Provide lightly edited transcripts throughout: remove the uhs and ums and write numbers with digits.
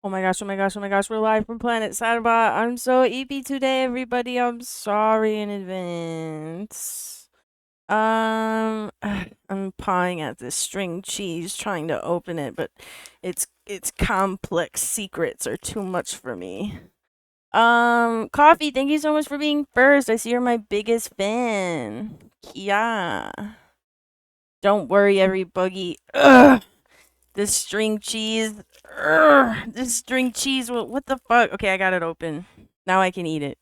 Oh my gosh, oh my gosh, oh my gosh, we're live from Planet Sadbot. I'm so EP today, everybody. I'm sorry in advance. I'm pawing at this string cheese trying to open it, but its complex secrets are too much for me. Coffee, thank you so much for being first. I see you're my biggest fan. Yeah. Don't worry, everybody. Ugh. This string cheese. This string cheese. What the fuck? Okay, I got it open. Now I can eat it.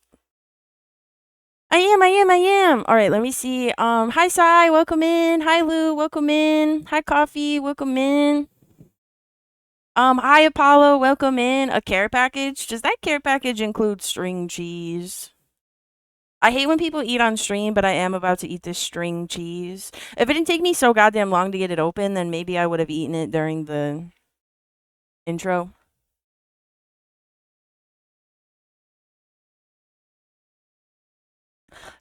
I am. All right, let me see. Hi, Sai. Welcome in. Hi, Lou. Welcome in. Hi, Coffee. Welcome in. Hi, Apollo. Welcome in. A care package. Does that care package include string cheese? I hate when people eat on stream, but I am about to eat this string cheese. If it didn't take me so goddamn long to get it open, then maybe I would have eaten it during the intro.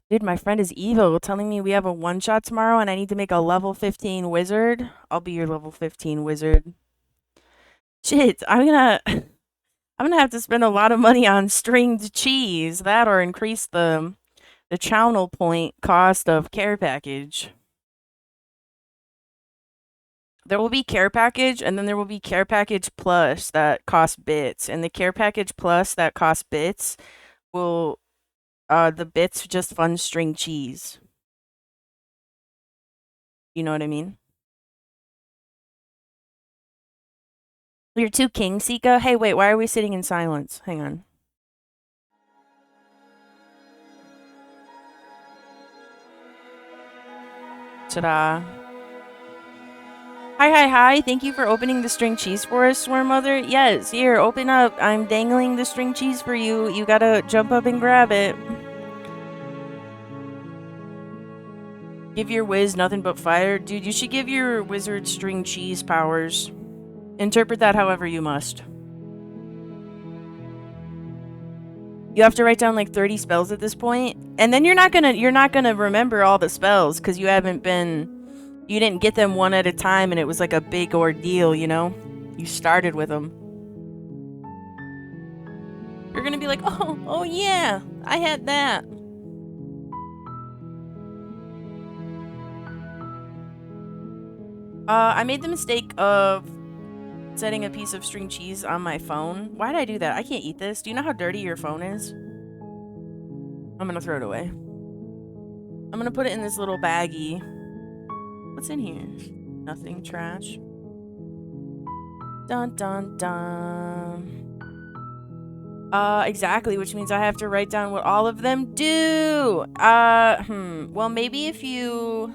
Dude, my friend is evil, telling me we have a one shot tomorrow and I need to make a level 15 wizard. I'll be your level 15 wizard. Shit, I'm gonna have to spend a lot of money on stringed cheese. That or increase the channel point cost of care package. There will be care package and then there will be care package plus that costs bits. And the care package plus that costs bits will the bits just fund string cheese. You know what I mean? You're too king, Sika? Hey, wait, why are we sitting in silence? Hang on. Ta-da. Hi. Thank you for opening the string cheese for us, Swarm Mother. Yes, here, open up. I'm dangling the string cheese for you. You gotta jump up and grab it. Give your whiz nothing but fire. Dude, you should give your wizard string cheese powers. Interpret that however you must. You have to write down like 30 spells at this point, and then you're not gonna remember all the spells because you didn't get them one at a time, and it was like a big ordeal, you know. You started with them. You're gonna be like, oh yeah, I had that. I made the mistake of setting a piece of string cheese on my phone. Why did I do that? I can't eat this. Do you know how dirty your phone is? I'm gonna throw it away. I'm gonna put it in this little baggie. What's in here? Nothing. Trash. Dun dun dun. Exactly, which means I have to write down what all of them do. Well, maybe if you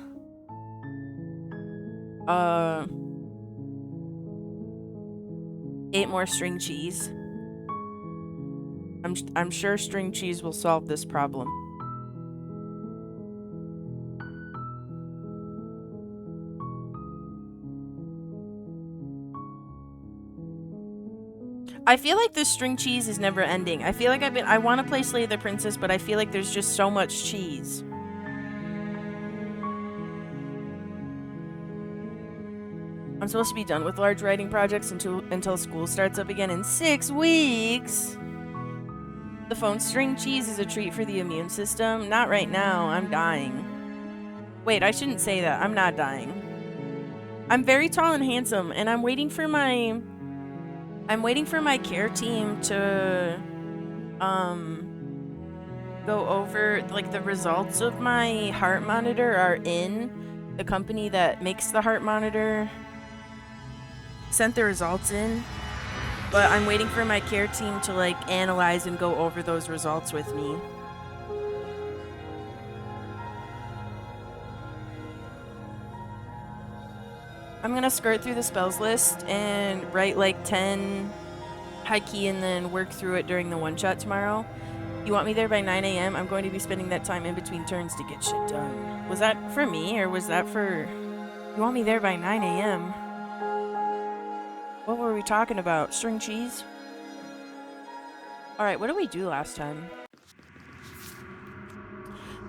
ate more string cheese. I'm sure string cheese will solve this problem. I feel like this string cheese is never ending. I feel like I want to play Slay the Princess, but I feel like there's just so much cheese. I'm supposed to be done with large writing projects until school starts up again in 6 weeks. The phone string cheese is a treat for the immune system. Not right now. I'm dying. Wait, I shouldn't say that. I'm not dying. I'm very tall and handsome, and I'm waiting for my care team to go over like the results of my heart monitor are in. The company that makes the heart monitor sent the results in, but I'm waiting for my care team to like analyze and go over those results with me. I'm gonna skirt through the spells list and write like 10 high key and then work through it during the one shot tomorrow. You want me there by 9 a.m.? I'm going to be spending that time in between turns to get shit done. Was that for me or was that for... You want me there by 9 a.m.? What were we talking about? String cheese? Alright, what did we do last time?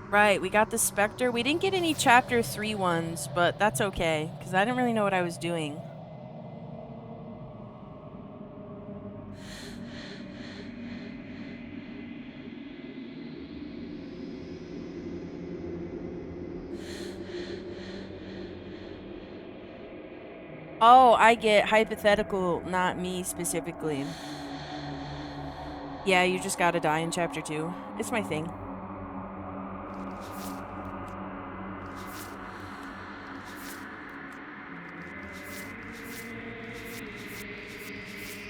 Right, we got the Spectre. We didn't get any Chapter 3 ones, but that's okay, because I didn't really know what I was doing. Oh, I get hypothetical, not me specifically. Yeah, you just gotta die in chapter 2. It's my thing.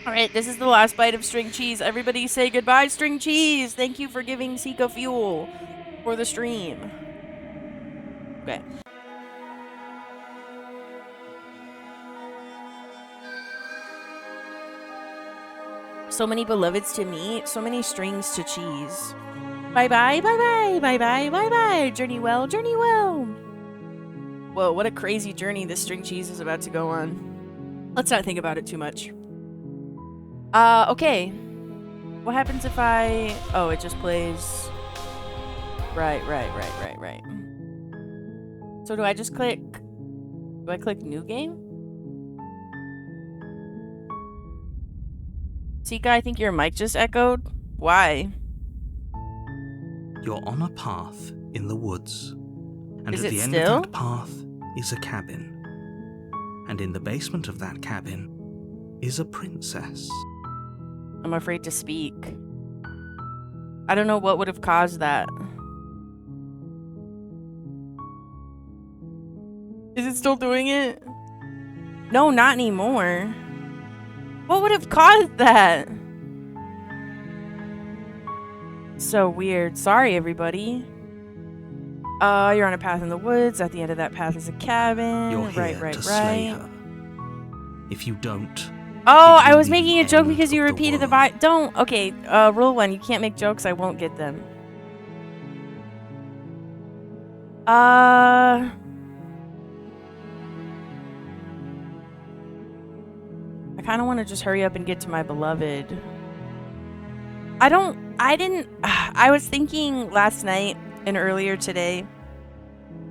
Alright, this is the last bite of string cheese. Everybody say goodbye, string cheese! Thank you for giving Sika fuel for the stream. Okay. So many beloveds to meet, so many strings to cheese. Bye-bye, bye-bye, bye-bye, bye-bye. Journey well, journey well. Whoa, what a crazy journey this string cheese is about to go on. Let's not think about it too much. Okay. What happens if I... Oh, it just plays... Right. So do I just click... Do I click new game? Sika, I think your mic just echoed. Why? You're on a path in the woods. And Is at it the end still? of that path is a cabin. And in the basement of that cabin is a princess. I'm afraid to speak. I don't know what would have caused that. Is it still doing it? No, not anymore. What would have caused that? So weird. Sorry, everybody. You're on a path in the woods. At the end of that path is a cabin. You're here right. to slay her. If you don't... Oh, it I will was be making a the joke end because you of the repeated the world. vibe. Don't. Okay, rule 1. You can't make jokes. I won't get them. I kind of want to just hurry up and get to my beloved. I was thinking last night and earlier today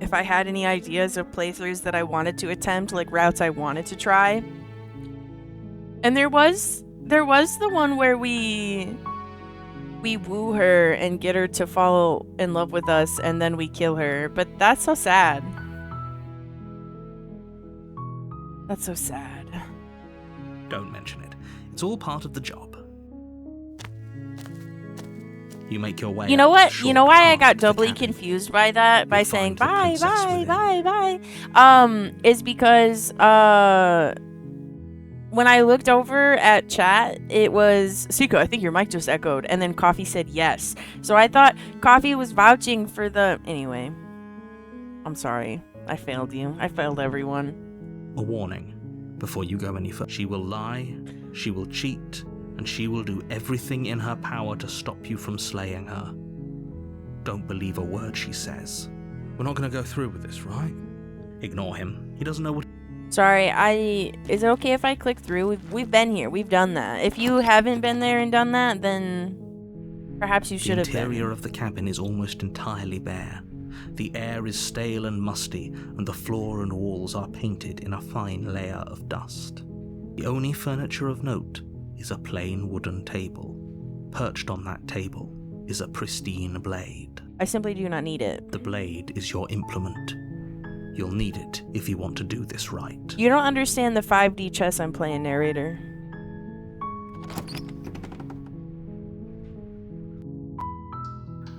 if I had any ideas of playthroughs that I wanted to attempt, like routes I wanted to try. And there was the one where we woo her and get her to fall in love with us and then we kill her. But that's so sad. That's so sad. Don't mention it. It's all part of the job. You make your way. You know up what? the You know why I short got path of the doubly cabin. confused by that? By You'll saying find the bye, princess bye, within. bye. Is because when I looked over at chat, it was Sika, I think your mic just echoed, and then Coffee said yes. So I thought Coffee was vouching for the... Anyway. I'm sorry. I failed you. I failed everyone. A warning. Before you go any further, she will lie, she will cheat, and she will do everything in her power to stop you from slaying her. Don't believe a word she says. We're not going to go through with this, right? Ignore him. He doesn't know what... Sorry, is it okay if I click through? We've been here. We've done that. If you haven't been there and done that, then perhaps you should have been. The interior of the cabin is almost entirely bare. The air is stale and musty, and the floor and walls are painted in a fine layer of dust. The only furniture of note is a plain wooden table. Perched on that table is a pristine blade. I simply do not need it. The blade is your implement. You'll need it if you want to do this right. You don't understand the 5D chess I'm playing, narrator.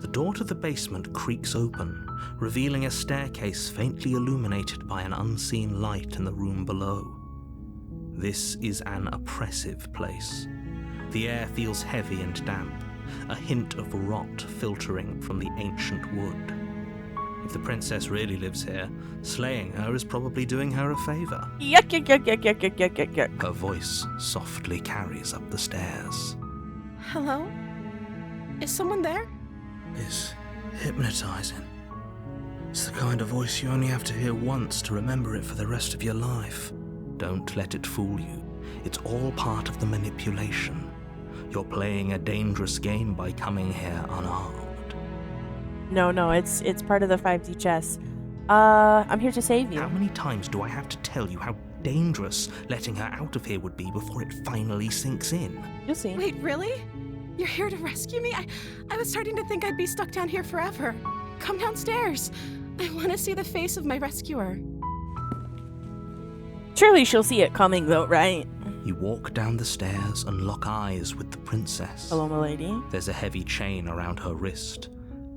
The door to the basement creaks open, revealing a staircase faintly illuminated by an unseen light in the room below. This is an oppressive place. The air feels heavy and damp, a hint of rot filtering from the ancient wood. If the princess really lives here, slaying her is probably doing her a favor. Yuck, yuck, yuck, yuck, yuck, yuck, yuck, yuck, yuck. Her voice softly carries up the stairs. Hello? Is someone there? It's hypnotizing. It's the kind of voice you only have to hear once to remember it for the rest of your life. Don't let it fool you. It's all part of the manipulation. You're playing a dangerous game by coming here unarmed. No, it's part of the 5D chess. I'm here to save you. How many times do I have to tell you how dangerous letting her out of here would be before it finally sinks in? You'll see. Wait, really? You're here to rescue me? I was starting to think I'd be stuck down here forever. Come downstairs. I want to see the face of my rescuer. Surely she'll see it coming, though, right? You walk down the stairs and lock eyes with the princess. Hello, milady. There's a heavy chain around her wrist,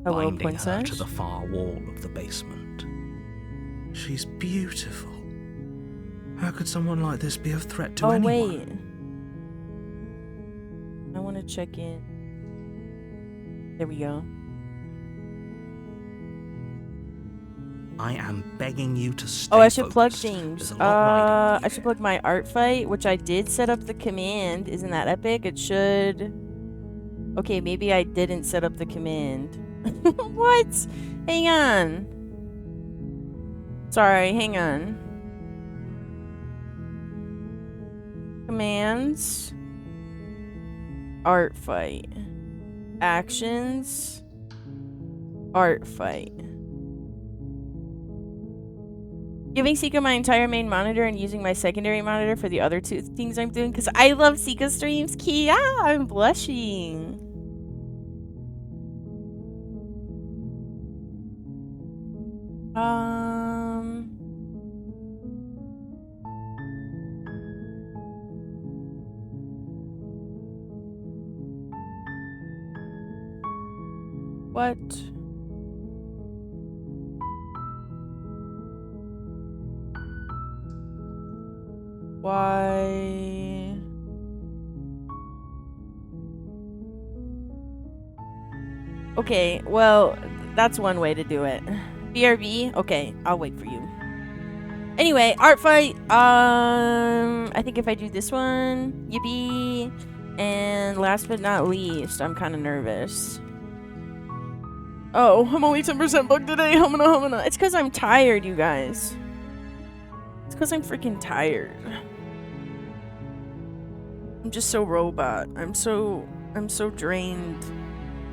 Hello, binding her princess. to the far wall of the basement. She's beautiful. How could someone like this be a threat to anyone? Wait. I want to check in. There we go. I am begging you to stay Oh, I should plug focused. things. There's a lot riding on I should plug my art fight, which I did set up the command. Isn't that epic? It should... Okay, maybe I didn't set up the command. What? Hang on. Sorry, hang on. Commands. Art fight. Actions. Art fight. Giving Sika my entire main monitor and using my secondary monitor for the other two things I'm doing because I love Sika streams. Kia, I'm blushing. What? Why? Okay, well, that's one way to do it. BRB? Okay, I'll wait for you. Anyway, art fight. I think if I do this one, yippee. And last but not least, I'm kind of nervous. Oh, I'm only 10% bugged today. Humana. It's because I'm tired, you guys. It's because I'm freaking tired. I'm just so robot. I'm so drained.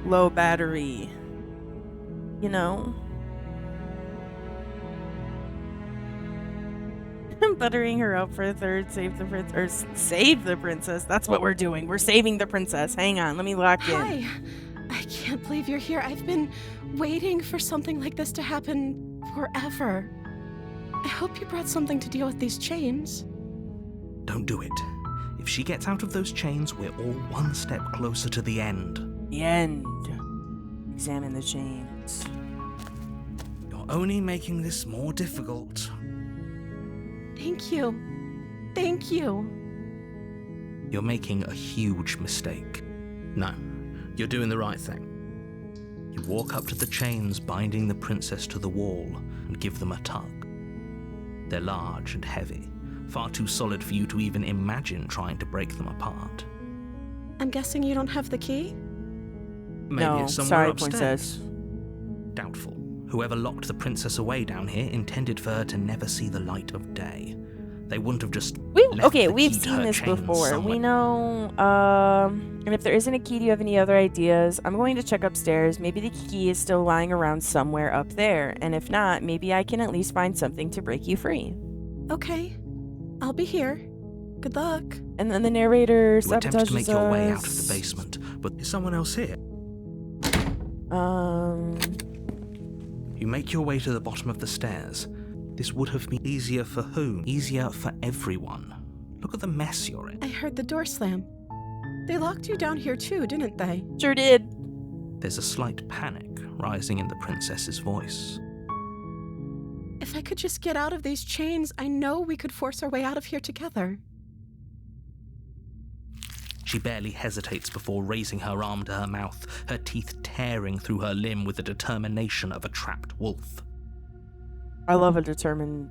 Low battery. You know? I'm buttering her up for a third. Save the princess. That's what we're doing. We're saving the princess. Hang on. Let me lock in. Hi. I can't believe you're here. I've been waiting for something like this to happen forever. I hope you brought something to deal with these chains. Don't do it. If she gets out of those chains, we're all one step closer to the end. The end. Examine the chains. You're only making this more difficult. Thank you. Thank you. You're making a huge mistake. No, you're doing the right thing. You walk up to the chains binding the princess to the wall and give them a tug. They're large and heavy, far too solid for you to even imagine trying to break them apart. I'm guessing you don't have the key? Maybe No, it's somewhere sorry, upstairs. princess. Doubtful. Whoever locked the princess away down here intended for her to never see the light of day. They wouldn't have just left the We've key to seen her this chains before. somewhere. We know, and if there isn't a key, do you have any other ideas? I'm going to check upstairs. Maybe the key is still lying around somewhere up there. And if not, maybe I can at least find something to break you free. Okay. I'll be here. Good luck. And then the narrator You attempt sabotages to make your way out of us. the basement, but is someone else here? You make your way to the bottom of the stairs. This would have been easier for whom? Easier for everyone. Look at the mess you're in. I heard the door slam. They locked you down here too, didn't they? Sure did. There's a slight panic rising in the princess's voice. If I could just get out of these chains, I know we could force our way out of here together. She barely hesitates before raising her arm to her mouth, her teeth tearing through her limb with the determination of a trapped wolf. I love a determined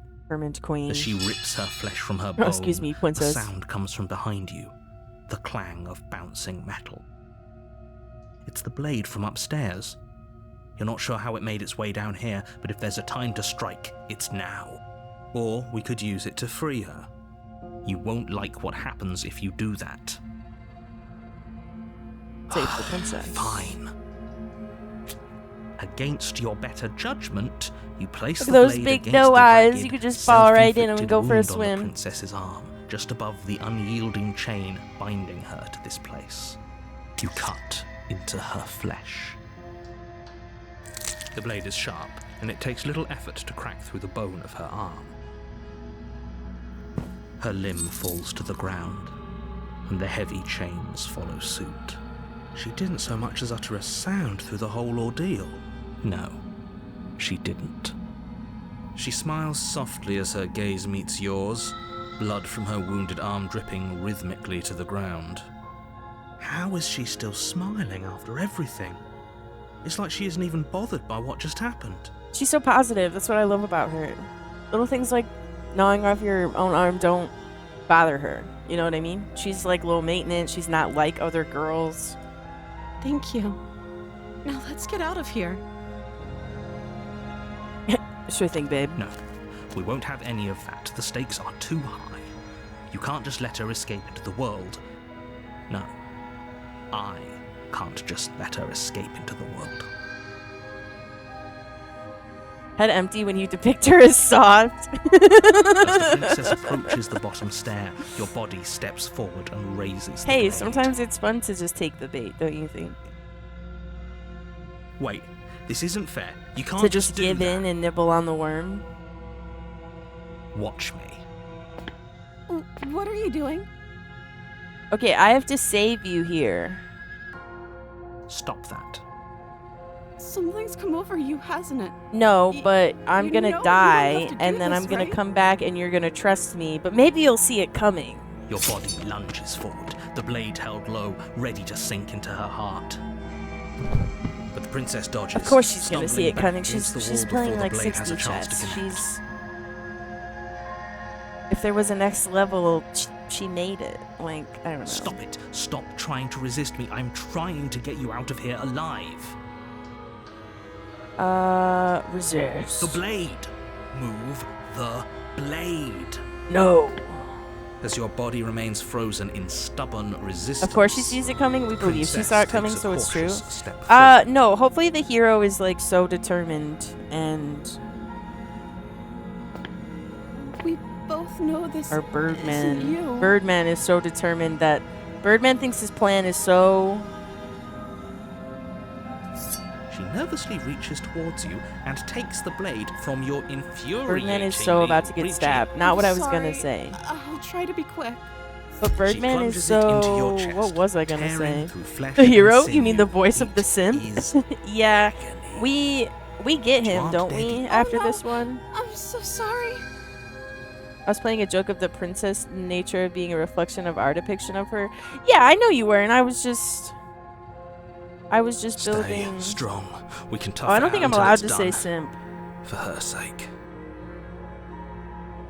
queen. As she rips her flesh from her bone, Excuse me, a princess. sound comes from behind you, the clang of bouncing metal. It's the blade from upstairs. You're not sure how it made its way down here, but if there's a time to strike, it's now. Or we could use it to free her. You won't like what happens if you do that. Save the princess. Fine. Against your better judgment, you place Look the at those blade big against doe the eyes. ragged, You could just fall right in and self-inflicted go for a wound on swim. the princess's arm, just above the unyielding chain binding her to this place. You cut into her flesh. The blade is sharp, and it takes little effort to crack through the bone of her arm. Her limb falls to the ground, and the heavy chains follow suit. She didn't so much as utter a sound through the whole ordeal. No, she didn't. She smiles softly as her gaze meets yours, blood from her wounded arm dripping rhythmically to the ground. How is she still smiling after everything? It's like she isn't even bothered by what just happened. She's so positive. That's what I love about her. Little things like gnawing off your own arm don't bother her. You know what I mean? She's like low maintenance. She's not like other girls. Thank you. Now let's get out of here. Sure thing, babe. No, we won't have any of that. The stakes are too high. You can't just let her escape into the world. No, I can't just let her escape into the world. Head empty when you depict her as soft. As the princess approaches the bottom stair, your body steps forward and raises the Hey, blade. sometimes it's fun to just take the bait, don't you think? Wait, this isn't fair. You can't To just do give that. in and nibble on the worm. Watch me. What are you doing? Okay, I have to save you here. Stop that. Something's come over you, hasn't it? No, Y- but I'm you gonna know you don't die, have to do and then this, I'm gonna right? come back, and you're gonna trust me. But maybe you'll see it coming. Your body lunges forward, the blade held low, ready to sink into her heart. But the princess dodges. Of course she's gonna see stumbling it back coming. against the She's wall playing before like the blade has 60 a chance chess. to connect. She's... If there was a next level, she made it. Like, I don't know. Stop it. Stop trying to resist me. I'm trying to get you out of here alive. Resist. The blade. Move the blade. No. As your body remains frozen in stubborn resistance. Of course she sees it coming. We believe she Princess saw it coming, takes a so it's true. cautious step forward. No. Hopefully the hero is like so determined and... We both know this Or isn't Birdman. you. Birdman is so determined that... Birdman thinks his plan is so... She nervously reaches towards you and takes the blade from your infuriating. Birdman is so about to get stabbed. Not what I was gonna Sorry. say. I'll try to be quick. But Birdman is plunges it into your so... chest, What was I gonna tearing say? through flesh The and hero? You sinew. mean the voice of the It simp? is Yeah. agony. We get him, Drop don't dead. we? Oh, After no. this one? I'm so sorry. I was playing a joke of the princess nature of being a reflection of our depiction of her. Yeah, I know you were, and I was just Stay building... strong. We can tough Oh, I it don't think out I'm until allowed it's to say done. simp. For her sake.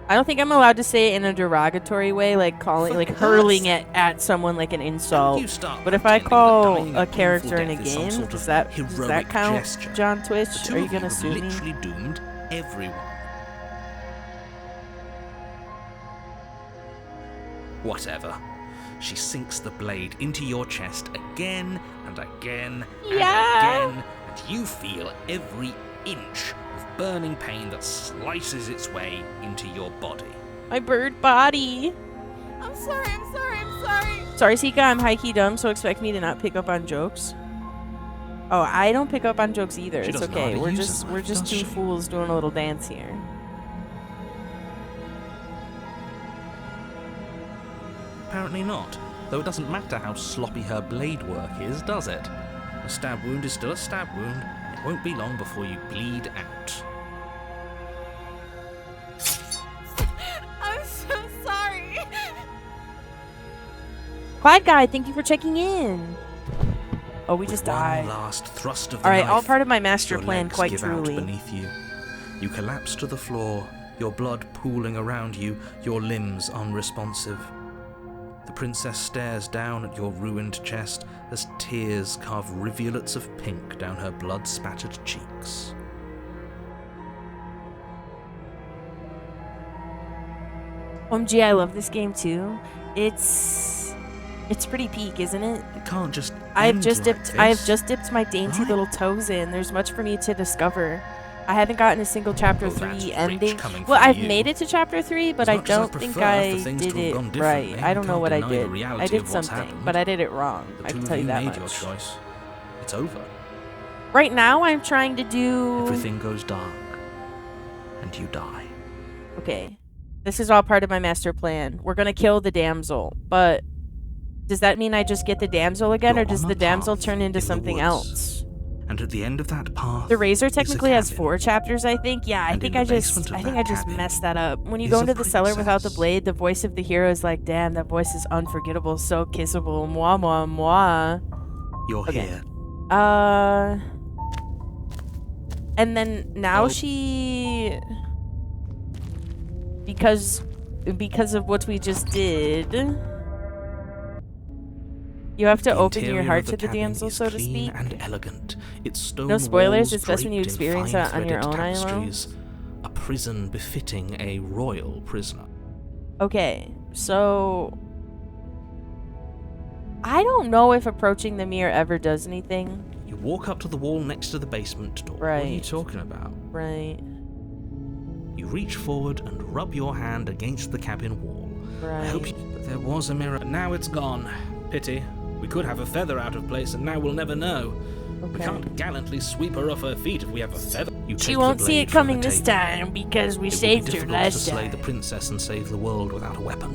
I don't think I'm allowed to say it in a derogatory way, like calling, For like her hurling it at someone like an insult. You start But if I pretending that call dying a painful character in a death is some game, sort does of that heroic count, gesture. John The Twitch? two Are you of gonna have sue me? literally doomed everyone. Whatever. She sinks the blade into your chest again and again Yeah. and again, and you feel every inch of burning pain that slices its way into your body. My bird body. I'm sorry. I'm sorry. I'm sorry. Sorry, Sika, I'm high-key dumb, so expect me to not pick up on jokes. Oh, I don't pick up on jokes either. She It's doesn't know okay. how to We're use just them, we're just does two she? fools doing a little dance here. Apparently not, though it doesn't matter how sloppy her blade work is, does it? A stab wound is still a stab wound. It won't be long before you bleed out. I'm so sorry. Quiet guy, thank you for checking in. Oh, we With just one died. last thrust of the Alright, all knife, part of my master your plan, legs quite give out truly. beneath you. You collapse to the floor, your blood pooling around you, your limbs unresponsive. The princess stares down at your ruined chest as tears carve rivulets of pink down her blood-spattered cheeks. OMG, I love this game too. It's pretty peak, isn't it? It can't just I have end just like dipped I have this. just dipped my dainty right? little toes in. There's much for me to discover. I haven't gotten a single chapter Oh, that's 3 rich ending. coming Well, from I've you. made it to chapter 3, but As I much as I don't think prefer I for things to did have it gone right. differently, I don't know can't what I deny the did. reality I did of what's something, happened. but I did it wrong. The I two can of tell you that made much. your choice. It's over. Right now, I'm trying to do... Everything goes dark, and you die. Okay. This is all part of my master plan. We're gonna kill the damsel, but does that mean I just get the damsel again, You're or does on the a damsel path turn into in the something woods. else? And at the end of that path, The Razor is a technically has cabin. 4 chapters, I think. Yeah, I And think in I the basement of that just cabin messed that up. When you is go a into the cellar without the princess. blade, the voice of the hero is like, damn, that voice is unforgettable, so kissable, moi moi moi. You're Okay. here. And then now Oh. she, because of what we just did, you have to The open your interior heart of the to the cabin damsel, is so to clean speak. and elegant. Its stone No spoilers, walls it's best when you draped in experience that on your fine-threaded own, I know. tapestries. A prison befitting a royal prisoner. Okay, so I don't know if approaching the mirror ever does anything. You walk up to the wall next to the basement door. What are you Right. talking about? Right. You reach forward and rub your hand against the cabin wall. I hope there was a mirror. Now it's gone. Pity. We could have a feather out of place, and now we'll never know. We Okay. can't gallantly sweep her off her feet if we have a feather. You She take won't the see blade it from coming the this table. time because we It would be saved her difficult to last slay time. the princess and save the world without a weapon.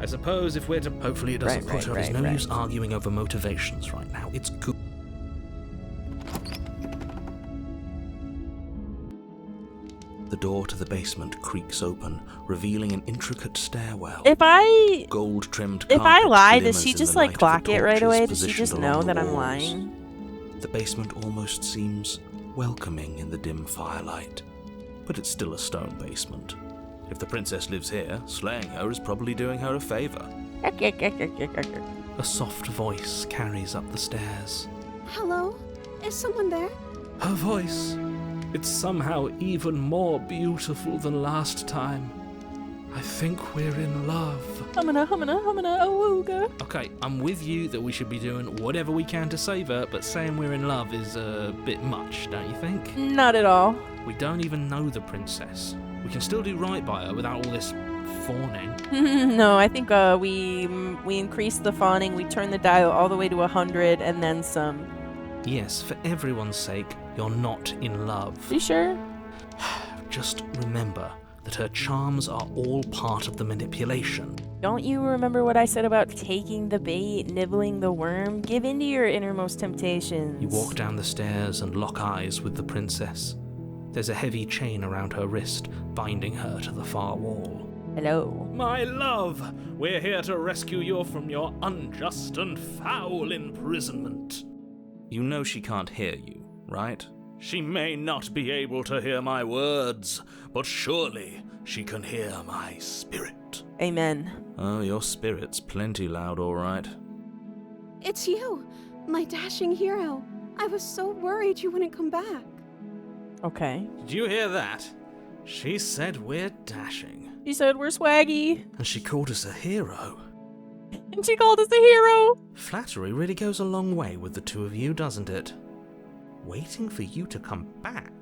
I suppose if we're to... Hopefully it doesn't Right, put her. There's right, no right. use arguing over motivations right now. It's good. The door to the basement creaks open, revealing an intricate stairwell. If I Gold-trimmed if I carpet lie, glimmers does she in just the like light of clock the it right torches away? Does she positioned just along know the that I'm walls. lying? The basement almost seems welcoming in the dim firelight, but it's still a stone basement. If the princess lives here, slaying her is probably doing her a favor. A soft voice carries up the stairs. Hello? Is someone there? Her voice. It's somehow even more beautiful than last time. I think we're in love. Humana, awooga. Okay, I'm with you that we should be doing whatever we can to save her, but saying we're in love is a bit much, don't you think? Not at all. We don't even know the princess. We can still do right by her without all this fawning. No, I think we increased the fawning. We turned the dial all the way to 100 and then some. Yes, for everyone's sake, you're not in love. You sure? Just remember that her charms are all part of the manipulation. Don't you remember what I said about taking the bait, nibbling the worm? Give in to your innermost temptations. You walk down the stairs and lock eyes with the princess. There's a heavy chain around her wrist, binding her to the far wall. Hello. My love, we're here to rescue you from your unjust and foul imprisonment. You know she can't hear you, right? She may not be able to hear my words, but surely she can hear my spirit. Amen. Oh, your spirit's plenty loud, all right. It's you, my dashing hero. I was so worried you wouldn't come back. Okay. Did you hear that? She said we're dashing. She said we're swaggy. And she called us a hero. And she called us a hero. Flattery really goes a long way with the two of you, doesn't it? Waiting for you to come back.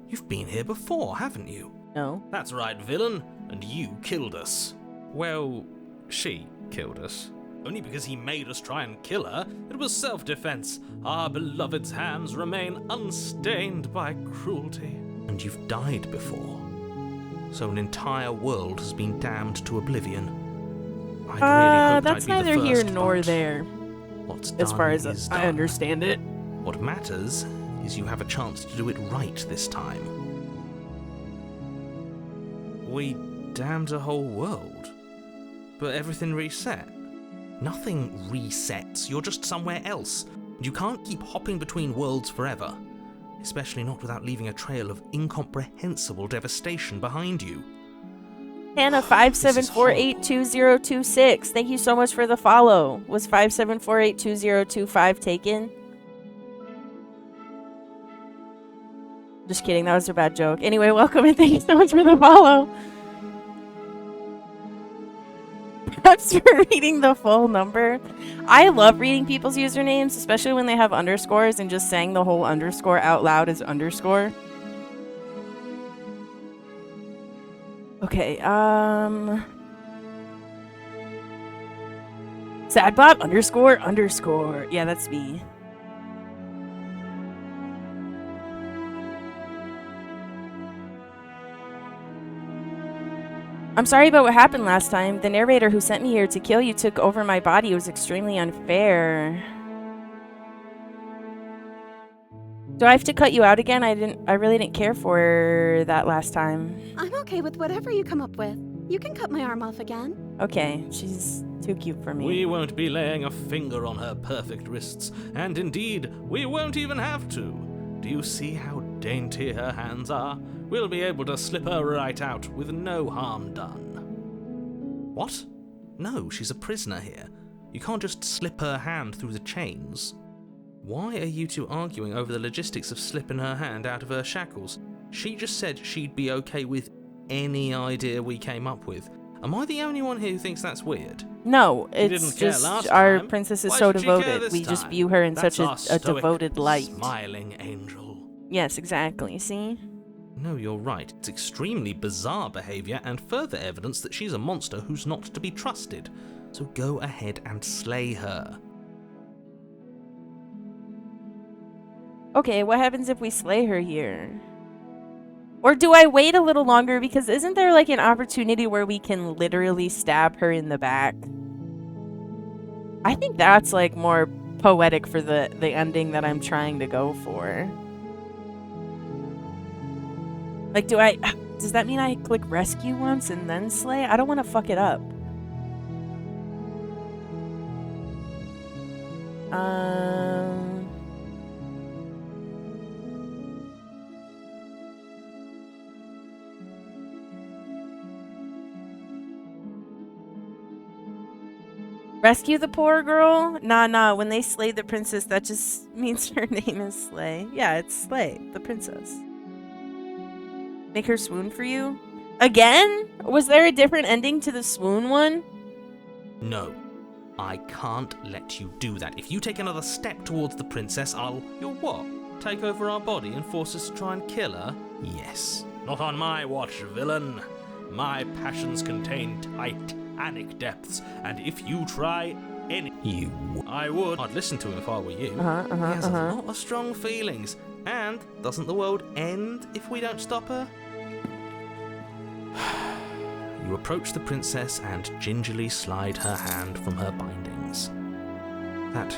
You've been here before, haven't you? No. That's right, villain. And you killed us. Well, she killed us. Only because he made us try and kill her. It was self-defense. Our beloved's hands remain unstained by cruelty. And you've died before. So an entire world has been damned to oblivion. I'd really hoped that's I'd be the neither here first, nor but there. What's As far done as is I done. understand it. What matters is you have a chance to do it right this time. We damned a whole world, but everything reset. Nothing resets, you're just somewhere else. You can't keep hopping between worlds forever, especially not without leaving a trail of incomprehensible devastation behind you. Hannah 574822026. Thank you so much for the follow. Was 574822025 taken? Just kidding, that was a bad joke. Anyway, welcome and thank you so much for the follow. Perhaps for reading the full number. I love reading people's usernames, especially when they have underscores, and just saying the whole underscore out loud is underscore. Okay, Sadbot __. Yeah, that's me. I'm sorry about what happened last time. The narrator who sent me here to kill you took over my body. It was extremely unfair. Do I have to cut you out again? I really didn't care for that last time. I'm okay with whatever you come up with. You can cut my arm off again. Okay, she's too cute for me. We won't be laying a finger on her perfect wrists, and indeed, we won't even have to. Do you see how dainty her hands are? We'll be able to slip her right out with no harm done. What? No, she's a prisoner here. You can't just slip her hand through the chains. Why are you two arguing over the logistics of slipping her hand out of her shackles? She just said she'd be okay with any idea we came up with. Am I the only one here who thinks that's weird? No, She it's didn't care just last our time. princess is Why so should she care devoted. this We just time? view her in That's such our a stoic, devoted light. smiling angel. Yes, exactly. See? No, you're right. It's extremely bizarre behaviour and further evidence that she's a monster who's not to be trusted. So go ahead and slay her. Okay, what happens if we slay her here? Or do I wait a little longer? Because isn't there like an opportunity where we can literally stab her in the back? I think that's like more poetic for the ending that I'm trying to go for. Like, does that mean I click rescue once and then slay? I don't want to fuck it up. Rescue the poor girl? Nah. When they slay the princess, that just means her name is Slay. Yeah, it's Slay, the princess. Make her swoon for you? Again? Was there a different ending to the swoon one? No. I can't let you do that. If you take another step towards the princess, You'll what? Take over our body and force us to try and kill her? Yes. Not on my watch, villain. My passions contain titanic depths, and if you try any... I would. I'd listen to him if I were you. He has a lot of strong feelings. And doesn't the world end if we don't stop her? You approach the princess and gingerly slide her hand from her bindings. That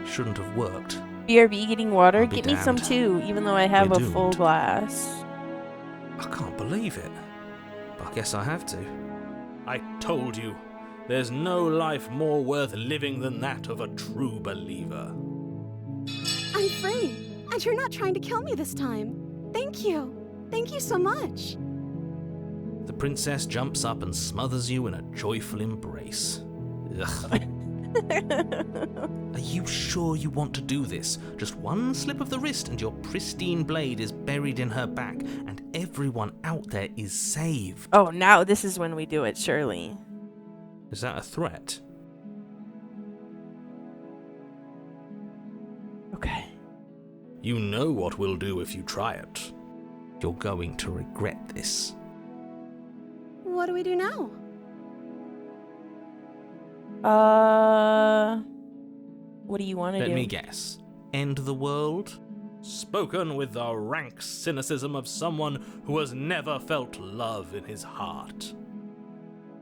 shouldn't have worked. BRB getting water? I'll be Get me some damned. too, even though I have We're a full doomed. glass. I can't believe it. But I guess I have to. I told you, there's no life more worth living than that of a true believer. I'm free, and you're not trying to kill me this time. Thank you. Thank you so much. The princess jumps up and smothers you in a joyful embrace. Ugh. Are you sure you want to do this? Just one slip of the wrist and your pristine blade is buried in her back, and everyone out there is saved. Oh, now this is when we do it, surely. Is that a threat? Okay. You know what we'll do if you try it. You're going to regret this. What do we do now? What do you want to do? Let me guess. End the world? Spoken with the rank cynicism of someone who has never felt love in his heart.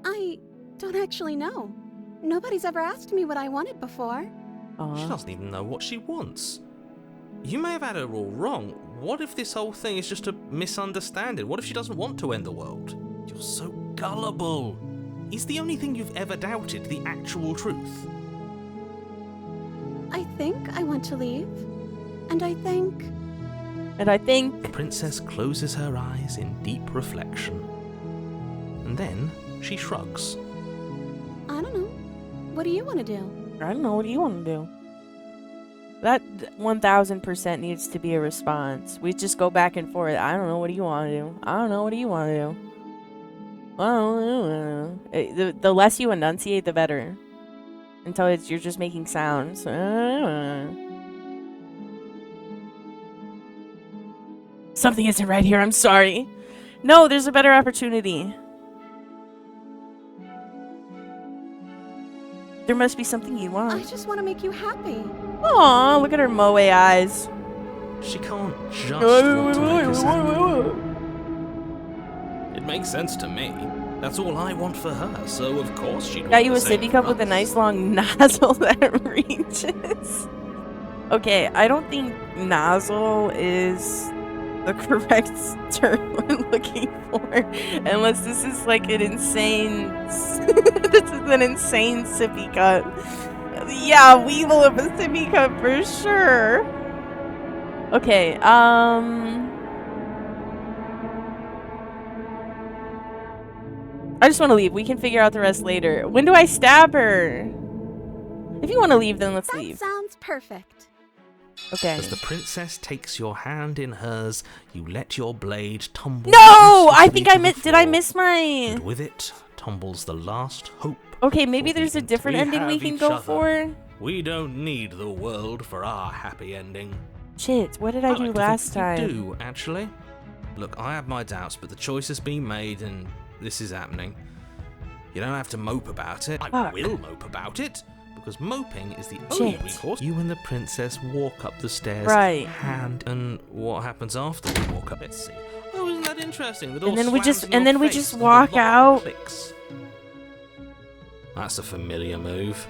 I don't actually know. Nobody's ever asked me what I wanted before. She doesn't even know what she wants. You may have had her all wrong. What if this whole thing is just a misunderstanding? What if she doesn't want to end the world? You're so gullible. Is the only thing you've ever doubted the actual truth? I think I want to leave. And I think... The princess closes her eyes in deep reflection. And then she shrugs. I don't know. What do you want to do? I don't know. What do you want to do? That 1000% needs to be a response. We just go back and forth. I don't know. What do you want to do? I don't know. What do you want to do? Well, the less you enunciate, the better. Until you're just making sounds. Something isn't right here. I'm sorry. No, there's a better opportunity. There must be something you want. I just want to make you happy. Aw, look at her moe eyes. She can't just want to make us happy. It makes sense to me. That's all I want for her, so of course she'd want Got you the a same sippy cup for with a us. nice long nozzle that reaches. Okay, I don't think nozzle is the correct term I'm looking for, unless this is like an insane. This is an insane sippy cup. Yeah, weevil of a sippy cup for sure. Okay, I just want to leave. We can figure out the rest later. When do I stab her? If you want to leave, then let's That leave. sounds perfect. Okay. As the princess takes your hand in hers, you let your blade tumble. No! I uselessly think to I the missed. Did I floor, miss my? And with it tumbles the last hope. Okay, maybe for the there's a different We ending we have can each go other. for. We don't need the world for our happy ending. Shit, what did I do like to last think time? you do, actually. Look, I have my doubts, but the choice has been made, and this is happening. You don't have to mope about it. I Fuck. will mope about it, because moping is the only Shit. recourse. You and the princess walk up the stairs, Right. hand, and what happens after we walk up? Let's see. Oh, isn't that interesting? The door And then we slams just- in and your then we face just and the walk lock out. clicks. That's a familiar move.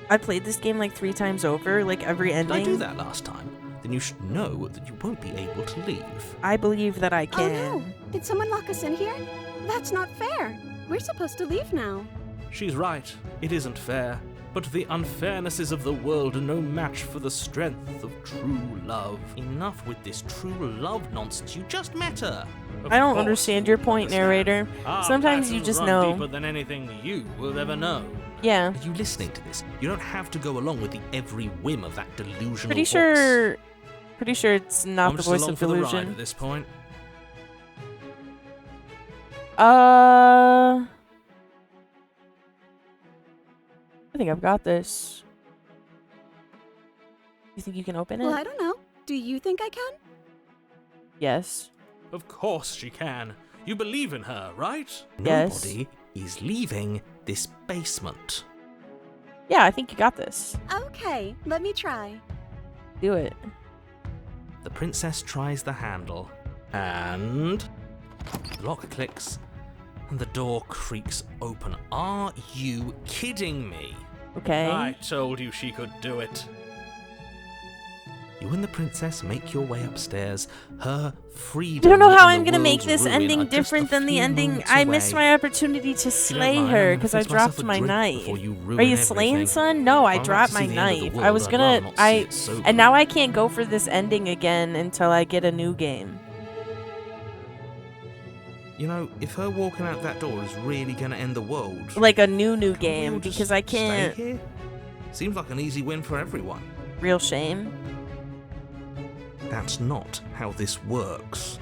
I played this game like 3 times over, like every Did ending. I do that last time? Then you should know that you won't be able to leave. I believe that I Oh can. no! Did someone lock us in here? That's not fair. We're supposed to leave now. She's right. It isn't fair. But the unfairnesses of the world are no match for the strength of true love. Enough with this true love nonsense. You just met her. I don't understand your point, narrator. Sometimes you just know. Deeper than anything you will ever know. Yeah. Are you listening to this? You don't have to go along with the every whim of that delusional Pretty voice. sure it's not I'm the just voice along of for the ride delusion. at this point. I think I've got this. You think you can open it? Well, I don't know. Do you think I can? Yes. Of course she can. You believe in her, right? Yes. Nobody is leaving this basement. Yeah, I think you got this. Okay, let me try. Do it. The princess tries the handle, and the lock clicks, and the door creaks open. Are you kidding me? Okay. I told you she could do it. You and the princess make your way upstairs. Her freedom. I don't know how I'm and the gonna make world's this ruin ending are just different a than the few ending. moments I missed away. my opportunity to If you don't slay mind, I'm her gonna because I fix myself dropped a my drink knife. before you Are ruin you slaying, everything. son? No, I I'd like dropped to my see the end of the knife. world, I was I'd gonna. rather not see it sober. And now I can't go for this ending again until I get a new game. You know, if her walking out that door is really gonna end the world, Like a new can we game all just because I stay can't. here? Seems like an easy win for everyone. Real shame. That's not how this works.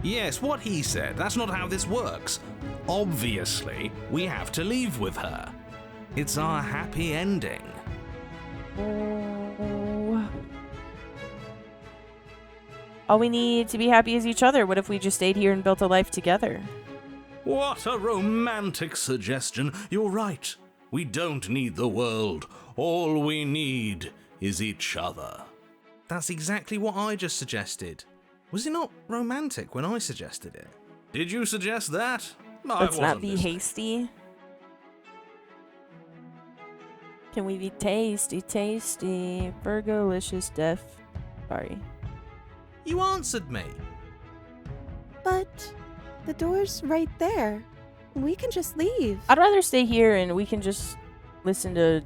Yes, what he said. That's not how this works. Obviously, we have to leave with her. It's our happy ending. Oh. All we need to be happy is each other. What if we just stayed here and built a life together? What a romantic suggestion. You're right. We don't need the world. All we need is each other. That's exactly what I just suggested. Was it not romantic when I suggested it? Did you suggest that? Let's not be hasty. Can we be tasty, tasty? Burgalicious death. Sorry. You answered me. But the door's right there. We can just leave. I'd rather stay here and we can just listen to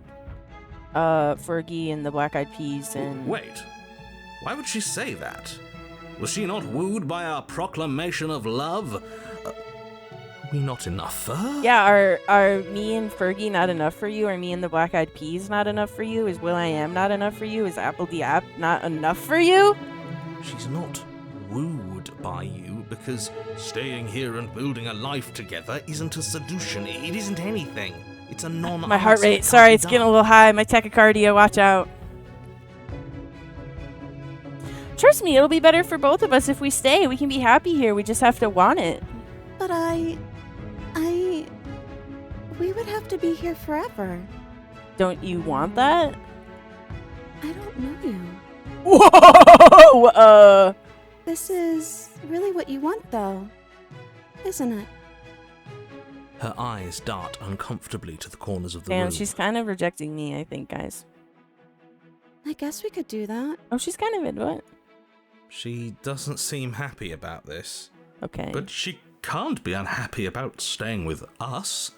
Fergie and the Black Eyed Peas and Wait. Why would she say that? Was she not wooed by our proclamation of love? Are we not enough for her? yeah, are me and Fergie not enough for you? Are me and the Black Eyed Peas not enough for you? Is Will I Am not enough for you? Is Apple the App not enough for you? She's not wooed by you because staying here and building a life together isn't a solution. It isn't anything. It's a non-answer. My heart rate. It Sorry, can't it's be getting a done. little high. My tachycardia. Watch out. Trust me, it'll be better for both of us if we stay. We can be happy here. We just have to want it. But we would have to be here forever. Don't you want that? I don't know you. Whoa! This is really what you want, though, isn't it? Her eyes dart uncomfortably to the corners of the Damn, room. she's kind of rejecting me, I think, guys. I guess we could do that. Oh, she's kind of into it. She doesn't seem happy about this. Okay. But she can't be unhappy about staying with us.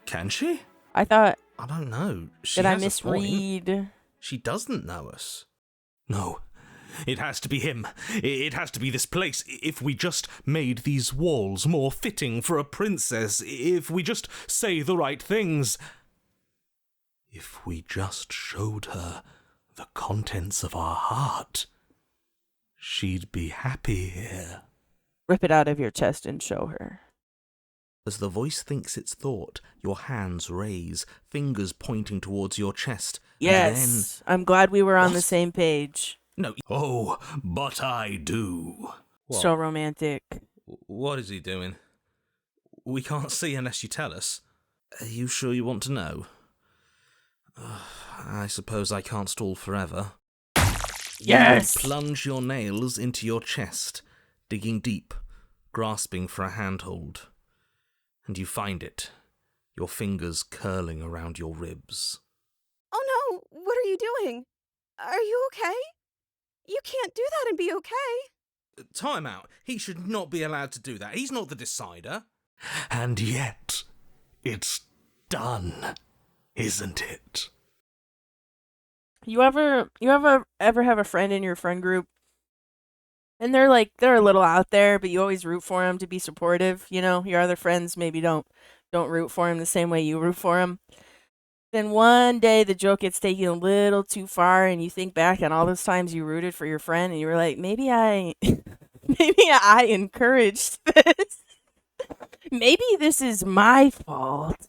Can she? I thought, I don't know. She did I has a point. misread? She doesn't know us. No. It has to be him. It has to be this place. If we just made these walls more fitting for a princess, if we just say the right things, if we just showed her the contents of our heart, she'd be happy here. Rip it out of your chest and show her. As the voice thinks its thought, your hands raise, fingers pointing towards your chest. Yes, I'm glad we were on the What? same page. No. Oh, but I do. So romantic. What is he doing? We can't see unless you tell us. Are you sure you want to know? I suppose I can't stall forever. Yes! You plunge your nails into your chest, digging deep, grasping for a handhold. And you find it, your fingers curling around your ribs. Oh no, what are you doing? Are you okay? You can't do that and be okay. Time out. He should not be allowed to do that. He's not the decider. And yet, it's done, isn't it? You ever have a friend in your friend group, and they're a little out there, but you always root for them to be supportive. You know, your other friends maybe don't root for him the same way you root for him. Then one day the joke gets taken a little too far, and you think back on all those times you rooted for your friend, and you were like, maybe I encouraged this. Maybe this is my fault.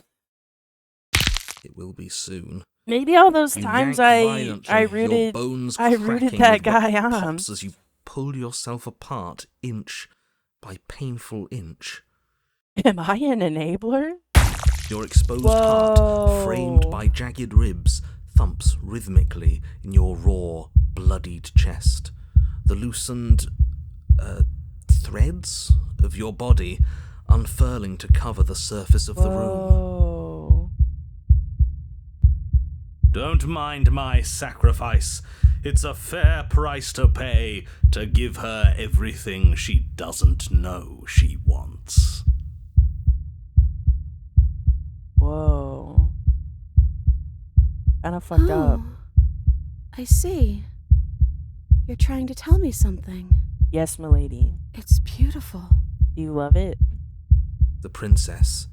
It will be soon. Maybe all those You times yank I violently, your rooted bones I rooted cracking that with guy what on. pops as you pull yourself apart inch by painful inch. Am I an enabler? Your exposed Whoa. heart, framed by jagged ribs, thumps rhythmically in your raw, bloodied chest. The loosened threads of your body unfurling to cover the surface of the room. Whoa. Don't mind my sacrifice. It's a fair price to pay to give her everything she doesn't know she wants. Whoa. Kinda fucked up. I see. You're trying to tell me something. Yes, milady. It's beautiful. Do you love it? The princess,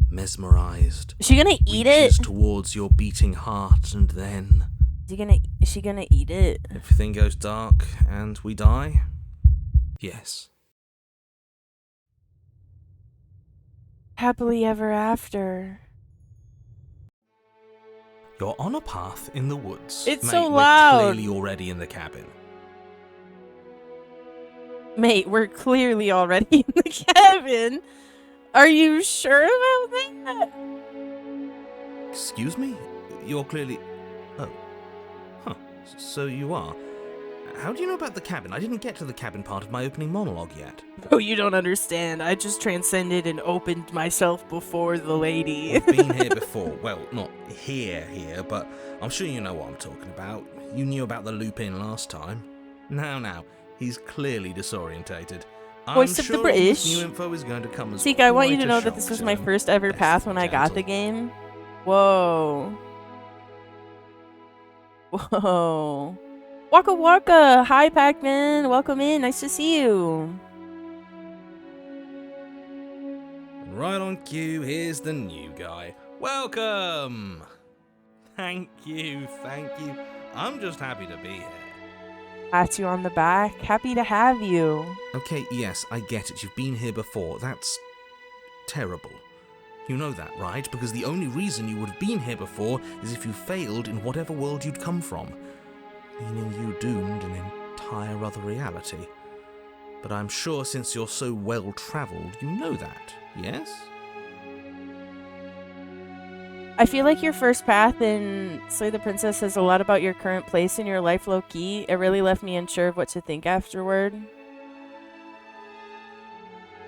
mesmerized, Is she gonna eat it? reaches towards your beating heart, and then Is she gonna eat it? everything goes dark and we die? Yes. Happily ever after. You're on a path in the woods. It's Mate, so we're loud. clearly already in the cabin. Mate, we're clearly already in the cabin. Are you sure about that? Excuse me? You're clearly... Oh. Huh. So you are. How do you know about the cabin? I didn't get to the cabin part of my opening monologue yet. Oh, you don't understand. I just transcended and opened myself before the lady. I've been here before. Well, not here, but I'm sure you know what I'm talking about. You knew about the loop-in last time. Now, he's clearly disorientated. Voice I'm of the sure British. New info is going to come as Seek, I want you quite to a know that shock this was to my him. first ever Best path to when be I got the gentle. game. Whoa. Whoa. Waka waka. Hi, Pac-Man. Welcome in. Nice to see you. Right on cue, here's the new guy. Welcome! Thank you. I'm just happy to be here. Pat you on the back. Happy to have you. Okay, yes, I get it. You've been here before. That's terrible. You know that, right? Because the only reason you would have been here before is if you failed in whatever world you'd come from. Meaning you doomed an entire other reality. But I'm sure since you're so well-travelled, you know that, yes? I feel like your first path in Slay the Princess says a lot about your current place in your life low-key. It really left me unsure of what to think afterward.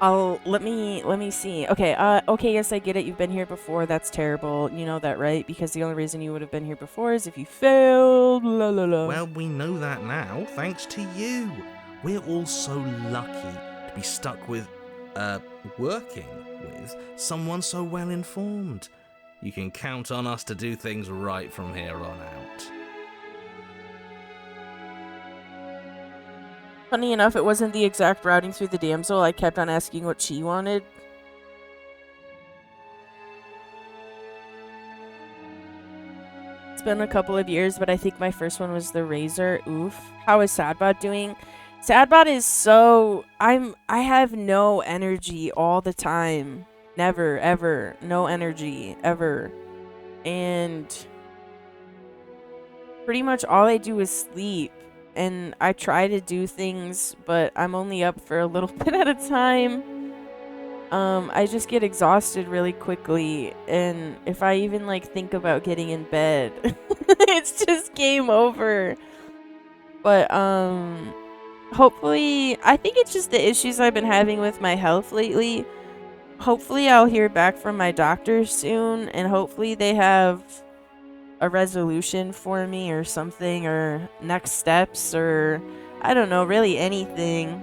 Let me see. Okay, okay, yes, I get it. You've been here before. That's terrible. You know that, right? Because the only reason you would have been here before is if you failed. La la la. Well, we know that now, thanks to you. We're all so lucky to be stuck with, working with someone so well informed. You can count on us to do things right from here on out. Funny enough, it wasn't the exact routing through the damsel. I kept on asking what she wanted. It's been a couple of years, but I think my first one was the Razor. Oof. How is Sadbot doing? Sadbot is so... I have no energy all the time. Never, ever. No energy, ever. And pretty much all I do is sleep. And I try to do things, but I'm only up for a little bit at a time. I just get exhausted really quickly, and if I even like think about getting in bed, it's just game over. But hopefully, I think it's just the issues I've been having with my health lately. Hopefully I'll hear back from my doctor soon, and hopefully they have a resolution for me or something, or next steps, or I don't know, really anything.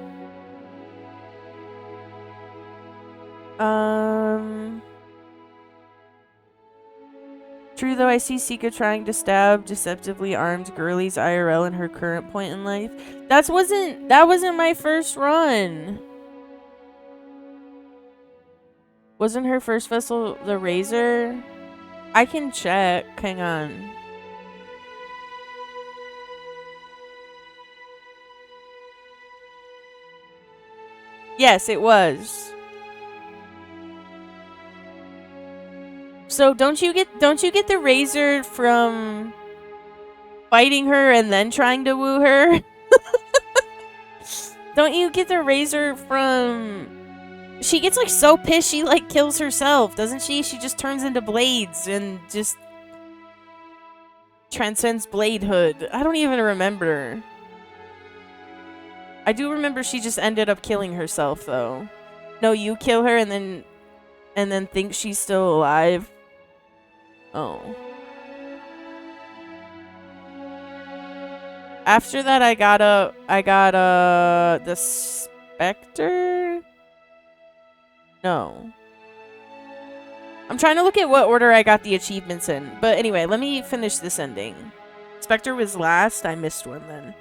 True though, I see Sika trying to stab deceptively armed girlies IRL in her current point in life. That wasn't my first run. Wasn't her first vessel the Razor? I can check. Hang on. Yes, it was. So don't you get the Razor from fighting her and then trying to woo her? Don't you get the Razor from... She gets like so pissed she like kills herself, doesn't she? She just turns into blades and just transcends bladehood. I don't even remember. I do remember she just ended up killing herself though. No, you kill her and then think she's still alive. Oh. After that I got the Spectre? No. I'm trying to look at what order I got the achievements in. But anyway, let me finish this ending. Spectre was last. I missed one then.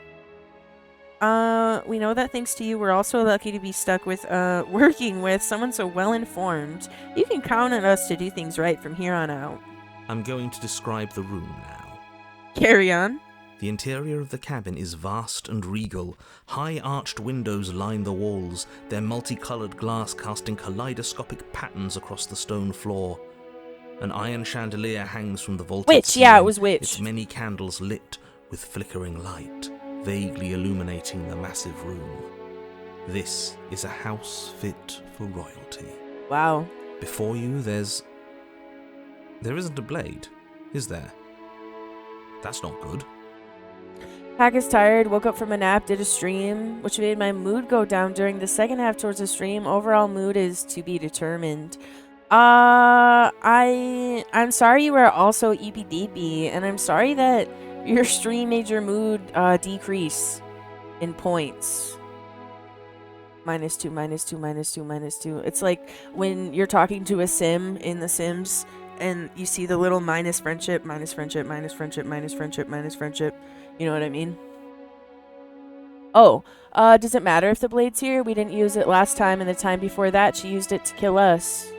We know that thanks to you, we're also lucky to be stuck with, working with someone so well informed. You can count on us to do things right from here on out. I'm going to describe the room now. Carry on. The interior of the cabin is vast and regal. High arched windows line the walls, their multicolored glass casting kaleidoscopic patterns across the stone floor. An iron chandelier hangs from the vaulted Witch, ceiling, yeah, it was Witch. its many candles lit with flickering light, vaguely illuminating the massive room. This is a house fit for royalty. Wow. Before you, there isn't a blade, is there? That's not good. Hack is tired, woke up from a nap, did a stream, which made my mood go down during the second half towards the stream. Overall mood is to be determined. I'm sorry you are also EPDB, and I'm sorry that your stream made your mood decrease in points. -2, -2, -2, -2. It's like when you're talking to a sim in The Sims, and you see the little minus friendship, minus friendship, minus friendship, minus friendship, minus friendship. You know what I mean? Oh, does it matter if the blade's here? We didn't use it last time, and the time before that, she used it to kill us.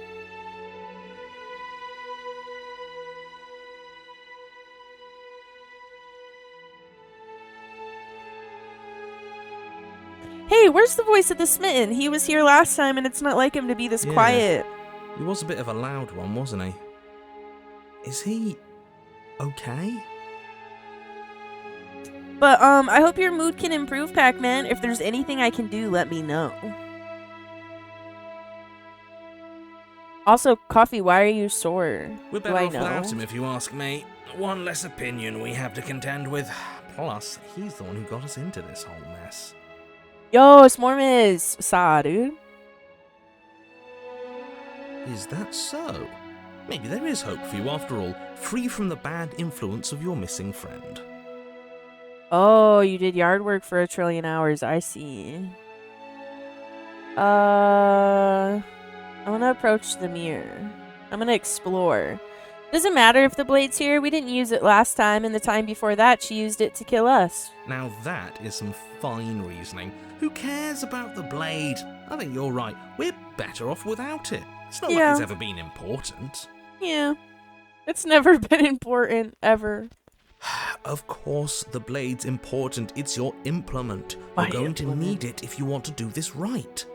Hey, where's the voice of the smitten? He was here last time, and it's not like him to be this quiet. He was a bit of a loud one, wasn't he? Is he okay? But, I hope your mood can improve, Pac-Man. If there's anything I can do, let me know. Also, Coffee, why are you sore? We're Do better I off know? without him, if you ask me. One less opinion we have to contend with. Plus, he's the one who got us into this whole mess. Yo, Smormiz! Saw, dude. Is that so? Maybe there is hope for you after all, free from the bad influence of your missing friend. Oh, you did yard work for 1,000,000,000 hours. I see. I'm gonna approach the mirror. I'm gonna explore. Doesn't matter if the blade's here. We didn't use it last time, and the time before that, she used it to kill us. Now that is some fine reasoning. Who cares about the blade? I think you're right. We're better off without it. It's not like it's ever been important. Yeah. It's never been important, ever. Of course, the blade's important. It's your implement. My You're going implement. to need it if you want to do this right.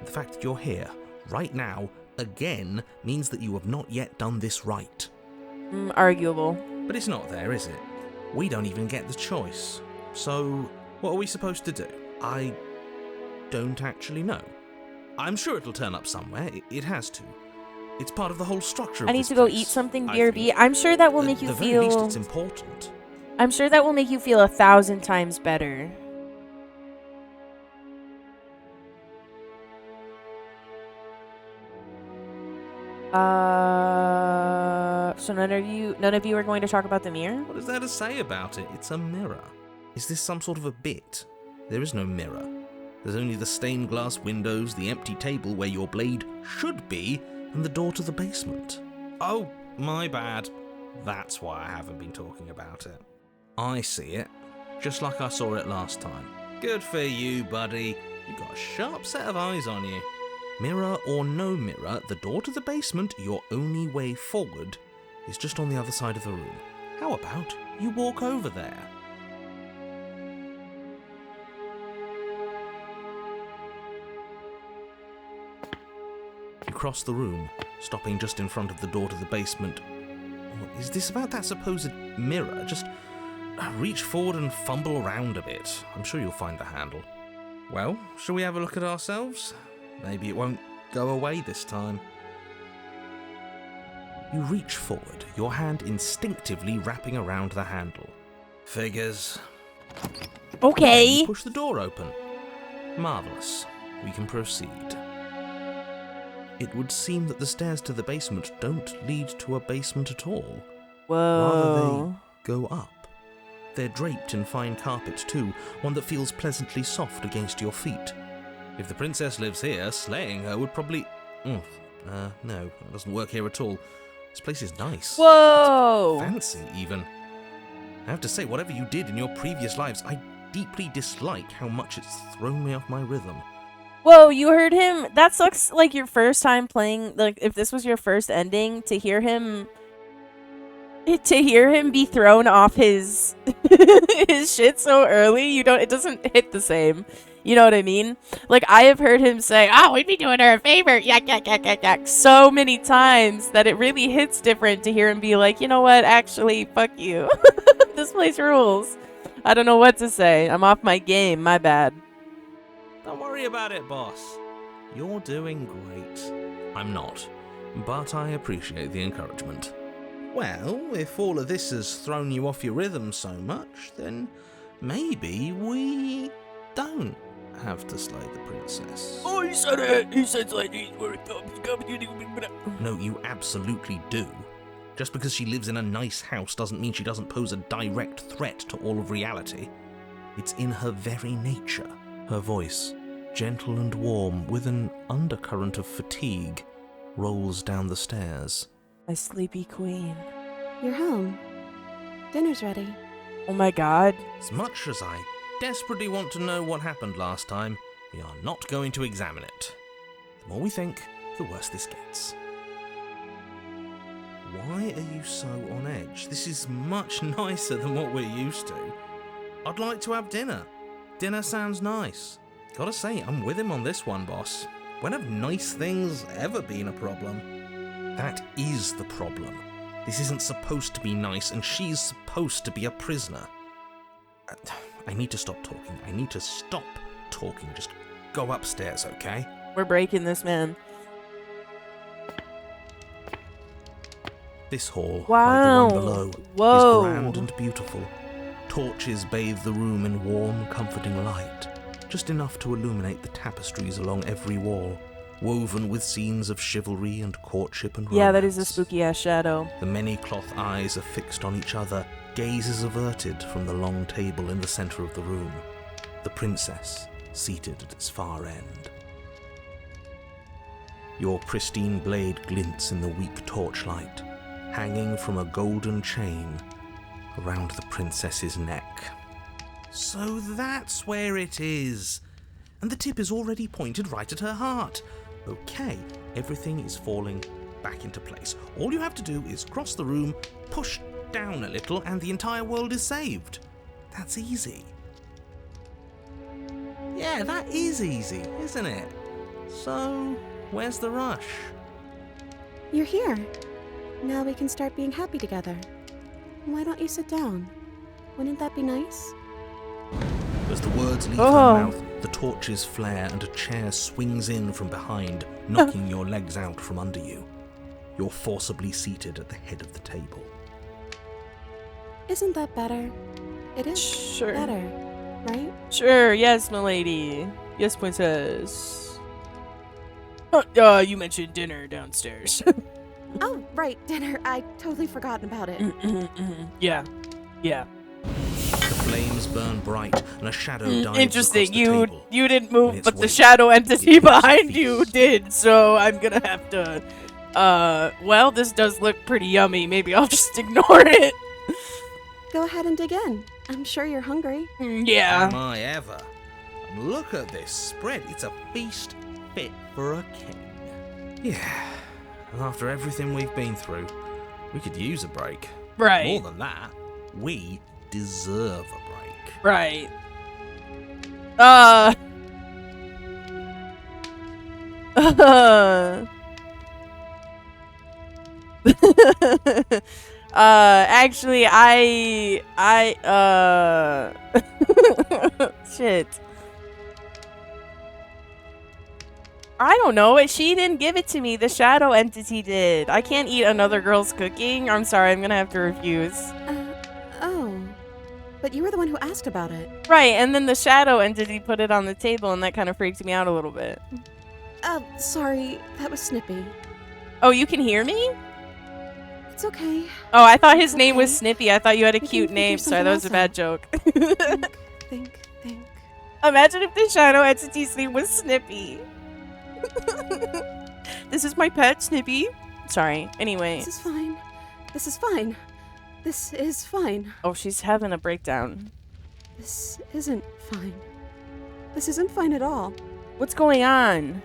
The fact that you're here, right now, again, means that you have not yet done this right. Arguable. But it's not there, is it? We don't even get the choice. So, what are we supposed to do? I don't actually know. I'm sure it'll turn up somewhere. It has to. It's part of the whole structure of I need this to go place, eat something, I BRB. think. I'm sure that will At make you the very least, feel... it's important. I'm sure that will make you feel 1,000 times better. So none of you are going to talk about the mirror? What is there to say about it? It's a mirror. Is this some sort of a bit? There is no mirror. There's only the stained glass windows, the empty table where your blade should be, and the door to the basement. Oh, my bad. That's why I haven't been talking about it. I see it, just like I saw it last time. Good for you, buddy. You've got a sharp set of eyes on you. Mirror or no mirror, the door to the basement, your only way forward, is just on the other side of the room. How about you walk over there? You cross the room, stopping just in front of the door to the basement. Is this about that supposed mirror? Just reach forward and fumble around a bit. I'm sure you'll find the handle. Well, shall we have a look at ourselves? Maybe it won't go away this time. You reach forward, your hand instinctively wrapping around the handle. Figures. Okay. You push the door open. Marvellous. We can proceed. It would seem that the stairs to the basement don't lead to a basement at all. Rather, Whoa. they go up. They're draped in fine carpet too, one that feels pleasantly soft against your feet. If the princess lives here, slaying her would probably... no, it doesn't work here at all. This place is nice. Whoa. Fancy, even. I have to say, whatever you did in your previous lives, I deeply dislike how much it's thrown me off my rhythm. Whoa, you heard him? That sucks like your first time playing, like if this was your first ending, to hear him be thrown off his his shit so early, it doesn't hit the same. You know what I mean? Like, I have heard him say, "Oh, we'd be doing her a favor," yak, yak, yak, yak, yak, so many times that it really hits different to hear him be like, you know what, actually, fuck you. This place rules. I don't know what to say. I'm off my game, my bad. Don't worry about it, boss. You're doing great. I'm not, but I appreciate the encouragement. Well, if all of this has thrown you off your rhythm so much, then maybe we don't have to slay the princess. Oh, he said it. He said like No, you absolutely do. Just because she lives in a nice house doesn't mean she doesn't pose a direct threat to all of reality. It's in her very nature. Her voice, gentle and warm, with an undercurrent of fatigue, rolls down the stairs. My sleepy queen. You're home. Dinner's ready. Oh my god. As much as I desperately want to know what happened last time, we are not going to examine it. The more we think, the worse this gets. Why are you so on edge? This is much nicer than what we're used to. I'd like to have dinner. Dinner sounds nice. Gotta say, I'm with him on this one, boss. When have nice things ever been a problem? That is the problem. This isn't supposed to be nice, and she's supposed to be a prisoner. I need to stop talking. I need to stop talking. Just go upstairs, okay? We're breaking this, man. This hall, Wow. like the one below, Whoa. is grand and beautiful. Torches bathe the room in warm, comforting light, just enough to illuminate the tapestries along every wall. woven with scenes of chivalry and courtship and romance. Yeah, that is a spooky-ass shadow. The many-cloth eyes are fixed on each other, gazes averted from the long table in the centre of the room. The princess, seated at its far end. Your pristine blade glints in the weak torchlight, hanging from a golden chain around the princess's neck. So that's where it is. And the tip is already pointed right at her heart. Okay, everything is falling back into place. All you have to do is cross the room, push down a little, and the entire world is saved. That's easy. Yeah, that is easy, isn't it? So, where's the rush? You're here. Now we can start being happy together. Why don't you sit down? Wouldn't that be nice? As the words leave her mouth, the torches flare and a chair swings in from behind, knocking your legs out from under you. You're forcibly seated at the head of the table. Isn't that better? It is better, right? Sure, yes, milady. Yes, princess. Oh, you mentioned dinner downstairs. Oh, right, dinner. I totally forgotten about it. Yeah. The flames burn bright and a shadow dives Interesting. across the table. You didn't move, its but the weight, shadow entity it behind feast. you did. So I'm gonna have to. Well, this does look pretty yummy. Maybe I'll just ignore it. Go ahead and dig in. I'm sure you're hungry. Yeah. Am I ever? And look at this spread. It's a feast fit for a king. Yeah. And after everything we've been through, we could use a break. Right. More than that, we deserve a break. Right. Actually, shit. I don't know. She didn't give it to me. The shadow entity did. I can't eat another girl's cooking. I'm sorry. I'm gonna have to refuse. Oh. But you were the one who asked about it. Right, and then the shadow entity put it on the table, and that kind of freaked me out a little bit. Sorry. That was Snippy. Oh, you can hear me? It's okay. Oh, I thought his It's name was okay. Snippy. I thought you had a We can cute figure name. Sorry, something that was a else bad out. joke. Think. Imagine if the shadow entity's name was Snippy. This is my pet, Snippy. Sorry. Anyway. This is fine. This is fine. This is fine. Oh, she's having a breakdown. This isn't fine. This isn't fine at all. What's going on?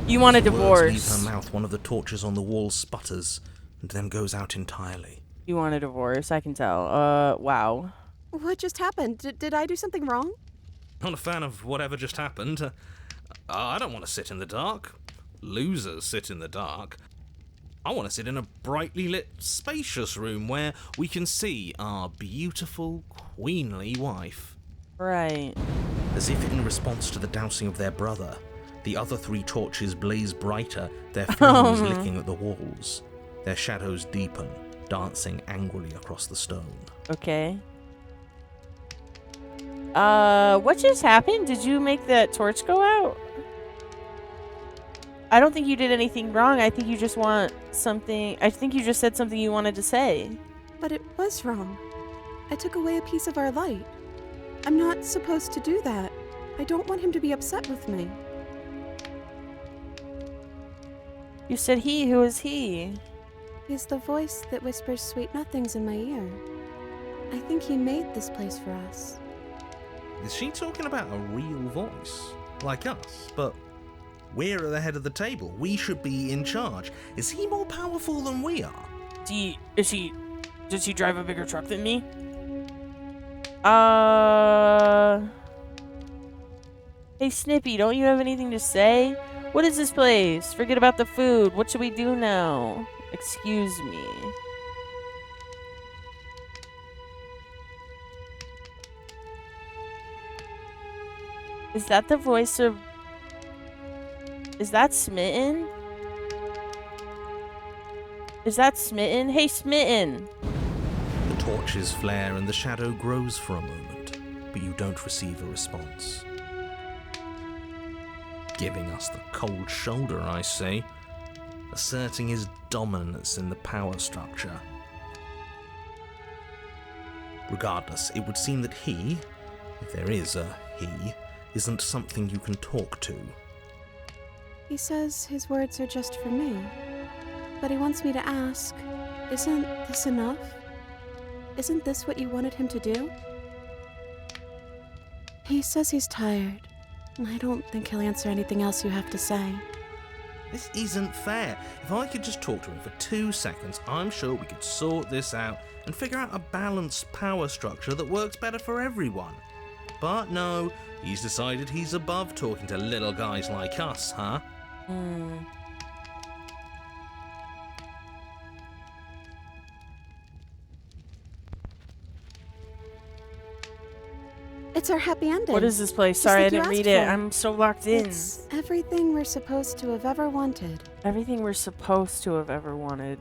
You want a As the words leave divorce. her mouth, one of the torches on the wall sputters and then goes out entirely. You want a divorce, I can tell. Wow. What just happened? Did I do something wrong? Not a fan of whatever just happened. I don't want to sit in the dark. Losers sit in the dark. I want to sit in a brightly lit, spacious room where we can see our beautiful, queenly wife. Right. As if in response to the dousing of their brother, the other three torches blaze brighter, their flames licking at the walls. Their shadows deepen, dancing angrily across the stone. Okay. What just happened? Did you make that torch go out? I don't think you did anything wrong. I think you just want something. I think you just said something you wanted to say. But it was wrong. I took away a piece of our light. I'm not supposed to do that. I don't want him to be upset with me. You said he. Who is he? He's the voice that whispers sweet nothings in my ear. I think he made this place for us. Is she talking about a real voice? Like us? But we're at the head of the table. We should be in charge. Is he more powerful than we are? Does he drive a bigger truck than me? Hey Snippy, don't you have anything to say? What is this place? Forget about the food. What should we do now? Excuse me. Is that the voice of... Is that Smitten? Is that Smitten? Hey, Smitten! The torches flare and the shadow grows for a moment, but you don't receive a response. Giving us the cold shoulder, I see. Asserting his dominance in the power structure. Regardless, it would seem that he, if there is a he, isn't something you can talk to. He says his words are just for me. But he wants me to ask, isn't this enough? Isn't this what you wanted him to do? He says he's tired. I don't think he'll answer anything else you have to say. This isn't fair. If I could just talk to him for 2 seconds, I'm sure we could sort this out and figure out a balanced power structure that works better for everyone. But no, he's decided he's above talking to little guys like us, huh? It's our happy ending. What is this place? Just Sorry, like I you didn't read asked it. for. I'm so locked in. It's everything we're supposed to have ever wanted. Everything we're supposed to have ever wanted.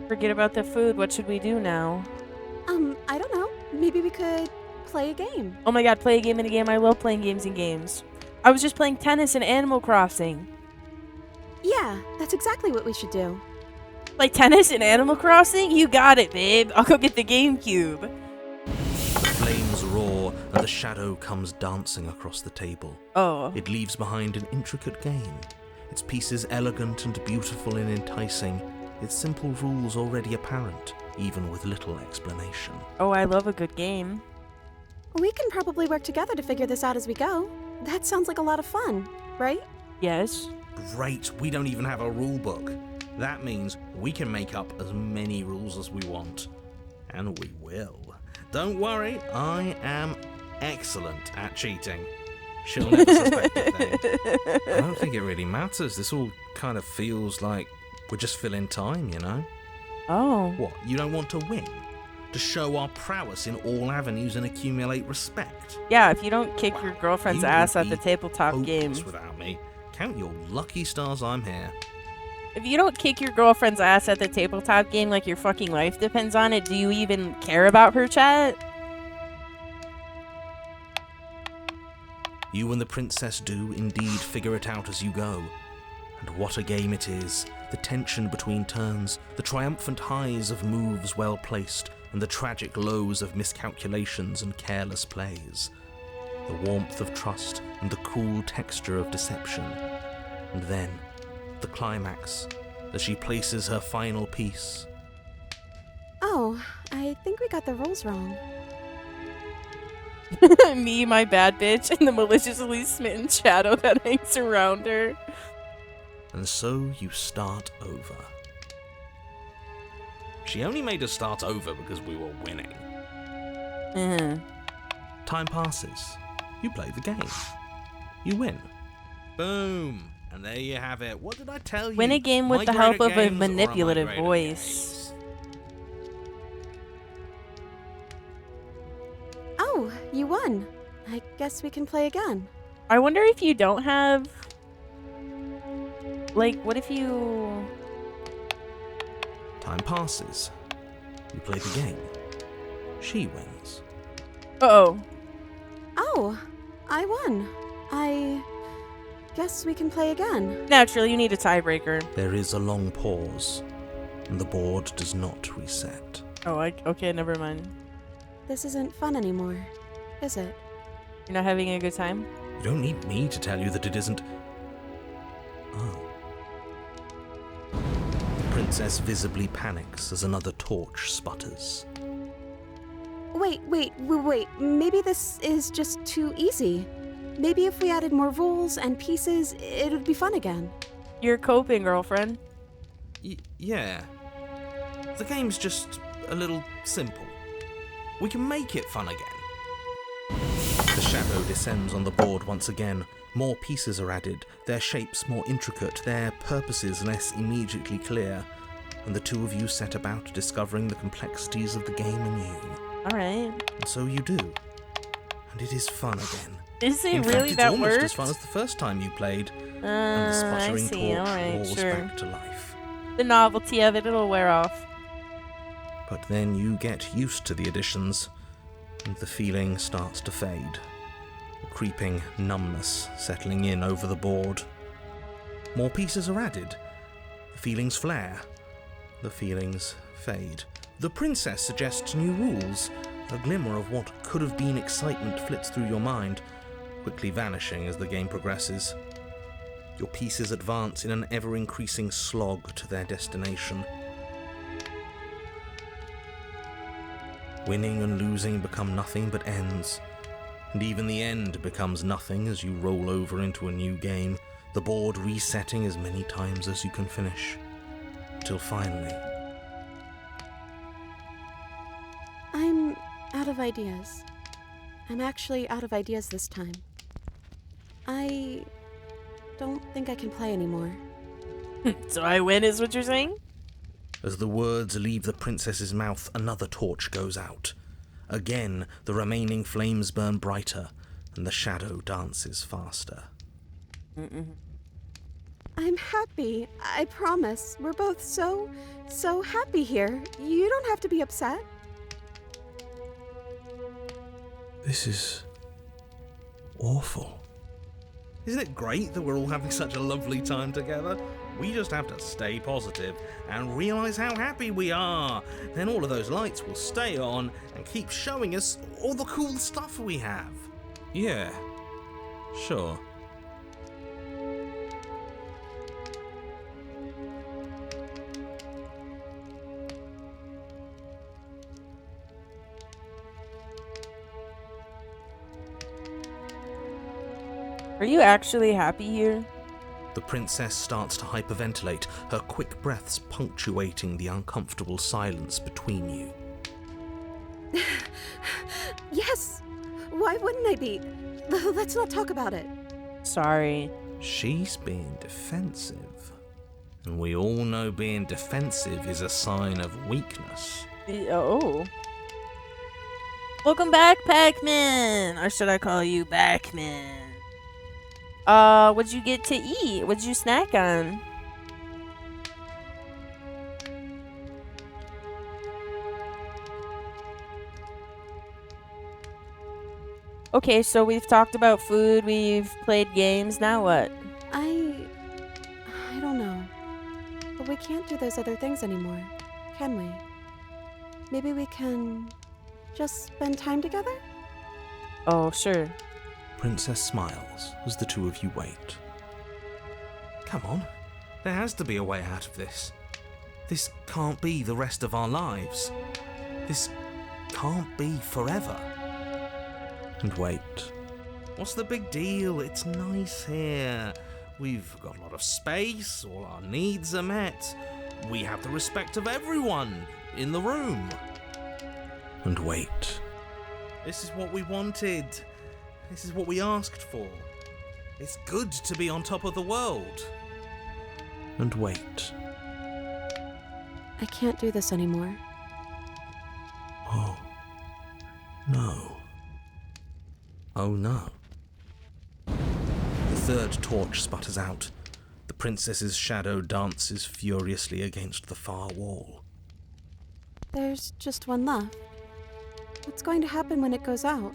Forget about the food. What should we do now? I don't know. Maybe we could play a game. Oh my god, play a game in a game. I love playing games in games. I was just playing tennis in Animal Crossing. Yeah, that's exactly what we should do. Like tennis in Animal Crossing? You got it, babe. I'll go get the GameCube. The flames roar and the shadow comes dancing across the table. Oh. It leaves behind an intricate game, its pieces elegant and beautiful and enticing, its simple rules already apparent, even with little explanation. Oh, I love a good game. We can probably work together to figure this out as we go. That sounds like a lot of fun, right? Yes. Great, we don't even have a rule book. That means we can make up as many rules as we want. And we will. Don't worry, I am excellent at cheating. She'll never suspect a thing. I don't think it really matters. This all kind of feels like we're just filling time, you know? Oh. What, you don't want to win? To show our prowess in all avenues and accumulate respect? Yeah, if you don't kick your girlfriend's You ass would at the be tabletop game. hopeless without me. Count your lucky stars I'm here. If you don't kick your girlfriend's ass at the tabletop game like your fucking life depends on it, do you even care about her, chat? You and the princess do indeed figure it out as you go. And what a game it is. The tension between turns, the triumphant highs of moves well placed, and the tragic lows of miscalculations and careless plays. The warmth of trust and the cool texture of deception. And then, the climax, as she places her final piece. Oh, I think we got the rules wrong. Me, my bad bitch, and the maliciously smitten shadow that hangs around her. And so you start over. She only made us start over because we were winning. Time passes. You play the game. You win. Boom. And there you have it. What did I tell you? Win a game with My the help greater of a games or am I manipulative greater voice. games? Oh, you won. I guess we can play again. I wonder if you don't have... Like, what if you... Time passes. You play the game. She wins. Uh-oh. Oh, I won. I guess we can play again. Naturally, you need a tiebreaker. There is a long pause, and the board does not reset. Oh, okay, never mind. This isn't fun anymore, is it? You're not having a good time? You don't need me to tell you that it isn't. Oh. The princess visibly panics as another torch sputters. Wait. Maybe this is just too easy. Maybe if we added more rules and pieces, it would be fun again. You're coping, girlfriend. Yeah. The game's just a little simple. We can make it fun again. The shadow descends on the board once again. More pieces are added, their shapes more intricate, their purposes less immediately clear, and the two of you set about discovering the complexities of the game anew. Alright. And so you do. And it is fun again. Is it In really fact, it's that almost worked? as fun as the first time you played, and the I sputtering see. torch Alright, roars sure. back to life. The novelty of it'll wear off. But then you get used to the additions, and the feeling starts to fade. a creeping numbness settling in over the board. More pieces are added. The feelings flare. The feelings fade. The princess suggests new rules. A glimmer of what could have been excitement flits through your mind, quickly vanishing as the game progresses. Your pieces advance in an ever-increasing slog to their destination. Winning and losing become nothing but ends, and even the end becomes nothing as you roll over into a new game, the board resetting as many times as you can finish, till finally... I'm out of ideas. I'm actually out of ideas this time. I don't think I can play anymore. So I win is what you're saying? As the words leave the princess's mouth, another torch goes out. Again, the remaining flames burn brighter, and the shadow dances faster. I'm happy. I promise. We're both so happy here. You don't have to be upset. This is awful. Isn't it great that we're all having such a lovely time together? We just have to stay positive and realise how happy we are. Then all of those lights will stay on and keep showing us all the cool stuff we have. Yeah, sure. Are you actually happy here? The princess starts to hyperventilate, her quick breaths punctuating the uncomfortable silence between you. Yes! Why wouldn't I be? Let's not talk about it. Sorry. She's being defensive. And we all know being defensive is a sign of weakness. Oh. Welcome back, Pac-Man! Or should I call you Backman? What'd you get to eat? What'd you snack on? Okay, so we've talked about food, we've played games, now what? I don't know. But we can't do those other things anymore, can we? Maybe we can just spend time together? Oh, sure. Princess smiles as the two of you wait. Come on, there has to be a way out of this. This can't be the rest of our lives. This can't be forever. And wait. What's the big deal? It's nice here. We've got a lot of space, all our needs are met. We have the respect of everyone in the room. And wait. This is what we wanted. This is what we asked for. It's good to be on top of the world. And wait. I can't do this anymore. Oh. No. Oh no. The third torch sputters out. The princess's shadow dances furiously against the far wall. There's just one left. What's going to happen when it goes out?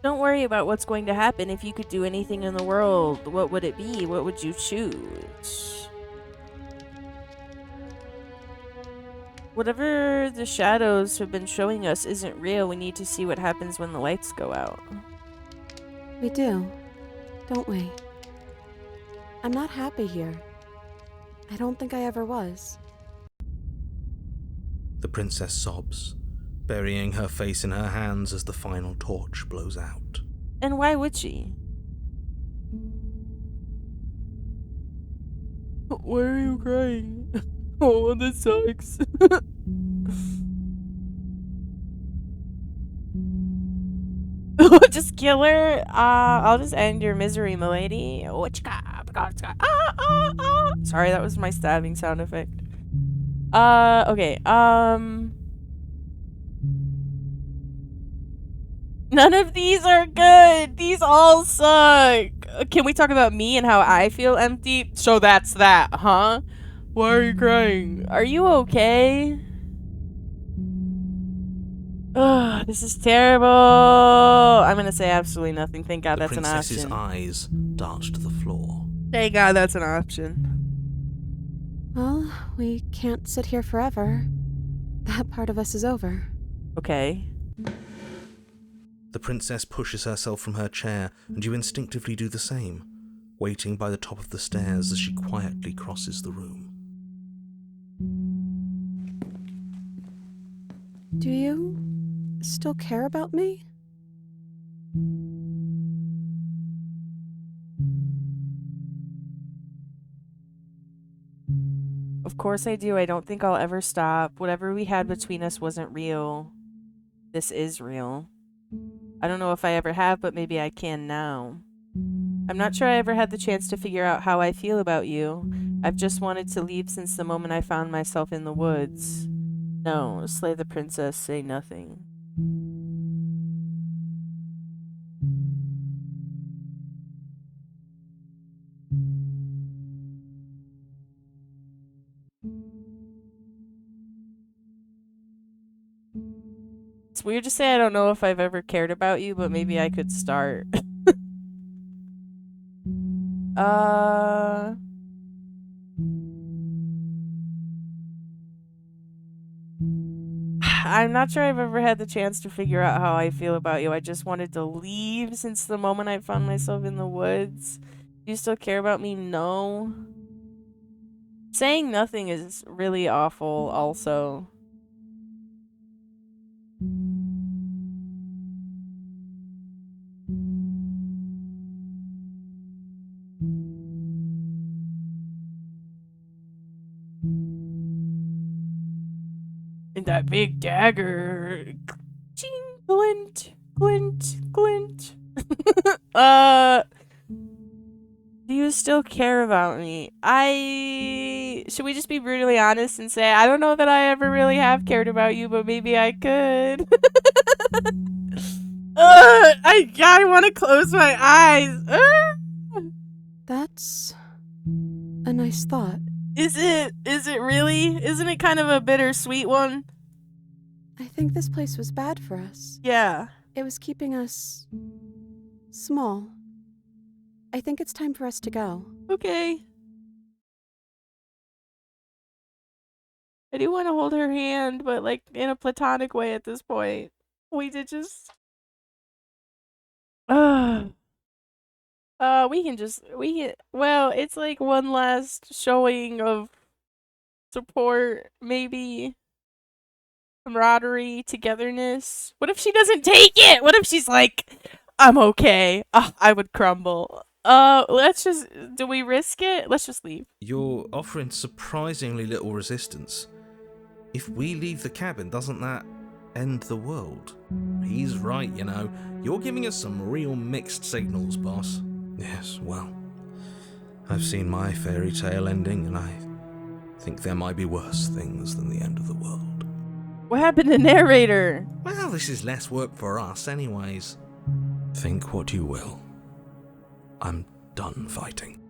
Don't worry about what's going to happen. If you could do anything in the world, what would it be? What would you choose? Whatever the shadows have been showing us isn't real. We need to see what happens when the lights go out. We do, don't we? I'm not happy here. I don't think I ever was. The princess sobs, burying her face in her hands as the final torch blows out. And why would she? Why are you crying? Oh, this sucks. Just kill her. I'll just end your misery, milady. Sorry, that was my stabbing sound effect. Okay. None of these are good. These all suck. Can we talk about me and how I feel empty? So that's that, huh? Why are you crying? Are you okay? Ugh, this is terrible. I'm gonna say absolutely nothing. Thank God The that's an princess's option. eyes dart to the floor. Thank God that's an option. Well, we can't sit here forever. That part of us is over. Okay. The princess pushes herself from her chair, and you instinctively do the same, waiting by the top of the stairs as she quietly crosses the room. Do you still care about me? Of course I do. I don't think I'll ever stop. Whatever we had between us wasn't real. This is real. I don't know if I ever have, but maybe I can now. I'm not sure I ever had the chance to figure out how I feel about you. I've just wanted to leave since the moment I found myself in the woods. No, slay the princess, say nothing. It's weird to say I don't know if I've ever cared about you, but maybe I could start. I'm not sure I've ever had the chance to figure out how I feel about you. I just wanted to leave since the moment I found myself in the woods. Do you still care about me? No. Saying nothing is really awful, also. And that big dagger. Ching, glint, glint, glint. Do you still care about me? Should we just be brutally honest and say, I don't know that I ever really have cared about you, but maybe I could. I want to close my eyes. That's a nice thought. Is it? Is it really? Isn't it kind of a bittersweet one? I think this place was bad for us. Yeah. It was keeping us small. I think it's time for us to go. Okay. I do want to hold her hand, but like in a platonic way at this point. We did just. Well, it's like one last showing of support, maybe camaraderie, togetherness. What if she doesn't take it? What if she's like, I'm okay. I would crumble. Do we risk it? Let's just leave. You're offering surprisingly little resistance. If we leave the cabin, doesn't that end the world? He's right, you know. You're giving us some real mixed signals, boss. Yes, well, I've seen my fairy tale ending, and I think there might be worse things than the end of the world. What happened to narrator? Well, this is less work for us anyways. Think what you will. I'm done fighting.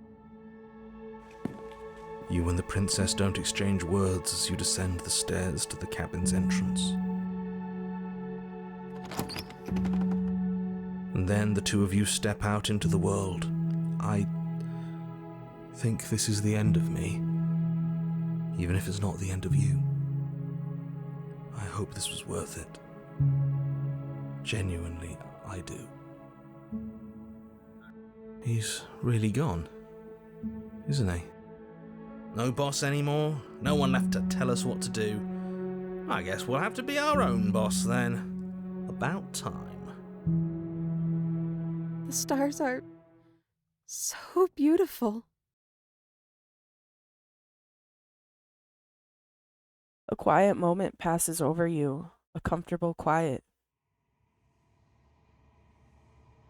You and the princess don't exchange words as you descend the stairs to the cabin's entrance. And then the two of you step out into the world. I think this is the end of me, even if it's not the end of you. I hope this was worth it. Genuinely, I do. He's really gone, isn't he? No boss anymore? No one left to tell us what to do? I guess we'll have to be our own boss then. About time. The stars are so beautiful. A quiet moment passes over you, a comfortable quiet.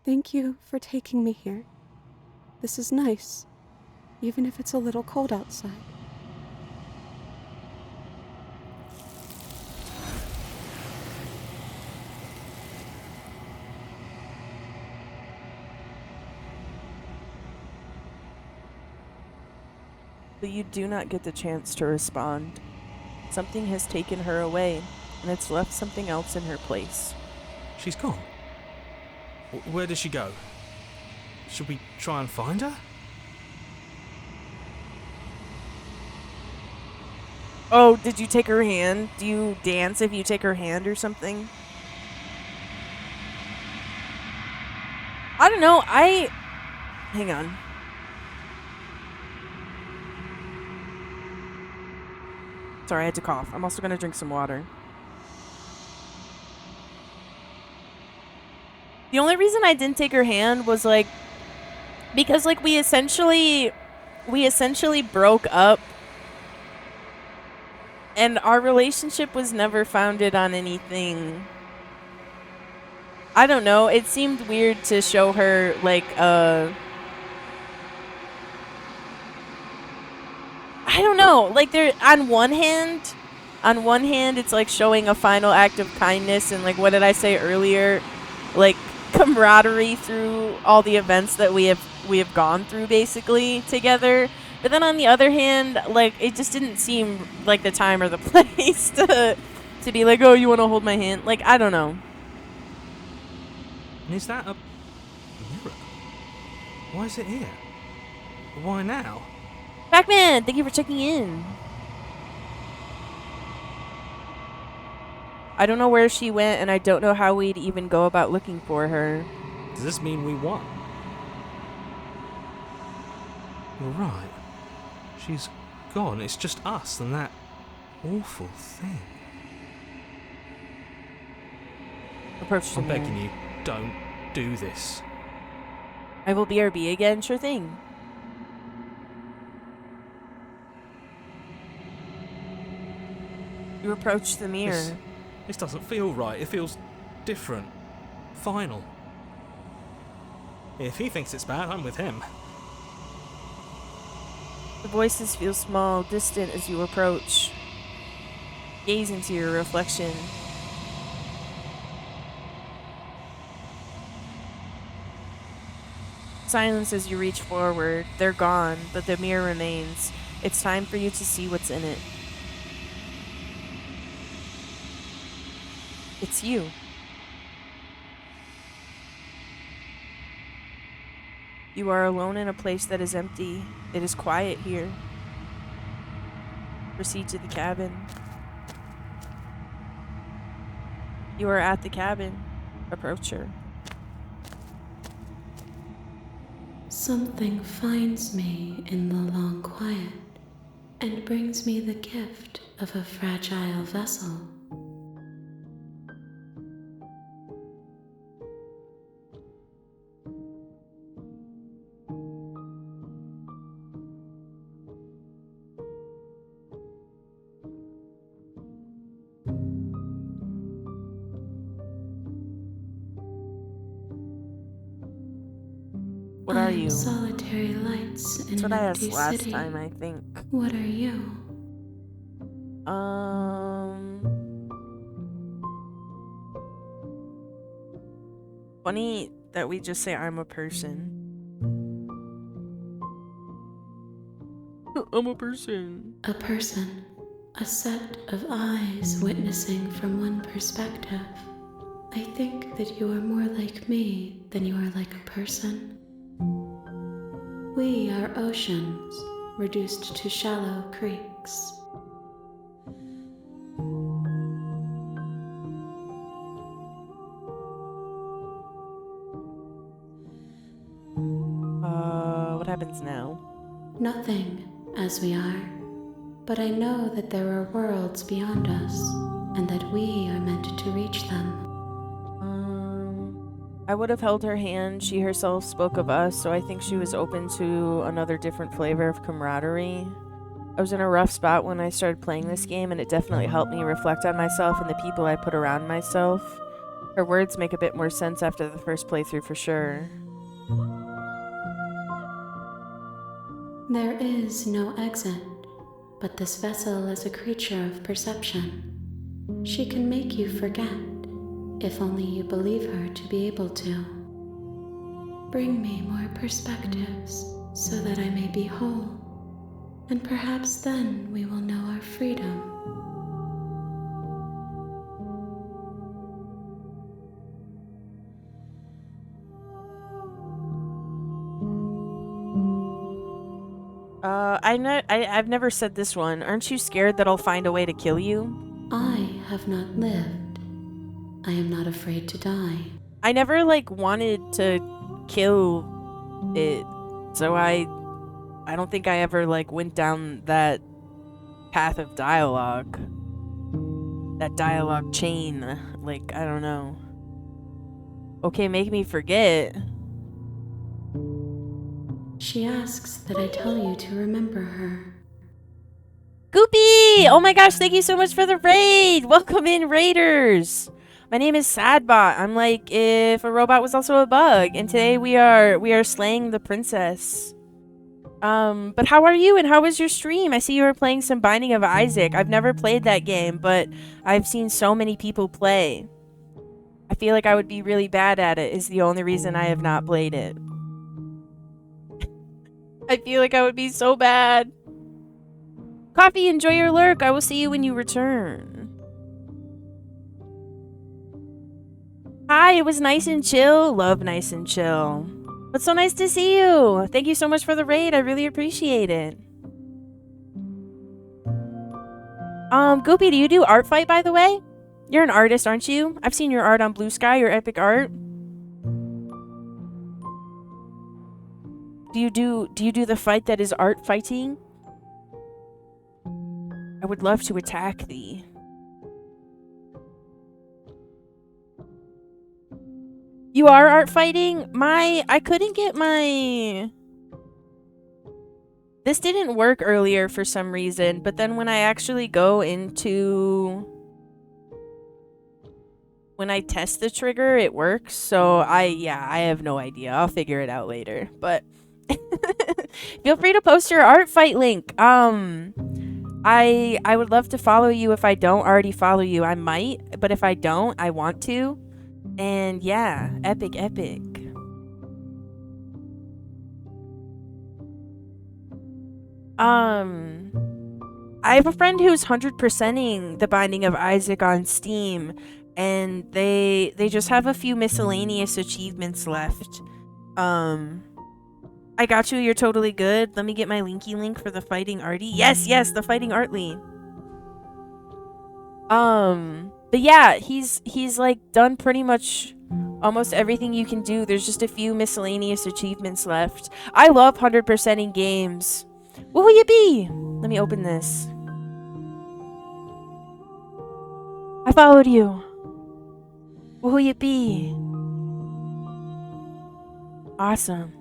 Thank you for taking me here. This is nice, even if it's a little cold outside. But you do not get the chance to respond. Something has taken her away, and it's left something else in her place. She's gone. Where did she go? Should we try and find her? Oh, did you take her hand? Do you dance if you take her hand or something? I don't know. Hang on. Sorry, I had to cough. I'm also gonna drink some water. The only reason I didn't take her hand was like because like we essentially broke up, and our relationship was never founded on anything. I don't know. It seemed weird to show her like I don't know. Like there on one hand it's like showing a final act of kindness and like what did I say earlier? Like camaraderie through all the events that we have gone through basically together. But then on the other hand, like it just didn't seem like the time or the place to be like, "Oh, you want to hold my hand?" Like I don't know. And is that a mirror? Why is it here? Why now? Pac-Man, thank you for checking in. I don't know where she went, and I don't know how we'd even go about looking for her. Does this mean we won? You're right. She's gone. It's just us and that awful thing. Approach the I'm mirror. begging you, don't do this. I will BRB again, sure thing. You approach the mirror. This doesn't feel right. It feels different. Final. If he thinks it's bad, I'm with him. The voices feel small, distant as you approach. Gaze into your reflection. Silence as you reach forward. They're gone, but the mirror remains. It's time for you to see what's in it. It's you. You are alone in a place that is empty. It is quiet here. Proceed to the cabin. You are at the cabin. Approach her. Something finds me in the long quiet and brings me the gift of a fragile vessel. What are you? Solitary lights in That's what an I asked empty last city. time, I think. What are you? Funny that we just say I'm a person. I'm a person. A person. A set of eyes witnessing from one perspective. I think that you are more like me than you are like a person. We are oceans, reduced to shallow creeks. What happens now? Nothing, as we are. But I know that there are worlds beyond us, and that we are meant to reach them. I would have held her hand. She herself spoke of us, so I think she was open to another different flavor of camaraderie. I was in a rough spot when I started playing this game, and it definitely helped me reflect on myself and the people I put around myself. Her words make a bit more sense after the first playthrough for sure. There is no exit, but this vessel is a creature of perception. She can make you forget, if only you believe her to be able to. Bring me more perspectives so that I may be whole and perhaps then we will know our freedom. I've never said this one. Aren't you scared that I'll find a way to kill you? I have not lived. I am not afraid to die. I never, like, wanted to kill it, so I don't think I ever, like, went down that path of dialogue. That dialogue chain. Like, I don't know. Okay, make me forget. She asks that I tell you to remember her. Goopy! Oh my gosh, thank you so much for the raid! Welcome in, raiders! My name is Sadbot. I'm like if a robot was also a bug, and today we are slaying the princess. But how are you and how was your stream? I see you were playing some Binding of Isaac. I've never played that game, but I've seen so many people play. I feel like I would be really bad at it is the only reason I have not played it. I feel like I would be so bad. Coffee, enjoy your lurk. I will see you when you return. Hi, it was nice and chill. Love nice and chill. But so nice to see you. Thank you so much for the raid. I really appreciate it. Goopy, do you do art fight, by the way? You're an artist, aren't you? I've seen your art on Blue Sky, your epic art. Do you do the fight that is art fighting? I would love to attack thee. You are art fighting? I couldn't get my... This didn't work earlier for some reason, but then when I actually go into... When I test the trigger, it works. So I have no idea. I'll figure it out later, but... Feel free to post your art fight link. I would love to follow you if I don't already follow you. I might, but if I don't, I want to. And yeah, epic. I have a friend who's 100%ing The Binding of Isaac on Steam, and they just have a few miscellaneous achievements left. I got you, you're totally good. Let me get my linky link for the fighting arty. Yes, the fighting artly. But yeah, he's like done pretty much almost everything you can do. There's just a few miscellaneous achievements left. I love 100%ing games. What will you be? Let me open this. I followed you. What will you be? Awesome.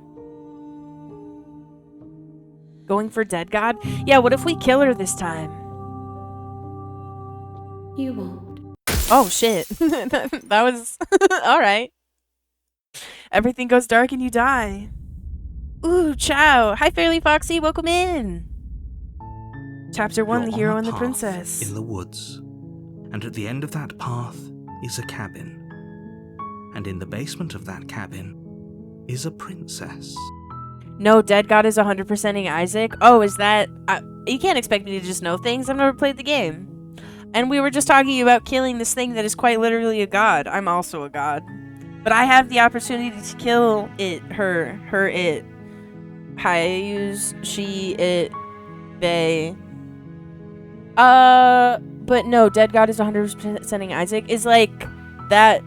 Going for Dead God? Yeah, what if we kill her this time? You won't. Oh, shit. That was... Alright. Everything goes dark and you die. Ooh, ciao. Hi, Fairly Foxy. Welcome in. Chapter 1, You're The Hero on a and the path Princess. in the woods, and at the end of that path is a cabin. And in the basement of that cabin is a princess. No, Dead God is 100%ing Isaac. Oh, is that... you can't expect me to just know things. I've never played the game. And we were just talking about killing this thing that is quite literally a god. I'm also a god. But I have the opportunity to kill it, her, it. Use, she, it, they. But no, Dead God is 100%ing Isaac. Is like, that...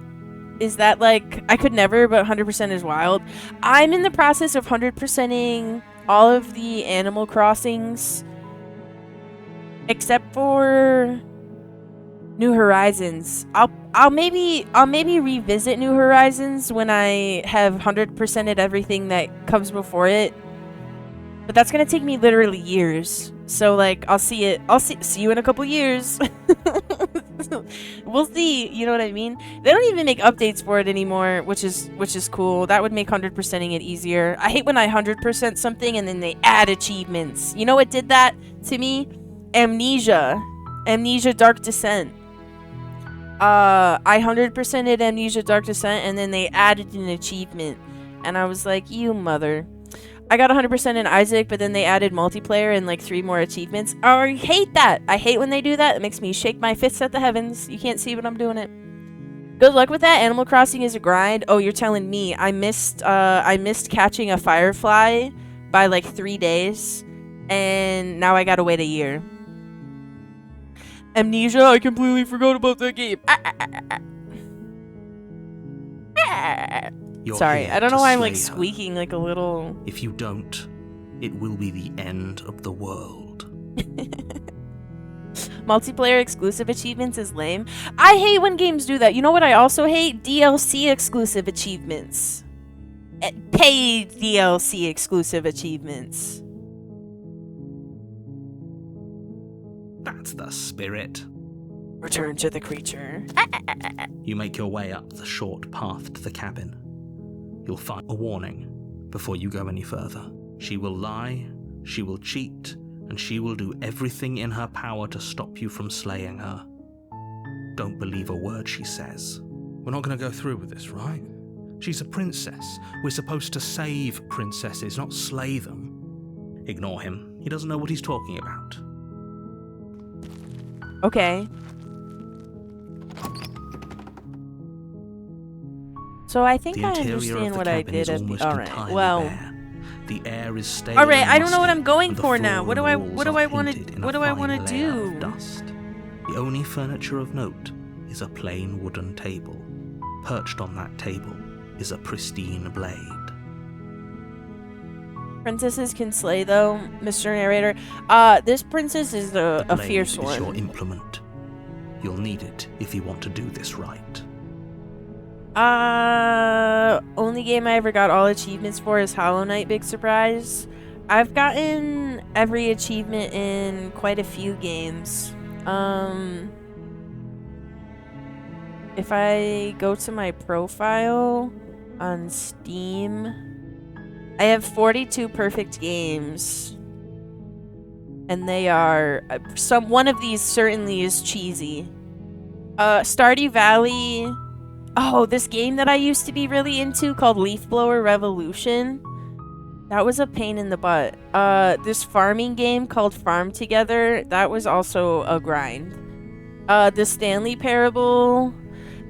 Is that like... I could never, but 100% is wild. I'm in the process of 100%ing all of the Animal Crossings. Except for... New Horizons. I'll maybe revisit New Horizons when I have 100%ed everything that comes before it. But that's gonna take me literally years. So like I'll see you in a couple years. We'll see, you know what I mean? They don't even make updates for it anymore, which is cool. That would make 100%ing it easier. I hate when I 100% something and then they add achievements. You know what did that to me? Amnesia Dark Descent. I 100%ed Amnesia Dark Descent and then they added an achievement. And I was like, you mother. I got 100% in Isaac, but then they added multiplayer and like 3 more achievements. Oh, I hate that. I hate when they do that. It makes me shake my fists at the heavens. You can't see, but I'm doing it. Good luck with that. Animal Crossing is a grind. Oh, you're telling me. I missed catching a firefly by like 3 days, and now I gotta wait a year. Amnesia, I completely forgot about that game. Sorry, I don't know why I'm like squeaking like a little. If you don't, it will be the end of the world. Multiplayer exclusive achievements is lame. I hate when games do that. You know what I also hate? DLC exclusive achievements. Paid DLC exclusive achievements. That's the spirit. Return to the creature. You make your way up the short path to the cabin. You'll find a warning before you go any further. She will lie, she will cheat, and she will do everything in her power to stop you from slaying her. Don't believe a word she says. We're not going to go through with this, right? She's a princess. We're supposed to save princesses, not slay them. Ignore him. He doesn't know what he's talking about. Okay. So I think I understand what I did at the... Alright, well... Bare. The air is stale. Alright, I don't know what I'm going for now. What do I want to do? Dust. The only furniture of note is a plain wooden table. Perched on that table is a pristine blade. Princesses can slay, though, Mr. Narrator. This princess is a fierce one. Is your implement. You'll need it if you want to do this right. Only game I ever got all achievements for is Hollow Knight, big surprise. I've gotten every achievement in quite a few games. If I go to my profile on Steam, I have 42 perfect games. And they are, one of these certainly is cheesy. Stardew Valley. Oh, this game that I used to be really into called Leaf Blower Revolution. That was a pain in the butt. This farming game called Farm Together. That was also a grind. The Stanley Parable.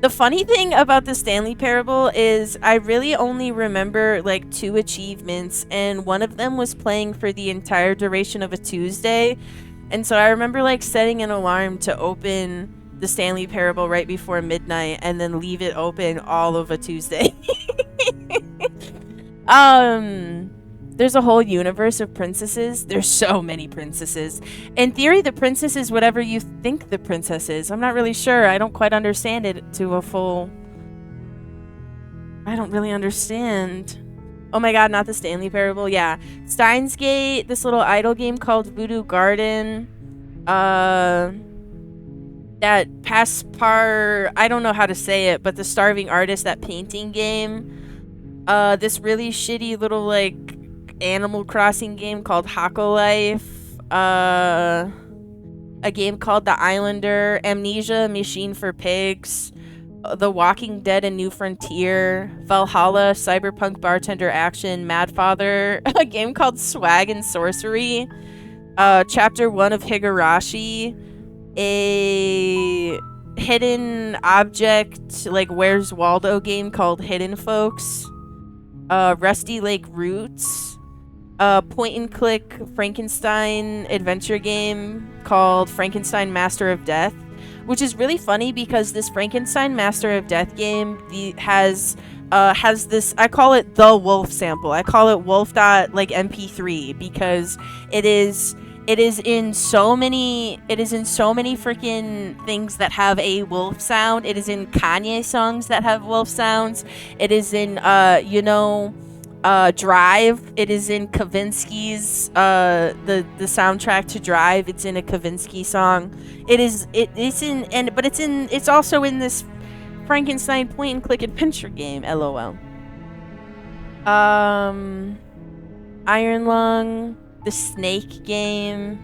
The funny thing about the Stanley Parable is I really only remember like 2 achievements, and one of them was playing for the entire duration of a Tuesday. And so I remember like setting an alarm to open the Stanley Parable right before midnight and then leave it open all of a Tuesday. There's a whole universe of princesses. There's so many princesses. In theory, the princess is whatever you think the princess is. I'm not really sure. I don't quite understand it to a full... I don't really understand. Oh my god, not the Stanley Parable. Yeah. Steins Gate, this little idle game called Voodoo Garden. That Paspar... I don't know how to say it, but the Starving Artist, that painting game. This really shitty little, like, Animal Crossing game called Hako Life. A game called The Islander. Amnesia, Machine for Pigs. The Walking Dead and New Frontier. Valhalla, Cyberpunk Bartender Action. Madfather. A game called Swag and Sorcery. Chapter 1 of Higurashi. A hidden object, like Where's Waldo game called Hidden Folks. Rusty Lake Roots. Point and click Frankenstein adventure game called Frankenstein Master of Death, which is really funny because this Frankenstein Master of Death game has this, I call it the wolf sample. I call it wolf.mp3 because it is in so many freaking things that have a wolf sound. It is in Kanye songs that have wolf sounds. It is in Drive. It is in Kavinsky's the soundtrack to Drive. It's in a Kavinsky song. It's also in this Frankenstein point and click adventure game. LOL. Iron Lung, the Snake game,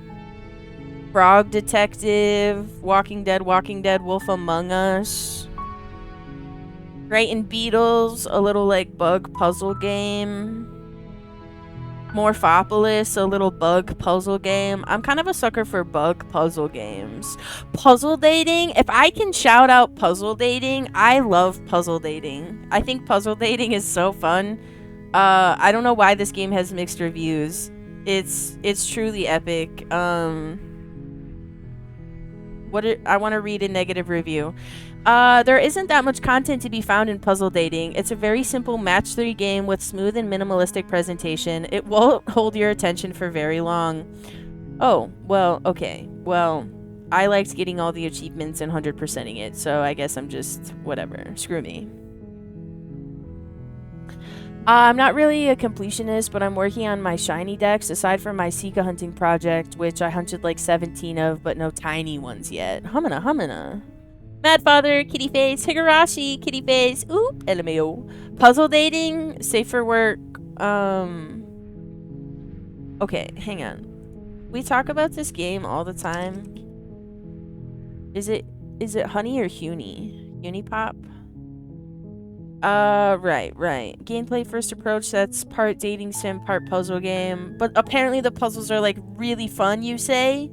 Frog Detective, Walking Dead, Wolf Among Us, Great and Beatles, a little like bug puzzle game. Morphopolis, a little bug puzzle game. I'm kind of a sucker for bug puzzle games. Puzzle dating, if I can shout out puzzle dating, I love puzzle dating. I think puzzle dating is so fun. I don't know why this game has mixed reviews. It's truly epic. I want to read a negative review. There isn't that much content to be found in puzzle dating. It's a very simple match 3 game with smooth and minimalistic presentation. It won't hold your attention for very long. Oh, well, okay. Well, I liked getting all the achievements and 100%ing it, so I guess I'm just whatever. Screw me. I'm not really a completionist, but I'm working on my shiny decks, aside from my Sika hunting project, which I hunted like 17 of, but no tiny ones yet. Humana, humana. Madfather, kitty face, Higurashi, kitty face, oop, LMAO. Puzzle dating, safe for work, okay, hang on. We talk about this game all the time. Is it Honey or Huni? Unipop? Right. Gameplay first approach, that's part dating sim, part puzzle game. But apparently the puzzles are like really fun, you say?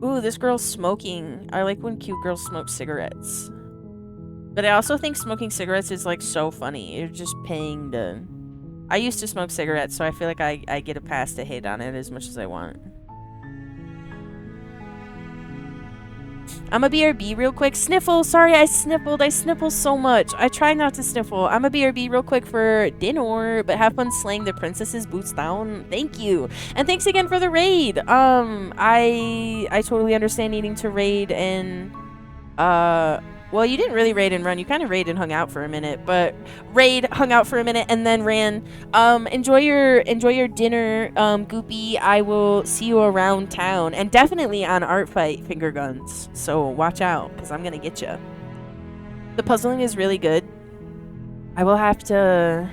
Ooh, this girl's smoking. I like when cute girls smoke cigarettes. But I also think smoking cigarettes is like so funny. You're just paying to... I used to smoke cigarettes, so I feel like I get a pass to hate on it as much as I want. I'm a BRB real quick. Sniffle! Sorry, I sniffled. I sniffle so much. I try not to sniffle. I'm a BRB real quick for dinner, but have fun slaying the princess's boots down. Thank you. And thanks again for the raid. I totally understand needing to raid and, well, you didn't really raid and run. You kind of raid and hung out for a minute, but raid, hung out for a minute, and then ran. Enjoy your dinner, Goopy. I will see you around town, and definitely on Art Fight finger guns. So watch out, because I'm gonna get you. The puzzling is really good. I will have to...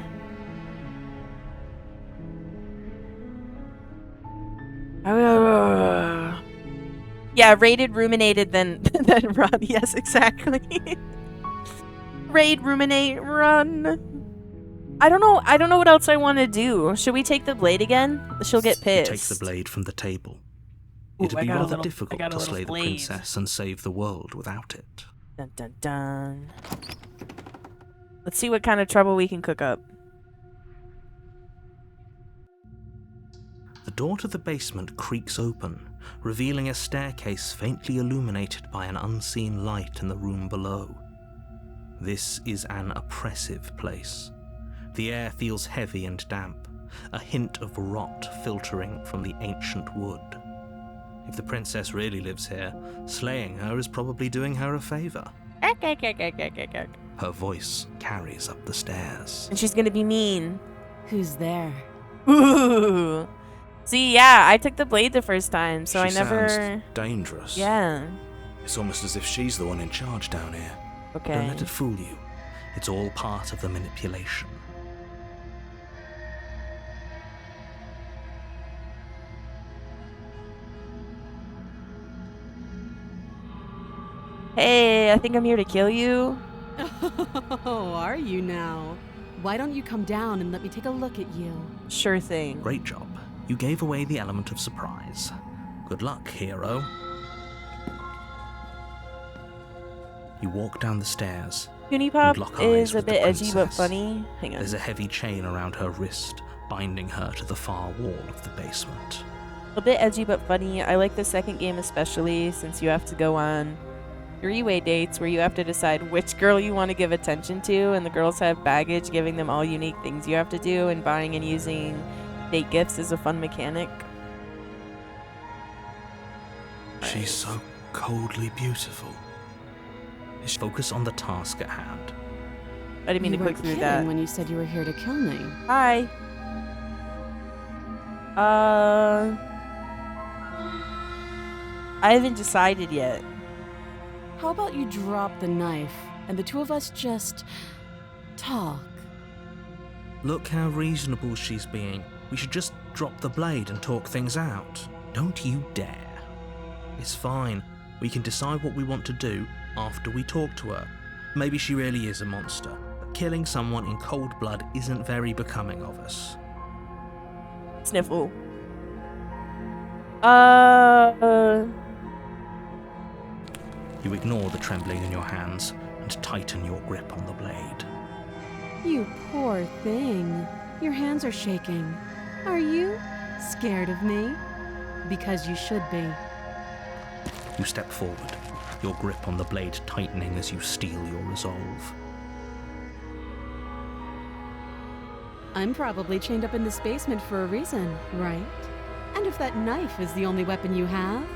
Yeah, raided, ruminated, then run. Yes, exactly. Raid, ruminate, run. I don't know what else I want to do. Should we take the blade again? She'll get pissed. Take the blade from the table. Ooh, It'd be rather difficult to slay the princess and save the world without it. Dun dun dun. Let's see what kind of trouble we can cook up. The door to the basement creaks open, revealing a staircase faintly illuminated by an unseen light in the room below. This is an oppressive place. The air feels heavy and damp, a hint of rot filtering from the ancient wood. If the princess really lives here, slaying her is probably doing her a favor. Her voice carries up the stairs. And she's gonna be mean. Who's there? Ooh. See, yeah, I took the blade the first time, so She I never... sounds dangerous. Yeah. It's almost as if she's the one in charge down here. Okay. Don't let it fool you. It's all part of the manipulation. Hey, I think I'm here to kill you. Oh, are you now? Why don't you come down and let me take a look at you? Sure thing. Great job. You gave away the element of surprise. Good luck, hero. You walk down the stairs. Unipop lock is eyes a with the bit edgy but princess. funny. Hang on. There's a heavy chain around her wrist, binding her to the far wall of the basement. A bit edgy but funny. I like the second game especially since you have to go on 3-way dates where you have to decide which girl you want to give attention to, and the girls have baggage, giving them all unique things you have to do, and buying and using date gifts is a fun mechanic. She's so coldly beautiful. Focus on the task at hand. I didn't mean You to click weren't through kidding that. when you said you were here to kill me. Hi. I haven't decided yet. How about you drop the knife and the two of us just talk? Look how reasonable she's being. We should just drop the blade and talk things out. Don't you dare. It's fine. We can decide what we want to do after we talk to her. Maybe she really is a monster, Killing someone in cold blood isn't very becoming of us. Sniffle. You ignore the trembling in your hands and tighten your grip on the blade. You poor thing. Your hands are shaking. Are you scared of me? Because you should be. You step forward, your grip on the blade tightening as you steel your resolve. I'm probably chained up in this basement for a reason, right? And if that knife is the only weapon you have,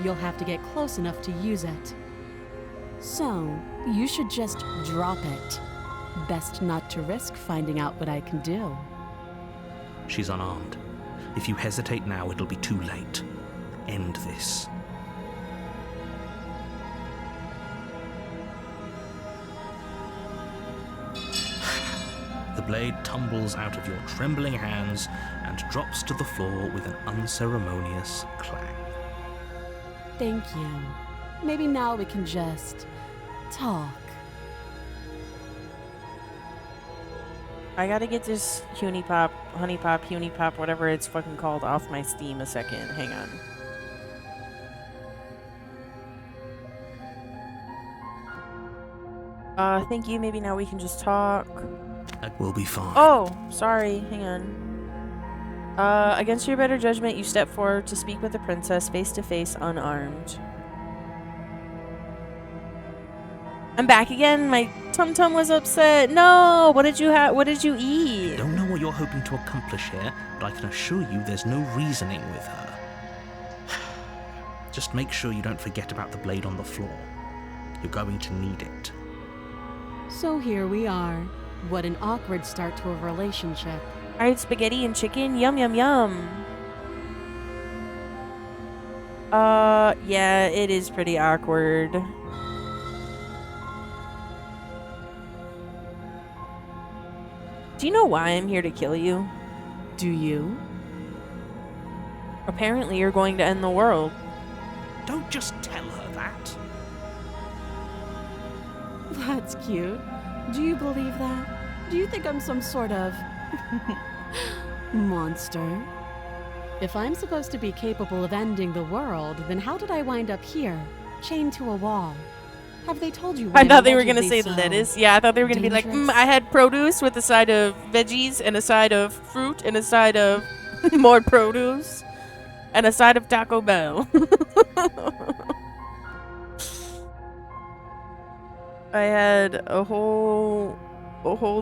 you'll have to get close enough to use it. So, you should just drop it. Best not to risk finding out what I can do. She's unarmed. If you hesitate now, it'll be too late. End this. The blade tumbles out of your trembling hands and drops to the floor with an unceremonious clang. Thank you. Maybe now we can just talk. I gotta get this Honey Pop, whatever it's fucking called, off my Steam a second. Hang on. Thank you. Maybe now we can just talk. We'll be fine. Oh, sorry. Hang on. Against your better judgment, you step forward to speak with the princess face to face, unarmed. I'm back again. My tum-tum was upset. No! What did you have? What did you eat? I don't know what you're hoping to accomplish here, but I can assure you there's no reasoning with her. Just make sure you don't forget about the blade on the floor. You're going to need it. So here we are. What an awkward start to a relationship. Fried spaghetti and chicken? Yum, yum, yum. Yeah, it is pretty awkward. Do you know why I'm here to kill you? Do you? Apparently you're going to end the world. Don't just tell her that. That's cute. Do you believe that? Do you think I'm some sort of monster? If I'm supposed to be capable of ending the world, then how did I wind up here, chained to a wall? Have they told you? I thought they were gonna say lettuce. Yeah, I thought they were gonna be like, I had produce with a side of veggies and a side of fruit and a side of more produce and a side of Taco Bell. I had a whole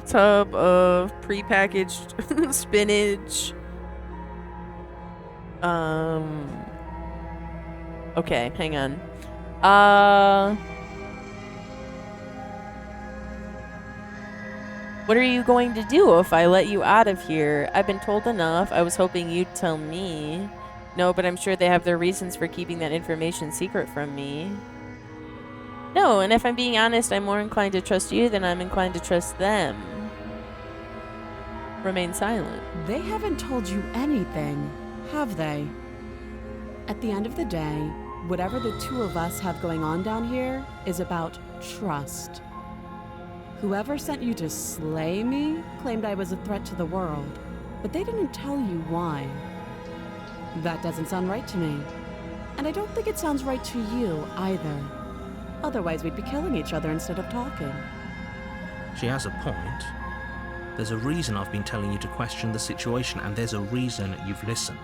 tub of prepackaged spinach. Okay, hang on. What are you going to do if I let you out of here? I've been told enough. I was hoping you'd tell me. No, but I'm sure they have their reasons for keeping that information secret from me. No, and if I'm being honest, I'm more inclined to trust you than I'm inclined to trust them. Remain silent. They haven't told you anything, have they? At the end of the day, whatever the two of us have going on down here is about trust. Whoever sent you to slay me claimed I was a threat to the world, but they didn't tell you why. That doesn't sound right to me. And I don't think it sounds right to you either. Otherwise, we'd be killing each other instead of talking. She has a point. There's a reason I've been telling you to question the situation, and there's a reason you've listened.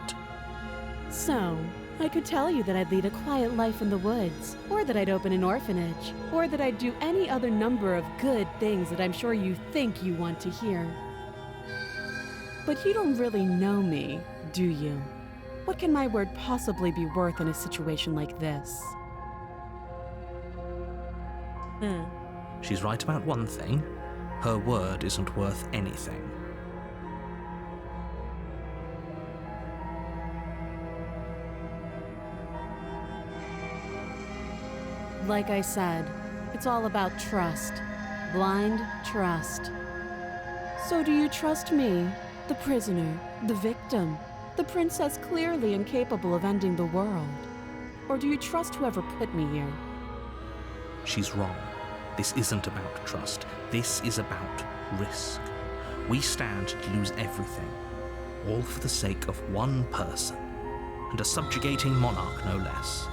So, I could tell you that I'd lead a quiet life in the woods, or that I'd open an orphanage, or that I'd do any other number of good things that I'm sure you think you want to hear. But you don't really know me, do you? What can my word possibly be worth in a situation like this? She's right about one thing. Her word isn't worth anything. Like I said, it's all about trust. Blind trust. So do you trust me, the prisoner, the victim, the princess clearly incapable of ending the world? Or do you trust whoever put me here? She's wrong. This isn't about trust. This is about risk. We stand to lose everything, all for the sake of one person, and a subjugating monarch no less.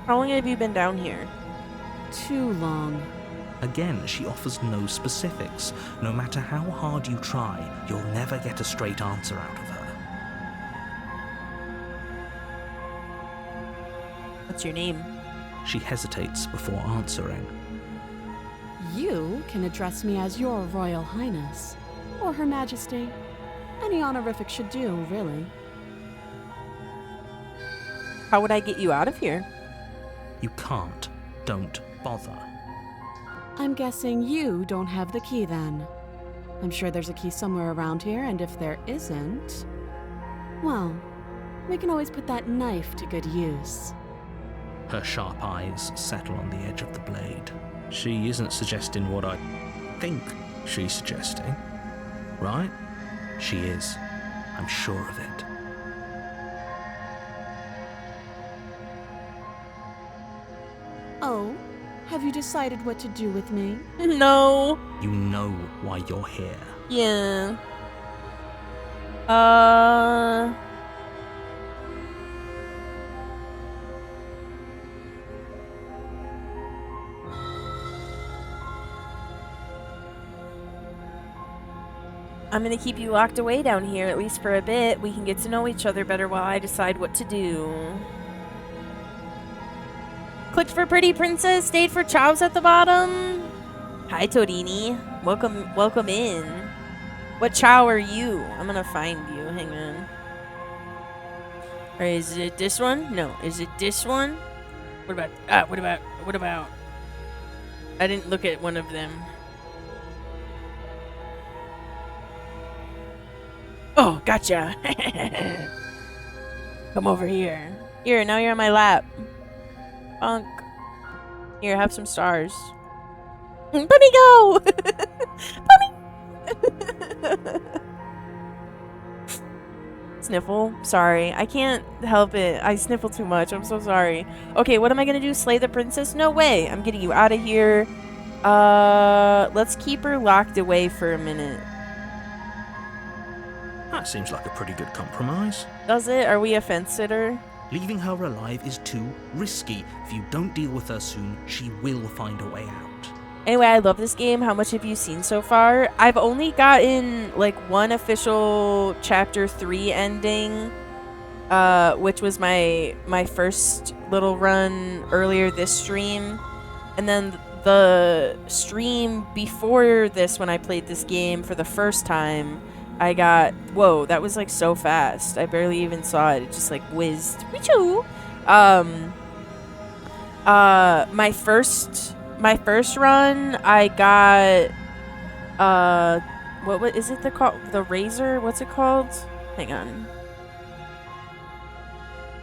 How long have you been down here? Too long. Again, she offers no specifics. No matter how hard you try, you'll never get a straight answer out of her. What's your name? She hesitates before answering. You can address me as Your Royal Highness, or Her Majesty. Any honorific should do, really. How would I get you out of here? You can't. Don't bother. I'm guessing you don't have the key then. I'm sure there's a key somewhere around here, and if there isn't, well, we can always put that knife to good use. Her sharp eyes settle on the edge of the blade. She isn't suggesting what I think she's suggesting, right? She is. I'm sure of it. Oh, have you decided what to do with me? No. You know why you're here. Yeah. I'm gonna keep you locked away down here, at least for a bit. We can get to know each other better while I decide what to do. Clicked for Pretty Princess, stayed for Chow's at the bottom. Hi, Torini. Welcome in. What Chow are you? I'm gonna find you. Hang on. Or is it this one? No. Is it this one? What about? I didn't look at one of them. Oh, gotcha. Come over here. Here, now you're on my lap. Bonk. Here, have some stars. Let me go! Sniffle? Sorry. I can't help it. I sniffle too much. I'm so sorry. Okay, what am I gonna do? Slay the princess? No way. I'm getting you out of here. Let's keep her locked away for a minute. That seems like a pretty good compromise. Does it? Are we a fence sitter? Leaving her alive is too risky. If you don't deal with her soon, she will find a way out. Anyway, I love this game. How much have you seen so far? I've only gotten like one official chapter 3 ending, which was my first little run earlier this stream. And then the stream before this, when I played this game for the first time, I got, whoa, that was like so fast. I barely even saw it. It just like whizzed. Wee-choo! My first run, I got, what is it called? The Razor? What's it called? Hang on.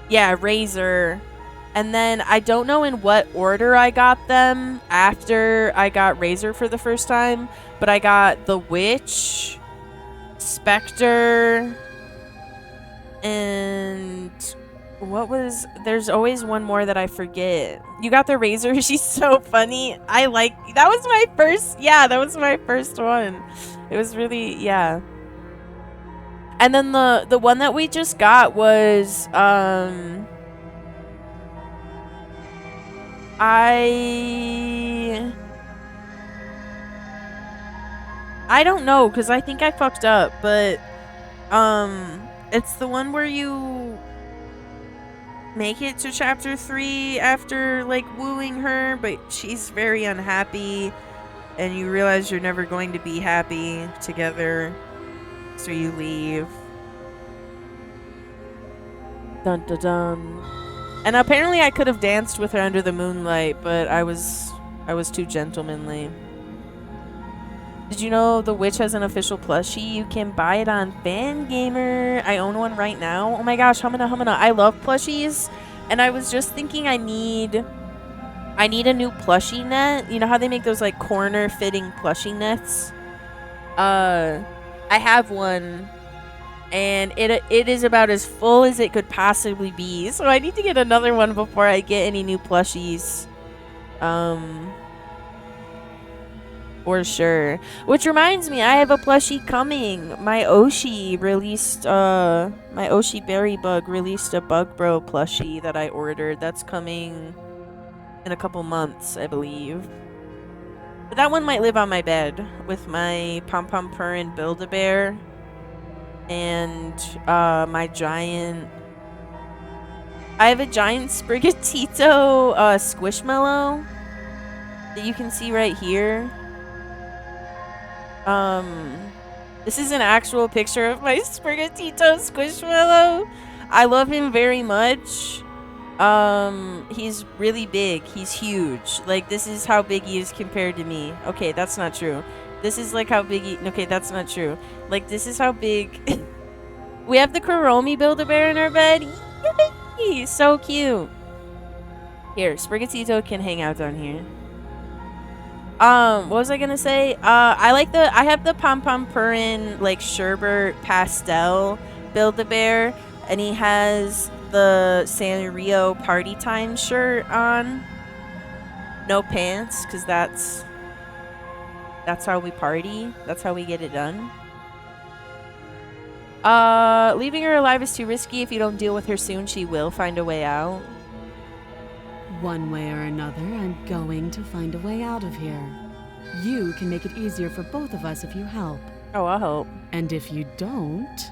Yeah, Razor. And then I don't know in what order I got them after I got Razor for the first time, but I got the Witch, Spectre, and there's always one more that I forget. You got the Razor. She's so funny. That was my first one. It was really, yeah. And then the one that we just got was I don't know, because I think I fucked up, but it's the one where you make it to chapter 3 after like wooing her, but she's very unhappy and you realize you're never going to be happy together, so you leave. Dun dun dun. And apparently I could have danced with her under the moonlight, but I was too gentlemanly. Did you know the Witch has an official plushie? You can buy it on Fangamer. I own one right now. Oh my gosh, humana. I love plushies. And I was just thinking I need a new plushie net. You know how they make those like corner fitting plushie nets? I have one and it is about as full as it could possibly be. So I need to get another one before I get any new plushies. For sure. Which reminds me, I have a plushie coming. My Oshi Berry Bug released a Bug Bro plushie that I ordered. That's coming in a couple months, I believe. But that one might live on my bed with my Pom Pom Purrin Build-A-Bear and my giant... I have a giant Sprigatito Squishmallow that you can see right here. This is an actual picture of my Sprigatito Squishmallow. I love him very much. He's really big. He's huge. Like, this is how big he is compared to me. Okay, that's not true. This is like how big he... Okay, that's not true. Like, this is how big... We have the Kuromi Build-A-Bear in our bed. Yay! So cute. Here, Sprigatito can hang out down here. What was I gonna say? I have the Pom Pom Purrin, like, Sherbert Pastel Build-A-Bear, and he has the Sanrio Party Time shirt on. No pants, because that's how we party. That's how we get it done. Leaving her alive is too risky. If you don't deal with her soon, she will find a way out. One way or another, I'm going to find a way out of here. You can make it easier for both of us if you help. Oh, I'll help. And if you don't,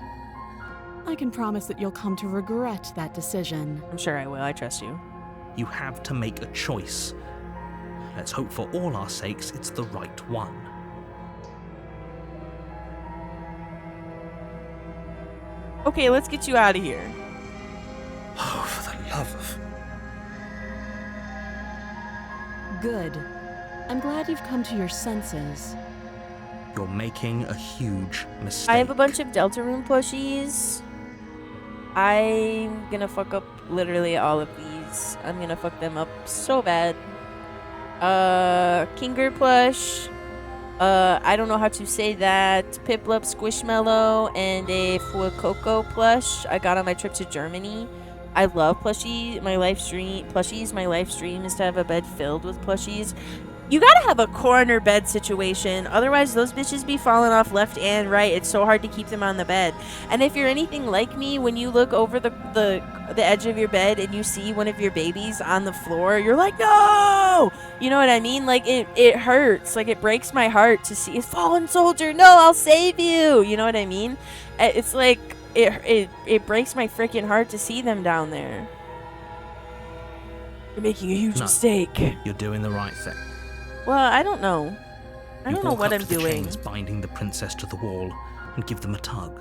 I can promise that you'll come to regret that decision. I'm sure I will. I trust you. You have to make a choice. Let's hope for all our sakes it's the right one. Okay, let's get you out of here. Oh, for the love of... Good. I'm glad you've come to your senses. You're making a huge mistake. I have a bunch of Deltarune plushies. I'm gonna fuck up literally all of these. I'm gonna fuck them up so bad. Kinger plush. I don't know how to say that. Piplup Squishmallow and a Fuecoco plush I got on my trip to Germany. I love plushies. My life stream is to have a bed filled with plushies. You gotta have a corner bed situation, otherwise those bitches be falling off left and right. It's so hard to keep them on the bed. And if you're anything like me, when you look over the edge of your bed and you see one of your babies on the floor, you're like, no! You know what I mean? Like, it hurts. Like, it breaks my heart to see a fallen soldier. No, I'll save you! You know what I mean? It's like, it breaks my freaking heart to see them down there. You're making a huge mistake. You're doing the right thing. Well, I don't know. I don't know what I'm the doing. chains binding the princess to the wall and give them a tug.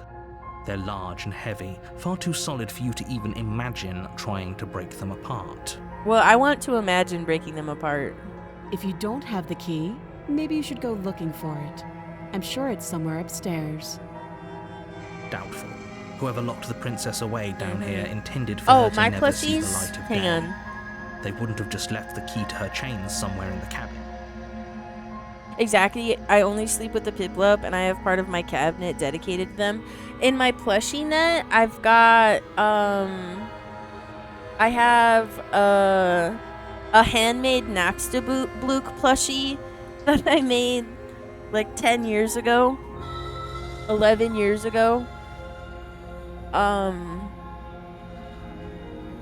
They're large and heavy, far too solid for you to even imagine trying to break them apart. Well, I want to imagine breaking them apart. If you don't have the key, maybe you should go looking for it. I'm sure it's somewhere upstairs. Doubtful. Whoever locked the princess away down here intended for her to my never see the plushies? light of Hang day. on. They wouldn't have just left the key to her chains somewhere in the cabin. Exactly. I only sleep with the Piplup, and I have part of my cabinet dedicated to them. In my plushie net, I've got, I have a handmade Naxtabluke plushie that I made like 10 years ago. 11 years ago.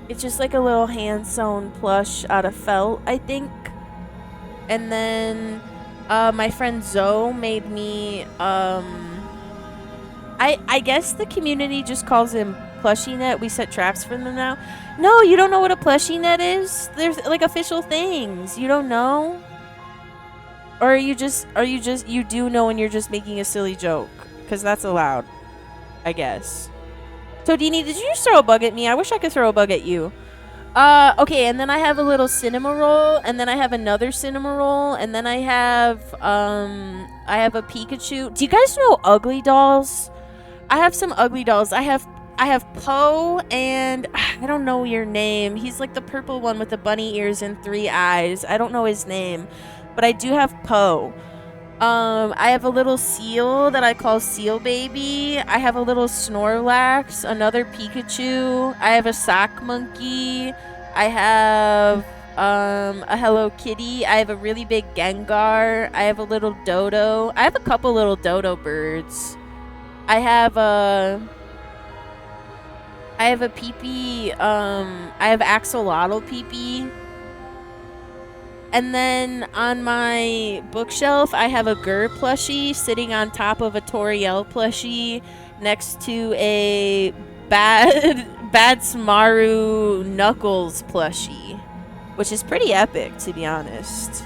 It's just like a little hand-sewn plush out of felt, I think. And then my friend Zoe made me I guess the community just calls him plushie net. We set traps for them now. No, you don't know what a plushie net is? There's like official things. You don't know? Or you do know and you're just making a silly joke? Because that's allowed, I guess. Todini, did you just throw a bug at me? I wish I could throw a bug at you. Okay, and then I have a little cinema roll, and then I have another cinema roll, and then I have a Pikachu. Do you guys know Ugly Dolls? I have some Ugly Dolls. I have Poe, and I don't know your name. He's like the purple one with the bunny ears and 3 eyes. I don't know his name, but I do have Poe. I have a little seal that I call Seal Baby. I have a little Snorlax, another Pikachu. I have a sock monkey. I have a Hello Kitty. I have a really big Gengar. I have a little dodo. I have a couple little dodo birds. I have a peepee. I have axolotl peepee. And then on my bookshelf, I have a Gur plushie sitting on top of a Toriel plushie next to a Bad Smaru Knuckles plushie, which is pretty epic, to be honest.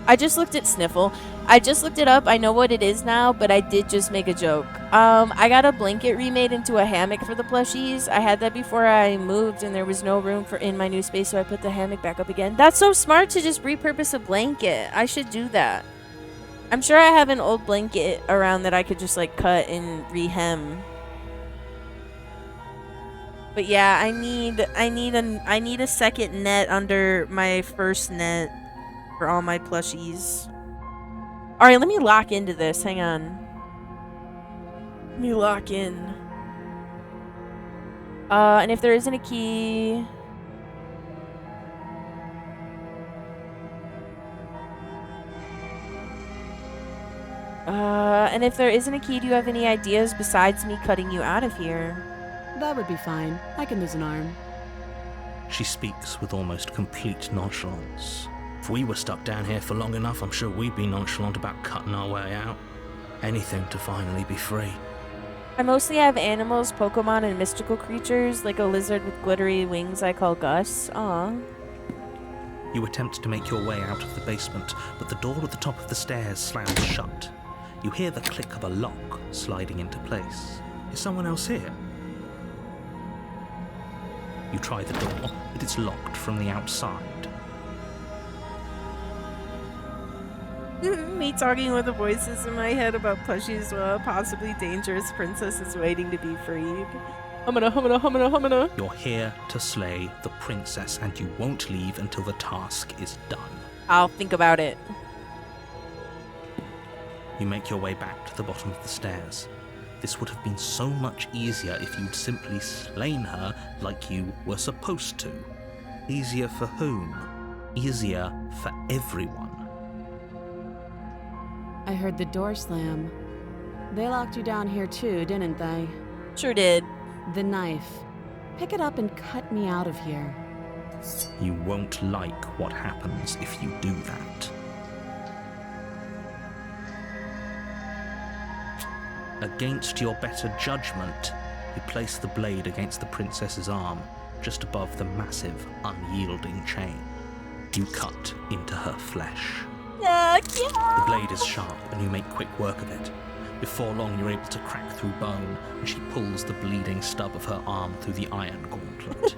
I just looked at Sniffle. I just looked it up. I know what it is now, but I did just make a joke. I got a blanket remade into a hammock for the plushies. I had that before I moved, and there was no room for in my new space, so I put the hammock back up again. That's so smart to just repurpose a blanket. I should do that. I'm sure I have an old blanket around that I could just like cut and rehem. But yeah, I need a second net under my first net for all my plushies. Alright, let me lock into this. Hang on. Let me lock in. And if there isn't a key... and if there isn't a key, do you have any ideas besides me cutting you out of here? That would be fine. I can lose an arm. She speaks with almost complete nonchalance. If we were stuck down here for long enough, I'm sure we'd be nonchalant about cutting our way out. Anything to finally be free. I mostly have animals, Pokemon, and mystical creatures, like a lizard with glittery wings I call Gus. Aw. You attempt to make your way out of the basement, but the door at the top of the stairs slams shut. You hear the click of a lock sliding into place. Is someone else here? You try the door, but it's locked from the outside. Me talking with the voices in my head about plushies while a possibly dangerous princess is waiting to be freed. Humana, humana, humana, humana. You're here to slay the princess, and you won't leave until the task is done. I'll think about it. You make your way back to the bottom of the stairs. This would have been so much easier if you'd simply slain her like you were supposed to. Easier for whom? Easier for everyone. I heard the door slam. They locked you down here too, didn't they? Sure did. The knife. Pick it up and cut me out of here. You won't like what happens if you do that. Against your better judgment, you place the blade against the princess's arm, just above the massive, unyielding chain. You cut into her flesh. The blade is sharp, and you make quick work of it. Before long, you're able to crack through bone, and she pulls the bleeding stub of her arm through the iron gauntlet.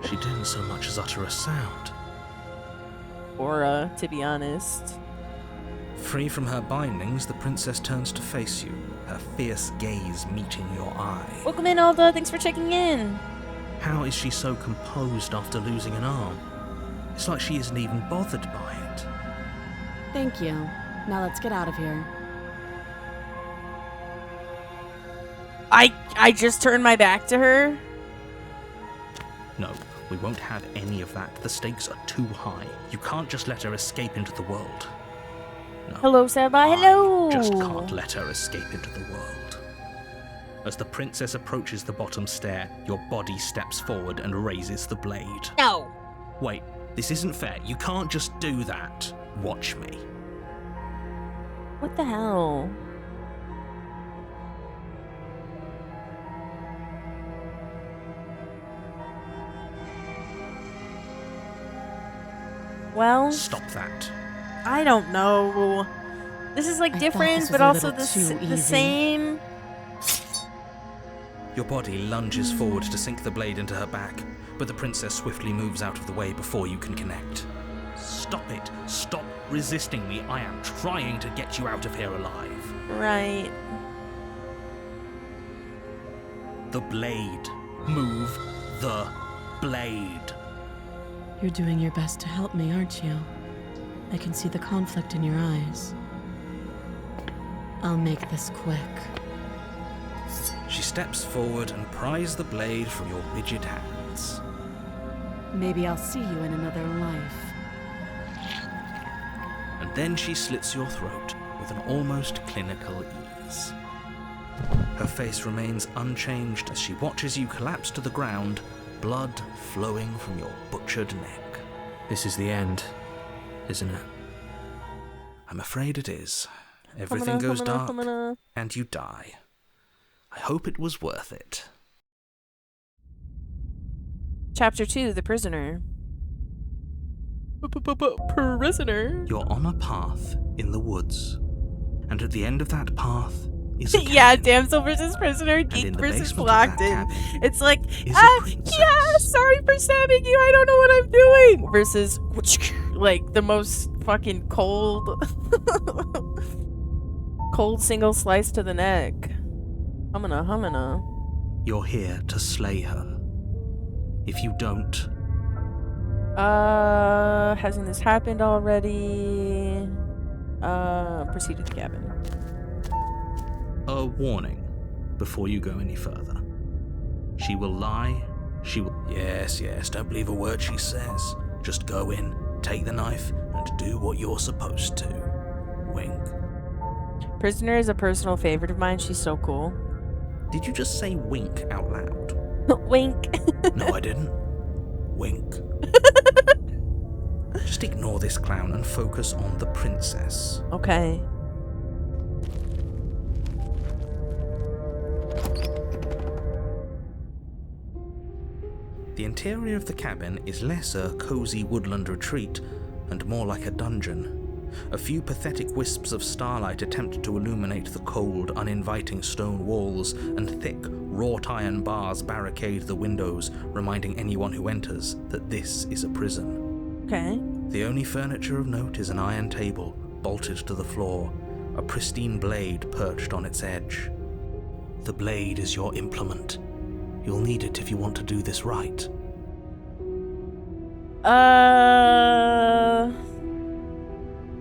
She didn't so much as utter a sound. Aura, to be honest. Free from her bindings, the princess turns to face you, her fierce gaze meeting your eye. Welcome in, Alda. Thanks for checking in. How is she so composed after losing an arm? It's like she isn't even bothered by it. Thank you. Now let's get out of here. I just turned my back to her. No, we won't have any of that. The stakes are too high. You can't just let her escape into the world. No, Hello, Sadbot. Hello. I just can't let her escape into the world. As the princess approaches the bottom stair, your body steps forward and raises the blade. No. Wait, this isn't fair. You can't just do that. Watch me. What the hell? Well, Stop that. I don't know. This is like I thought different, this was but a also little too the easy. same. Your body lunges forward to sink the blade into her back, but the princess swiftly moves out of the way before you can connect. Stop it. Stop resisting me. I am trying to get you out of here alive. Right. The blade. Move the blade. You're doing your best to help me, aren't you? I can see the conflict in your eyes. I'll make this quick. She steps forward and pries the blade from your rigid hands. Maybe I'll see you in another life. And then she slits your throat with an almost clinical ease. Her face remains unchanged as she watches you collapse to the ground, blood flowing from your butchered neck. This is the end, isn't it? I'm afraid it is. Everything goes dark, and you die. I hope it was worth it. Chapter 2, The Prisoner. Prisoner? You're on a path in the woods, and at the end of that path is a cabin. Yeah, damsel versus prisoner, in geek the versus basement of locked that in. cabin It's like, is a princess. yeah, sorry for stabbing you, I don't know what I'm doing. Versus, like, the most fucking cold, cold single slice to the neck. Humana. You're here to slay her. If you don't, Hasn't this happened already? Proceed to the cabin. a warning before you go any further. She will lie. She will... Yes, don't believe a word she says. Just go in, take the knife, and do what you're supposed to. Wink. Prisoner is a personal favorite of mine. She's so cool. Did you just say wink out loud? Wink. No, I didn't. Wink. Just ignore this clown and focus on the princess. Okay. The interior of the cabin is less a cozy woodland retreat and more like a dungeon. A few pathetic wisps of starlight attempt to illuminate the cold, uninviting stone walls, and thick, wrought iron bars barricade the windows, reminding anyone who enters that this is a prison. Okay. The only furniture of note is an iron table, bolted to the floor, a pristine blade perched on its edge. The blade is your implement. You'll need it if you want to do this right.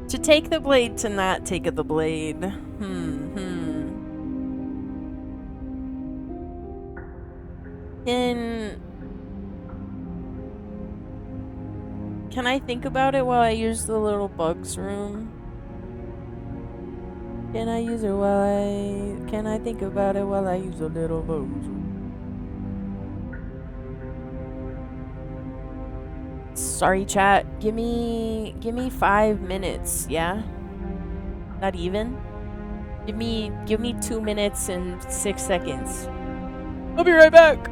To take the blade, to not take the blade. Can I think about it while I use the little bugs room? Can I think about it while I use the little bugs room? Sorry, chat. Give me 5 minutes, yeah? Not even? Give me 2 minutes and 6 seconds. I'll be right back.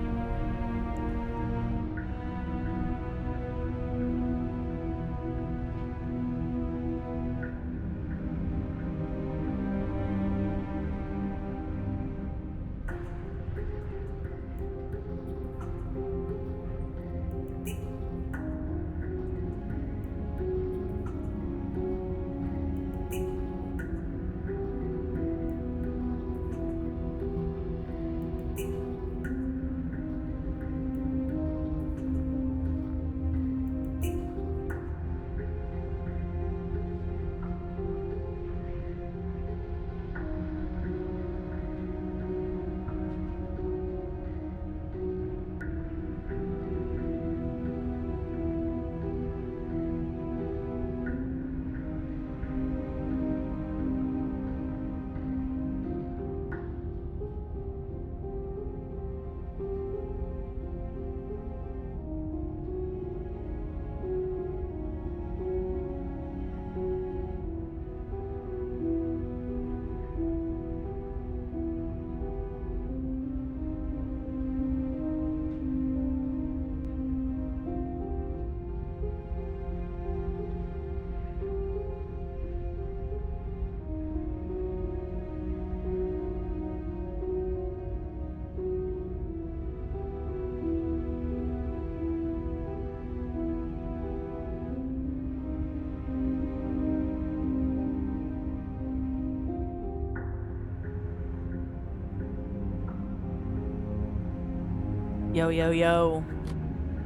Yo.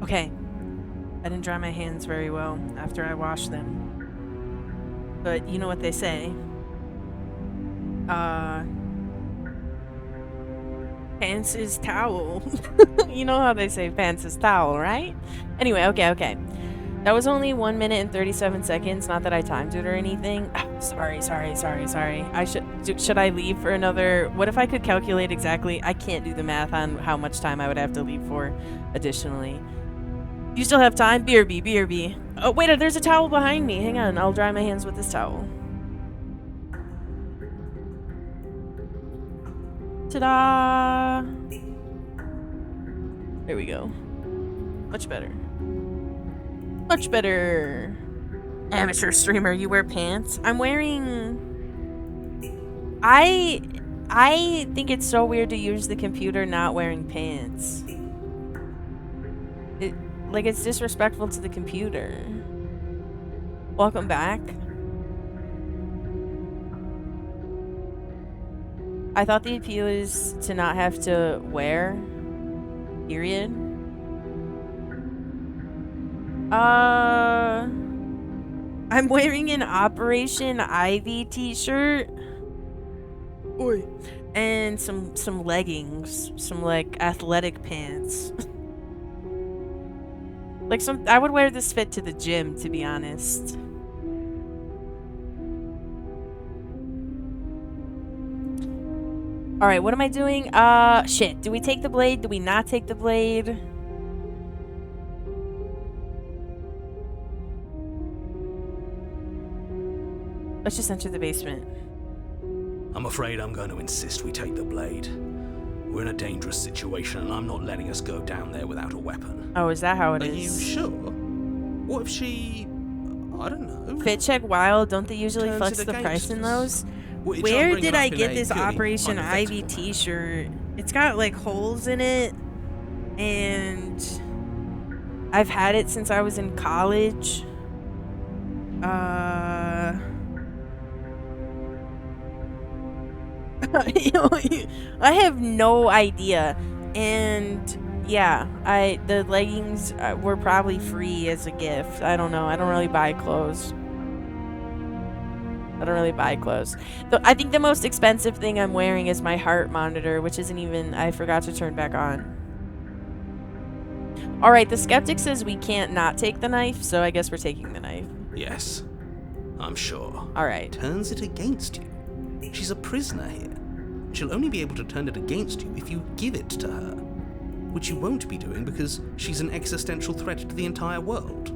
Okay. I didn't dry my hands very well after I washed them. But you know what they say. Pants is towel. You know how they say pants is towel, right? Anyway, okay. That was only 1 minute and 37 seconds. Not that I timed it or anything. Sorry. Should I leave for another? What if I could calculate exactly? I can't do the math on how much time I would have to leave for additionally. You still have time? BRB. Oh, wait, there's a towel behind me. Hang on, I'll dry my hands with this towel. Ta-da! There we go. Much better. Amateur streamer, you wear pants? I'm wearing... I think it's so weird to use the computer not wearing pants. It's disrespectful to the computer. Welcome back. I thought the appeal is to not have to wear. Period. I'm wearing an Operation Ivy t-shirt. Oi. And some leggings. Some, like, athletic pants. I would wear this fit to the gym, to be honest. Alright, what am I doing? Shit. Do we take the blade? Do we not take the blade? Let's just enter the basement. I'm afraid I'm going to insist we take the blade. We're in a dangerous situation, and I'm not letting us go down there without a weapon. Oh, is that how it Are is? you sure? What if she... I don't know. Fit check wild. Don't they usually Turns flex it the price against in us. those? What, you try Where bringing did I up in get a this purely Operation Ivy hypothetical manner? t-shirt? It's got like holes in it, and I've had it since I was in college. I have no idea. And yeah, the leggings were probably free as a gift. I don't know. I don't really buy clothes. I think the most expensive thing I'm wearing is my heart monitor, which isn't even... I forgot to turn back on. Alright, the skeptic says we can't not take the knife, so I guess we're taking the knife. Yes, I'm sure. Alright. Turns it against you. She's a prisoner here. She'll only be able to turn it against you if you give it to her. Which you won't be doing because she's an existential threat to the entire world.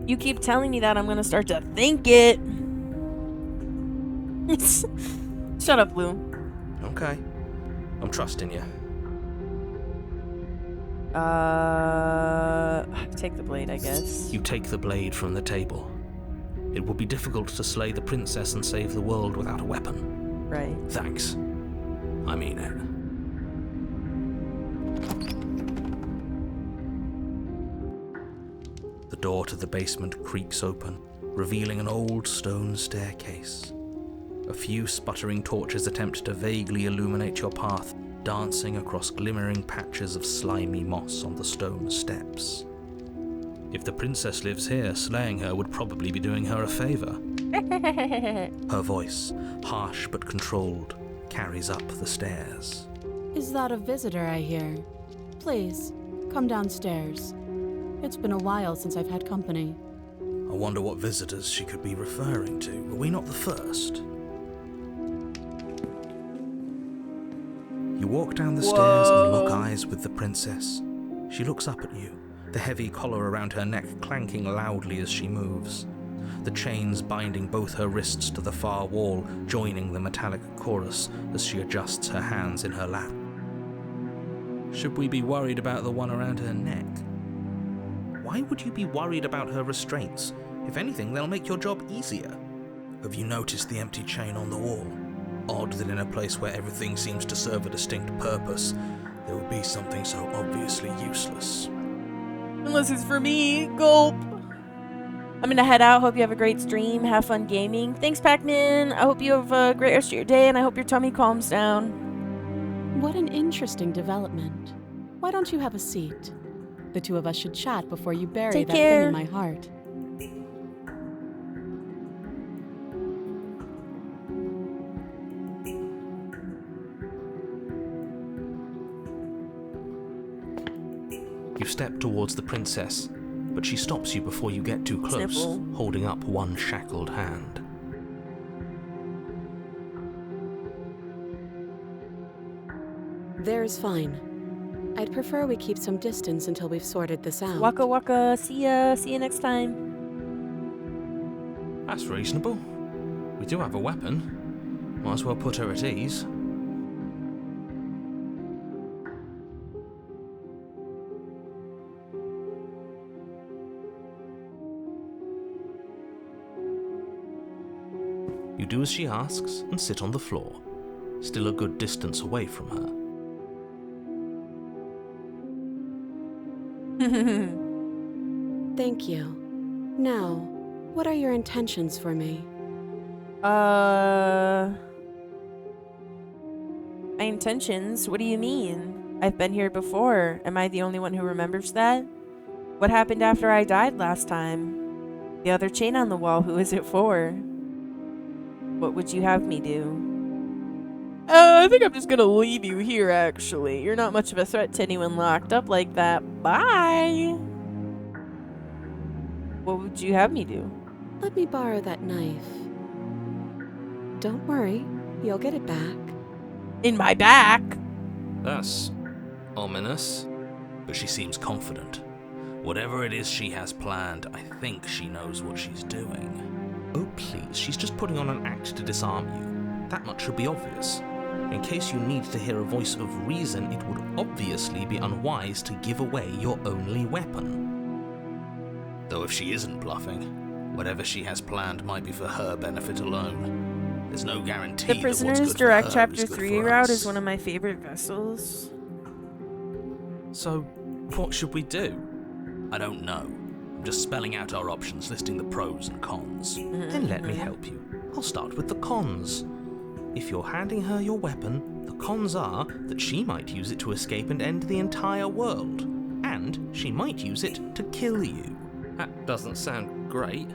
You keep telling me that, I'm gonna start to think it. Shut up, Blue. Okay. I'm trusting you. Take the blade, I guess. You take the blade from the table. It will be difficult to slay the princess and save the world without a weapon. Right. Thanks. I mean it. The door to the basement creaks open, revealing an old stone staircase. A few sputtering torches attempt to vaguely illuminate your path, dancing across glimmering patches of slimy moss on the stone steps. If the princess lives here, slaying her would probably be doing her a favor. Her voice, harsh but controlled, carries up the stairs. Is that a visitor I hear? Please, come downstairs. It's been a while since I've had company. I wonder what visitors she could be referring to. Were we not the first? You walk down the stairs and lock eyes with the princess. She looks up at you, the heavy collar around her neck clanking loudly as she moves. The chains binding both her wrists to the far wall, joining the metallic chorus as she adjusts her hands in her lap. Should we be worried about the one around her neck? Why would you be worried about her restraints? If anything, they'll make your job easier. Have you noticed the empty chain on the wall? Odd that in a place where everything seems to serve a distinct purpose, there would be something so obviously useless. Unless it's for me. Gulp. I'm gonna head out. Hope you have a great stream. Have fun gaming. Thanks, Pac-Man. I hope you have a great rest of your day, and I hope your tummy calms down. What an interesting development. Why don't you have a seat? The two of us should chat before you bury Take that care. thing in my heart. step towards the princess, but she stops you before you get too close, Sniffle. holding up one shackled hand. There's fine. I'd prefer we keep some distance until we've sorted this out. Waka waka. See ya. See you next time. That's reasonable. We do have a weapon. Might as well put her at ease. You do as she asks and sit on the floor, still a good distance away from her. Thank you. Now, what are your intentions for me? My intentions? What do you mean? I've been here before. Am I the only one who remembers that? What happened after I died last time? The other chain on the wall, who is it for? What would you have me do? I think I'm just gonna leave you here, actually. You're not much of a threat to anyone locked up like that. Bye! What would you have me do? Let me borrow that knife. Don't worry, you'll get it back. In my back? That's ominous. But she seems confident. Whatever it is she has planned, I think she knows what she's doing. Oh please, she's just putting on an act to disarm you. That much should be obvious. In case you need to hear a voice of reason, it would obviously be unwise to give away your only weapon. Though if she isn't bluffing, whatever she has planned might be for her benefit alone. There's no guarantee The Prisoner's Direct Chapter 3 route is one of my favorite vessels. So, what should we do? I don't know. I'm just spelling out our options, listing the pros and cons. Then let me help you. I'll start with the cons. If you're handing her your weapon, the cons are that she might use it to escape and end the entire world. And she might use it to kill you. That doesn't sound great.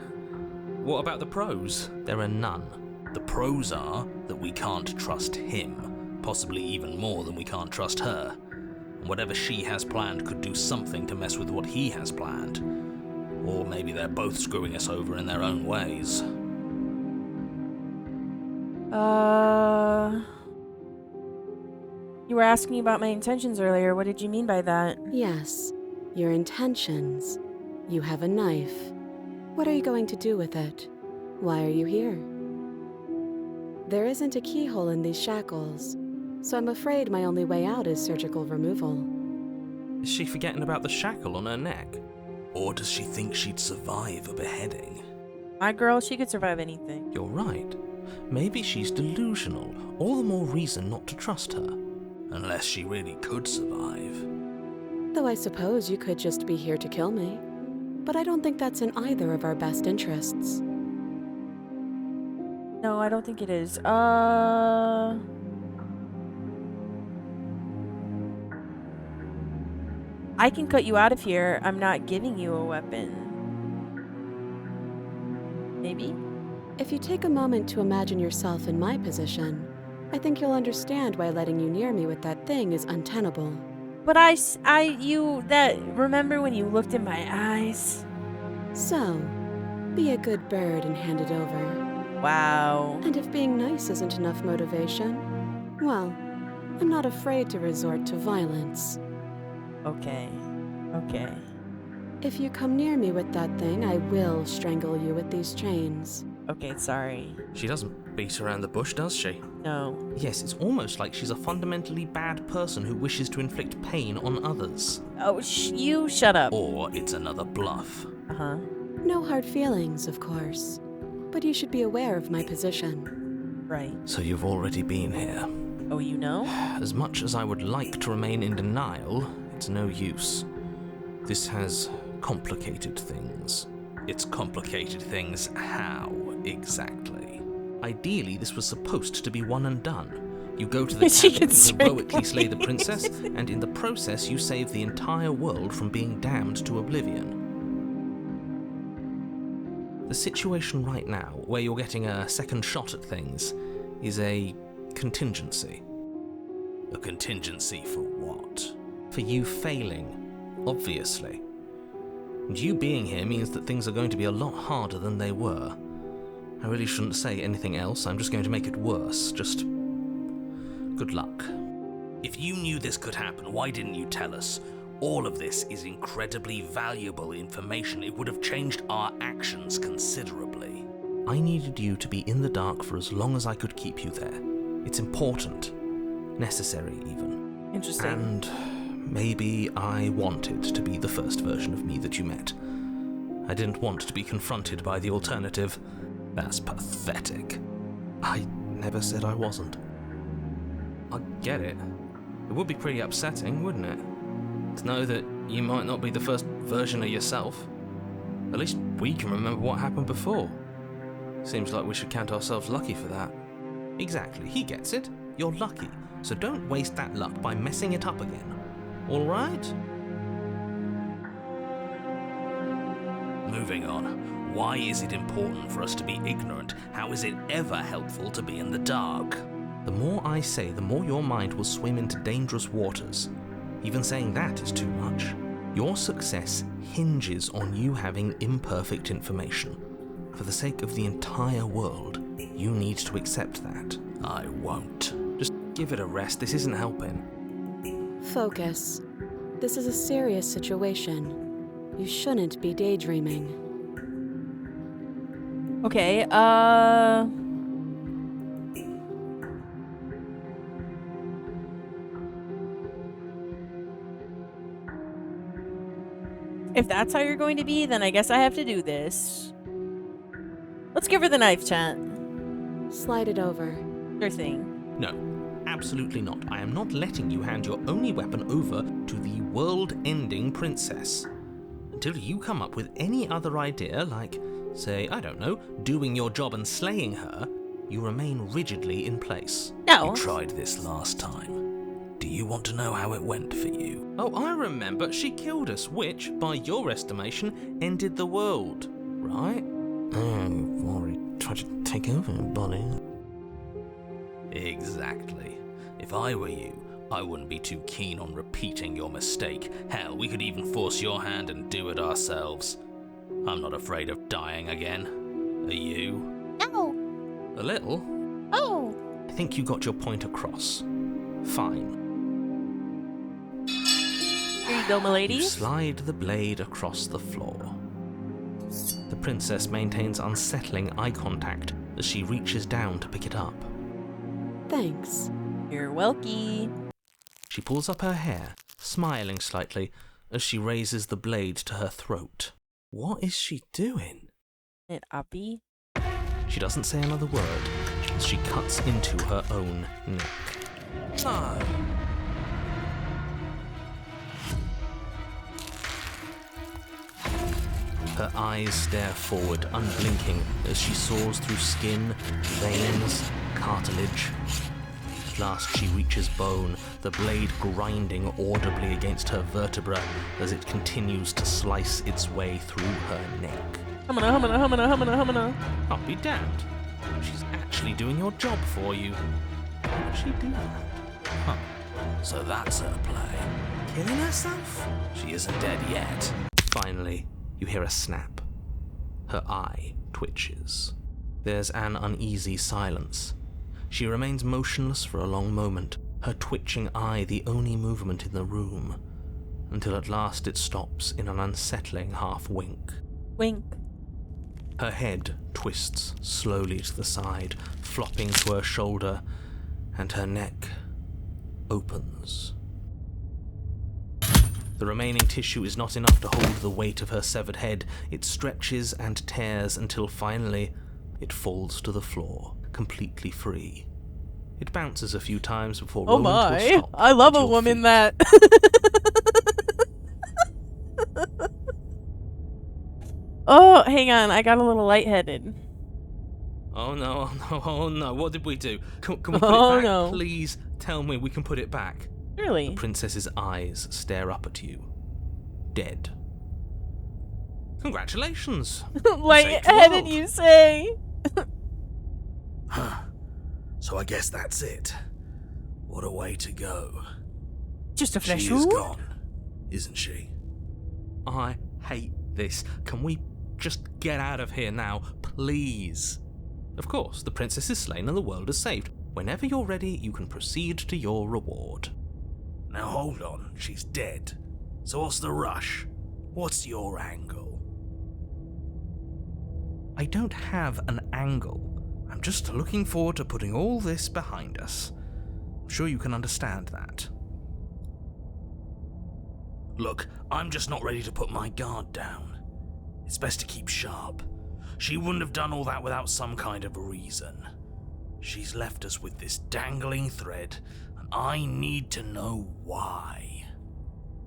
What about the pros? There are none. The pros are that we can't trust him, possibly even more than we can't trust her. And whatever she has planned could do something to mess with what he has planned. Or maybe they're both screwing us over in their own ways. You were asking about my intentions earlier. What did you mean by that? Yes, your intentions. You have a knife. What are you going to do with it? Why are you here? There isn't a keyhole in these shackles, so I'm afraid my only way out is surgical removal. Is she forgetting about the shackle on her neck? Or does she think she'd survive a beheading? My girl, she could survive anything. You're right. Maybe she's delusional. All the more reason not to trust her. Unless she really could survive. Though I suppose you could just be here to kill me. But I don't think that's in either of our best interests. No, I don't think it is. I can cut you out of here. I'm not giving you a weapon. Maybe? If you take a moment to imagine yourself in my position, I think you'll understand why letting you near me with that thing is untenable. But remember when you looked in my eyes? So, be a good bird and hand it over. Wow. And if being nice isn't enough motivation, well, I'm not afraid to resort to violence. Okay. If you come near me with that thing, I will strangle you with these chains. Okay, sorry. She doesn't beat around the bush, does she? No. Yes, it's almost like she's a fundamentally bad person who wishes to inflict pain on others. Oh, you shut up. Or it's another bluff. Uh-huh. No hard feelings, of course. But you should be aware of my position. Right. So you've already been here. Oh, you know? As much as I would like to remain in denial, it's no use. This has complicated things. It's complicated things how, exactly? Ideally, this was supposed to be one and done. You go to the She cabin, can you heroically slay the princess, and in the process you save the entire world from being damned to oblivion. The situation right now, where you're getting a second shot at things, is a contingency. A contingency for what? For you failing. obviously. And you being here means that things are going to be a lot harder than they were. I really shouldn't say anything else, I'm just going to make it worse. Just good luck. If you knew this could happen, why didn't you tell us? All of this is incredibly valuable information. It would have changed our actions considerably. I needed you to be in the dark for as long as I could keep you there. It's important. Necessary, even. Interesting. And maybe I wanted to be the first version of me that you met. I didn't want to be confronted by the alternative. That's pathetic. I never said I wasn't. I get it. It would be pretty upsetting, wouldn't it? To know that you might not be the first version of yourself. At least we can remember what happened before. Seems like we should count ourselves lucky for that. Exactly, he gets it. You're lucky, so don't waste that luck by messing it up again. Alright? Moving on. Why is it important for us to be ignorant? How is it ever helpful to be in the dark? The more I say, the more your mind will swim into dangerous waters. Even saying that is too much. Your success hinges on you having imperfect information. For the sake of the entire world, you need to accept that. I won't. Just give it a rest, this isn't helping. Focus. This is a serious situation. You shouldn't be daydreaming. Okay, if that's how you're going to be, then I guess I have to do this. Let's give her the knife, chat. Slide it over. Sure thing. No, absolutely not. I am not letting you hand your only weapon over to the world-ending princess. Until you come up with any other idea, like, say, I don't know, doing your job and slaying her, you remain rigidly in place. No. You tried this last time. Do you want to know how it went for you? Oh, I remember. She killed us, which, by your estimation, ended the world, right? Oh, you've already tried to take over, buddy. Exactly. If I were you, I wouldn't be too keen on repeating your mistake. Hell, we could even force your hand and do it ourselves. I'm not afraid of dying again. Are you? No. A little? Oh. I think you got your point across. Fine. Here you go, milady. You slide the blade across the floor. The princess maintains unsettling eye contact as she reaches down to pick it up. Thanks. You're welky. She pulls up her hair, smiling slightly, as she raises the blade to her throat. What is she doing? It uppy. She doesn't say another word as she cuts into her own neck. No! Her eyes stare forward, unblinking, as she saws through skin, veins, cartilage. At last she reaches bone, the blade grinding audibly against her vertebra as it continues to slice its way through her neck. Humana. I'll be damned. She's actually doing your job for you. How would she do that? Huh. So that's her play. Killing herself? She isn't dead yet. Finally, you hear a snap. Her eye twitches. There's an uneasy silence. She remains motionless for a long moment, her twitching eye the only movement in the room, until at last it stops in an unsettling half-wink. Wink. Her head twists slowly to the side, flopping to her shoulder, and her neck opens. The remaining tissue is not enough to hold the weight of her severed head. It stretches and tears until finally it falls to the floor, completely free. It bounces a few times before rolling to a stop. I love at a your woman feet. that... Oh, hang on. I got a little lightheaded. Oh no, oh no, what did we do? Can we put Oh, it back? no. Please tell me we can put it back. Really? The princess's eyes stare up at you. Dead. Congratulations! Lightheaded, you say? Huh. So I guess that's it. What a way to go. Just a flesh She is wound? gone, isn't she? I hate this. Can we just get out of here now, please? Of course, the princess is slain and the world is saved. Whenever you're ready, you can proceed to your reward. Now hold on, she's dead. So what's the rush? What's your angle? I don't have an angle. I'm just looking forward to putting all this behind us. I'm sure you can understand that. Look, I'm just not ready to put my guard down. It's best to keep sharp. She wouldn't have done all that without some kind of a reason. She's left us with this dangling thread, and I need to know why.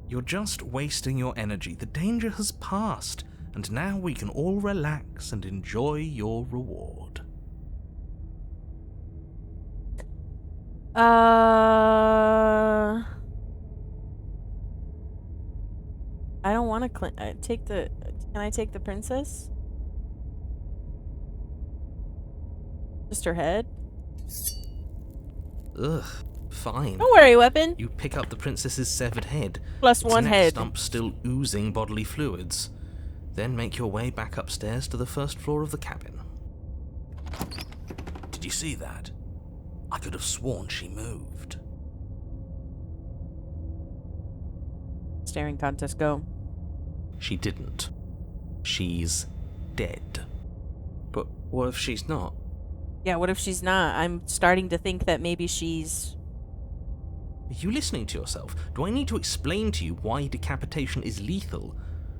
You're just wasting your energy. The danger has passed, and now we can all relax and enjoy your reward. I don't want to take the... Can I take the princess? Just her head? Ugh, fine. Don't worry, weapon. You pick up the princess's severed head. Plus its one neck head. stump still oozing bodily fluids. Then make your way back upstairs to the first floor of the cabin. Did you see that? I could have sworn she moved. Staring contest, go. She didn't. She's dead. But what if she's not? Yeah, what if she's not? I'm starting to think that maybe she's... Are you listening to yourself? Do I need to explain to you why decapitation is lethal?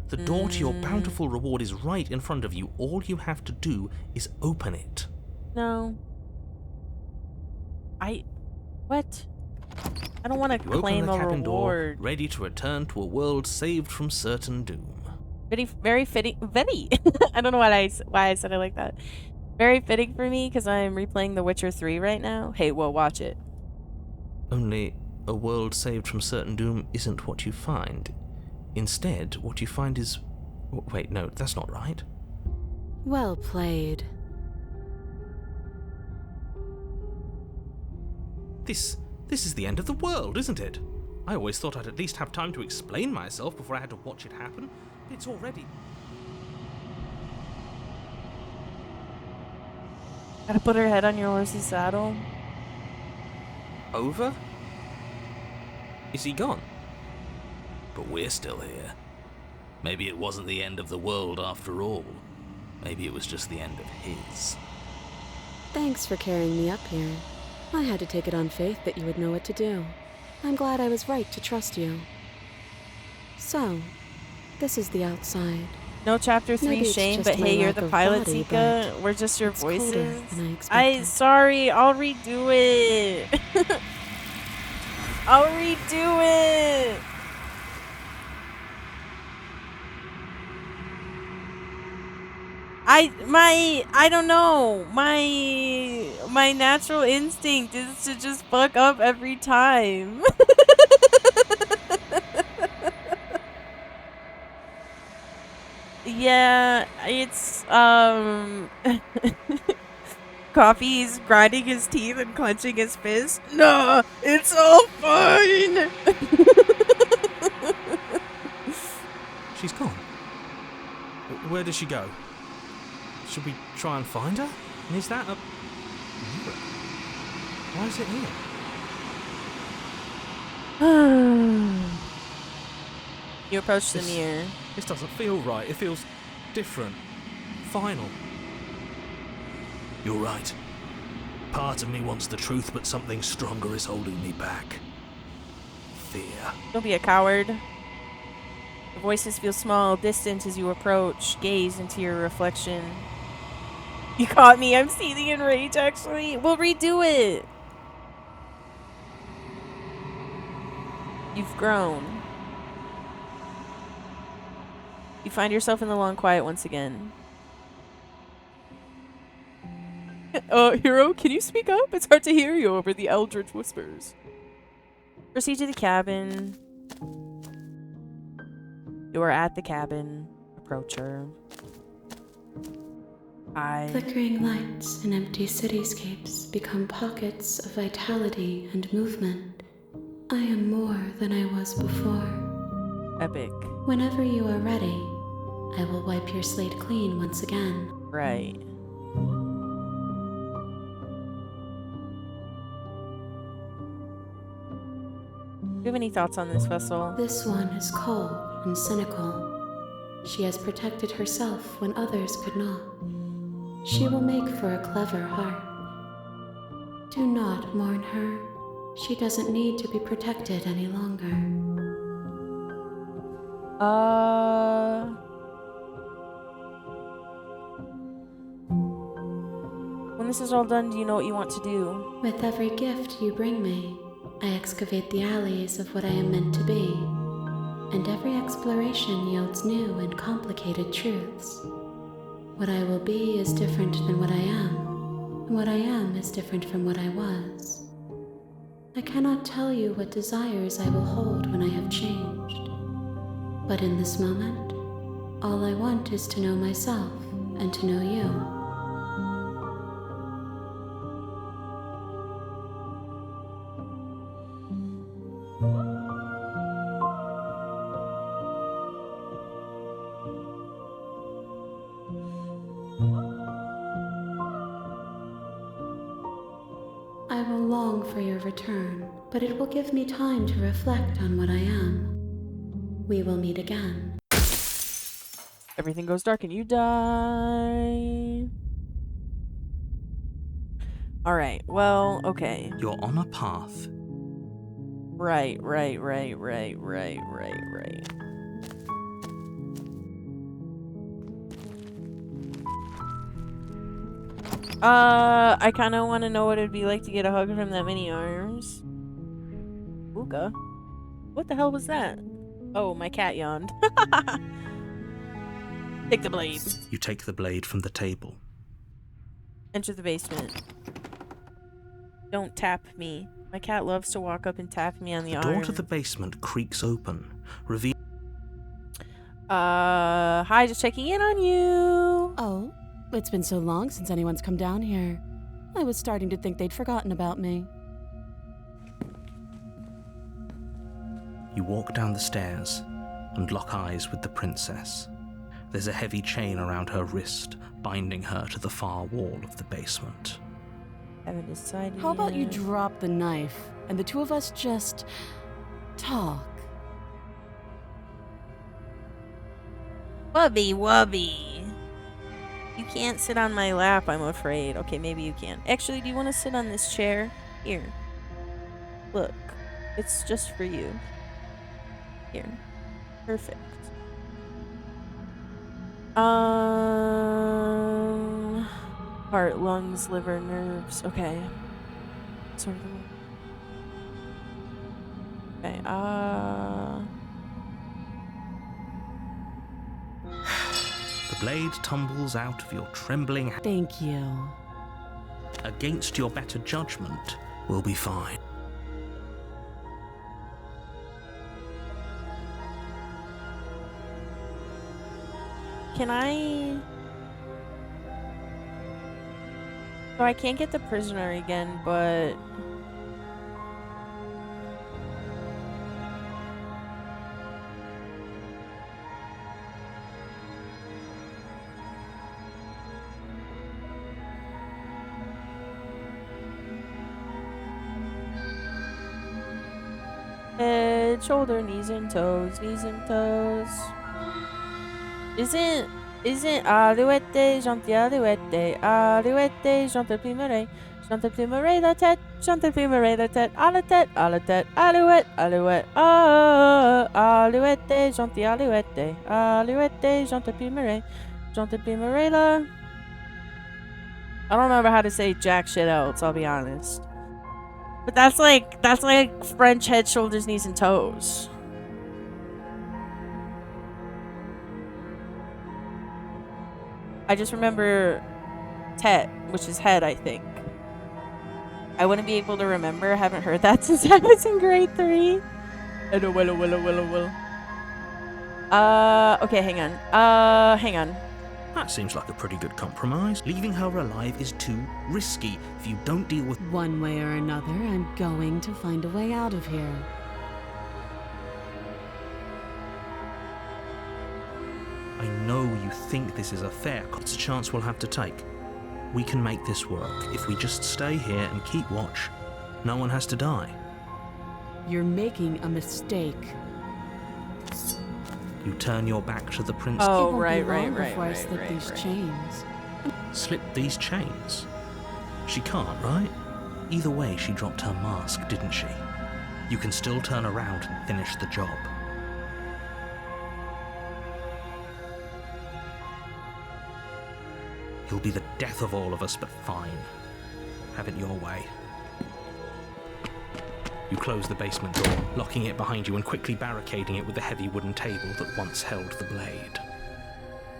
The door to your bountiful reward is right in front of you. All you have to do is open it. No. What? I don't want to You claim open the a cabin door, reward. ready to return to a world saved from certain doom. Very fitting. Very. I don't know why I said it like that. Very fitting for me because I'm replaying The Witcher 3 right now. Hey, well, watch it. Only a world saved from certain doom isn't what you find. Instead, what you find is... Wait, no, that's not right. Well played. This is the end of the world, isn't it? I always thought I'd at least have time to explain myself before I had to watch it happen. It's already... Gotta put her head on your horse's saddle. Over? Is he gone? But we're still here. Maybe it wasn't the end of the world after all. Maybe it was just the end of his. Thanks for carrying me up here. I had to take it on faith that you would know what to do. I'm glad I was right to trust you. So, this is the outside. No chapter 3 Maybe it's shame, just but my hey, you're lack the of pilot, body, Zika. but We're just your it's colder voices. than I expected. Sorry, I'll redo it. I'll redo it. I don't know. My natural instinct is to just fuck up every time. Yeah, it's Coffee's grinding his teeth and clenching his fist. No, it's all fine. She's gone. Where did she go? Should we try and find her? And is that a... Why is it here? You approach the mirror. This doesn't feel right. It feels different. Final. You're right. Part of me wants the truth, but something stronger is holding me back. Fear. Don't be a coward. The voices feel small, distant as you approach. Gaze into your reflection. You caught me. I'm seething in rage, actually. We'll redo it. You've grown. You find yourself in the long quiet once again. Hero, can you speak up? It's hard to hear you over the eldritch whispers. Proceed to the cabin. You are at the cabin. Approach her. Flickering lights and empty cityscapes become pockets of vitality and movement. I am more than I was before. Epic. Whenever you are ready, I will wipe your slate clean once again. Right. Do you have any thoughts on this vessel? This one is cold and cynical. She has protected herself when others could not. She will make for a clever heart. Do not mourn her. She doesn't need to be protected any longer. When this is all done, do you know what you want to do? With every gift you bring me, I excavate the alleys of what I am meant to be, and every exploration yields new and complicated truths. What I will be is different than what I am, and what I am is different from what I was. I cannot tell you what desires I will hold when I have changed. But in this moment, all I want is to know myself and to know you. I will long for your return, but it will give me time to reflect on what I am. We will meet again. Everything goes dark and you die. Alright, well, okay. You're on a path. Right. I kind of want to know what it'd be like to get a hug from that many arms. Ooga. What the hell was that? Oh, my cat yawned. Take the blade. You take the blade from the table. Enter the basement. Don't tap me. My cat loves to walk up and tap me on the arm. The door to the basement creaks open, revealing... Hi, just checking in on you. Oh, it's been so long since anyone's come down here. I was starting to think they'd forgotten about me. You walk down the stairs and lock eyes with the princess. There's a heavy chain around her wrist, binding her to the far wall of the basement. Haven't decided How about you yet. drop the knife and the two of us just talk? Wubby. You can't sit on my lap, I'm afraid. Okay, maybe you can. Actually, do you want to sit on this chair? Here. Look. It's just for you. Here. Perfect. Heart, lungs, liver, nerves. Okay. Sort of. Okay, The blade tumbles out of your trembling hand. Thank you. Against your better judgment, will be fine. Can I... So I can't get the prisoner again, but... Head, shoulder, knees and toes, knees and toes. Isn't alouette, gentil alouette, gentil plumeray, la tête, gentil plumeray, la tête, à la tête, alouette, alouette, alouette, gentil alouette, gentil plumeray, la. I don't remember how to say jack shit else, I'll be honest. But that's like French head, shoulders, knees, and toes. I just remember tête, which is head, I think. I wouldn't be able to remember. I haven't heard that since I was in grade 3. Okay, hang on. That seems like a pretty good compromise. Leaving her alive is too risky. If you don't deal with... One way or another, I'm going to find a way out of here. I know you think this is a fair. It's a chance we'll have to take. We can make this work. If we just stay here and keep watch, no one has to die. You're making a mistake. You turn your back to the princess. Oh, It won't right, be long right, right, before I right, slip right, these right. chains. Slip these chains? She can't, right? Either way, she dropped her mask, didn't she? You can still turn around and finish the job. You'll be the death of all of us, but fine. Have it your way. You close the basement door, locking it behind you and quickly barricading it with the heavy wooden table that once held the blade.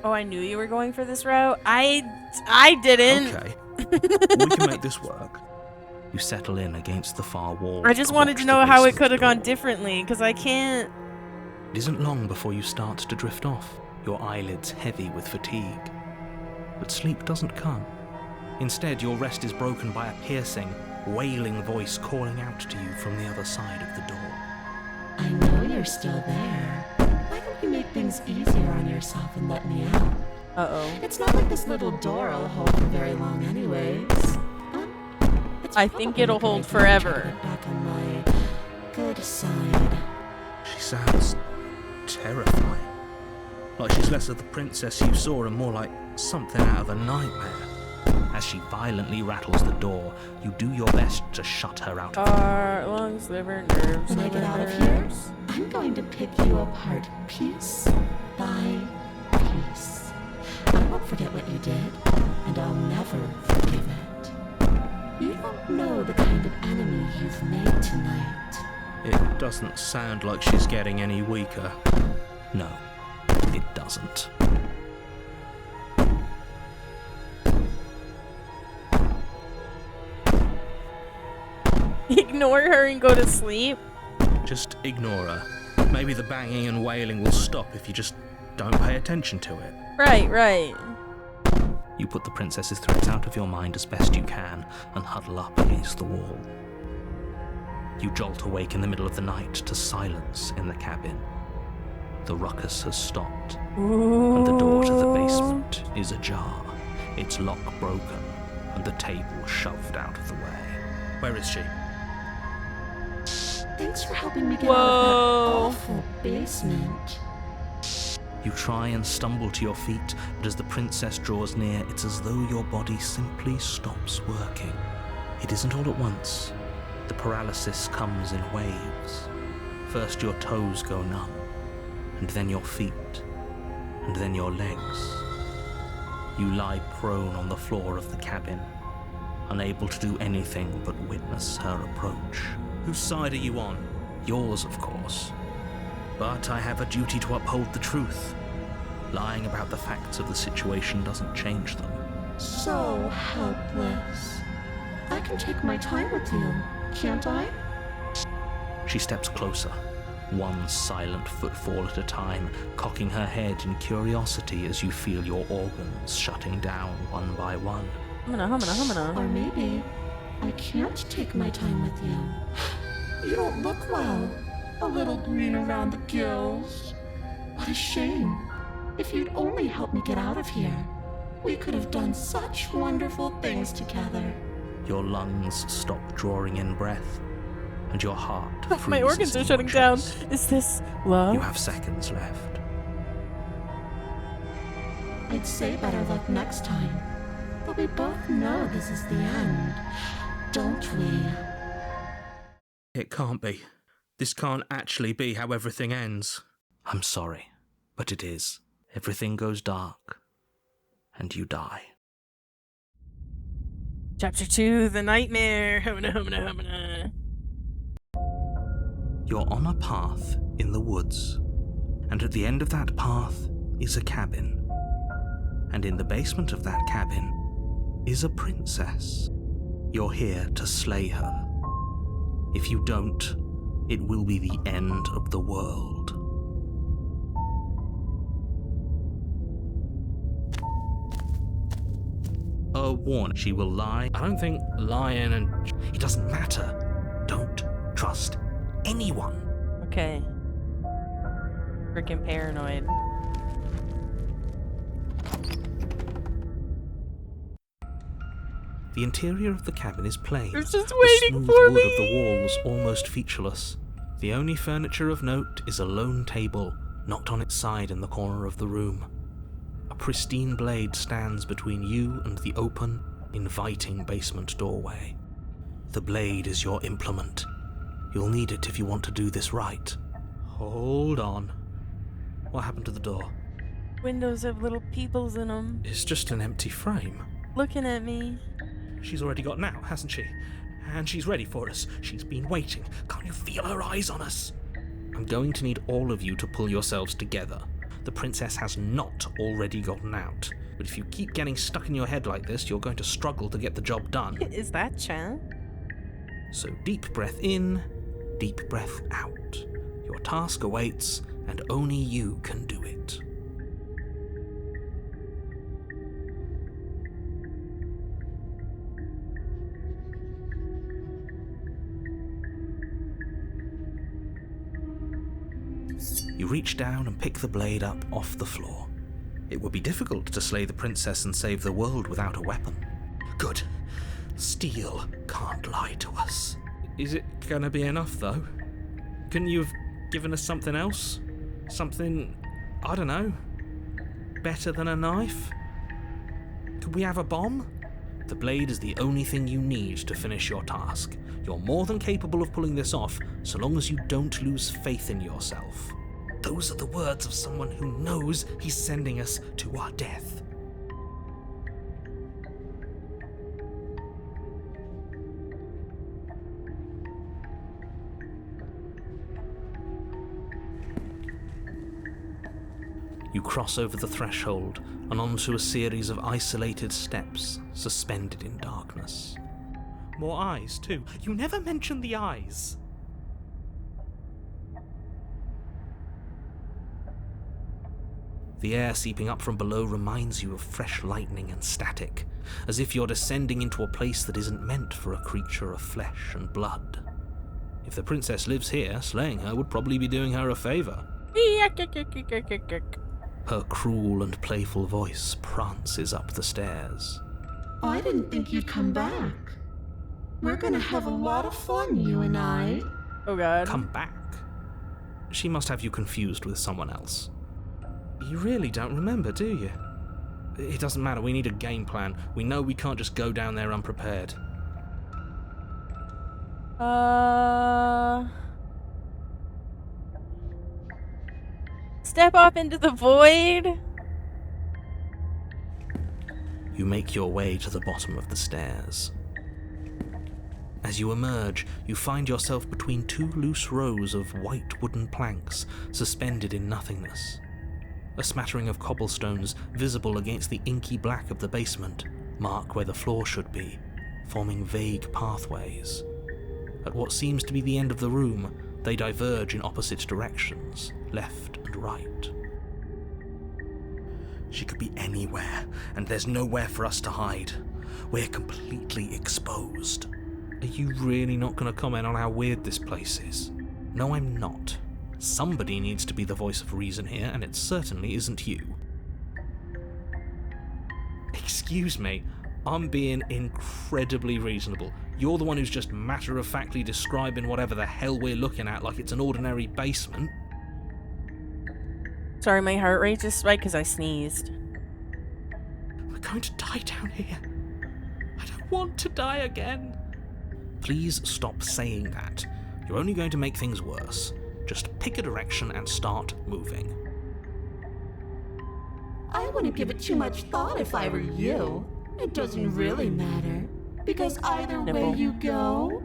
Oh, I knew you were going for this route. I didn't. Okay. We can make this work. You settle in against the far wall. I just wanted watch to the know how it basement could have gone door. differently, because I can't. It isn't long before you start to drift off, your eyelids heavy with fatigue. But sleep doesn't come. Instead, your rest is broken by a piercing, wailing voice calling out to you from the other side of the door. I know you're still there. Why don't you make things easier on yourself and let me out? Uh-oh. It's not like this little door will hold for very long anyways. But it's I think probably it'll a good hold idea to forever. get back on my good side. She sounds terrifying. Like she's less of the princess you saw and more like something out of a nightmare. As she violently rattles the door, you do your best to shut her out of Heart, lungs, liver, nerves. When I get out of here, nerves. I'm going to pick you apart piece by piece. I won't forget what you did, and I'll never forgive it. You don't know the kind of enemy you've made tonight. It doesn't sound like she's getting any weaker. No, it doesn't. Ignore her and go to sleep. Just ignore her. Maybe the banging and wailing will stop if you just don't pay attention to it. Right, right. You put the princess's threats out of your mind as best you can and huddle up against the wall. You jolt awake in the middle of the night to silence in the cabin. The ruckus has stopped, and the door to the basement is ajar, its lock broken, and the table shoved out of the way. Where is she? Thanks for helping me get Whoa. out of that awful basement. You try and stumble to your feet, but as the princess draws near, it's as though your body simply stops working. It isn't all at once. The paralysis comes in waves. First your toes go numb, and then your feet, and then your legs. You lie prone on the floor of the cabin, unable to do anything but witness her approach. Whose side are you on? Yours, of course. But I have a duty to uphold the truth. Lying about the facts of the situation doesn't change them. So helpless. I can take my time with you, can't I? She steps closer, one silent footfall at a time, cocking her head in curiosity as you feel your organs shutting down one by one. Humana. Or maybe I can't take my time with you. You don't look well. A little green around the gills. What a shame. If you'd only helped me get out of here, we could have done such wonderful things together. Your lungs stop drawing in breath, and your heart My freezes organs in are your shutting down. chest. Is this love? You have seconds left. I'd say better luck next time. But we both know this is the end, don't we? It can't be. This can't actually be how everything ends. I'm sorry, but it is. Everything goes dark, and you die. Chapter 2, The Nightmare. Humana. You're on a path in the woods, and at the end of that path is a cabin. And in the basement of that cabin is a princess. You're here to slay her. If you don't, it will be the end of the world. A warning, she will lie. I don't think lying and... It doesn't matter. Don't trust anyone. Okay. Freaking paranoid. The interior of the cabin is plain, It's just the waiting smooth for wood me. of the walls almost featureless. The only furniture of note is a lone table, knocked on its side in the corner of the room. A pristine blade stands between you and the open, inviting basement doorway. The blade is your implement. You'll need it if you want to do this right. Hold on. What happened to the door? Windows have little peoples in them. It's just an empty frame. Looking at me. She's already gotten out, hasn't she? And she's ready for us. She's been waiting. Can't you feel her eyes on us? I'm going to need all of you to pull yourselves together. The princess has not already gotten out. But if you keep getting stuck in your head like this, you're going to struggle to get the job done. Is that Chan? So deep breath in, deep breath out. Your task awaits, and only you can do it. You reach down and pick the blade up off the floor. It would be difficult to slay the princess and save the world without a weapon. Good. Steel can't lie to us. Is it gonna be enough, though? Couldn't you have given us something else? Something, I don't know, better than a knife? Could we have a bomb? The blade is the only thing you need to finish your task. You're more than capable of pulling this off, so long as you don't lose faith in yourself. Those are the words of someone who knows he's sending us to our death. You cross over the threshold and onto a series of isolated steps suspended in darkness. More eyes, too. You never mention the eyes. The air seeping up from below reminds you of fresh lightning and static, as if you're descending into a place that isn't meant for a creature of flesh and blood. If the princess lives here, slaying her would probably be doing her a favor. Her cruel and playful voice prances up the stairs. I didn't think you'd come back. We're gonna have a lot of fun, you and I. Oh god. Come back? She must have you confused with someone else. You really don't remember, do you? It doesn't matter, we need a game plan. We know we can't just go down there unprepared. Step off into the void? You make your way to the bottom of the stairs. As you emerge, you find yourself between two loose rows of white wooden planks suspended in nothingness. A smattering of cobblestones visible against the inky black of the basement mark where the floor should be, forming vague pathways. At what seems to be the end of the room, they diverge in opposite directions, left and right. She could be anywhere, and there's nowhere for us to hide. We're completely exposed. Are you really not going to comment on how weird this place is? No, I'm not. Somebody needs to be the voice of reason here, and it certainly isn't you. Excuse me, I'm being incredibly reasonable. You're the one who's just matter-of-factly describing whatever the hell we're looking at like it's an ordinary basement. Sorry, my heart rate just spiked because I sneezed. We're going to die down here. I don't want to die again. Please stop saying that. You're only going to make things worse. Just pick a direction and start moving. I wouldn't give it too much thought if I were you. It doesn't really matter. Because either way you go,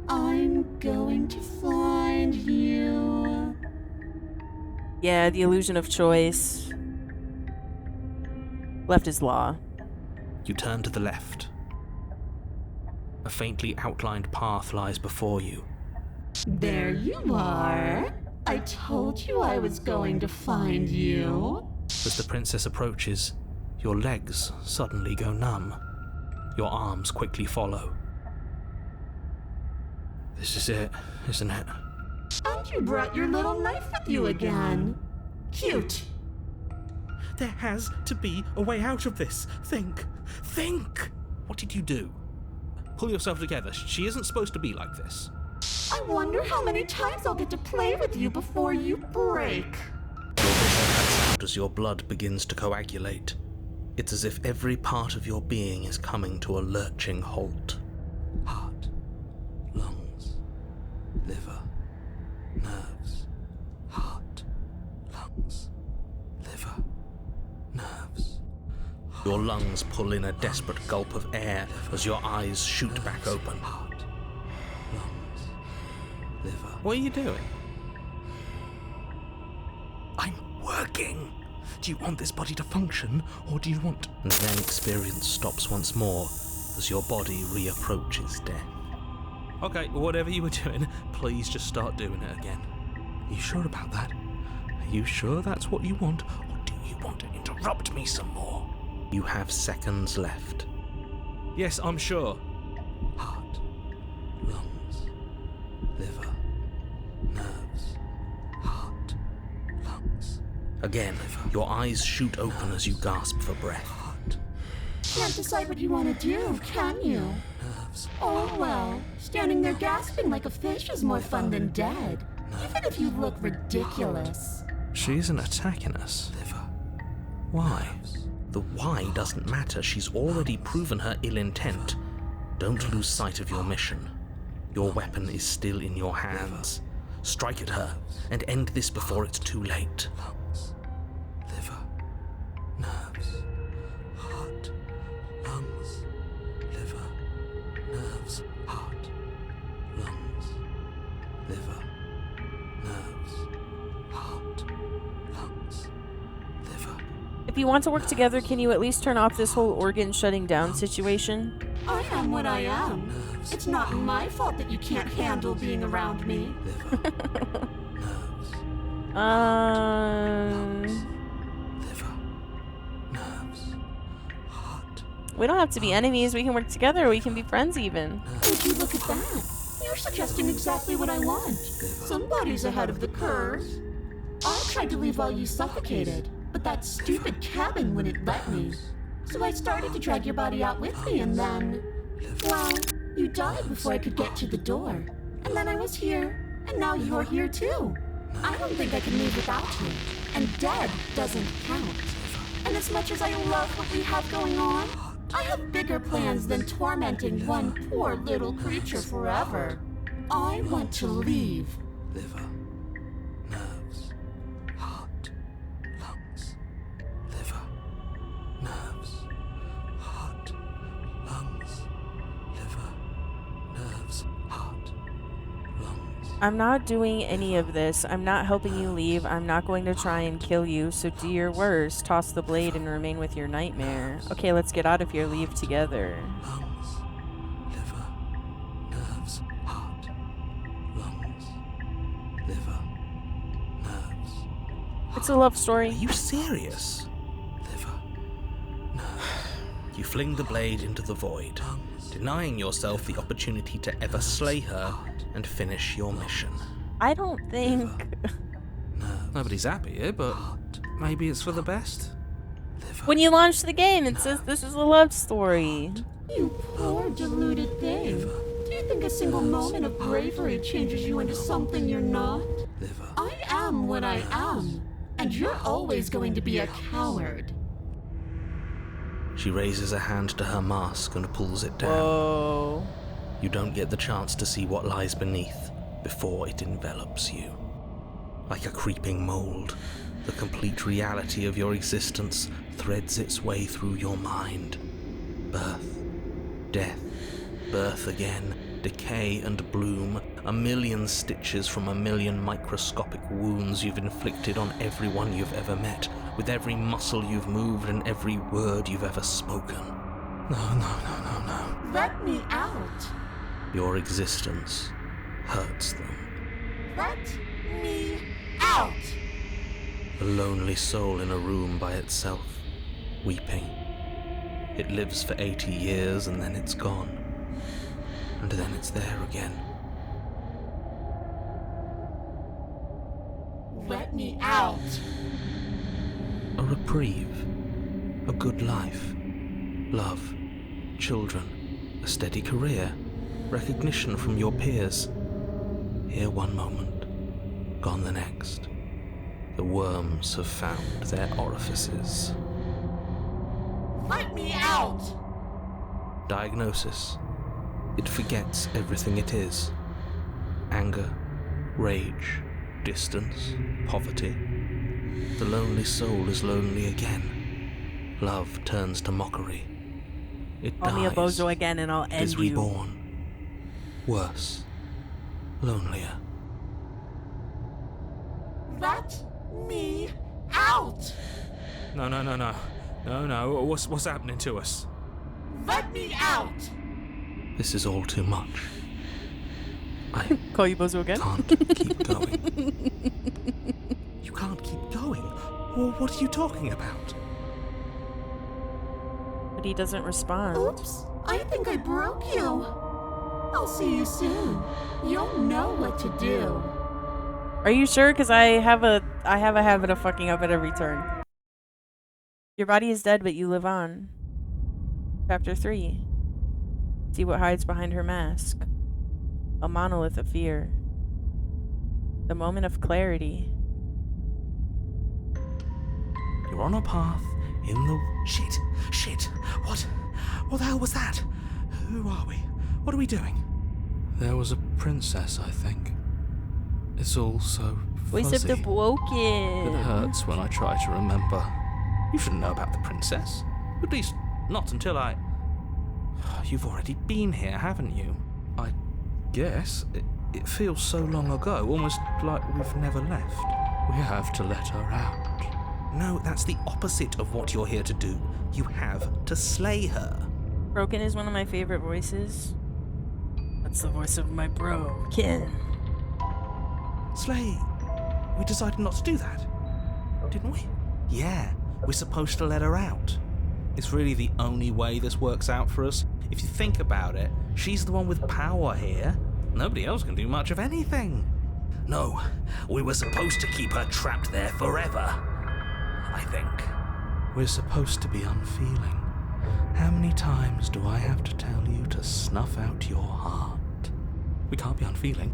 I'm going to find you. Yeah, the illusion of choice. Left is law. You turn to the left. A faintly outlined path lies before you. There you are. I told you I was going to find you. As the princess approaches, your legs suddenly go numb. Your arms quickly follow. This is it, isn't it? And you brought your little knife with you again. Cute. There has to be a way out of this. Think! Think! What did you do? Pull yourself together. She isn't supposed to be like this. I wonder how many times I'll get to play with you before you break. Your vision cuts out as your blood begins to coagulate. It's as if every part of your being is coming to a lurching halt. Heart, lungs, liver, nerves. Heart, lungs, liver, nerves. Your lungs pull in a desperate gulp of air as your eyes shoot back open. Heart, lungs, liver. What are you doing? I'm working. Do you want this body to function, or do you want... And then experience stops once more as your body reapproaches death. Okay, whatever you were doing, please just start doing it again. Are you sure about that? Are you sure that's what you want, or do you want to interrupt me some more? You have seconds left. Yes, I'm sure. Heart, lungs, liver, nerves. Heart, lungs. Again, your eyes shoot open as you gasp for breath. Can't decide what you want to do, can you? Nerves. Oh well, standing there gasping like a fish is more fun than dead. Even if you look ridiculous. She isn't attacking us. Liver. Why? The why doesn't matter. She's already proven her ill intent. Don't lose sight of your mission. Your weapon is still in your hands. Strike at her and end this before it's too late. Lungs, liver, nerves, heart, lungs, liver, nerves, heart, lungs, liver, nerves, heart, lungs, liver. If you want to work together, can you at least turn off this whole organ shutting down situation? I am what I am. It's not my fault that you can't handle being around me. Liver, nerves, liver, nerves, heart. We don't have to be enemies. We can work together. We can be friends even. Would you look at that? You're suggesting exactly what I want. Somebody's ahead of the curve. I tried to leave while you suffocated, but that stupid cabin wouldn't let me. So I started to drag your body out with me, and then... well, you died before I could get to the door. And then I was here, and now you're here too. I don't think I can live without you. And dead doesn't count. And as much as I love what we have going on, I have bigger plans than tormenting one poor little creature forever. I want to leave. Liver, nerves, heart, lungs, liver, nerves, heart, lungs, liver, nerves, heart, lungs. I'm not doing any of this. I'm not helping you leave. I'm not going to try and kill you. So do your worst. Toss the blade and remain with your nightmare. Okay, let's get out of here. Leave together. Lungs, liver, nerves, heart, lungs, liver, nerves. It's a love Are story. you serious? Liver, nerves. You fling the blade into the void, denying yourself the opportunity to ever slay her and finish your mission. I don't think... Nobody's happy here, but maybe it's for the best. When you launch the game, it says this is a love story. You poor deluded thing. Do you think a single moment of bravery changes you into something you're not? I am what I am, and you're always going to be a coward. She raises a hand to her mask and pulls it down. Whoa. You don't get the chance to see what lies beneath before it envelops you. Like a creeping mold, the complete reality of your existence threads its way through your mind. Birth, death, birth again, decay and bloom, a million stitches from a million microscopic wounds you've inflicted on everyone you've ever met, with every muscle you've moved and every word you've ever spoken. No. Let me out. Your existence hurts them. Let me out. A lonely soul in a room by itself, weeping. It lives for 80 years and then it's gone. And then it's there again. Let me out. A reprieve. A good life. Love. Children. A steady career, recognition from your peers. Here one moment, gone the next. The worms have found their orifices. Let me out! Diagnosis. It forgets everything it is. Anger, rage, distance, poverty. The lonely soul is lonely again. Love turns to mockery. It Call me a dies. bozo again and I'll It end is you. reborn. Worse. Lonelier. Let me out! No. What's happening to us? Let me out! This is all too much. I Call you bozo again? can't keep going. You can't keep going? Well, what are you talking about? But he doesn't respond. Oops, I think I broke you. I'll see you soon. You'll know what to do. Are you sure? Because I have a habit of fucking up at every turn. Your body is dead, but you live on. Chapter 3. See what hides behind her mask. A monolith of fear. The moment of clarity. You're on a path in the... Shit. What the hell was that? Who are we? What are we doing? There was a princess, I think. It's all so Voice of fuzzy. the broken. It hurts when I try to remember. You shouldn't know about the princess. At least, not until I... You've already been here, haven't you? I guess. It feels so long ago, almost like we've never left. We have to let her out. No, that's the opposite of what you're here to do. You have to slay her. Broken is one of my favorite voices. That's the voice of my broken. Slay. We decided not to do that, didn't we? Yeah, we're supposed to let her out. It's really the only way this works out for us. If you think about it, she's the one with power here. Nobody else can do much of anything. No, we were supposed to keep her trapped there forever, I think. We're supposed to be unfeeling. How many times do I have to tell you to snuff out your heart? We can't be unfeeling.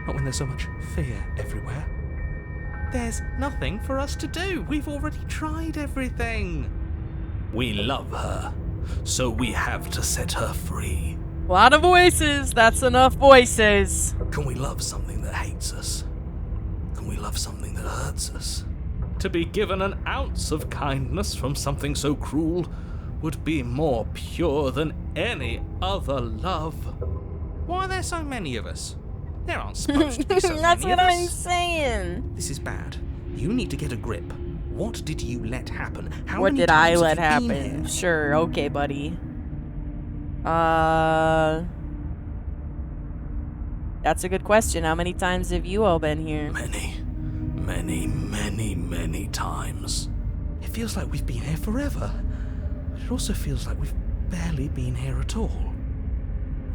Not when there's so much fear everywhere. There's nothing for us to do. We've already tried everything. We love her, so we have to set her free. A lot of voices. That's enough voices. Can we love something that hates us? Can we love something that hurts us? To be given an ounce of kindness from something so cruel would be more pure than any other love. Why are there so many of us? There aren't supposed to be so That's many what of I'm us. saying. This is bad. You need to get a grip. What did you let happen? How What many did I times let have you been happen? here? Sure, okay, buddy. That's a good question. How many times have you all been here? Many times. It feels like we've been here forever. But it also feels like we've barely been here at all.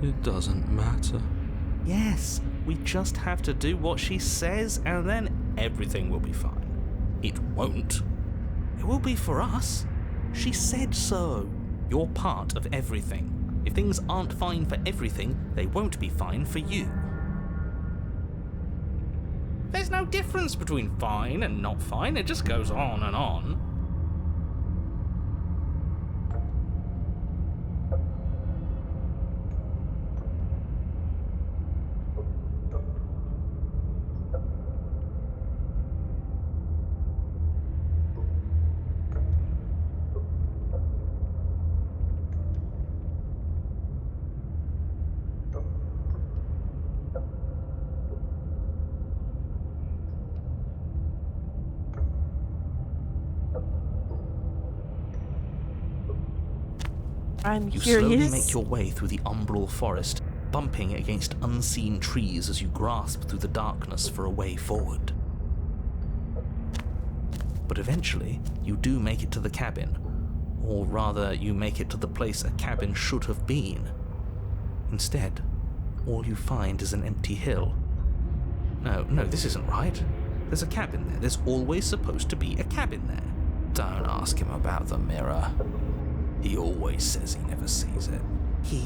It doesn't matter. Yes, we just have to do what she says and then everything will be fine. It won't. It will be for us. She said so. You're part of everything. If things aren't fine for everything, they won't be fine for you. There's no difference between fine and not fine. It just goes on and on. I'm You curious. slowly make your way through the umbral forest, bumping against unseen trees as you grasp through the darkness for a way forward. But eventually, you do make it to the cabin. Or rather, you make it to the place a cabin should have been. Instead, all you find is an empty hill. No, this isn't right. There's a cabin there. There's always supposed to be a cabin there. Don't ask him about the mirror. He always says he never sees it. He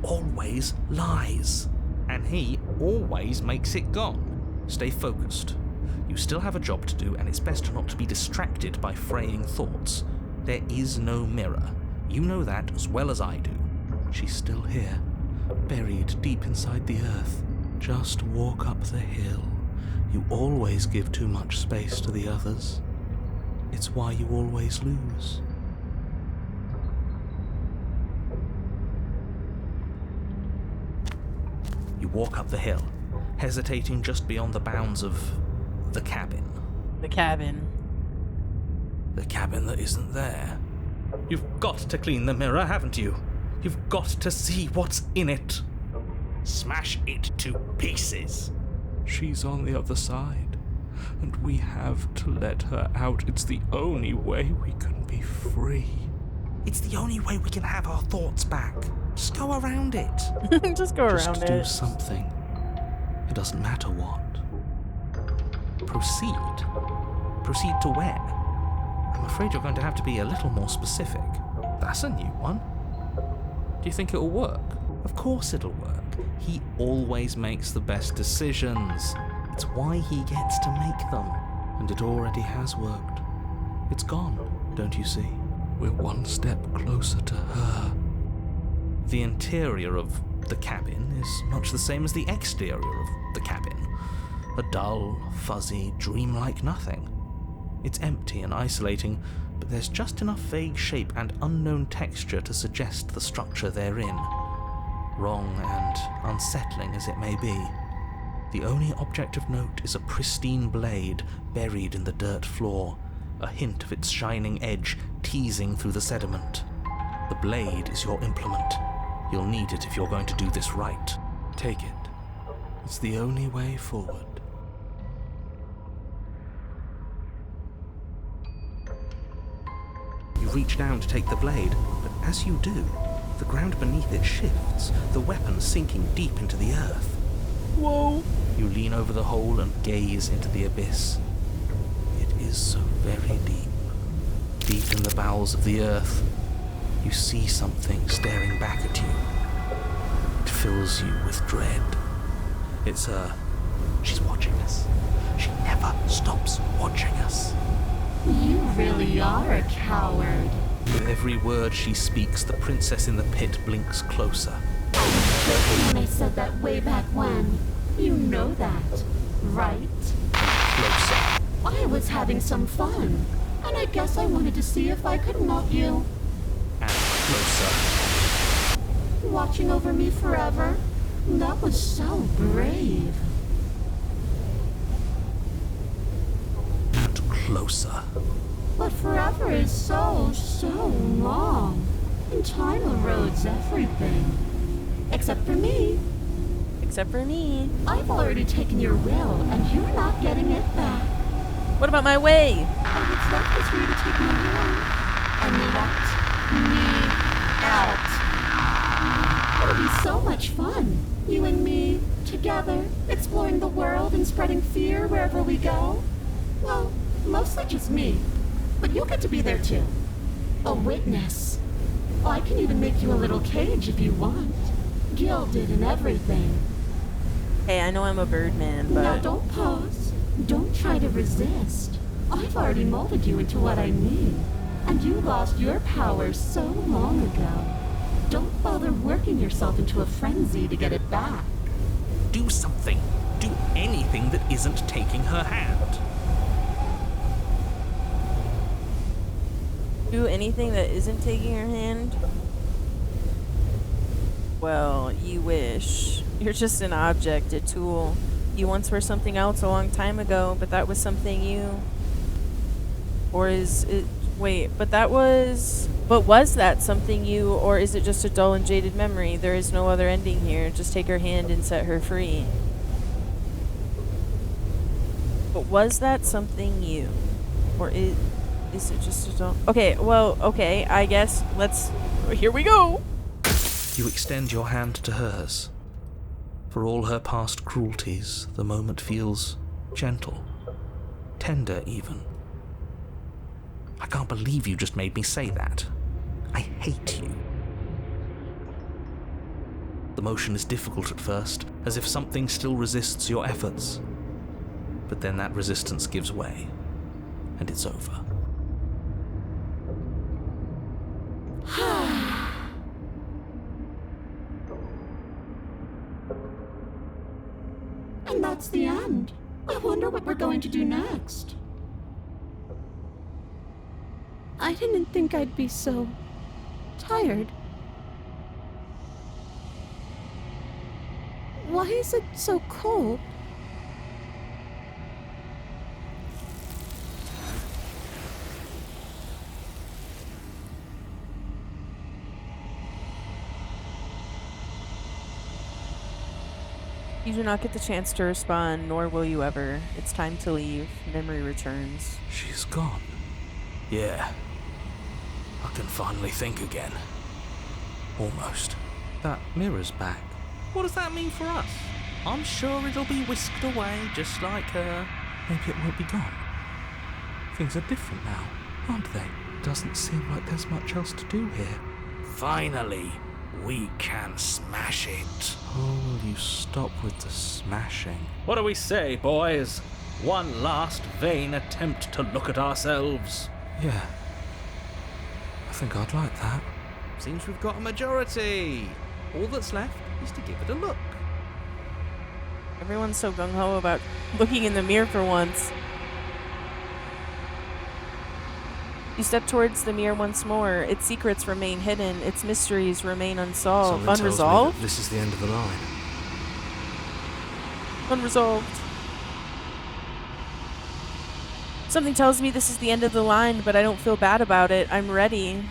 always lies. And he always makes it gone. Stay focused. You still have a job to do, and it's best not to be distracted by fraying thoughts. There is no mirror. You know that as well as I do. She's still here, buried deep inside the earth. Just walk up the hill. You always give too much space to the others. It's why you always lose. You walk up the hill, hesitating just beyond the bounds of the cabin. The cabin. The cabin that isn't there. You've got to clean the mirror, haven't you? You've got to see what's in it. Smash it to pieces. She's on the other side, and we have to let her out. It's the only way we can be free. It's the only way we can have our thoughts back. Just go around it. Just go around Just do it. something. It doesn't matter what. Proceed. Proceed to where? I'm afraid you're going to have to be a little more specific. That's a new one. Do you think it'll work? Of course it'll work. He always makes the best decisions. It's why he gets to make them. And it already has worked. It's gone, don't you see? We're one step closer to her. The interior of the cabin is much the same as the exterior of the cabin. A dull, fuzzy, dreamlike nothing. It's empty and isolating, but there's just enough vague shape and unknown texture to suggest the structure they're in. Wrong and unsettling as it may be, the only object of note is a pristine blade buried in the dirt floor, a hint of its shining edge teasing through the sediment. The blade is your implement. You'll need it if you're going to do this right. Take it. It's the only way forward. You reach down to take the blade, but as you do, the ground beneath it shifts, the weapon sinking deep into the earth. Whoa! You lean over the hole and gaze into the abyss. It is so very deep. Deep in the bowels of the earth, you see something staring back at you. It fills you with dread. It's her. She's watching us. She never stops watching us. You really are a coward. With every word she speaks, the princess in the pit blinks closer. I was joking when I said that way back when. You know that, right? Closer. I was having some fun, and I guess I wanted to see if I could melt you. And closer. Watching over me forever? That was so brave. And closer. But forever is so long. And time erodes everything. Except for me. Except for me. I've already taken your will, and you're not getting it back. What about my way? And what's left is for you to take me away. And let me out. It'll be so much fun. You and me, together, exploring the world and spreading fear wherever we go. Well, mostly just me. But you'll get to be there too. A witness. I can even make you a little cage if you want. Gilded and everything. Hey, I know I'm a birdman, Now but don't pause. Don't try to resist. I've already molded you into what I need. And you lost your powers so long ago. Don't bother working yourself into a frenzy to get it back. Do something. Do anything that isn't taking her hand. do anything that isn't taking her hand? Well, you wish. You're just an object, a tool. You once were something else a long time ago, but that was something you... Or is it... Wait, but was that something you, or is it just a dull and jaded memory? There is no other ending here. Just take her hand and set her free. But was that something you? Or is it just a dull... Okay, well, okay, I guess let's... Here we go! You extend your hand to hers. For all her past cruelties, the moment feels gentle, tender even. I can't believe you just made me say that. I hate you. The motion is difficult at first, as if something still resists your efforts. But then that resistance gives way, and it's over. And that's the end. I wonder what we're going to do next. I didn't think I'd be so tired. Why is it so cold? You do not get the chance to respond, nor will you ever. It's time to leave. Memory returns. She's gone. Yeah. I can finally think again. Almost. That mirror's back. What does that mean for us? I'm sure it'll be whisked away just like her. Maybe it won't be gone. Things are different now, aren't they? Doesn't seem like there's much else to do here. Finally, we can smash it. Oh, will you stop with the smashing? What do we say, boys? One last vain attempt to look at ourselves. Yeah. I think I'd like that. Seems we've got a majority. All that's left is to give it a look. Everyone's so gung-ho about looking in the mirror for once. You step towards the mirror once more. Its secrets remain hidden. Its mysteries remain unsolved. Something tells me Unresolved? that this is the end of the line. Unresolved. Something tells me this is the end of the line, but I don't feel bad about it. I'm ready.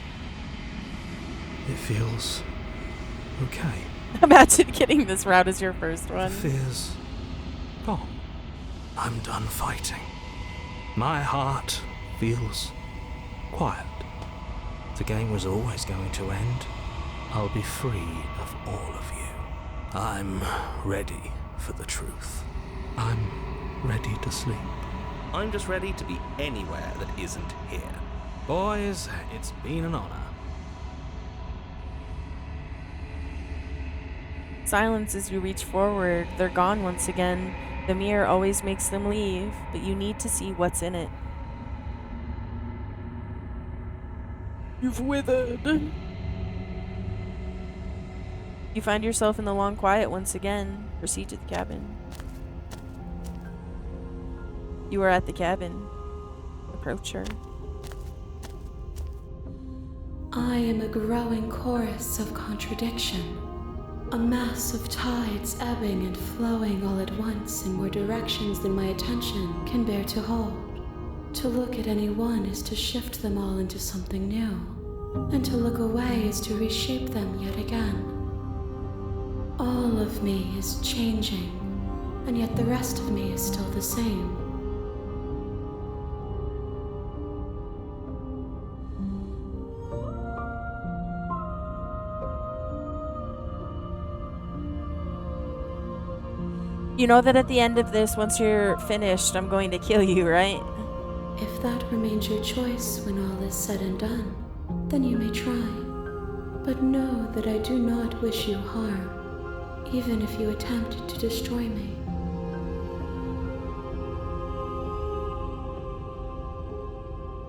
It feels okay. Imagine getting this route as your first The one. fear's gone. I'm done fighting. My heart feels quiet. The game was always going to end. I'll be free of all of you. I'm ready for the truth. I'm ready to sleep. I'm just ready to be anywhere that isn't here. Boys, it's been an honor. Silence as you reach forward. They're gone once again. The mirror always makes them leave, but you need to see what's in it. You've withered. You find yourself in the long quiet once again. Proceed to the cabin. You are at the cabin. Approach her. I am a growing chorus of contradiction, a mass of tides ebbing and flowing all at once in more directions than my attention can bear to hold. To look at any one is to shift them all into something new, and to look away is to reshape them yet again. All of me is changing, and yet the rest of me is still the same. You know that at the end of this, once you're finished, I'm going to kill you, right? If that remains your choice when all is said and done, then you may try. But know that I do not wish you harm, even if you attempt to destroy me.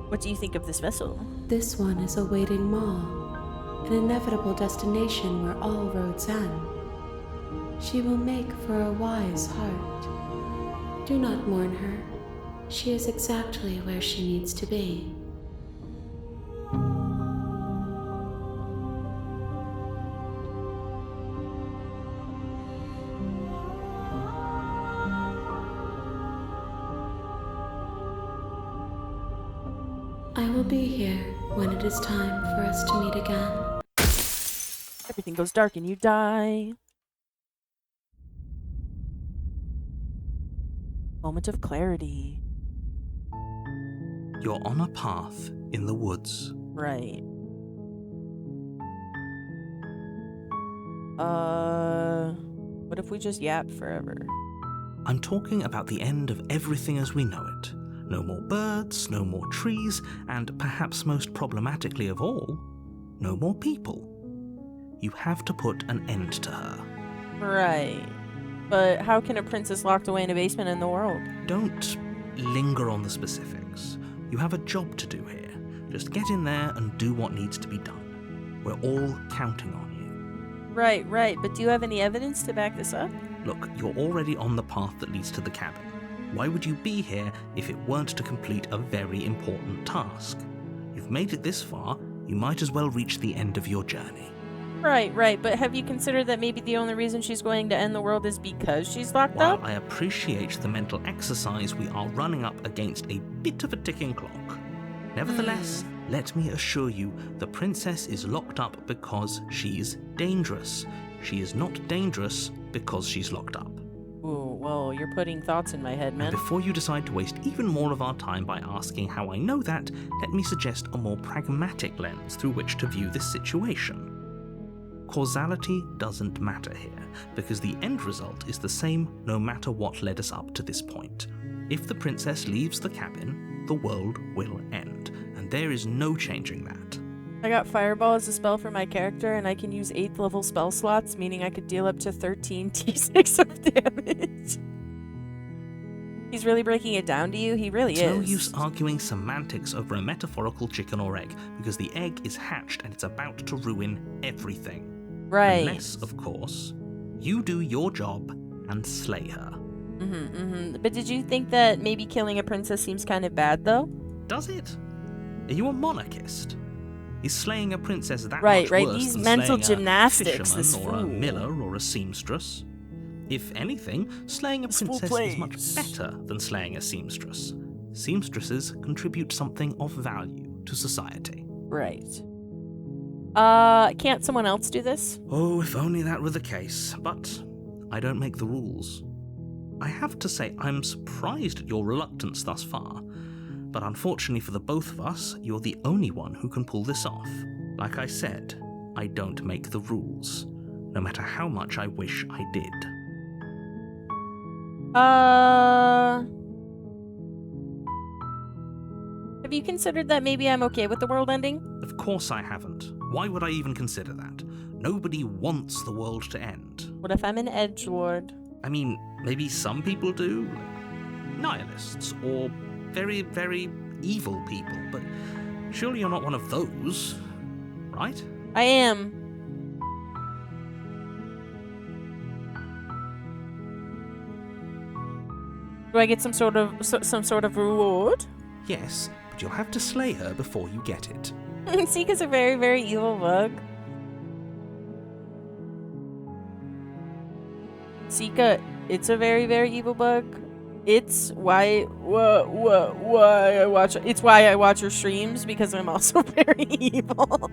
What do you think of this vessel? This one is a waiting Maw, an inevitable destination where all roads end. She will make for a wise heart. Do not mourn her. She is exactly where she needs to be. I will be here when it is time for us to meet again. Everything goes dark and you die. Moment of clarity. You're on a path in the woods. Right. What if we just yap forever? I'm talking about the end of everything as we know it. No more birds, no more trees, and perhaps most problematically of all, no more people. you have to put an end to her. Right. But how can a princess locked away in a basement in the world? Don't linger on the specifics. You have a job to do here. Just get in there and do what needs to be done. We're all counting on you. Right. But do you have any evidence to back this up? Look, you're already on the path that leads to the cabin. Why would you be here if it weren't to complete a very important task? You've made it this far, you might as well reach the end of your journey. Right. But have you considered that maybe the only reason she's going to end the world is because she's locked While up? I appreciate the mental exercise, we are running up against a bit of a ticking clock. Nevertheless, let me assure you, the princess is locked up because she's dangerous. She is not dangerous because she's locked up. Ooh, well, you're putting thoughts in my head, And man. before you decide to waste even more of our time by asking how I know that, let me suggest a more pragmatic lens through which to view this situation. Causality doesn't matter here, because the end result is the same no matter what led us up to this point. If the princess leaves the cabin, the world will end, and there is no changing that. I got Fireball as a spell for my character, and I can use 8th level spell slots, meaning I could deal up to 13 d6 of damage. He's really breaking it down to you? He really It's is. no use arguing semantics over a metaphorical chicken or egg, because the egg is hatched and it's about to ruin everything. Right. Unless, of course, you do your job and slay her. But did you think that maybe killing a princess seems kind of bad, though? Does it? Are you a monarchist? Is slaying a princess that Right. much worse These than mental slaying gymnastics, a this fisherman or a fool. miller or a seamstress? If anything, slaying a This fool princess is much plays. better than slaying a seamstress. Seamstresses contribute something of value to society. Right. Can't someone else do this? Oh, if only that were the case, but I don't make the rules. I have to say, I'm surprised at your reluctance thus far, but unfortunately for the both of us, you're the only one who can pull this off. Like I said, I don't make the rules, no matter how much I wish I did. Have you considered that maybe I'm okay with the world ending? Of course I haven't. Why would I even consider that? Nobody wants the world to end. What if I'm an edgelord? I mean, maybe some people do, like nihilists, or very, very evil people, but surely you're not one of those, right? I am. Do I get some sort of reward? Yes, but you'll have to slay her before you get it. Seeka's a very, very evil bug. Seeka, it's a very, very evil bug. It's why I watch. It's why I watch her streams, because I'm also very evil.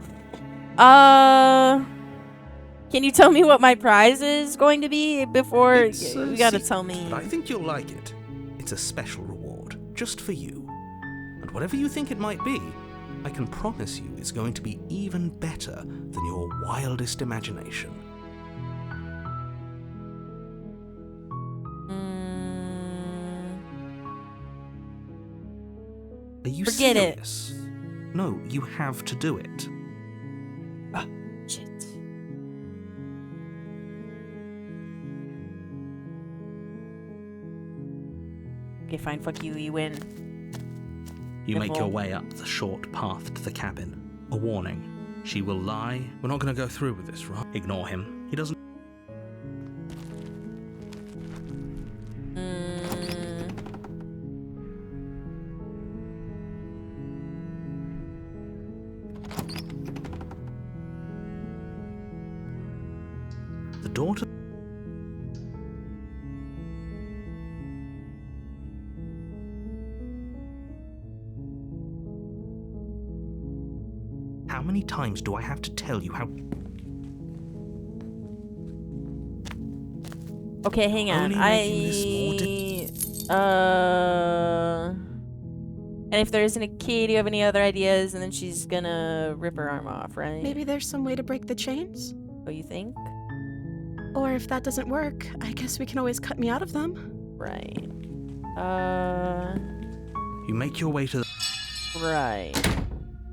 Can you tell me what my prize is going to be before It's, you gotta secret, tell me? But I think you'll like it. It's a special reward, just for you. And whatever you think it might be, I can promise you it's going to be even better than your wildest imagination. Are you Forget it. serious? No, you have to do it. Shit. Okay, fine. Fuck you. You win. You make Simple. your way up the short path to the cabin. A warning. She will lie. We're not going to go through with this, right? Ignore him. He doesn't. The daughter. How many times do I have to tell you how? Okay, hang on. Only making this more And if there isn't a key, do you have any other ideas? And then she's gonna rip her arm off, right? Maybe there's some way to break the chains? Oh, you think? Or if that doesn't work, I guess we can always cut me out of them. Right. You make your way to the. Right.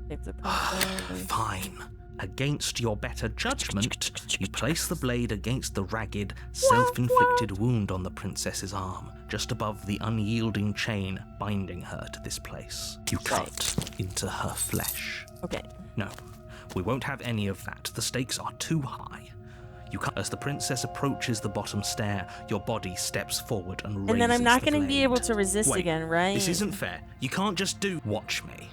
Save the princess. Fine. Against your better judgment, you place the blade against the ragged, self-inflicted wound on the princess's arm, just above the unyielding chain binding her to this place. You cut into her flesh. Okay. No, we won't have any of that. The stakes are too high. You cut as the princess approaches the bottom stair. Your body steps forward and raises And then I'm not the going to be blade. able to resist Wait, again, right? This isn't fair. You can't just do watch me.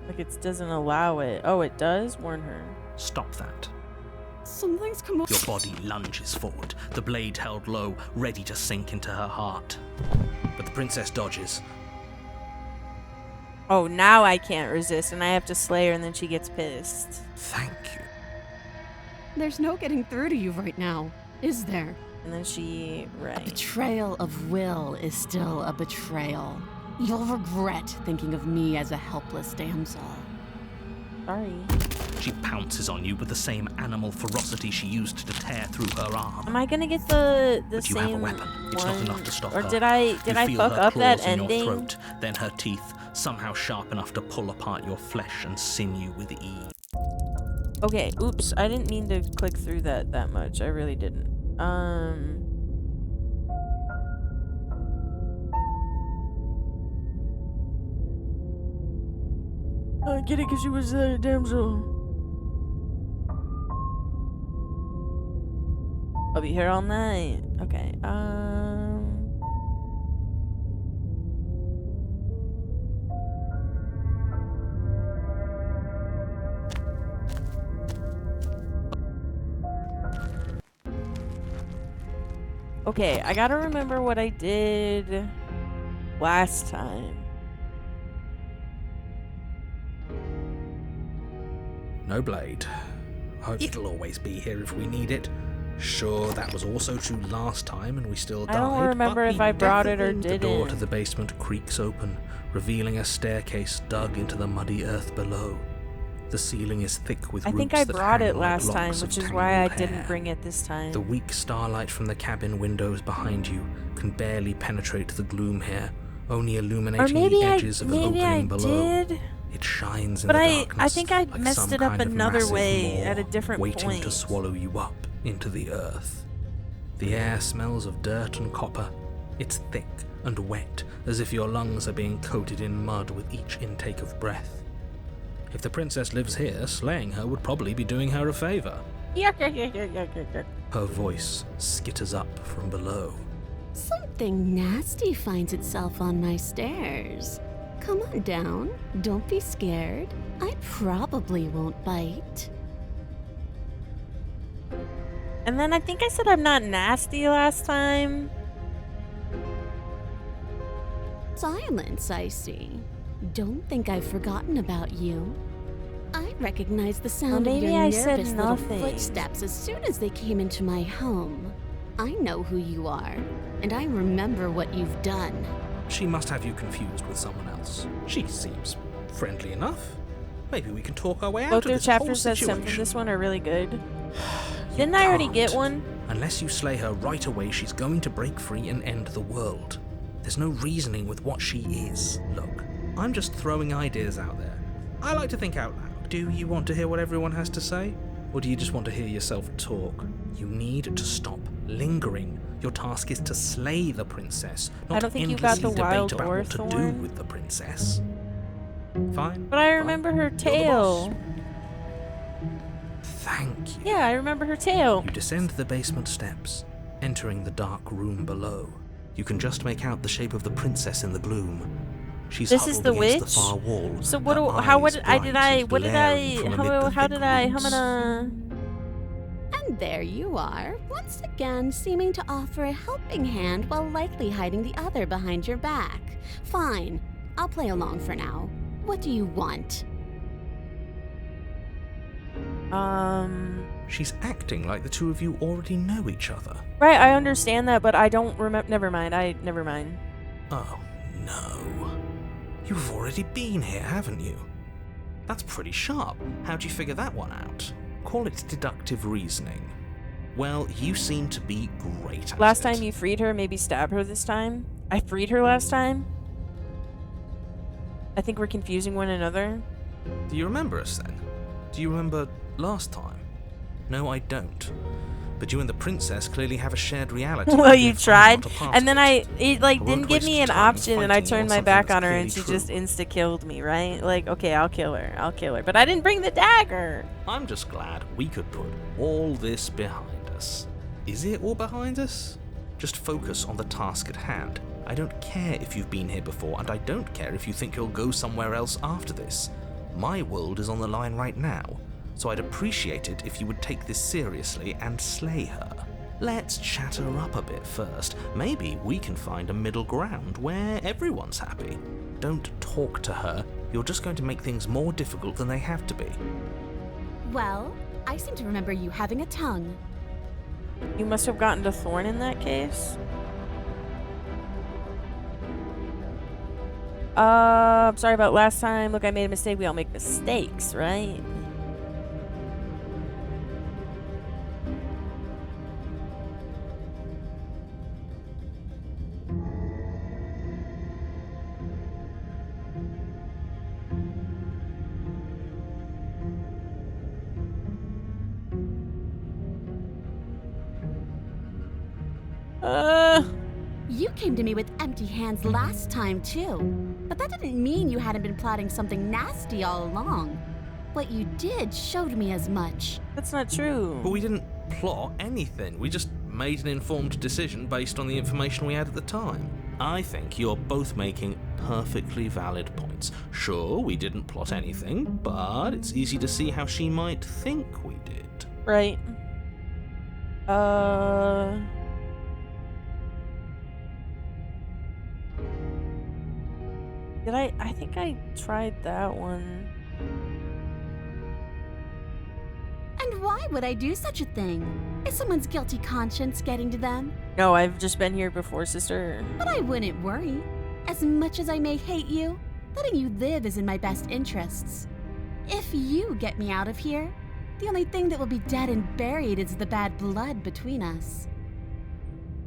Like it doesn't allow it. Oh, it does? Warn her. Stop that. Something's come up. Your body lunges forward, the blade held low, ready to sink into her heart. But the princess dodges. Oh, now I can't resist, and I have to slay her, and then she gets pissed. Thank you. There's no getting through to you right now, is there? And then she... Right. Betrayal of will is still a betrayal. You'll regret thinking of me as a helpless damsel. Sorry. She pounces on you with the same animal ferocity she used to tear through her arm. Am I gonna get the But you same have a weapon. It's not one? enough to stop Or her. did I You feel fuck her up that claws in ending? your throat, then her teeth, somehow sharp enough to pull apart your flesh and sinew with ease. Okay, oops. I didn't mean to click through that much. I really didn't. I get it because she was a damsel. I'll be here all night. Okay, Okay, I gotta remember what I did last time. No blade. Hope it'll always be here if we need it. Sure, that was also true last time and we still died. I don't remember but if I brought it or The door to didn't. the basement creaks open, revealing a staircase dug into the muddy earth below. The ceiling is thick with I roots think I that brought hang it like last time, locks of which is why I tangled didn't hair. bring it this time. The weak starlight from the cabin windows behind you can barely penetrate the gloom here, only Or illuminating maybe the I edges of an opening below. did. It shines in But the I darkness, think I like messed some it up kind of another massive way maw at a different waiting point. to swallow you up into the earth. The air smells of dirt and copper. It's thick and wet, as if your lungs are being coated in mud with each intake of breath. If the princess lives here, slaying her would probably be doing her a favor. Her voice skitters up from below. Something nasty finds itself on my stairs. Come on down. Don't be scared. I probably won't bite. And then I think I said I'm not nasty last time. Silence, I see. Don't think I've forgotten about you. I recognized the sound Well, of maybe your I said nervous little nothing. footsteps as soon as they came into my home. I know who you are, and I remember what you've done. She must have you confused with someone else. She seems friendly enough. Maybe we can talk our way out Both of their this whole chapters that sent from situation. this one are really good. You Didn't I already get can't. one? Unless you slay her right away, she's going to break free and end the world. There's no reasoning with what she is. Look, I'm just throwing ideas out there. I like to think out loud. Do you want to hear what everyone has to say? Or do you just want to hear yourself talk? You need to stop lingering. Your task is to slay the princess, not I don't think you got endlessly the wild debate about what to do Orthorn. with the princess. Fine. But I fine. remember her You're the boss. tail. Thank you. Yeah, I remember her tail. You descend the basement steps, entering the dark room below. You can just make out the shape of the princess in the gloom. She's This is huddled the against witch? the far wall. So what? her How? eyes What? I did. bright I. and What did glaring I? from amid the How thick did I? How roots. gonna? And there you are, once again seeming to offer a helping hand while likely hiding the other behind your back. Fine, I'll play along for now. What do you want? She's acting like the two of you already know each other. Right. I understand that, but I don't remember. Never mind. Never mind. Oh, no. You've already been here, haven't you? That's pretty sharp. How'd you figure that one out? Call it deductive reasoning. Well, you seem to be great at Last it. time you freed her, maybe stab her this time. I freed her last time. I think we're confusing one another. Do you remember us then? Do you remember last time? No, I don't. But you and the princess clearly have a shared reality. Well, even you if I'm tried, not a part and of then it like I didn't won't give me waste an time option, and I fighting turned on my back something on her, that's and she clearly just true. insta-killed me, right? Like, okay, I'll kill her. But I didn't bring the dagger. I'm just glad we could put all this behind us. Is it all behind us? Just focus on the task at hand. I don't care if you've been here before, and I don't care if you think you'll go somewhere else after this. My world is on the line right now, so I'd appreciate it if you would take this seriously and slay her. Let's chat her up a bit first. Maybe we can find a middle ground where everyone's happy. Don't talk to her. You're just going to make things more difficult than they have to be. Well, I seem to remember you having a tongue. You must have gotten to Thorn in that case. I'm sorry about last time. Look, I made a mistake. We all make mistakes, right? You came to me with empty hands last time, too. But that didn't mean you hadn't been plotting something nasty all along. What you did showed me as much. That's not true. But we didn't plot anything. We just made an informed decision based on the information we had at the time. I think you're both making perfectly valid points. Sure, we didn't plot anything, but it's easy to see how she might think we did. Right. Did I think I tried that one. And why would I do such a thing? Is someone's guilty conscience getting to them? No, I've just been here before, sister. But I wouldn't worry. As much as I may hate you, letting you live is in my best interests. If you get me out of here, the only thing that will be dead and buried is the bad blood between us.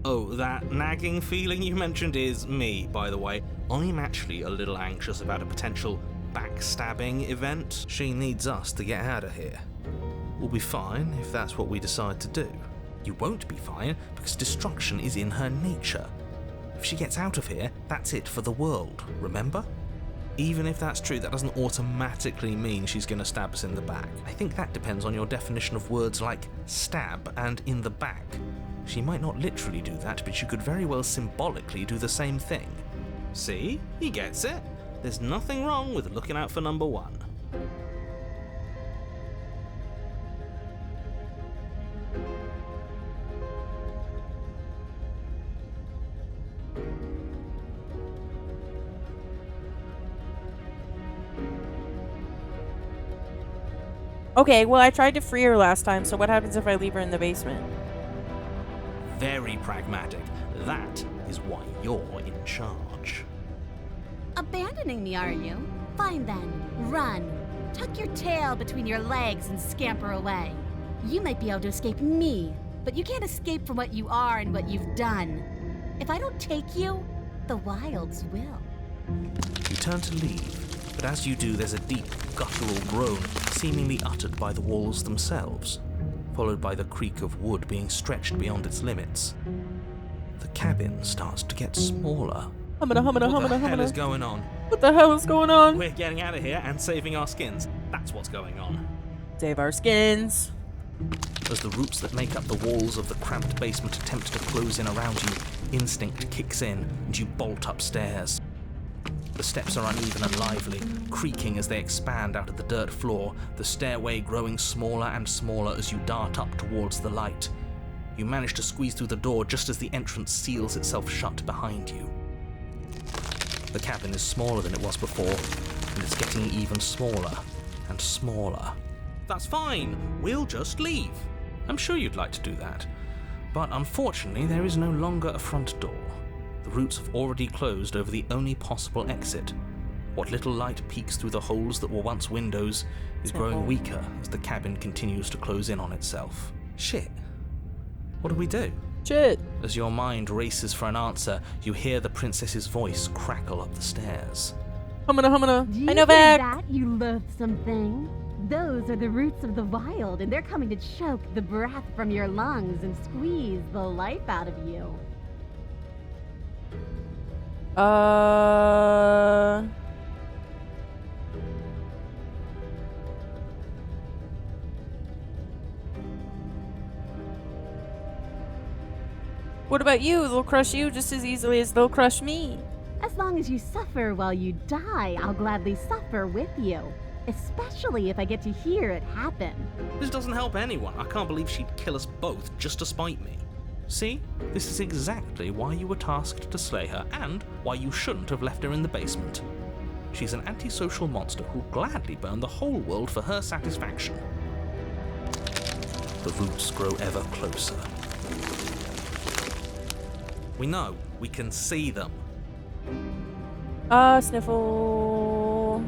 Oh, that nagging feeling you mentioned is me, by the way. I'm actually a little anxious about a potential backstabbing event. She needs us to get out of here. We'll be fine if that's what we decide to do. You won't be fine because destruction is in her nature. If she gets out of here, that's it for the world, remember? Even if that's true, that doesn't automatically mean she's going to stab us in the back. I think that depends on your definition of words like stab and in the back. She might not literally do that, but she could very well symbolically do the same thing. See? He gets it. There's nothing wrong with looking out for number one. Okay, well, I tried to free her last time, so what happens if I leave her in the basement? Very pragmatic. That is why you're in charge. Abandoning me, are you? Fine then. Run. Tuck your tail between your legs and scamper away. You might be able to escape me, but you can't escape from what you are and what you've done. If I don't take you, the wilds will. You turn to leave, but as you do, there's a deep, guttural groan, seemingly uttered by the walls themselves, followed by the creak of wood being stretched beyond its limits. The cabin starts to get smaller. What the hell is going on? What the hell is going on? We're getting out of here and saving our skins. That's what's going on. Save our skins. As the roots that make up the walls of the cramped basement attempt to close in around you, instinct kicks in and you bolt upstairs. The steps are uneven and lively, creaking as they expand out of the dirt floor, the stairway growing smaller and smaller as you dart up towards the light. You manage to squeeze through the door just as the entrance seals itself shut behind you. The cabin is smaller than it was before, and it's getting even smaller and smaller. That's fine, we'll just leave. I'm sure you'd like to do that, but unfortunately there is no longer a front door. The roots have already closed over the only possible exit. What little light peeks through the holes that were once windows is growing weaker as the cabin continues to close in on itself. Shit. What do we do? Shit. As your mind races for an answer, you hear the princess's voice crackle up the stairs. Humana. Do you I know hear that. that, you loathsome thing? Those are the roots of the wild, and they're coming to choke the breath from your lungs and squeeze the life out of you. What about you? They'll crush you just as easily as they'll crush me. As long as you suffer while you die, I'll gladly suffer with you. Especially if I get to hear it happen. This doesn't help anyone. I can't believe she'd kill us both just to spite me. See? This is exactly why you were tasked to slay her, and why you shouldn't have left her in the basement. She's an antisocial monster who'll gladly burn the whole world for her satisfaction. The roots grow ever closer. We know. We can see them. Sniffle.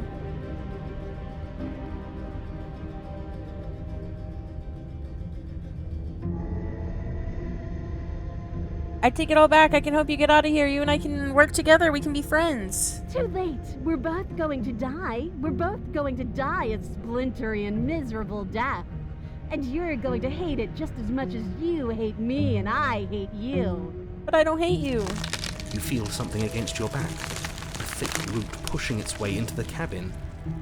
I take it all back. I can help you get out of here. You and I can work together. We can be friends. Too late. We're both going to die. We're both going to die a splintery and miserable death. And you're going to hate it just as much as you hate me and I hate you. But I don't hate you. You feel something against your back. A thick root pushing its way into the cabin.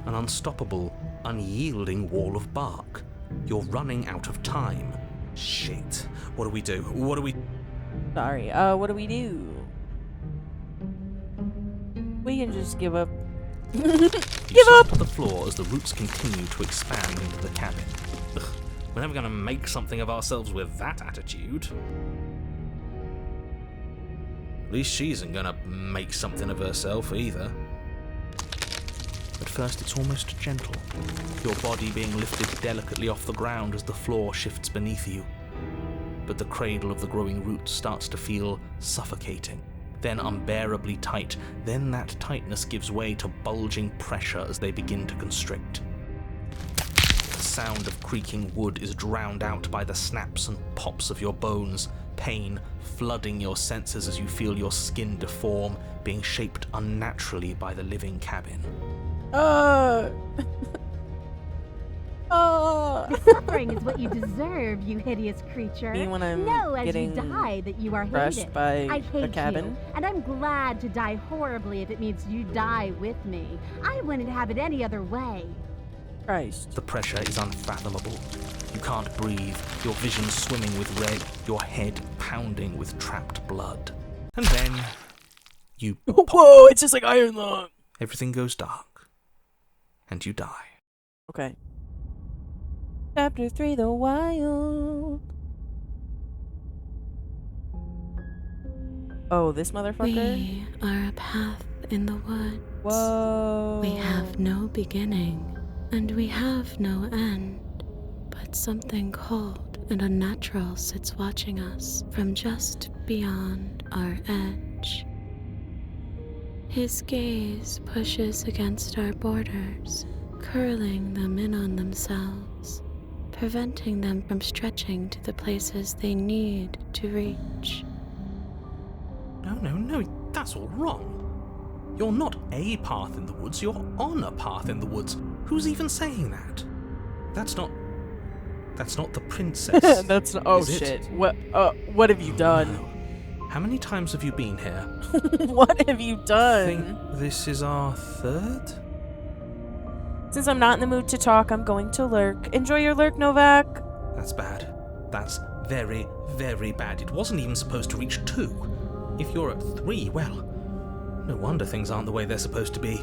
An unstoppable, unyielding wall of bark. You're running out of time. Shit. What do we do? What do we... Sorry, what do? We can just give up. You Give slump up! to the floor as the roots continue to expand into the cabin. Ugh, we're never going to make something of ourselves with that attitude. At least she isn't going to make something of herself either. At first it's almost gentle, your body being lifted delicately off the ground as the floor shifts beneath you. But the cradle of the growing roots starts to feel suffocating, then unbearably tight, then that tightness gives way to bulging pressure as they begin to constrict. The sound of creaking wood is drowned out by the snaps and pops of your bones, pain flooding your senses as you feel your skin deform, being shaped unnaturally by the living cabin. Suffering is what you deserve, you hideous creature. Me when I'm know as you getting die that you are crushed hated. by I hate a cabin. you, and I'm glad to die horribly if it means you die with me. I wouldn't have it any other way. Christ. The pressure is unfathomable. You can't breathe, your vision swimming with red, your head pounding with trapped blood. And then you Whoa, it's just like Iron Lung. everything goes dark, and you die. Okay. Chapter 3, The Wild. Oh, this motherfucker? We are a path in the woods. Whoa. We have no beginning, and we have no end. But something cold and unnatural sits watching us from just beyond our edge. His gaze pushes against our borders, curling them in on themselves, preventing them from stretching to the places they need to reach. No, that's all wrong. You're not a path in the woods, you're on a path in the woods. Who's even saying that? That's not the princess. That's not. Oh is it? shit. What have you done? No. How many times have you been here? What have you I done? think this is our third? Since I'm not in the mood to talk, I'm going to lurk. Enjoy your lurk, Novak. That's bad. That's very, very bad. It wasn't even supposed to reach 2. If you're at 3, well, no wonder things aren't the way they're supposed to be.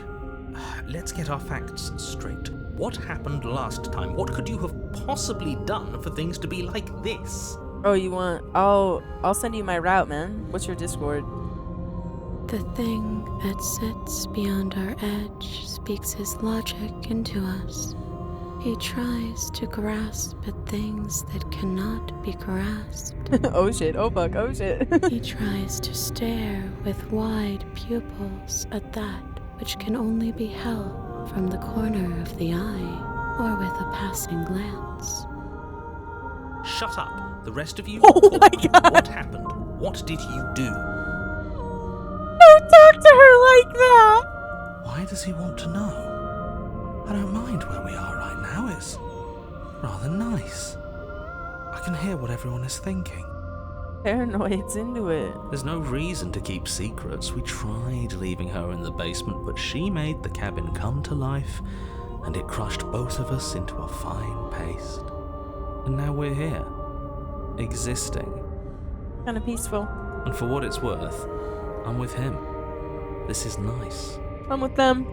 Let's get our facts straight. What happened last time? What could you have possibly done for things to be like this? Oh, you want? I'll send you my route, man. What's your Discord? The thing that sits beyond our edge speaks his logic into us. He tries to grasp at things that cannot be grasped. Oh shit. Oh fuck. Oh shit. He tries to stare with wide pupils at that which can only be held from the corner of the eye or with a passing glance. Shut up. The rest of you. Oh my God. What happened? What did you do? Don't talk to her like that. Why does he want to know? I don't mind where we are right now. It's rather nice. I can hear what everyone is thinking. Paranoid's into it. There's no reason to keep secrets. We tried leaving her in the basement, but she made the cabin come to life, and it crushed both of us into a fine paste. And now we're here, existing. Kind of peaceful. And for what it's worth, I'm with him. This is nice. I'm with them.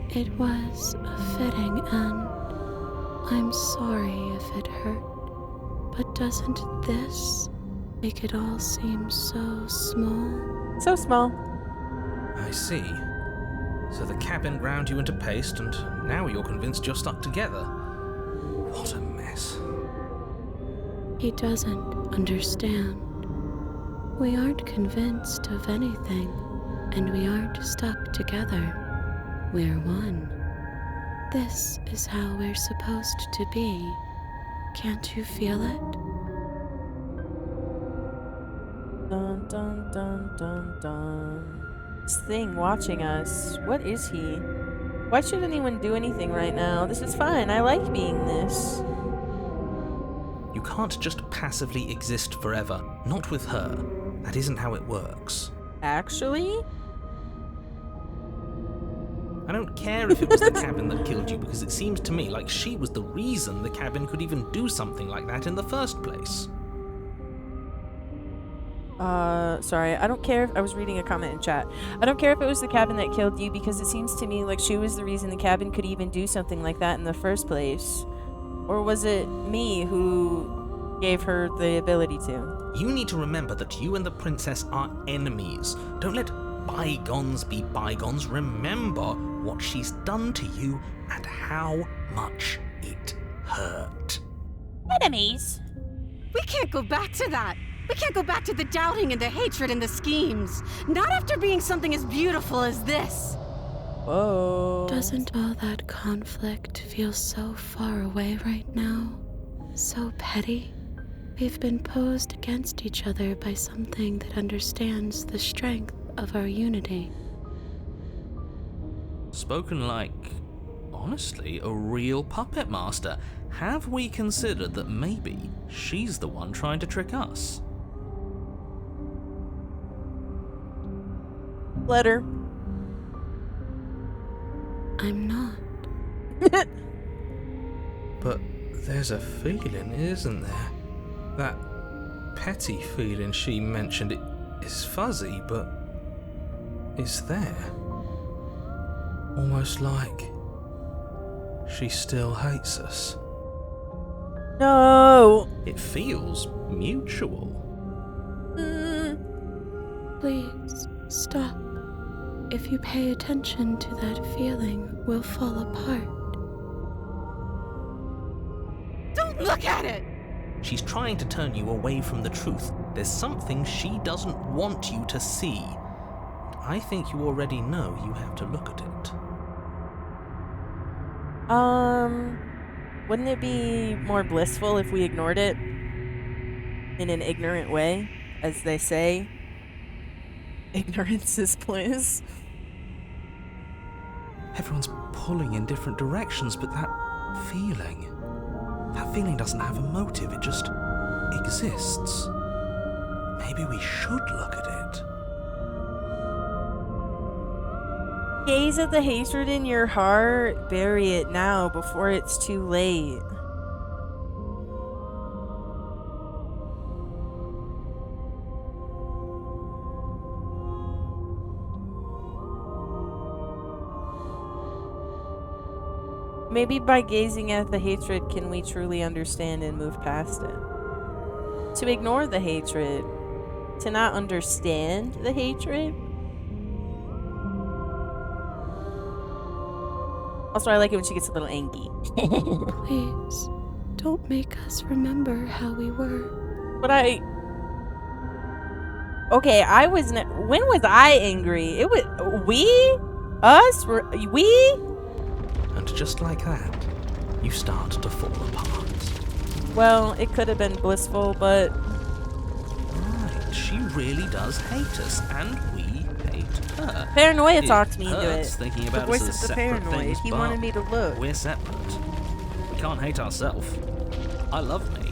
It was a fitting end. I'm sorry if it hurt, but doesn't this make it all seem so small? So small. I see. So the cabin ground you into paste, and now you're convinced you're stuck together. What a mess. He doesn't understand. We aren't convinced of anything, and we aren't stuck together. We're one. This is how we're supposed to be. Can't you feel it? Dun dun dun dun dun. This thing watching us. What is he? Why should anyone do anything right now? This is fine. I like being this. You can't just passively exist forever. Not with her. That isn't how it works. Actually? I don't care if it was the cabin that killed you, because it seems to me like she was the reason the cabin could even do something like that in the first place. Sorry, I don't care if I was reading a comment in chat. I don't care if it was the cabin that killed you, because it seems to me like she was the reason the cabin could even do something like that in the first place. Or was it me who gave her the ability to? You need to remember that you and the princess are enemies. Don't let bygones be bygones. Remember what she's done to you and how much it hurt. Enemies? We can't go back to that. We can't go back to the doubting and the hatred and the schemes. Not after being something as beautiful as this. Whoa. Doesn't all that conflict feel so far away right now? So petty? We've been posed against each other by something that understands the strength of our unity. Spoken like, honestly, a real puppet master. Have we considered that maybe she's the one trying to trick us? Letter. I'm not. But there's a feeling, isn't there? That petty feeling she mentioned, it is fuzzy, but it's there. Almost like she still hates us. No. It feels mutual. Please, stop. If you pay attention to that feeling, we'll fall apart. Don't look at it! She's trying to turn you away from the truth. There's something she doesn't want you to see. I think you already know you have to look at it. Wouldn't it be more blissful if we ignored it? In an ignorant way, as they say? Ignorance is bliss. Everyone's pulling in different directions, but that feeling doesn't have a motive, it just exists. Maybe we should look at it. Gaze at the hatred in your heart. Bury it now before it's too late. Maybe by gazing at the hatred can we truly understand and move past it. To ignore the hatred, to not understand the hatred. Also, I like it when she gets a little angry. Please, don't make us remember how we were. But okay, I was when was I angry? It was we? And just like that, you start to fall apart. Well, it could have been blissful, but Right, she really does hate us, and we hate her. Paranoia talked me into hurts it. thinking The about voice us of as the separate paranoid. things, He but wanted me to look. we're separate. We can't hate ourselves. I love me.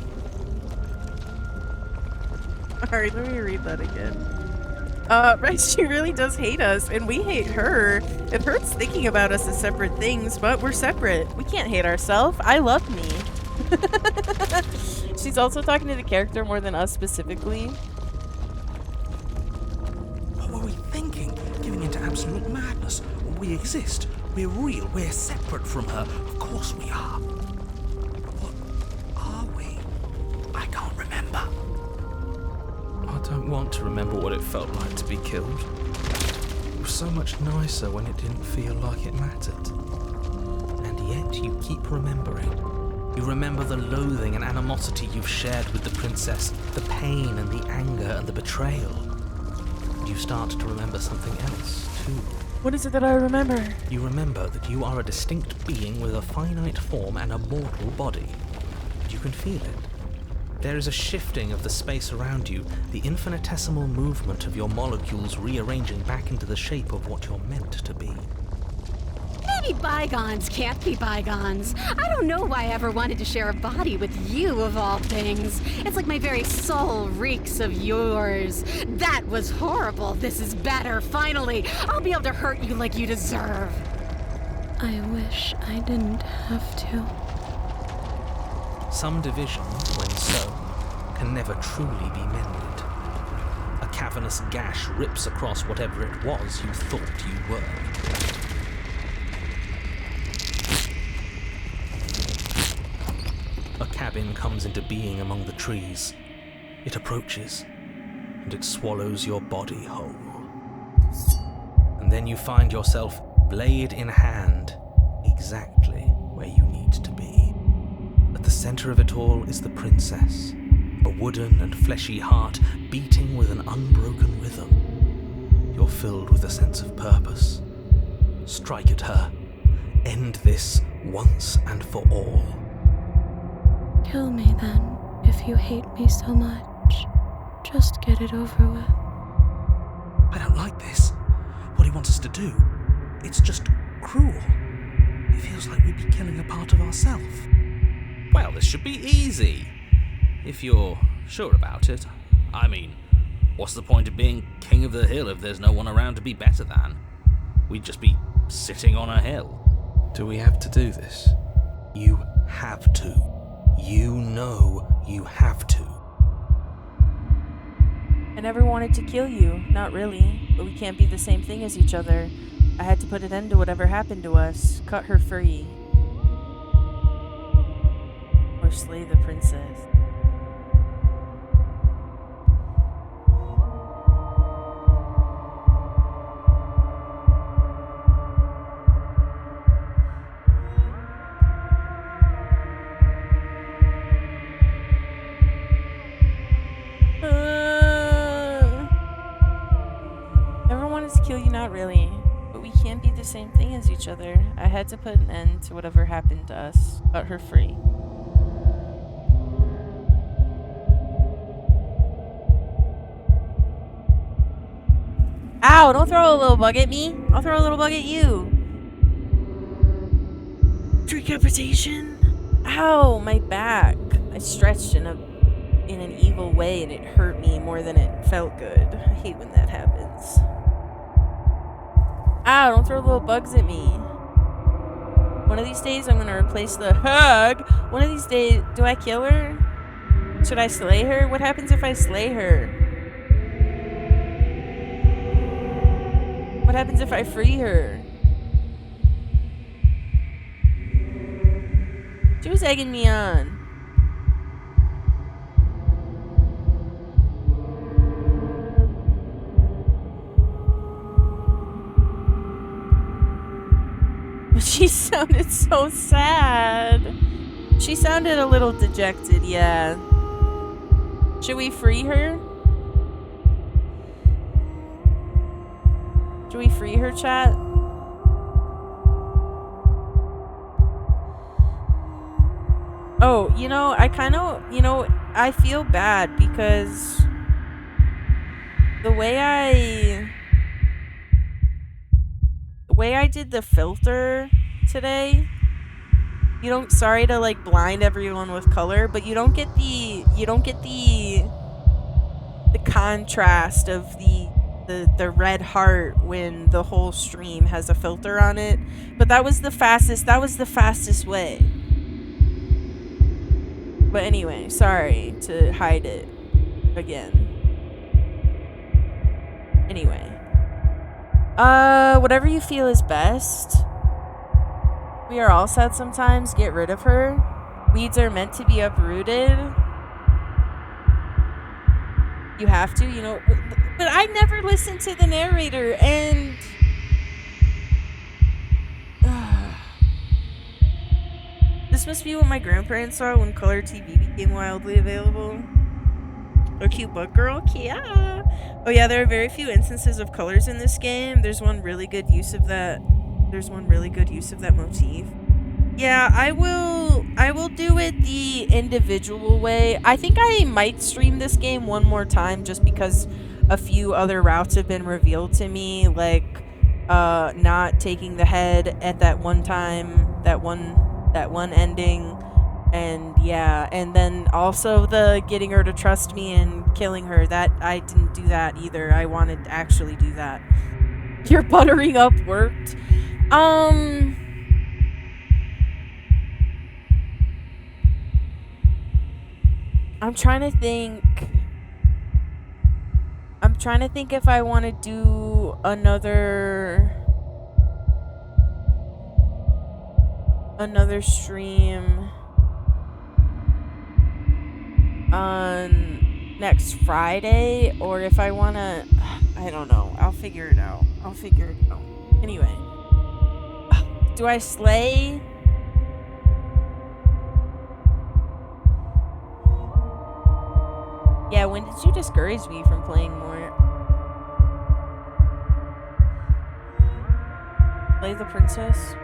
Alright, let me read that again. Right, she really does hate us, and we hate her. It hurts thinking about us as separate things, but we're separate. We can't hate ourselves. I love me. She's also talking to the character more than us specifically. What were we thinking? Giving into absolute madness. We exist. We're real. We're separate from her. Of course we are. What are we? I can't remember. I don't want to remember what it felt like to be killed. It was so much nicer when it didn't feel like it mattered. And yet you keep remembering. You remember the loathing and animosity you've shared with the princess, the pain and the anger and the betrayal. And you start to remember something else, too. What is it that I remember? You remember that you are a distinct being with a finite form and a mortal body. And you can feel it. There is a shifting of the space around you, the infinitesimal movement of your molecules rearranging back into the shape of what you're meant to be. Maybe bygones can't be bygones. I don't know why I ever wanted to share a body with you, of all things. It's like my very soul reeks of yours. That was horrible. This is better, finally. I'll be able to hurt you like you deserve. I wish I didn't have to. Some division, when sown, can never truly be mended. A cavernous gash rips across whatever it was you thought you were. A cabin comes into being among the trees. It approaches, and it swallows your body whole. And then you find yourself, blade in hand, exactly where you need to be. At the center of it all is the princess, a wooden and fleshy heart beating with an unbroken rhythm. You're filled with a sense of purpose. Strike at her. End this once and for all. Kill me then, if you hate me so much. Just get it over with. I don't like this. What he wants us to do. It's just cruel. It feels like we'd be killing a part of ourselves. Well, this should be easy. If you're sure about it. I mean, what's the point of being king of the hill if there's no one around to be better than? We'd just be sitting on a hill. Do we have to do this? You have to. You know you have to. I never wanted to kill you, not really, but we can't be the same thing as each other. I had to put an end to whatever happened to us, cut her free. Or slay the princess. Never wanted to kill you, not really, but we can't be the same thing as each other. I had to put an end to whatever happened to us, cut her free. Ow, don't throw a little bug at me. I'll throw a little bug at you. Decapitation. Ow, my back. I stretched in an evil way and it hurt me more than it felt good. I hate when that happens. Ow, don't throw little bugs at me. One of these days I'm gonna replace the hug. One of these days, do I kill her? Should I slay her? What happens if I slay her? What happens if I free her? She was egging me on. But she sounded so sad. She sounded a little dejected, yeah. Should we free her? Should we free her, chat? Oh, I feel bad because the way I way I did the filter today, you don't, sorry to like blind everyone with color, but you don't get the contrast of the red heart when the whole stream has a filter on it. But that was the fastest way. But anyway, sorry to hide it again. Anyway. Whatever you feel is best. We are all sad sometimes. Get rid of her. Weeds are meant to be uprooted. You have to, you know. But I never listened to the narrator, and this must be what my grandparents saw when color TV became wildly available. A cute bug girl? Yeah. Oh yeah, there are very few instances of colors in this game. There's one really good use of that. There's one really good use of that motif. Yeah, I will do it the individual way. I think I might stream this game one more time just because a few other routes have been revealed to me, like not taking the head at that one time, that one ending. And yeah, and then also the getting her to trust me and killing her. That I didn't do that either. I wanted to actually do that. Your buttering up worked. I'm trying to think if I want to do another stream on next Friday, or if I want to, I don't know. I'll figure it out. Anyway. Do I slay? Yeah, when did you discourage me from playing more? Play the princess?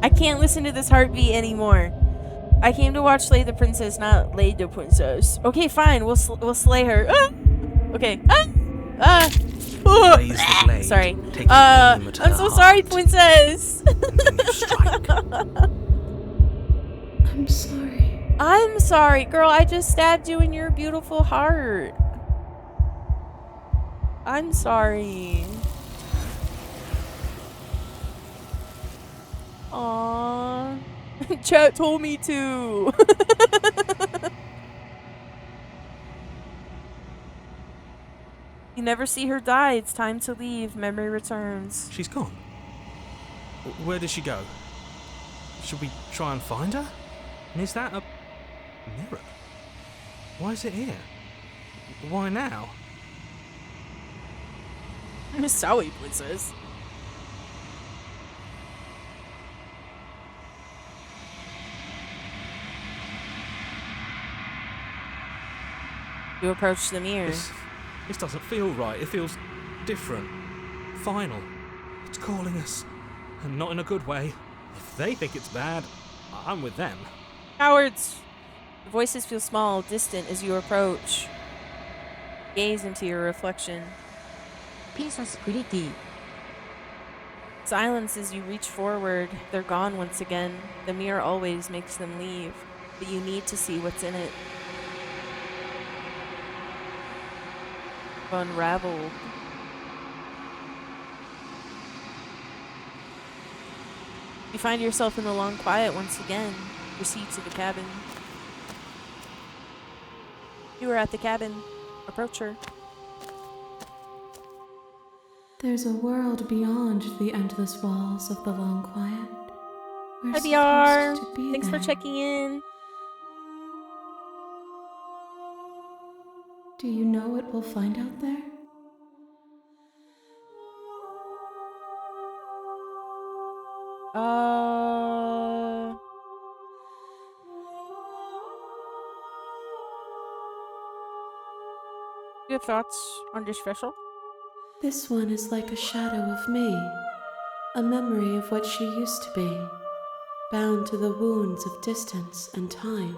I can't listen to this heartbeat anymore. I came to watch Slay the Princess, not Lay the Princess. Okay, fine. We'll slay her. Ah! Okay. Raise the blade, sorry. taking aim at her I'm so sorry, heart. Princess. And then you strike. I'm sorry. I'm sorry, girl. I just stabbed you in your beautiful heart. I'm sorry. Aww. Chat told me to. You never see her die. It's time to leave. Memory returns. She's gone. Where did she go? Should we try and find her? And is that a mirror? Why is it here? Why now? I'm sorry, Princess. You approach the mirror. This doesn't feel right. It feels different. Final. It's calling us. And not in a good way. If they think it's bad, I'm with them. Cowards! The voices feel small, distant as you approach. Gaze into your reflection. Peace is pretty. Silence as you reach forward. They're gone once again. The mirror always makes them leave, but you need to see what's in it. Unraveled. You find yourself in the long quiet once again. Proceed to the cabin. You are at the cabin. Approach her. There's a world beyond the endless walls of the long quiet. We're Hi, BR. supposed to be Thanks for there. checking in. Do you know what we'll find out there? You have thoughts on this vessel? This one is like a shadow of me. A memory of what she used to be, bound to the wounds of distance and time.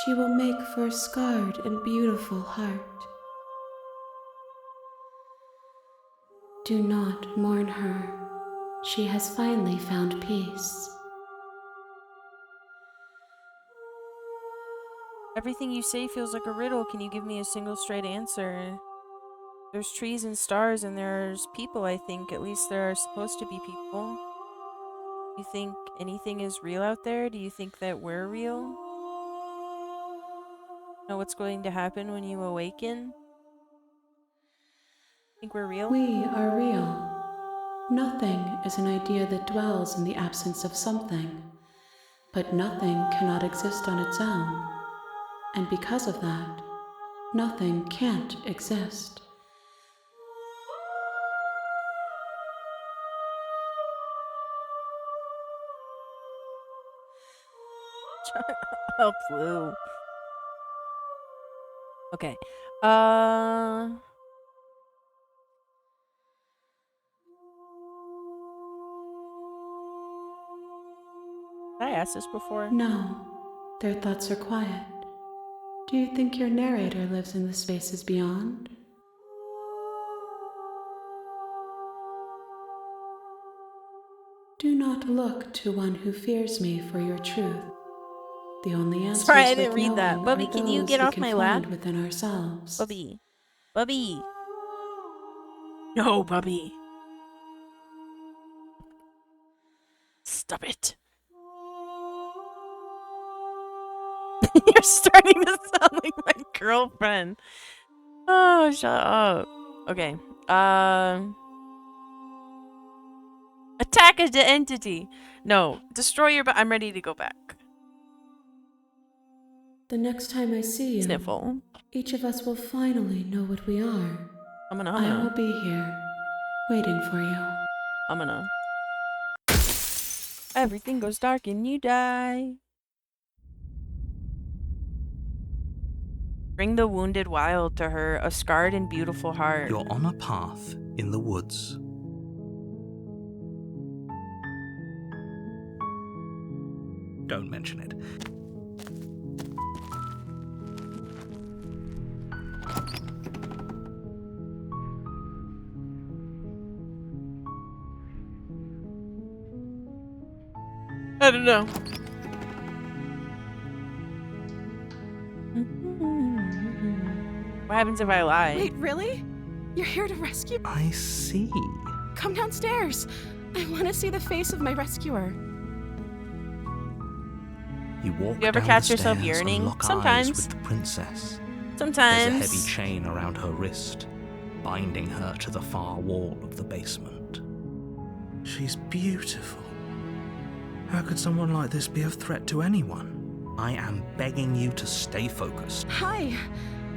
She will make for a scarred and beautiful heart. Do not mourn her. She has finally found peace. Everything you say feels like a riddle. Can you give me a single straight answer? There's trees and stars and there's people, I think. At least there are supposed to be people. Do you think anything is real out there? Do you think that we're real? Know what's going to happen when you awaken? Think we're real? We are real. Nothing is an idea that dwells in the absence of something. But nothing cannot exist on its own. And because of that, nothing can't exist. Oh, Blue. Okay. Did I ask this before? No, their thoughts are quiet. Do you think your narrator lives in the spaces beyond? Do not look to one who fears me for your truth. The only answers Sorry, I didn't worth read that. knowing Bubby, are can you those get we off can my find lap? within ourselves. Bubby. Bubby. No, Bubby. Stop it. You're starting to sound like my girlfriend. Oh, shut up. Okay. Attack as the entity. No, destroy your. I'm ready to go back. The next time I see you, Sniffle. each of us will finally know what we are. I'm I will gonna. be here, waiting for you. I'm gonna. Everything goes dark and you die. Bring the wounded wild to her, a scarred and beautiful heart. You're on a path in the woods. Don't mention it. I don't know. What happens if I lie? Wait, really? You're here to rescue? I see. Come downstairs. I want to see the face of my rescuer. You walk You ever down catch the yourself stairs and yearning? lock Sometimes. eyes with the princess. Sometimes. There's a heavy chain around her wrist, binding her to the far wall of the basement. She's beautiful. How could someone like this be a threat to anyone? I am begging you to stay focused. Hi.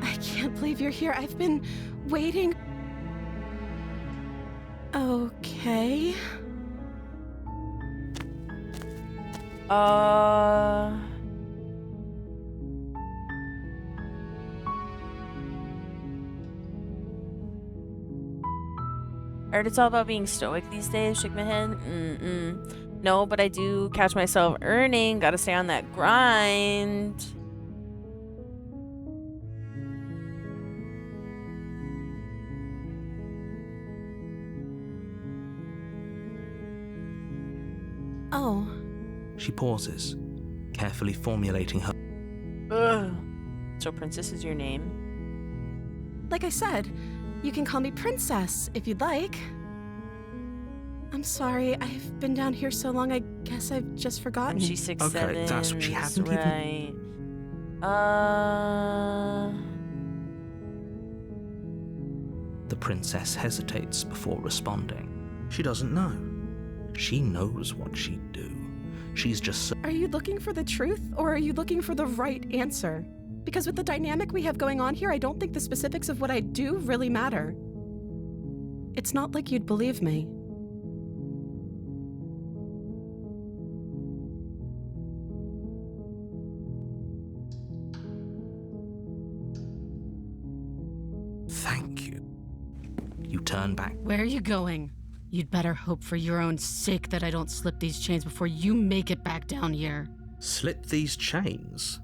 I can't believe you're here. I've been waiting. Okay. I heard it's all about being stoic these days, shake my head. No, but I do catch myself earning. Gotta stay on that grind. Oh. She pauses, carefully formulating her. Ugh. So Princess is your name? Like I said, you can call me Princess if you'd like. I'm sorry, I've been down here so long, I guess I've just forgotten. And she's 6'7". Okay, that's what she hasn't even- right. The princess hesitates before responding. She doesn't know. She knows what she'd do. She's just Are you looking for the truth, or are you looking for the right answer? Because with the dynamic we have going on here, I don't think the specifics of what I do really matter. It's not like you'd believe me. Thank you. You turn back. Where are you going? You'd better hope for your own sake that I don't slip these chains before you make it back down here. Slip these chains?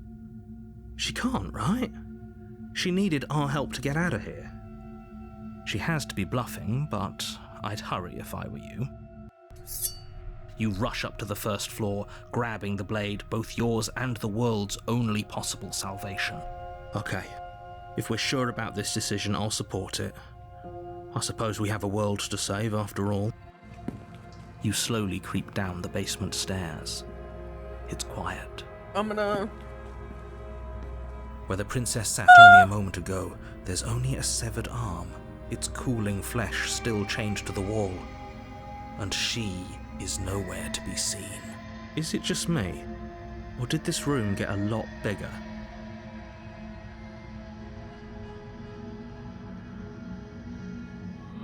She can't, right? She needed our help to get out of here. She has to be bluffing, but I'd hurry if I were you. You rush up to the first floor, grabbing the blade, both yours and the world's only possible salvation. Okay, if we're sure about this decision, I'll support it. I suppose we have a world to save after all. You slowly creep down the basement stairs. It's quiet. Where the princess sat only a moment ago, there's only a severed arm, its cooling flesh still chained to the wall. And she is nowhere to be seen. Is it just me? Or did this room get a lot bigger?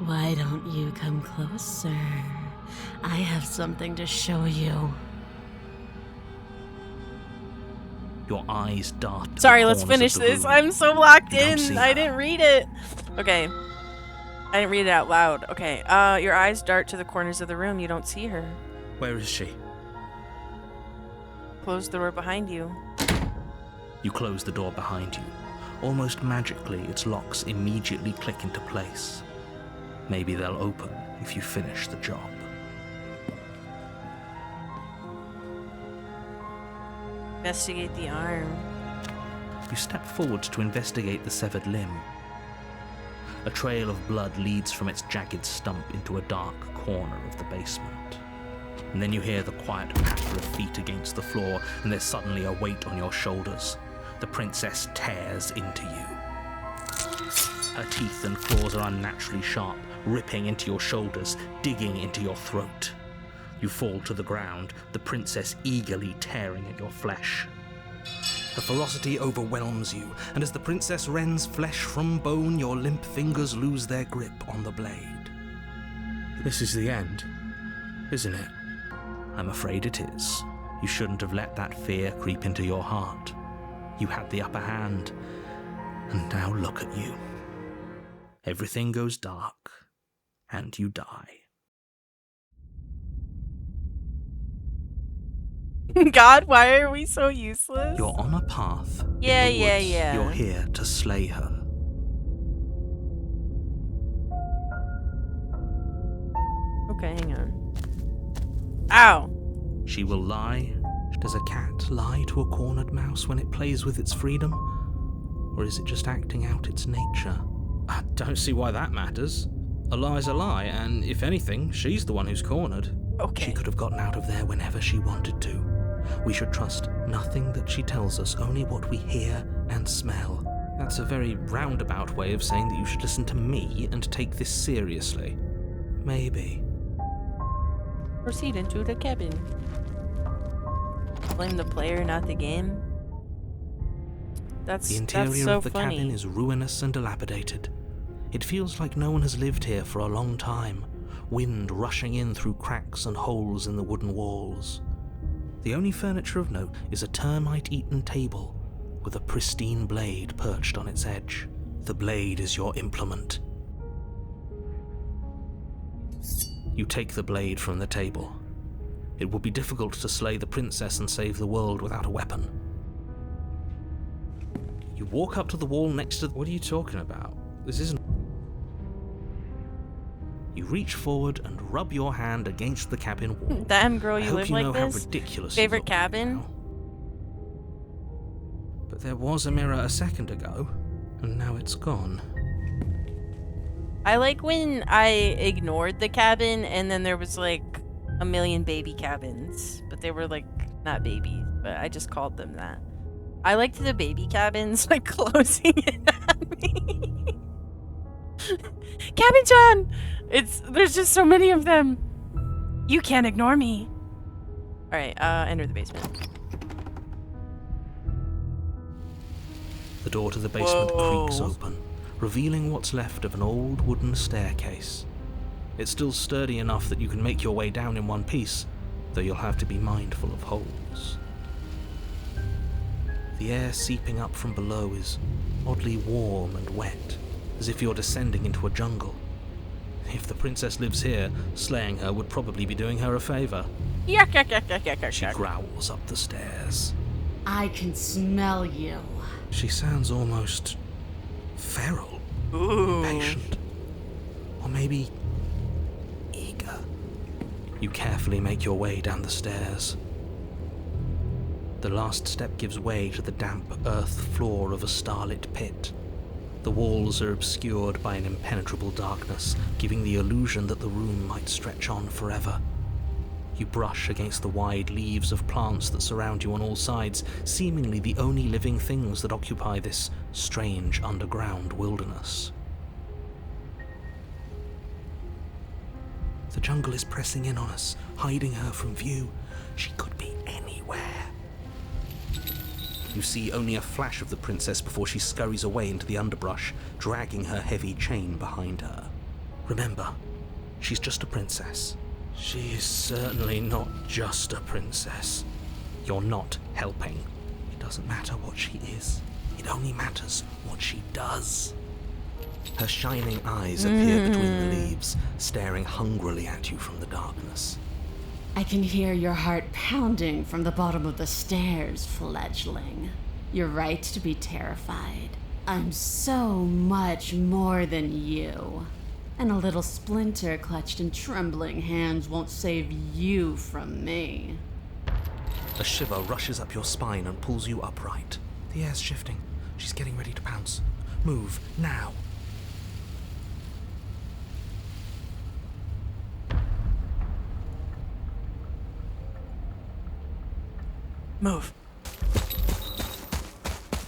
Why don't you come closer? I have something to show you. Your eyes dart. Sorry, let's finish this. I'm so locked in. I didn't read it. Okay. I didn't read it out loud. Okay. Your eyes dart to the corners of the room. You don't see her. Where is she? Close the door behind you. You close the door behind you. Almost magically, its locks immediately click into place. Maybe they'll open if you finish the job. Investigate the arm. You step forward to investigate the severed limb. A trail of blood leads from its jagged stump into a dark corner of the basement. And then you hear the quiet patter of feet against the floor, and there's suddenly a weight on your shoulders. The princess tears into you. Her teeth and claws are unnaturally sharp, ripping into your shoulders, digging into your throat. You fall to the ground, the princess eagerly tearing at your flesh. Her ferocity overwhelms you, and as the princess rends flesh from bone, your limp fingers lose their grip on the blade. This is the end, isn't it? I'm afraid it is. You shouldn't have let that fear creep into your heart. You had the upper hand, and now look at you. Everything goes dark, and you die. God, why are we so useless? You're on a path. Yeah, in the woods. yeah. You're here to slay her. Okay, hang on. Ow! She will lie. Does a cat lie to a cornered mouse when it plays with its freedom? Or is it just acting out its nature? I don't see why that matters. A lie's a lie, and if anything, she's the one who's cornered. Okay. She could have gotten out of there whenever she wanted to. We should trust nothing that she tells us, only what we hear and smell. That's a very roundabout way of saying that you should listen to me and take this seriously. Maybe. Proceed into the cabin. Blame the player, not the game. The interior so of the funny. cabin is ruinous and dilapidated. It feels like no one has lived here for a long time, wind rushing in through cracks and holes in the wooden walls. The only furniture of note is a termite-eaten table with a pristine blade perched on its edge. The blade is your implement. You take the blade from the table. It would be difficult to slay the princess and save the world without a weapon. You walk up to the wall next to... What are you talking about? This isn't... You reach forward and rub your hand against the cabin wall. Damn, girl, I you hope live you like know this? how ridiculous Favorite you look right cabin? now. But there was a mirror a second ago, and now it's gone. I like when I ignored the cabin and then there was like a million baby cabins, but they were like not babies, but I just called them that. I liked the baby cabins like closing in on me. Cabin John! There's just so many of them. You can't ignore me. Alright, enter the basement. The door to the basement Whoa. creaks open, revealing what's left of an old wooden staircase. It's still sturdy enough that you can make your way down in one piece, though you'll have to be mindful of holes. The air seeping up from below is oddly warm and wet, as if you're descending into a jungle. If the princess lives here, slaying her would probably be doing her a favor. Yuck, yuck, yuck, yuck, yuck, yuck, She yuck. growls up the stairs. I can smell you. She sounds almost feral, patient, or maybe eager. You carefully make your way down the stairs. The last step gives way to the damp earth floor of a starlit pit. The walls are obscured by an impenetrable darkness, giving the illusion that the room might stretch on forever. You brush against the wide leaves of plants that surround you on all sides, seemingly the only living things that occupy this strange underground wilderness. The jungle is pressing in on us, hiding her from view. She could be anywhere. You see only a flash of the princess before she scurries away into the underbrush, dragging her heavy chain behind her. Remember, she's just a princess. She is certainly not just a princess. You're not helping. It doesn't matter what she is. It only matters what she does. Her shining eyes appear between the leaves, staring hungrily at you from the darkness. I can hear your heart pounding from the bottom of the stairs, fledgling. You're right to be terrified. I'm so much more than you. And a little splinter clutched in trembling hands won't save you from me. A shiver rushes up your spine and pulls you upright. The air's shifting. She's getting ready to pounce. Move, now. Move.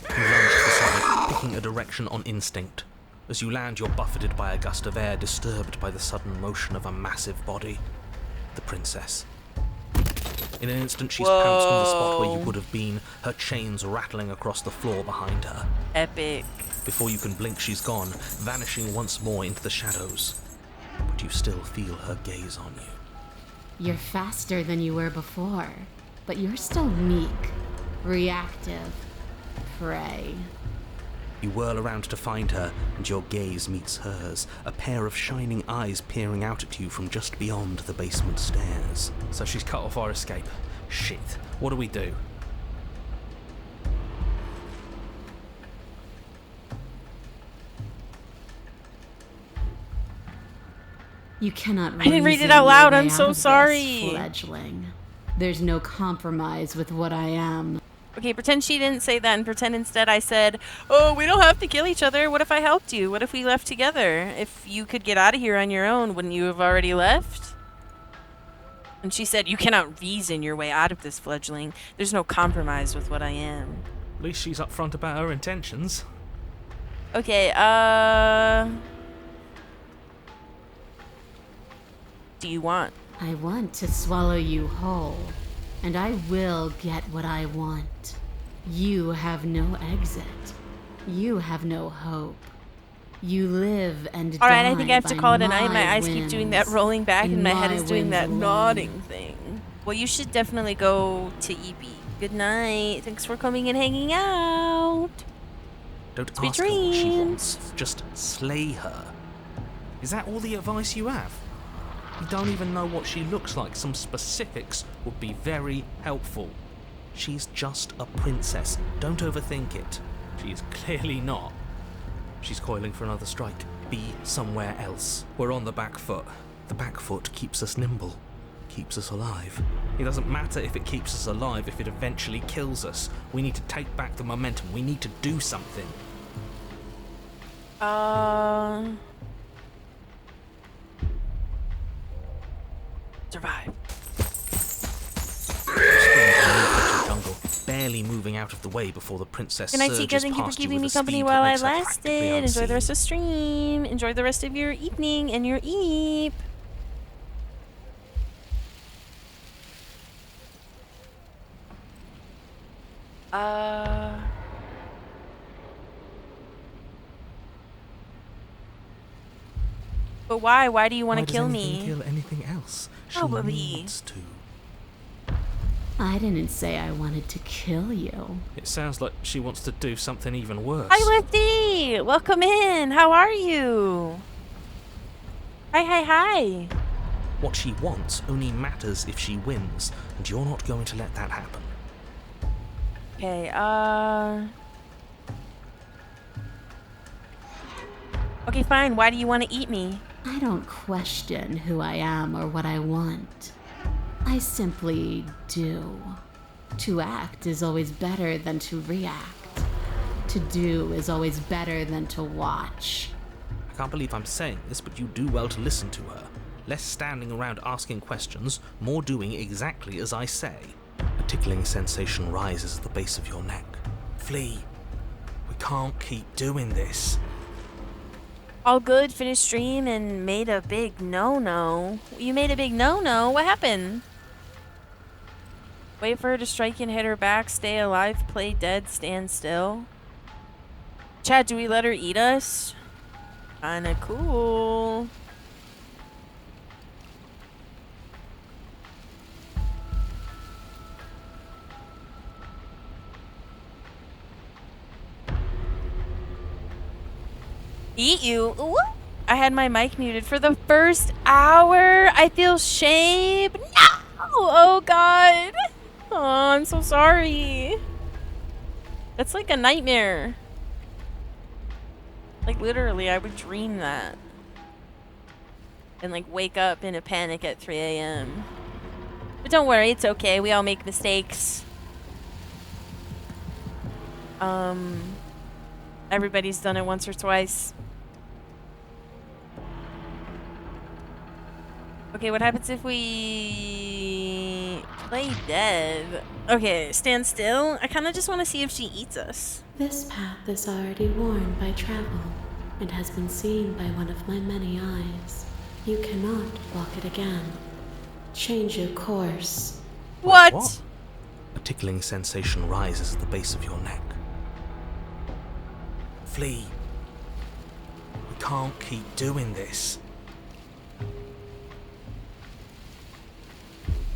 You lunge to the side, picking a direction on instinct. As you land, you're buffeted by a gust of air, disturbed by the sudden motion of a massive body. The princess. In an instant, she's pounced on the spot where you would have been, her chains rattling across the floor behind her. Epic. Before you can blink, she's gone, vanishing once more into the shadows. But you still feel her gaze on you. You're faster than you were before, but you're still meek, reactive, prey. You whirl around to find her, and your gaze meets hers, a pair of shining eyes peering out at you from just beyond the basement stairs. So she's cut off our escape. Shit. What do we do? You cannot. I didn't read it reason out loud, your I'm way so out of this, sorry. fledgling. There's no compromise with what I am. Okay, pretend she didn't say that and pretend instead I said, oh, we don't have to kill each other. What if I helped you? What if we left together? If you could get out of here on your own, wouldn't you have already left? And she said, you cannot reason your way out of this, fledgling. There's no compromise with what I am. At least she's upfront about her intentions. Okay, do you want? I want to swallow you whole, and I will get what I want. You have no exit. You have no hope. You live and die. Alright, I think I have to by call it a night. My eyes keep whims, doing that rolling back and my head is doing that whims nodding alone. thing. Well, you should definitely go to EP. Good night. Thanks for coming and hanging out. Don't Sweet ask her what she dreams. wants, just slay her. Is that all the advice you have? You don't even know what she looks like. Some specifics would be very helpful. She's just a princess. Don't overthink it. She is clearly not. She's coiling for another strike. Be somewhere else. We're on the back foot. The back foot keeps us nimble, keeps us alive. It doesn't matter if it keeps us alive if it eventually kills us. We need to take back the momentum. We need to do something. Survive. Jungle, barely moving out of the way before the princess Good night, surges Tika. Thank you for past you keeping with me a company speed while that I makes her practically lasted. Enjoy the unseen. rest of stream. Enjoy the rest of your evening and your eep. But why? Why do you want to kill me? Kill anything else? She Probably. needs to. I didn't say I wanted to kill you. It sounds like she wants to do something even worse. Hi, Lifty! Welcome in. How are you? Hi, hi, hi. What she wants only matters if she wins, and you're not going to let that happen. Okay, Okay, fine. Why do you want to eat me? I don't question who I am or what I want. I simply do. To act is always better than to react. To do is always better than to watch. I can't believe I'm saying this, but you do well to listen to her. Less standing around asking questions, more doing exactly as I say. A tickling sensation rises at the base of your neck. Flee. We can't keep doing this. All good, finished stream and made a big no-no. You made a big no-no? What happened? Wait for her to strike and hit her back, stay alive, play dead, stand still. Chad, do we let her eat us? Kinda cool. Eat you? Ooh. I had my mic muted for the first hour. I feel shame. No! Oh God. Oh, I'm so sorry. That's like a nightmare. Like literally, I would dream that. And like wake up in a panic at 3 a.m. But don't worry, it's okay. We all make mistakes. Everybody's done it once or twice. Okay, what happens if we play dead? Okay, stand still. I kind of just want to see if she eats us. This path is already worn by travel and has been seen by one of my many eyes. You cannot walk it again. Change your course. What? A tickling sensation rises at the base of your neck. Flee. We can't keep doing this.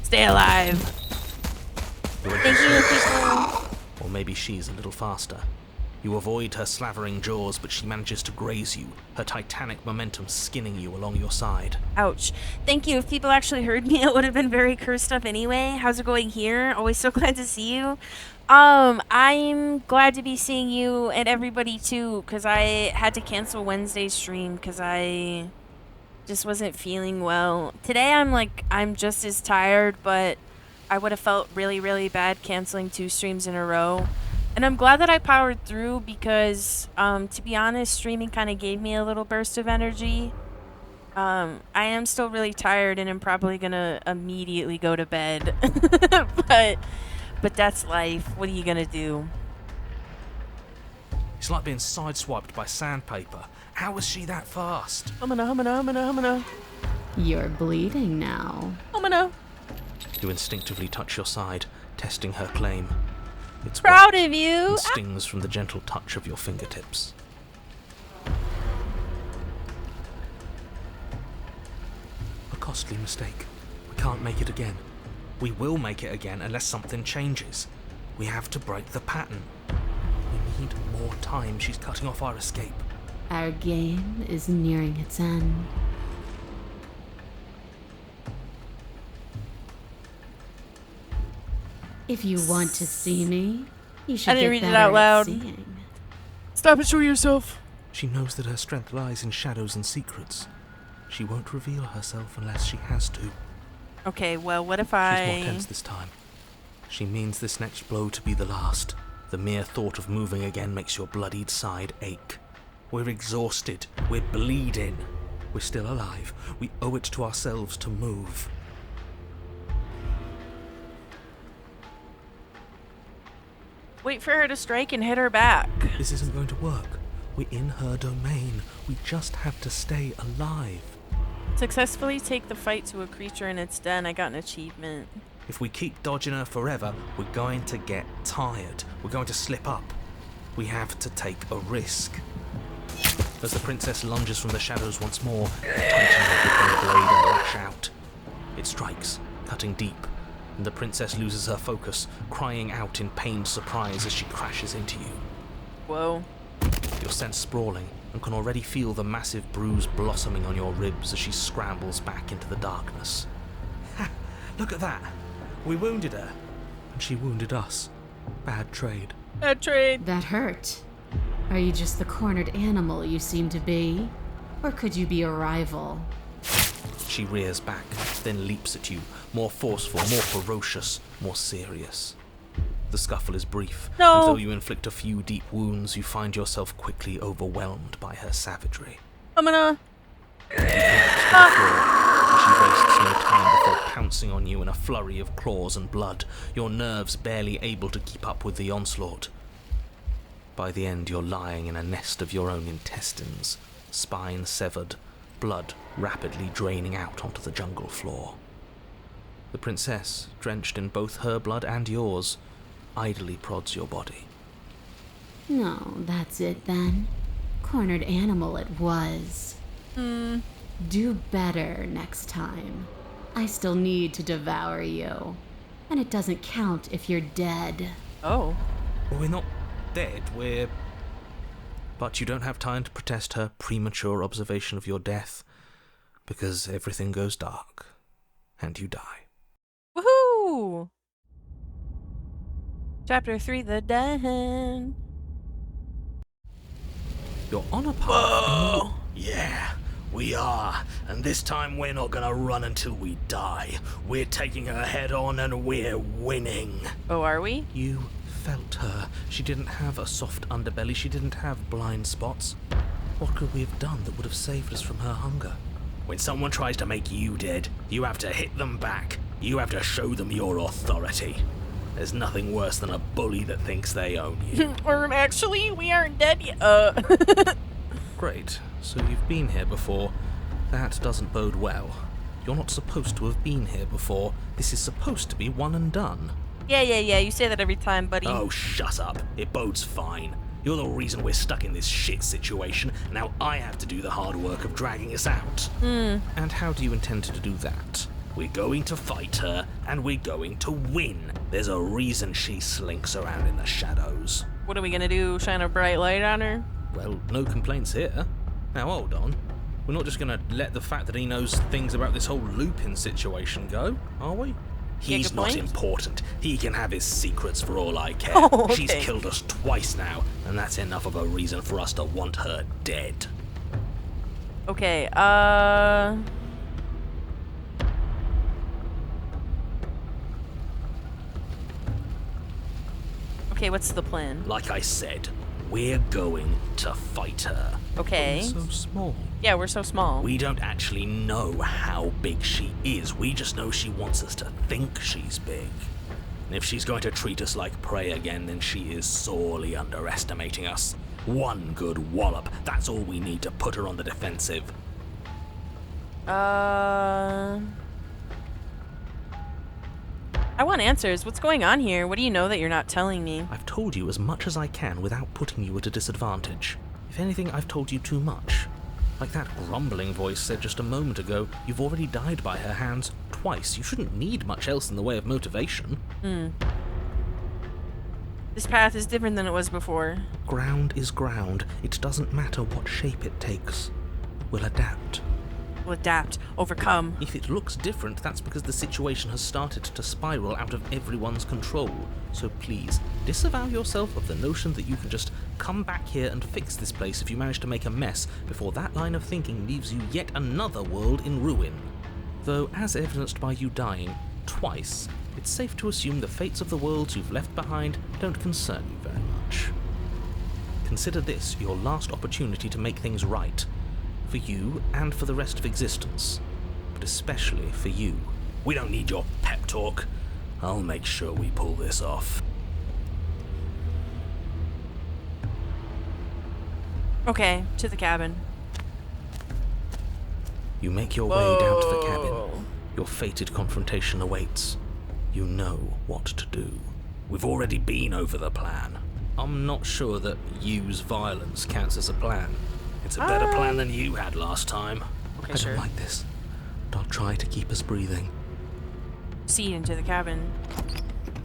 Stay alive. Thank you, people. Or maybe she's a little faster. You avoid her slavering jaws, but she manages to graze you, her titanic momentum skinning you along your side. Ouch. Thank you. If people actually heard me, it would have been very cursed up anyway. How's it going here? Always so glad to see you. I'm glad to be seeing you and everybody too, because I had to cancel Wednesday's stream because I just wasn't feeling well. Today I'm just as tired, but I would have felt really, really bad canceling 2 streams in a row. And I'm glad that I powered through because, to be honest, streaming kind of gave me a little burst of energy. I am still really tired and I'm probably gonna immediately go to bed. But that's life. What are you gonna do? It's like being sideswiped by sandpaper. How was she that fast? Humana. You're bleeding now. Humana. You instinctively touch your side, testing her claim. It's Proud wet of you. and stings from the gentle touch of your fingertips. A costly mistake. We can't make it again. We will make it again unless something changes. We have to break the pattern. We need more time. She's cutting off our escape. Our game is nearing its end. If you want to see me, you should I didn't get read it better out at loud. seeing. Stop and show yourself. She knows that her strength lies in shadows and secrets. She won't reveal herself unless she has to. Okay, well, what if She's more I... tense this time. She means this next blow to be the last. The mere thought of moving again makes your bloodied side ache. We're exhausted. We're bleeding. We're still alive. We owe it to ourselves to move. Wait for her to strike and hit her back. This isn't going to work. We're in her domain. We just have to stay alive. Successfully take the fight to a creature in its den. I got an achievement. If we keep dodging her forever, we're going to get tired. We're going to slip up. We have to take a risk. As the princess lunges from the shadows once more, you tighten her blade and lash out. It strikes, cutting deep, and the princess loses her focus, crying out in pained surprise as she crashes into you. Whoa. You're sent sprawling and can already feel the massive bruise blossoming on your ribs as she scrambles back into the darkness. Ha! Look at that! We wounded her. And she wounded us. Bad trade. Bad trade. That hurt. Are you just the cornered animal you seem to be? Or could you be a rival? She rears back, then leaps at you, more forceful, more ferocious, more serious. The scuffle is brief, No. and though you inflict a few deep wounds, you find yourself quickly overwhelmed by her savagery. I'm gonna... You collapse to the floor, and she wastes no time before pouncing on you in a flurry of claws and blood, your nerves barely able to keep up with the onslaught. By the end, you're lying in a nest of your own intestines, spine severed, blood rapidly draining out onto the jungle floor. The princess, drenched in both her blood and yours, idly prods your body. No, that's it then. Cornered animal it was. Do better next time. I still need to devour you. And it doesn't count if you're dead. Oh. Well, we're not dead, we're... But you don't have time to protest her premature observation of your death, because everything goes dark, and you die. Woohoo! Chapter 3, The Den. You're on a path. Whoa! Yeah, we are. And this time we're not gonna run until we die. We're taking her head on and we're winning. Oh, are we? You felt her. She didn't have a soft underbelly. She didn't have blind spots. What could we have done that would have saved us from her hunger? When someone tries to make you dead, you have to hit them back. You have to show them your authority. There's nothing worse than a bully that thinks they own you. Or actually, we aren't dead yet. Great. So you've been here before. That doesn't bode well. You're not supposed to have been here before. This is supposed to be one and done. Yeah. You say that every time, buddy. Oh, shut up. It bodes fine. You're the reason we're stuck in this shit situation. Now I have to do the hard work of dragging us out. And how do you intend to do that? We're going to fight her, and we're going to win. There's a reason she slinks around in the shadows. What are we gonna do? Shine a bright light on her? Well, no complaints here. Now hold on. We're not just gonna let the fact that he knows things about this whole Lupin situation go, are we? He's good not point. important. He can have his secrets for all I care. Oh, okay. She's killed us twice now, and that's enough of a reason for us to want her dead. Okay, Okay, what's the plan? Like I said, we're going to fight her. Okay. So small. Yeah, we're so small. We don't actually know how big she is. We just know she wants us to think she's big. And if she's going to treat us like prey again, then she is sorely underestimating us. One good wallop, that's all we need to put her on the defensive. I want answers. What's going on here? What do you know that you're not telling me? I've told you as much as I can without putting you at a disadvantage. If anything, I've told you too much. Like that grumbling voice said just a moment ago, you've already died by her hands twice. You shouldn't need much else in the way of motivation. This path is different than it was before. Ground is ground. It doesn't matter what shape it takes. We'll adapt. We'll adapt, overcome. If it looks different, that's because the situation has started to spiral out of everyone's control. So please, disavow yourself of the notion that you can just come back here and fix this place if you manage to make a mess before that line of thinking leaves you yet another world in ruin. Though, as evidenced by you dying twice, it's safe to assume the fates of the worlds you've left behind don't concern you very much. Consider this your last opportunity to make things right. For you and for the rest of existence. But especially for you. We don't need your pep talk. I'll make sure we pull this off. Okay, to the cabin. You make your way down to the cabin. Your fated confrontation awaits. You know what to do. We've already been over the plan. I'm not sure that use violence counts as a plan. It's a better plan than you had last time. Okay, I sure. don't like this, but I'll try to keep us breathing. See into the cabin.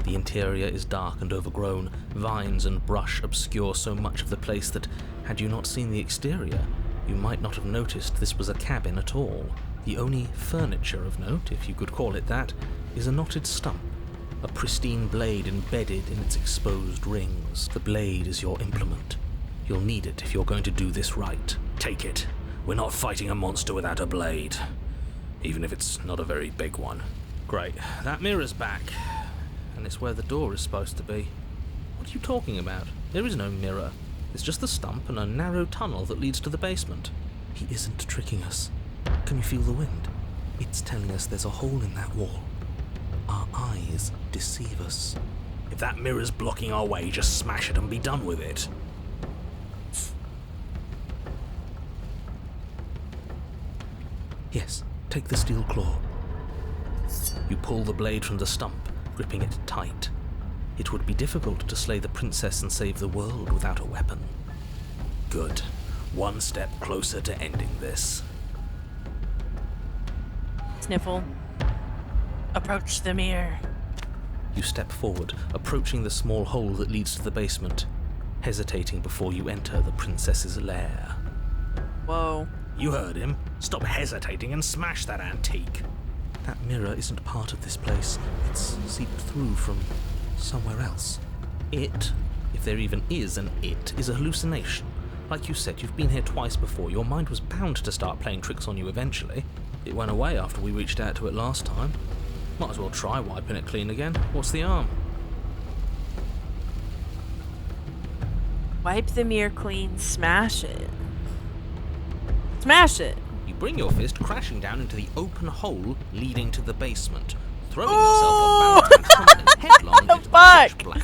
The interior is dark and overgrown. Vines and brush obscure so much of the place that, had you not seen the exterior, you might not have noticed this was a cabin at all. The only furniture of note, if you could call it that, is a knotted stump, a pristine blade embedded in its exposed rings. The blade is your implement. You'll need it if you're going to do this right. Take it. We're not fighting a monster without a blade. Even if it's not a very big one. Great. That mirror's back. And it's where the door is supposed to be. What are you talking about? There is no mirror. It's just the stump and a narrow tunnel that leads to the basement. He isn't tricking us. Can you feel the wind? It's telling us there's a hole in that wall. Our eyes deceive us. If that mirror's blocking our way, just smash it and be done with it. Yes, take the steel claw. You pull the blade from the stump, gripping it tight. It would be difficult to slay the princess and save the world without a weapon. Good. One step closer to ending this. Sniffle. Approach the mirror. You step forward, approaching the small hole that leads to the basement, hesitating before you enter the princess's lair. Whoa. You heard him. Stop hesitating and smash that antique. That mirror isn't part of this place. It's seeped through from somewhere else. It, if there even is an it, is a hallucination. Like you said, you've been here twice before. Your mind was bound to start playing tricks on you eventually. It went away after we reached out to it last time. Might as well try wiping it clean again. What's the harm? Wipe the mirror clean, smash it. Smash it! You bring your fist crashing down into the open hole leading to the basement, throwing yourself off balance and tumbling headlong into the pitch black.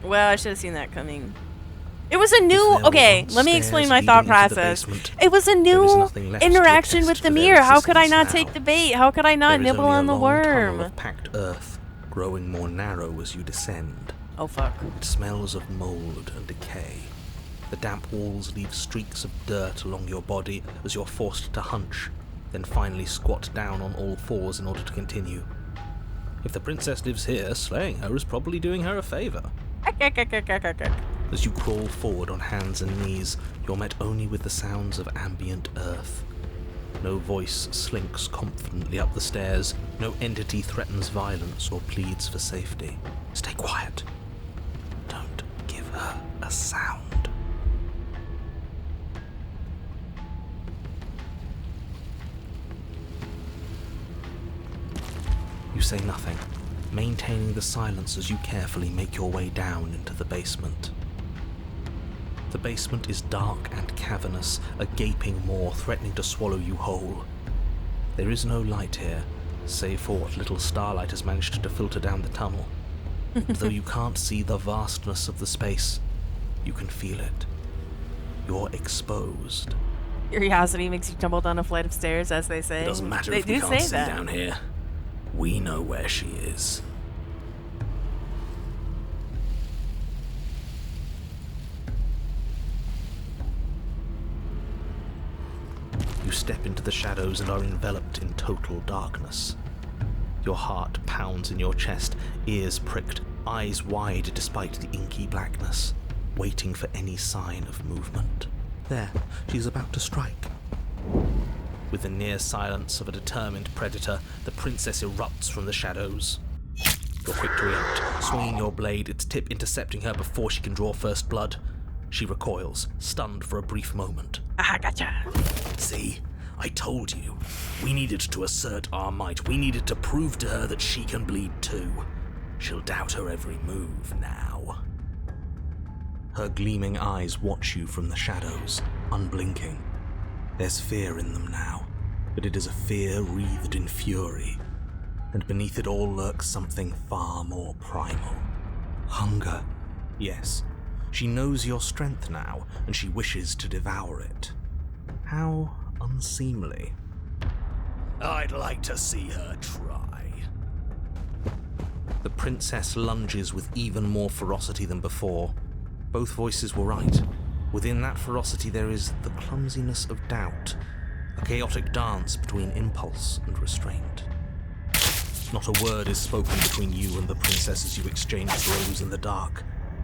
Well, I should have seen that coming. It was a new... Okay, let me explain my thought process. It was a new interaction with the mirror. How could I not take the bait? How could I not nibble on the worm? Of packed earth, growing more narrow as you descend. Oh, fuck. It smells of mold and decay. The damp walls leave streaks of dirt along your body as you're forced to hunch, then finally squat down on all fours in order to continue. If the princess lives here, slaying her is probably doing her a favor. As you crawl forward on hands and knees, you're met only with the sounds of ambient earth. No voice slinks confidently up the stairs, no entity threatens violence or pleads for safety. Stay quiet. Don't give her a sound. You say nothing, maintaining the silence as you carefully make your way down into the basement. The basement is dark and cavernous, a gaping maw threatening to swallow you whole. There is no light here, save for what little starlight has managed to filter down the tunnel. And though you can't see the vastness of the space, you can feel it. You're exposed. Curiosity makes you tumble down a flight of stairs, as they say. It doesn't matter They if we do can't say see that. down here. We know where she is. You step into the shadows and are enveloped in total darkness. Your heart pounds in your chest, ears pricked, eyes wide despite the inky blackness, waiting for any sign of movement. There, she's about to strike. With the near silence of a determined predator, the princess erupts from the shadows. You're quick to react, swinging your blade, its tip intercepting her before she can draw first blood. She recoils, stunned for a brief moment. Ah, gotcha. See? I told you. We needed to assert our might. We needed to prove to her that she can bleed too. She'll doubt her every move now. Her gleaming eyes watch you from the shadows, unblinking. There's fear in them now, but it is a fear wreathed in fury. And beneath it all lurks something far more primal. Hunger. Yes, she knows your strength now, and she wishes to devour it. How unseemly. I'd like to see her try. The princess lunges with even more ferocity than before. Both voices were right. Within that ferocity there is the clumsiness of doubt, a chaotic dance between impulse and restraint. Not a word is spoken between you and the princess as you exchange blows in the dark.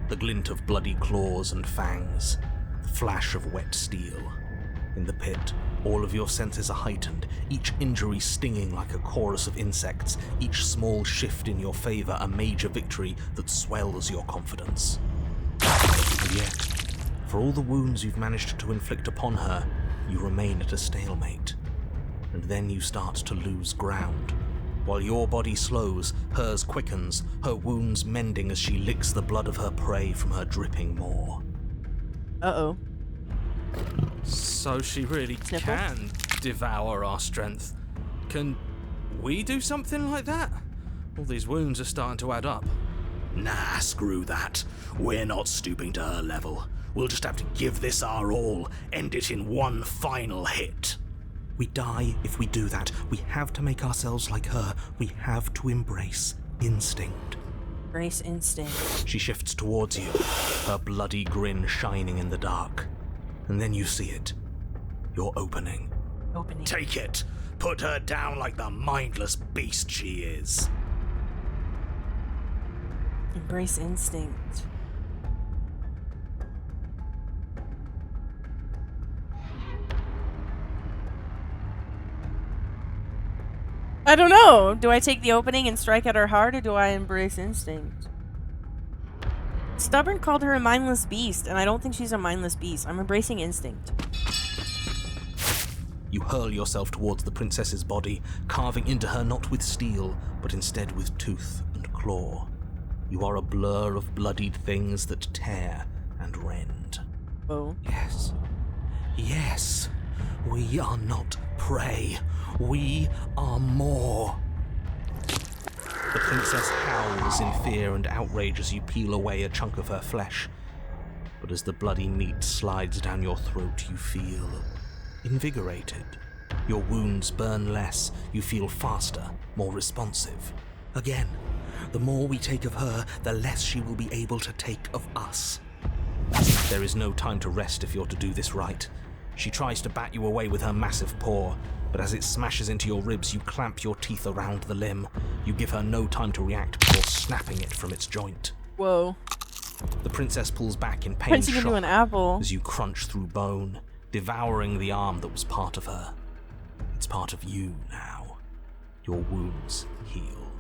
The glint of bloody claws and fangs, the flash of wet steel. In the pit, all of your senses are heightened, each injury stinging like a chorus of insects, each small shift in your favor a major victory that swells your confidence. And yet, for all the wounds you've managed to inflict upon her, you remain at a stalemate. And then you start to lose ground. While your body slows, hers quickens, her wounds mending as she licks the blood of her prey from her dripping maw. Uh-oh. So she really can devour our strength. Can we do something like that? All these wounds are starting to add up. Nah, screw that. We're not stooping to her level. We'll just have to give this our all, end it in one final hit. We die if we do that. We have to make ourselves like her. We have to embrace instinct. Embrace instinct. She shifts towards you, her bloody grin shining in the dark. And then you see it. Your opening. Take it. Put her down like the mindless beast she is. Embrace instinct. I don't know. Do I take the opening and strike at her heart, or do I embrace instinct? Stubborn called her a mindless beast, and I don't think she's a mindless beast. I'm embracing instinct. You hurl yourself towards the princess's body, carving into her not with steel, but instead with tooth and claw. You are a blur of bloodied things that tear and rend. Oh. Yes. Yes. We are not prey. We are more. The princess howls in fear and outrage as you peel away a chunk of her flesh. But as the bloody meat slides down your throat, you feel invigorated. Your wounds burn less, you feel faster, more responsive. Again, the more we take of her, the less she will be able to take of us. There is no time to rest if you're to do this right. She tries to bat you away with her massive paw, but as it smashes into your ribs, you clamp your teeth around the limb. You give her no time to react before snapping it from its joint. Whoa. The princess pulls back in pain Printing into an apple. as you crunch through bone, devouring the arm that was part of her. It's part of you now. Your wounds heal.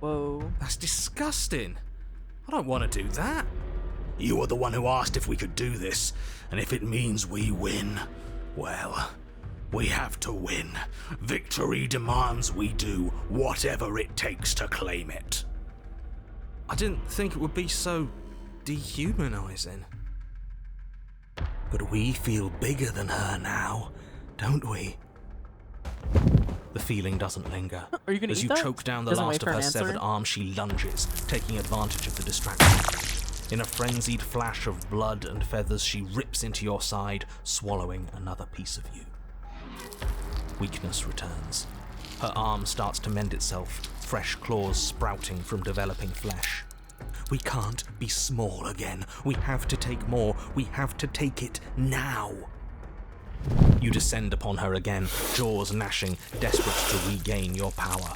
Whoa. That's disgusting. I don't want to do that. You were the one who asked if we could do this, and if it means we win, well, we have to win. Victory demands we do whatever it takes to claim it. I didn't think it would be so dehumanizing. But we feel bigger than her now, don't we? The feeling doesn't linger. Are you gonna As eat you that? choke down the Doesn't last wait of for her an answer. severed arm, she lunges, taking advantage of the distraction. In a frenzied flash of blood and feathers, she rips into your side, swallowing another piece of you. Weakness returns. Her arm starts to mend itself, fresh claws sprouting from developing flesh. We can't be small again. We have to take more. We have to take it now. You descend upon her again, jaws gnashing, desperate to regain your power.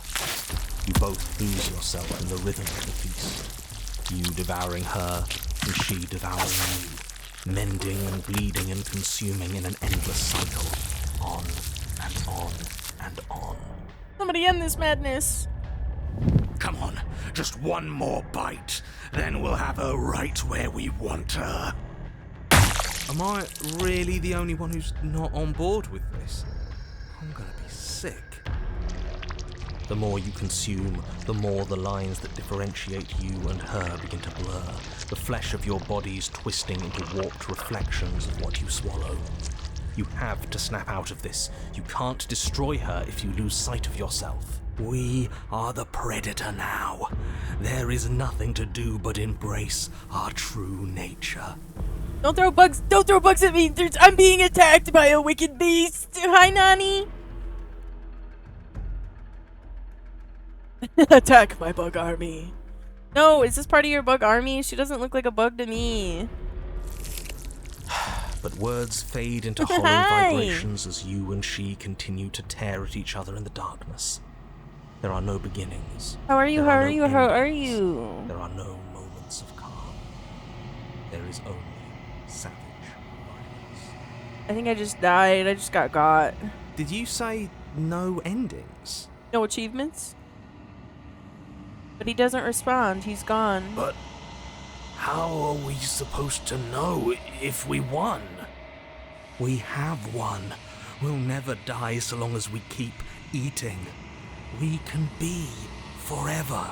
You both lose yourself in the rhythm of the feast. You devouring her, and she devouring you, mending and bleeding and consuming in an endless cycle, on and on and on. Somebody end this madness. Come on, just one more bite, then we'll have her right where we want her. Am I really the only one who's not on board with this? I'm gonna be sick. The more you consume, the more the lines that differentiate you and her begin to blur, the flesh of your bodies twisting into warped reflections of what you swallow. You have to snap out of this. You can't destroy her if you lose sight of yourself. We are the predator now. There is nothing to do but embrace our true nature. Don't throw bugs. Don't throw bugs at me. I'm being attacked by a wicked beast. Hi, Nani. Attack my bug army. No, is this part of your bug army? She doesn't look like a bug to me. But words fade into hollow Hi. vibrations as you and she continue to tear at each other in the darkness. There are no beginnings. How are you? There How are are no you? How are endings. you? There are no moments of calm. There is only savage violence. I think I just died. I just got. Did you say no endings? No achievements? But he doesn't respond. He's gone. But how are we supposed to know if we won? We have won. We'll never die so long as we keep eating. We can be forever.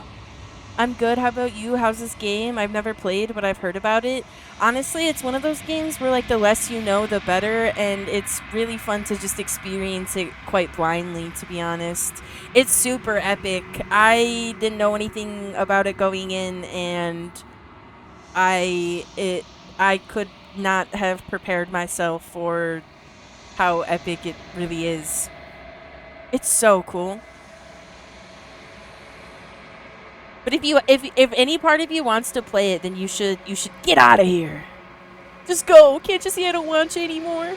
I'm good. How about you? How's this game? I've never played, but I've heard about it. Honestly, it's one of those games where, like, the less you know, the better, and it's really fun to just experience it quite blindly, to be honest. It's super epic. I didn't know anything about it going in, and I could not have prepared myself for how epic it really is. It's so cool. But if any part of you wants to play it, then you should get out of here. Just go. Can't you see I don't want you anymore?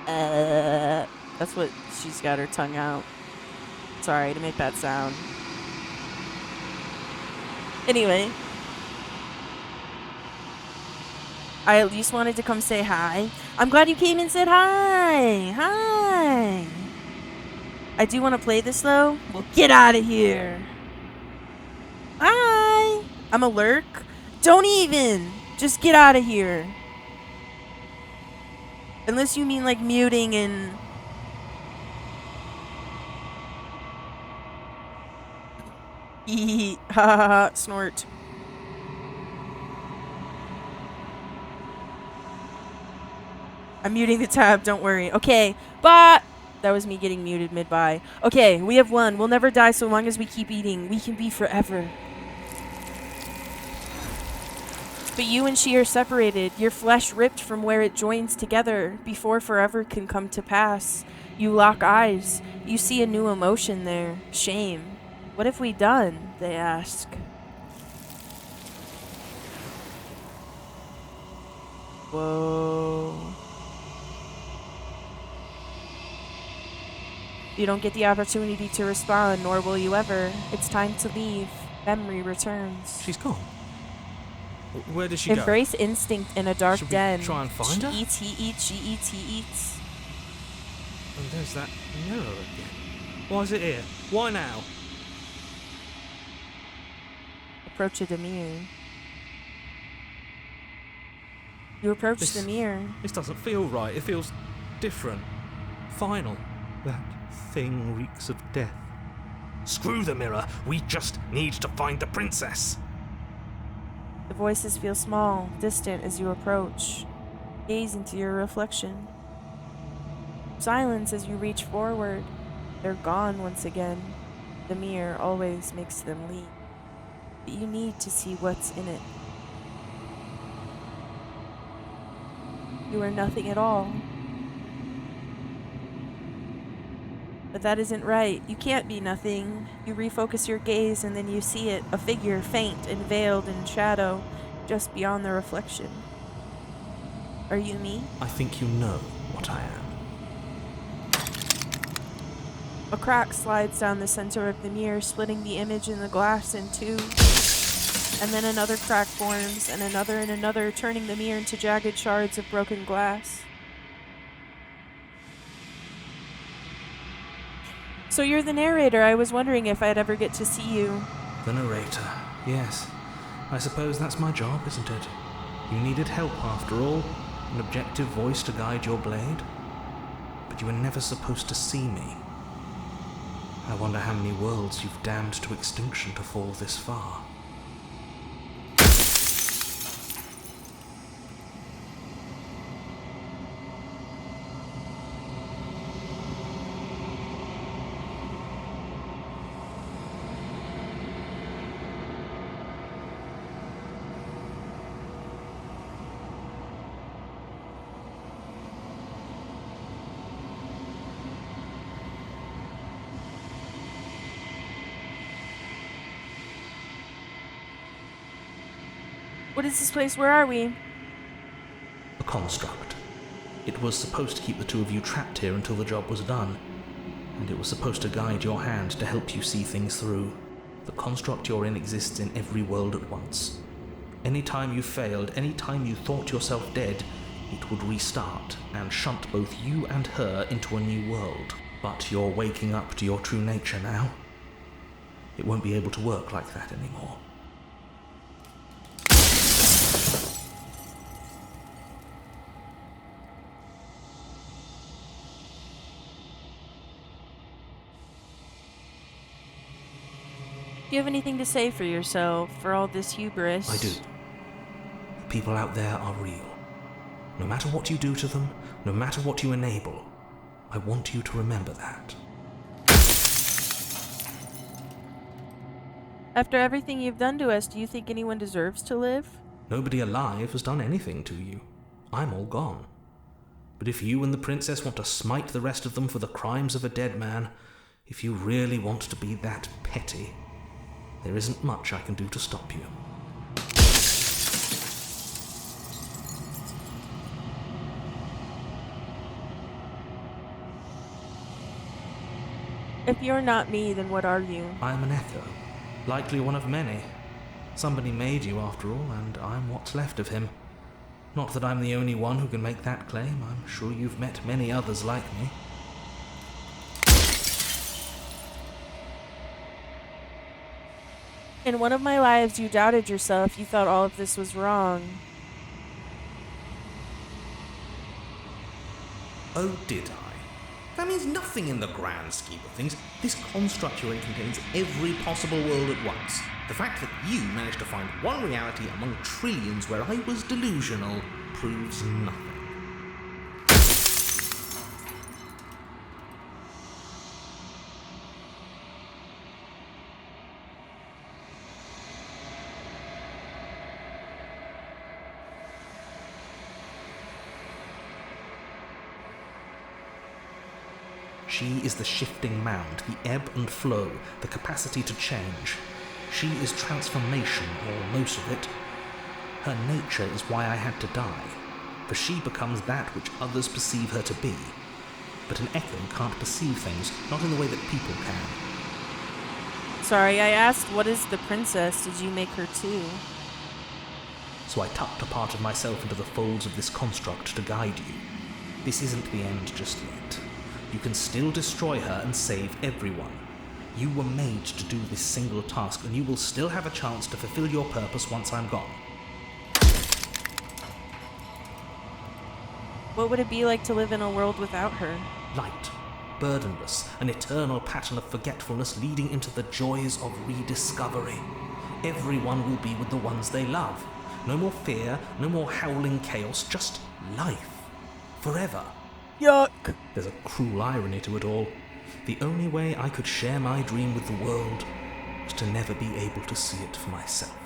That's what she's got her tongue out. Sorry to make that sound. Anyway, I at least wanted to come say hi. I'm glad you came and said hi. Hi. I do want to play this though. Well, get out of here. Hi. I'm a lurk. Don't even. Just get out of here. Unless you mean like muting and... Ha ha ha. Snort. I'm muting the tab, don't worry. Okay, but that was me getting muted mid-by. Okay, we have won. We'll never die so long as we keep eating. We can be forever. But you and she are separated, your flesh ripped from where it joins together before forever can come to pass. You lock eyes. You see a new emotion there. Shame. What have we done? They ask. Whoa. You don't get the opportunity to respond, nor will you ever. It's time to leave. Memory returns. She's gone. Where does she Embrace instinct in a dark Should we den. try and find her? She eats, he eats, she eats, he eats. go? And there's that mirror again. Why is it here? Why now? Approach the mirror. You approach This- the mirror. This doesn't feel right. It feels different. Final. That thing reeks of death. Screw the mirror. We just need to find the princess. The voices feel small, distant as you approach. Gaze into your reflection. Silence as you reach forward. They're gone once again. The mirror always makes them leave. But you need to see what's in it. You are nothing at all. But that isn't right. You can't be nothing. You refocus your gaze and then you see it, a figure faint and veiled in shadow, just beyond the reflection. Are you me? I think you know what I am. A crack slides down the center of the mirror, splitting the image in the glass in two. And then another crack forms, and another, turning the mirror into jagged shards of broken glass. So you're the narrator. I was wondering if I'd ever get to see you. The narrator. Yes. I suppose that's my job, isn't it? You needed help after all. An objective voice to guide your blade. But you were never supposed to see me. I wonder how many worlds you've damned to extinction to fall this far. What is this place? Where are we? A construct. It was supposed to keep the two of you trapped here until the job was done, and it was supposed to guide your hand to help you see things through. The construct you're in exists in every world at once. Any time you failed, any time you thought yourself dead, it would restart and shunt both you and her into a new world. But you're waking up to your true nature now. It won't be able to work like that anymore. Do you have anything to say for yourself, for all this hubris? I do. The people out there are real. No matter what you do to them, no matter what you enable, I want you to remember that. After everything you've done to us, do you think anyone deserves to live? Nobody alive has done anything to you. I'm all gone. But if you and the princess want to smite the rest of them for the crimes of a dead man, if you really want to be that petty, there isn't much I can do to stop you. If you're not me, then what are you? I'm an echo, likely one of many. Somebody made you after all, and I'm what's left of him. Not that I'm the only one who can make that claim. I'm sure you've met many others like me. In one of my lives, you doubted yourself. You thought all of this was wrong. Oh, did I? That means nothing in the grand scheme of things. This construct you're in contains every possible world at once. The fact that you managed to find one reality among trillions where I was delusional proves nothing. She is the shifting mound, the ebb and flow, the capacity to change. She is transformation, or most of it. Her nature is why I had to die, for she becomes that which others perceive her to be. But an echo can't perceive things, not in the way that people can. Sorry, I asked, what is the princess? Did you make her too? So I tucked a part of myself into the folds of this construct to guide you. This isn't the end just yet. You can still destroy her and save everyone. You were made to do this single task, and you will still have a chance to fulfill your purpose once I'm gone. What would it be like to live in a world without her? Light, burdenless, an eternal pattern of forgetfulness leading into the joys of rediscovery. Everyone will be with the ones they love. No more fear, no more howling chaos, just life. Forever. Yuck! There's a cruel irony to it all. The only way I could share my dream with the world was to never be able to see it for myself.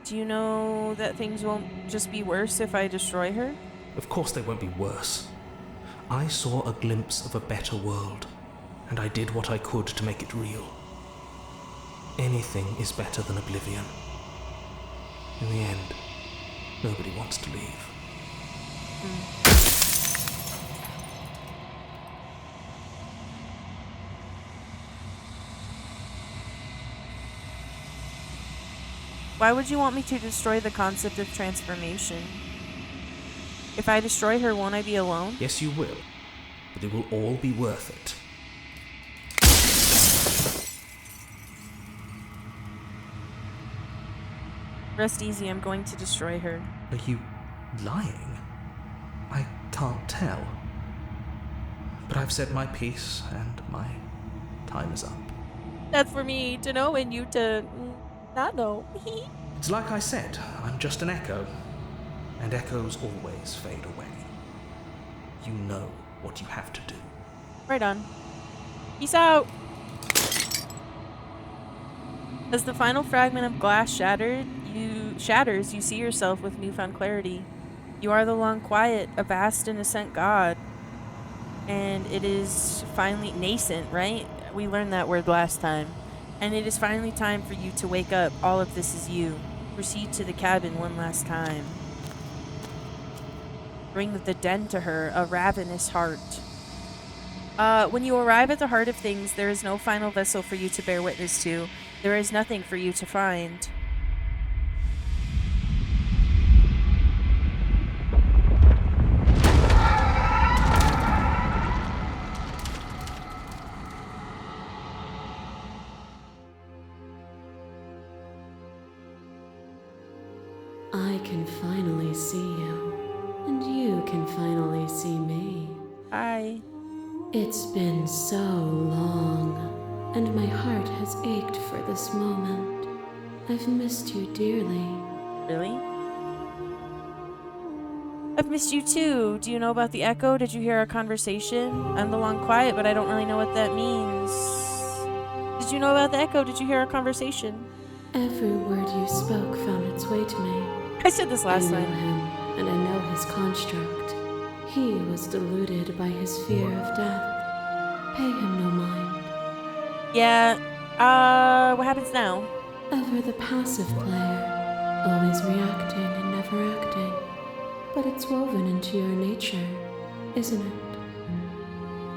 Do you know that things won't just be worse if I destroy her? Of course they won't be worse. I saw a glimpse of a better world, and I did what I could to make it real. Anything is better than oblivion. In the end, nobody wants to leave. Why would you want me to destroy the concept of transformation? If I destroy her, won't I be alone? Yes, you will, but it will all be worth it. Rest easy, I'm going to destroy her. Are you lying? I can't tell. But I've said my piece, and my time is up. That's for me to know and you to not know. It's like I said, I'm just an echo, and echoes always fade away. You know what you have to do. Right on. Peace out! As the final fragment of glass shatters, you see yourself with newfound clarity. You are the long quiet, a vast innocent god. And it is finally nascent, right? We learned that word last time. And it is finally time for you to wake up. All of this is you. proceed to the cabin one last time. Bring the den to her, a ravenous heart. When you arrive at the heart of things, there is no final vessel for you to bear witness to. There is nothing for you to find. I can finally see you, and you can finally see me. Hi. It's been so long, and my heart has ached for this moment. I've missed you dearly. Really? I've missed you too. Do you know about the echo? Did you hear our conversation? I'm the long quiet, but I don't really know what that means. Did you know about the echo? Did you hear our conversation? Every word you spoke found its way to me. I said this last I know time. him, and I know his construct. He was deluded by his fear of death. Pay him no mind. Yeah, what happens now? Ever the passive player, always reacting and never acting. But it's woven into your nature, isn't it?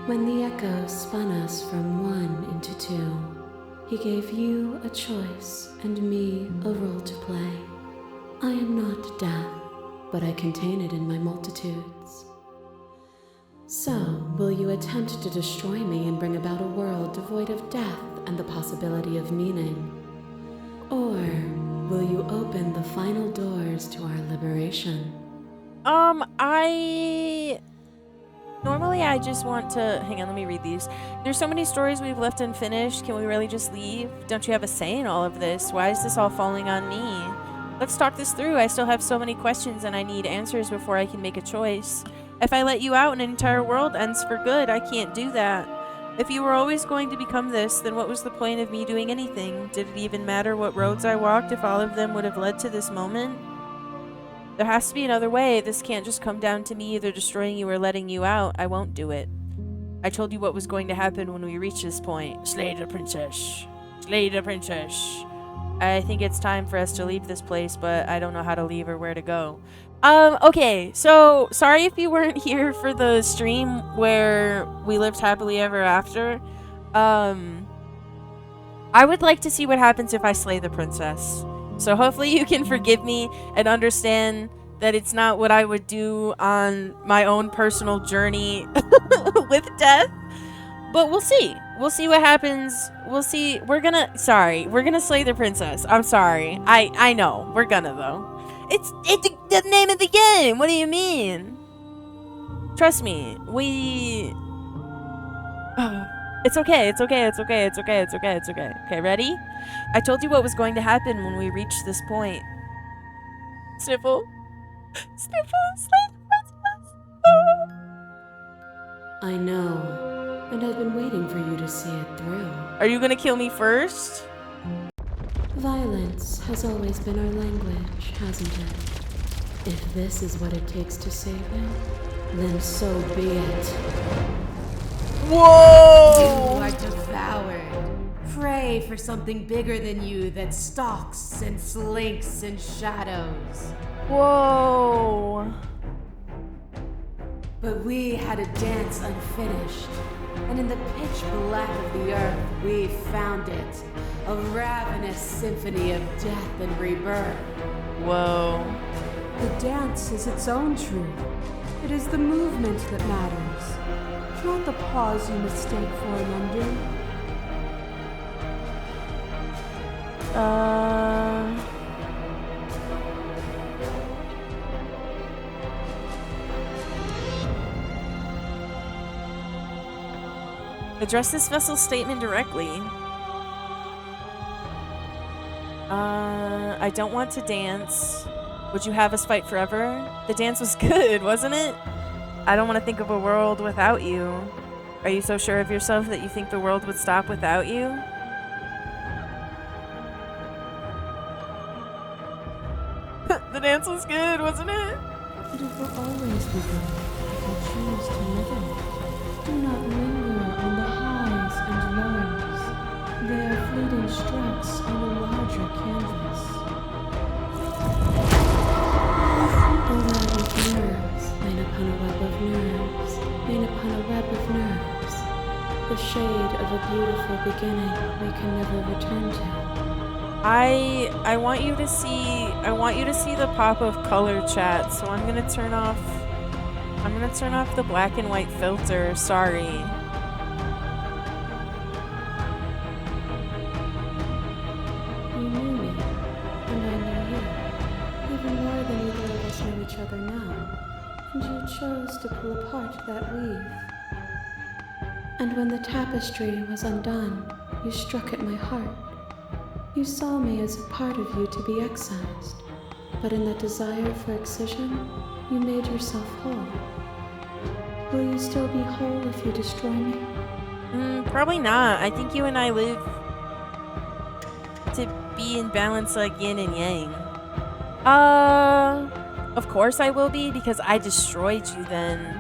When the echo spun us from one into two, he gave you a choice and me a role to play. I am not death, but I contain it in my multitudes. So, will you attempt to destroy me and bring about a world devoid of death and the possibility of meaning? Or will you open the final doors to our liberation? Normally I just want to... Hang on, let me read these. There's so many stories we've left unfinished. Can we really just leave? Don't you have a say in all of this? Why is this all falling on me? Let's talk this through. I still have so many questions and I need answers before I can make a choice. If I let you out, an entire world ends for good. I can't do that. If you were always going to become this, then what was the point of me doing anything? Did it even matter what roads I walked if all of them would have led to this moment? There has to be another way. This can't just come down to me either destroying you or letting you out. I won't do it. I told you what was going to happen when we reach this point. Slay the princess. Slay the princess. I think it's time for us to leave this place, but I don't know how to leave or where to go. Okay, so sorry if you weren't here for the stream where we lived happily ever after. I would like to see what happens if I slay the princess. So hopefully you can forgive me and understand that it's not what I would do on my own personal journey with death. But we'll see. We'll see what happens. We'll see. We're gonna slay the princess. I'm sorry. I know. We're gonna, though. It's the name of the game. What do you mean? Trust me. It's okay. It's okay. It's okay. It's okay. It's okay. It's okay. Okay, ready? I told you what was going to happen when we reached this point. Sniffle. Sniffle. Slay the princess. I know. And I've been waiting for you to see it through. Are you gonna kill me first? Violence has always been our language, hasn't it? If this is what it takes to save it, then so be it. Whoa! You are devoured. Pray for something bigger than you that stalks and slinks in shadows. Whoa! But we had a dance unfinished, and in the pitch black of the earth we found it, a ravenous symphony of death and rebirth. Whoa. The dance is its own truth. It is the movement that matters, not the pause you mistake for an ending. Address this vessel's statement directly. I don't want to dance. Would you have us fight forever? The dance was good, wasn't it? I don't want to think of a world without you. Are you so sure of yourself that you think the world would stop without you? The dance was good, wasn't it? But it will always be good if you choose to live in it. Do not linger on the highs and lows. They are fleeting strokes on a larger canvas. the shade of a beautiful beginning we can never return to. I want you to see the pop of color, chat. So I'm gonna turn off the black and white filter. Sorry. You knew me, and I knew you, even more than either of us know each other now. And you chose to pull apart that weave. And when the tapestry was undone, you struck at my heart. You saw me as a part of you to be excised, but in that desire for excision, you made yourself whole. Will you still be whole if you destroy me? Probably not. I think you and I live to be in balance like yin and yang. Of course I will be, because I destroyed you then.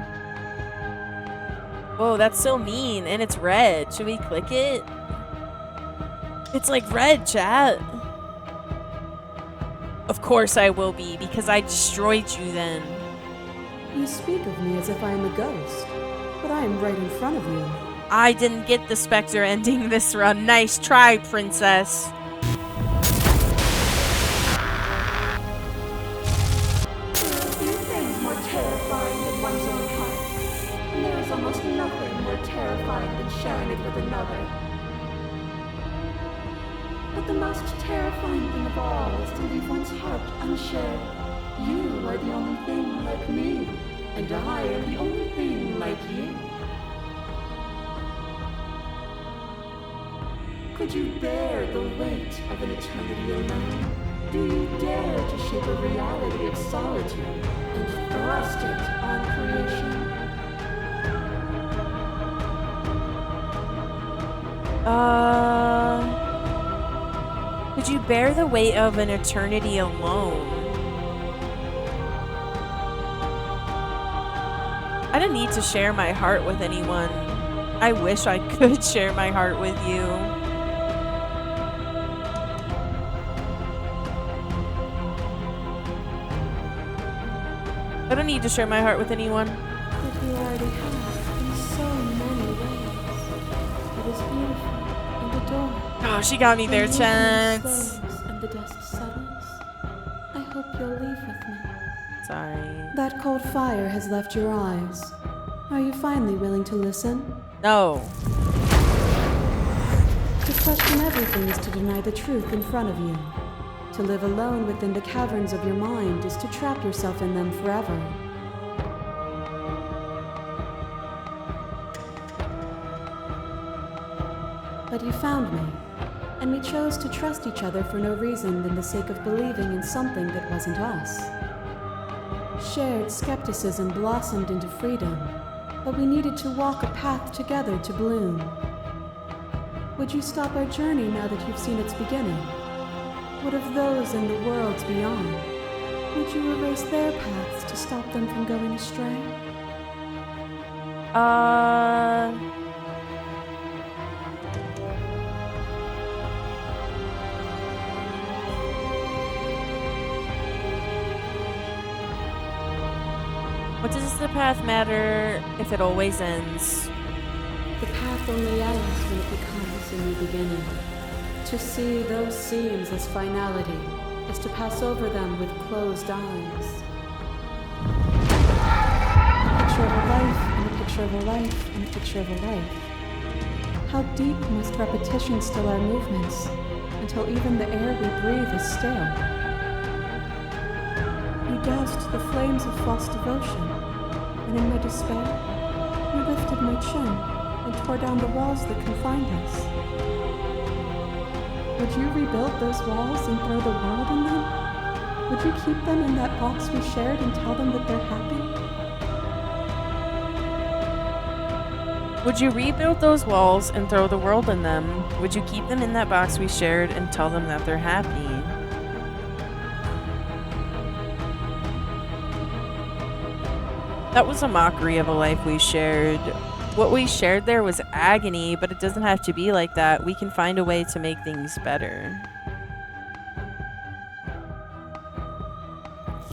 Whoa, that's so mean, and it's red. Should we click it? It's like red, chat. Of course I will be, because I destroyed you then. You speak of me as if I am a ghost, but I am right in front of you. I didn't get the Spectre ending this run. Nice try, princess. There are few things more terrifying than one's own heart, and there is almost nothing more terrifying than sharing it with another. But the most terrifying thing of all is to leave one's heart unshared. You are the only thing like me, and I am the only thing like you. Could you bear the weight of an eternity alone? Do you dare to shape a reality of solitude and thrust it on creation? Could you bear the weight of an eternity alone? I don't need to share my heart with anyone. I wish I could share my heart with you. I don't need to share my heart with anyone. But you already have, in so many ways. It is beautiful and adored. Oh, she got me there, When Chance. evening slows and the dust settles, I hope you'll leave with me. Sorry. That cold fire has left your eyes. Are you finally willing to listen? No. To question everything is to deny the truth in front of you. To live alone within the caverns of your mind is to trap yourself in them forever. But you found me, and we chose to trust each other for no reason than the sake of believing in something that wasn't us. Shared skepticism blossomed into freedom, but we needed to walk a path together to bloom. Would you stop our journey now that you've seen its beginning? What of those in the worlds beyond? Would you erase their paths to stop them from going astray? What does the path matter if it always ends? The path only ends when it becomes a new beginning. To see those seams as finality is to pass over them with closed eyes. A picture of a life, and a picture of a life, and a picture of a life. How deep must repetition still our movements, until even the air we breathe is still? You doused the flames of false devotion, and in my despair, you lifted my chin and tore down the walls that confined us. Would you rebuild those walls and throw the world in them? Would you keep them in that box we shared and tell them that they're happy? Would you rebuild those walls and throw the world in them? Would you keep them in that box we shared and tell them that they're happy? That was a mockery of a life we shared. What we shared there was agony, but it doesn't have to be like that. We can find a way to make things better.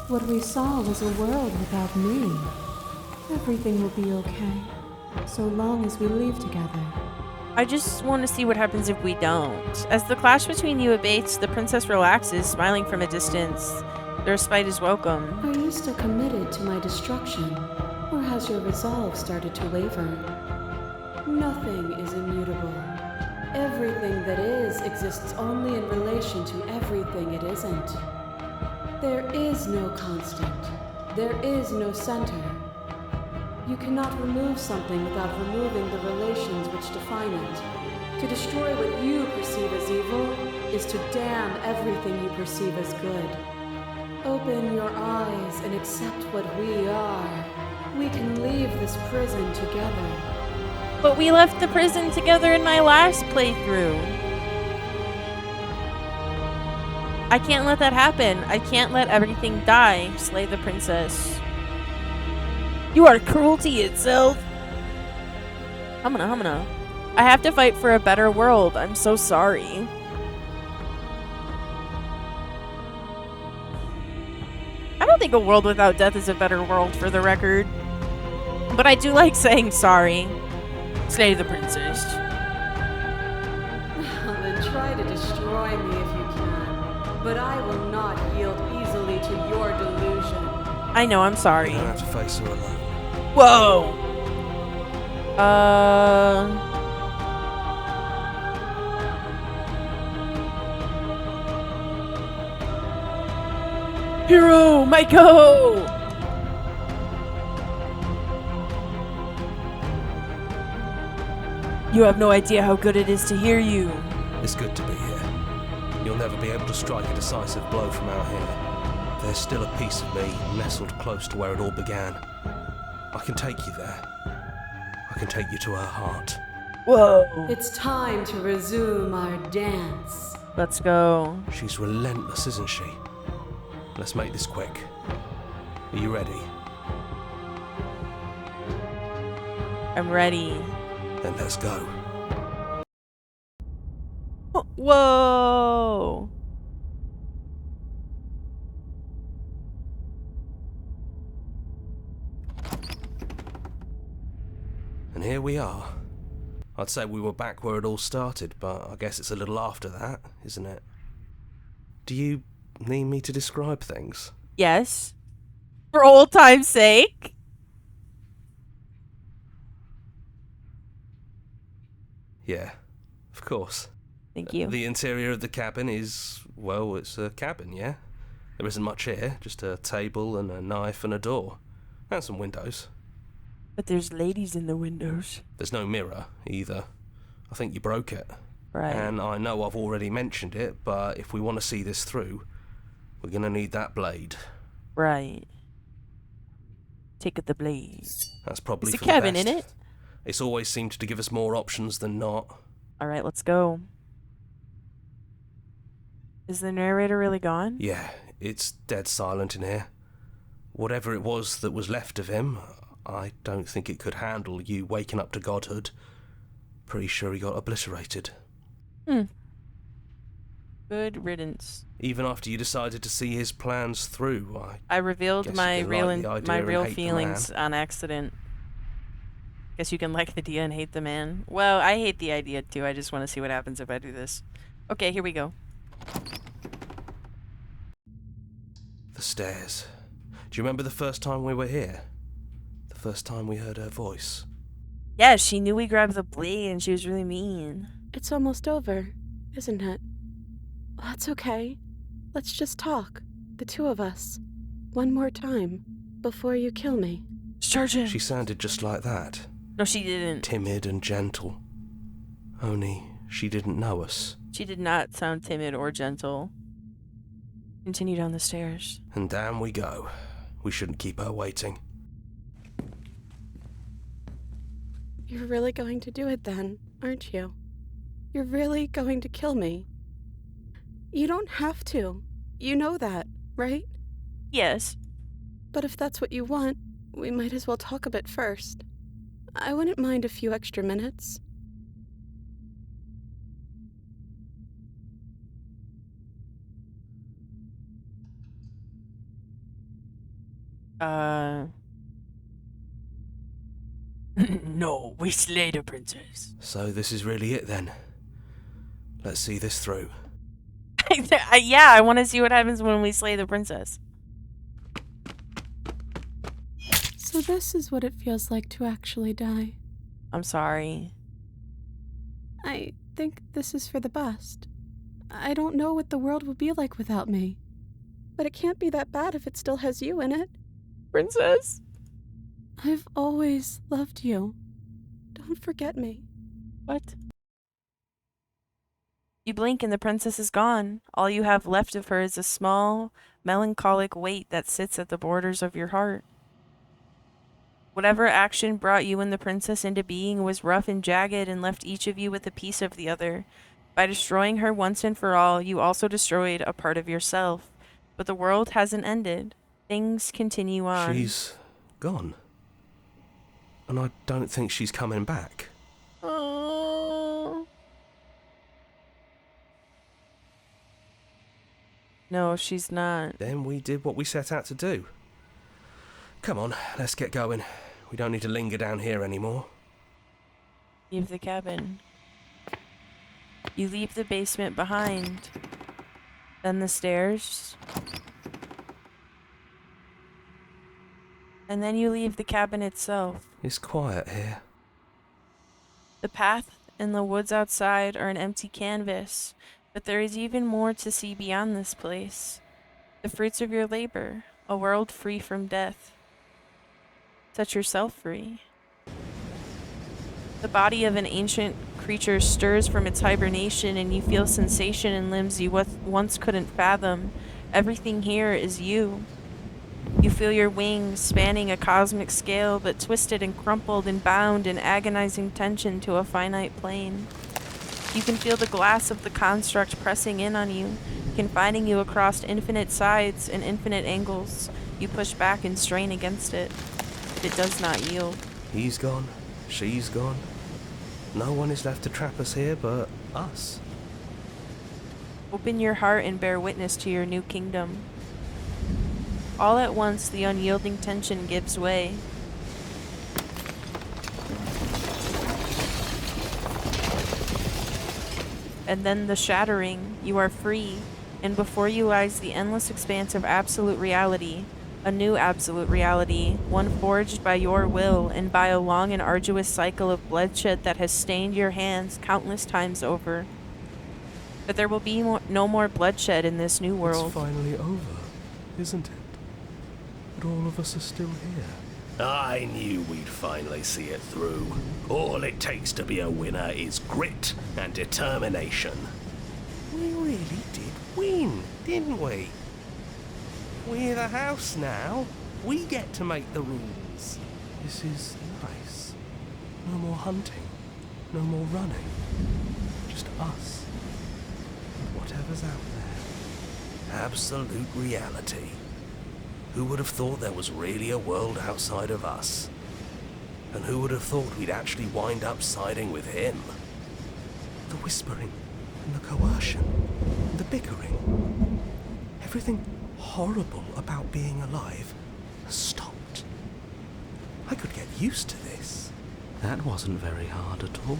What we saw was a world without me. Everything will be okay, so long as we leave together. I just want to see what happens if we don't. As the clash between you abates, the princess relaxes, smiling from a distance. The respite is welcome. Are you still committed to my destruction, or has your resolve started to waver? Nothing is immutable. Everything that is exists only in relation to everything it isn't. There is no constant. There is no center. You cannot remove something without removing the relations which define it. To destroy what you perceive as evil is to damn everything you perceive as good. Open your eyes and accept what we are. We can leave this prison together. But we left the prison together in my last playthrough. I can't let that happen. I can't let everything die. Slay the princess. You are cruelty itself. Humana. I have to fight for a better world. I'm so sorry. I don't think a world without death is a better world, for the record. But I do like saying sorry. Slay the princess. Well, then try to destroy me if you can. But I will not yield easily to your delusion. I know, I'm sorry. You don't have to face her alone. Whoa! Hero, Michael! You have no idea how good it is to hear you. It's good to be here. You'll never be able to strike a decisive blow from out here. There's still a piece of me nestled close to where it all began. I can take you there. I can take you to her heart. Whoa. It's time to resume our dance. Let's go. She's relentless, isn't she? Let's make this quick. Are you ready? I'm ready. Then let's go. Whoa. And here we are. I'd say we were back where it all started, but I guess it's a little after that, isn't it? Do you need me to describe things? Yes. For old time's sake. Yeah, of course. Thank you. The interior of the cabin is, well, it's a cabin, yeah? There isn't much here, just a table and a knife and a door. And some windows. But there's ladies in the windows. There's no mirror, either. I think you broke it. Right. And I know I've already mentioned it, but if we want to see this through, we're going to need that blade. Right. Take the blade. That's probably Is for the cabin the best. in it? It's always seemed to give us more options than not. Alright, let's go. Is the narrator really gone? Yeah, it's dead silent in here. Whatever it was that was left of him, I don't think it could handle you waking up to godhood. Pretty sure he got obliterated. Good riddance. Even after you decided to see his plans through, I revealed guess my you can real like the idea my and real hate the feelings on accident. Guess you can like the idea and hate the man. Well, I hate the idea too. I just want to see what happens if I do this. Okay, here we go. The stairs. Do you remember the first time we were here? The first time we heard her voice? Yeah, she knew we grabbed the blade and she was really mean. It's almost over, isn't it? That's okay. Let's just talk, the two of us. One more time, before you kill me. Charge him. She sounded just like that. No, she didn't. Timid and gentle. Only she didn't know us. She did not sound timid or gentle. Continue down the stairs. And down we go. We shouldn't keep her waiting. You're really going to do it then, aren't you? You're really going to kill me. You don't have to. You know that, right? Yes. But if that's what you want, we might as well talk a bit first. I wouldn't mind a few extra minutes. No, we slay the princess. So this is really it then. Let's see this through. Yeah, I want to see what happens when we slay the princess. So this is what it feels like to actually die. I'm sorry. I think this is for the best. I don't know what the world will be like without me. But it can't be that bad if it still has you in it. Princess? I've always loved you. Don't forget me. What? You blink and the princess is gone. All you have left of her is a small, melancholic weight that sits at the borders of your heart. Whatever action brought you and the princess into being was rough and jagged and left each of you with a piece of the other. By destroying her once and for all, you also destroyed a part of yourself. But the world hasn't ended. Things continue on. She's gone. And I don't think she's coming back. Oh. No, she's not. Then we did what we set out to do. Come on, let's get going. We don't need to linger down here anymore. Leave the cabin. You leave the basement behind. Then the stairs. And then you leave the cabin itself. It's quiet here. The path and the woods outside are an empty canvas, but there is even more to see beyond this place. The fruits of your labor, a world free from death. Set yourself free. The body of an ancient creature stirs from its hibernation and you feel sensation in limbs you once couldn't fathom. Everything here is you. You feel your wings spanning a cosmic scale, but twisted and crumpled and bound in agonizing tension to a finite plane. You can feel the glass of the construct pressing in on you, confining you across infinite sides and infinite angles. You push back and strain against it. It does not yield. He's gone. She's gone. No one is left to trap us here but us. Open your heart and bear witness to your new kingdom. All at once, the unyielding tension gives way. And then the shattering. You are free, and before you lies the endless expanse of absolute reality. A new absolute reality, one forged by your will and by a long and arduous cycle of bloodshed that has stained your hands countless times over. But there will be no more bloodshed in this new world. It's finally over, isn't it? But all of us are still here. I knew we'd finally see it through. All it takes to be a winner is grit and determination. We really did win, didn't we? We're the house now. We get to make the rules. This is nice. No more hunting. No more running. Just us. And whatever's out there. Absolute reality. Who would have thought there was really a world outside of us? And who would have thought we'd actually wind up siding with him? The whispering and the coercion and the bickering. Everything horrible about being alive has stopped. I could get used to this. That wasn't very hard at all.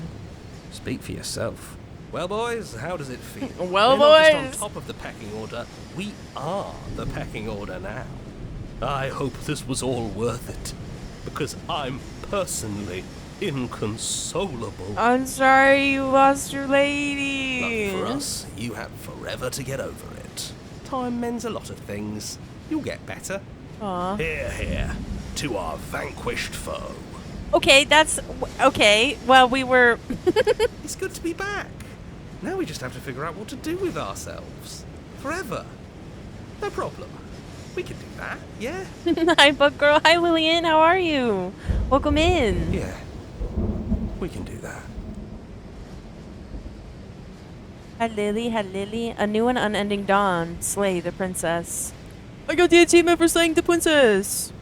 Speak for yourself. Well, boys, how does it feel? Well, We're not boys. just on top of the pecking order. We are the pecking order now. I hope this was all worth it, because I'm personally inconsolable. I'm sorry you lost your lady. Lucky for us, you have forever to get over it. Time mends a lot of things. You'll get better. Aw. Hear, hear, to our vanquished foe. Okay, that's... Okay, well, we were... It's good to be back. Now we just have to figure out what to do with ourselves. Forever. No problem. We can do that, yeah? Hi, Bug Girl. Hi, Lillian. How are you? Welcome in. Yeah. We can do that. Hi, Lily. Hi, Lily. A new and unending dawn. Slay the princess. I got the achievement for slaying the princess.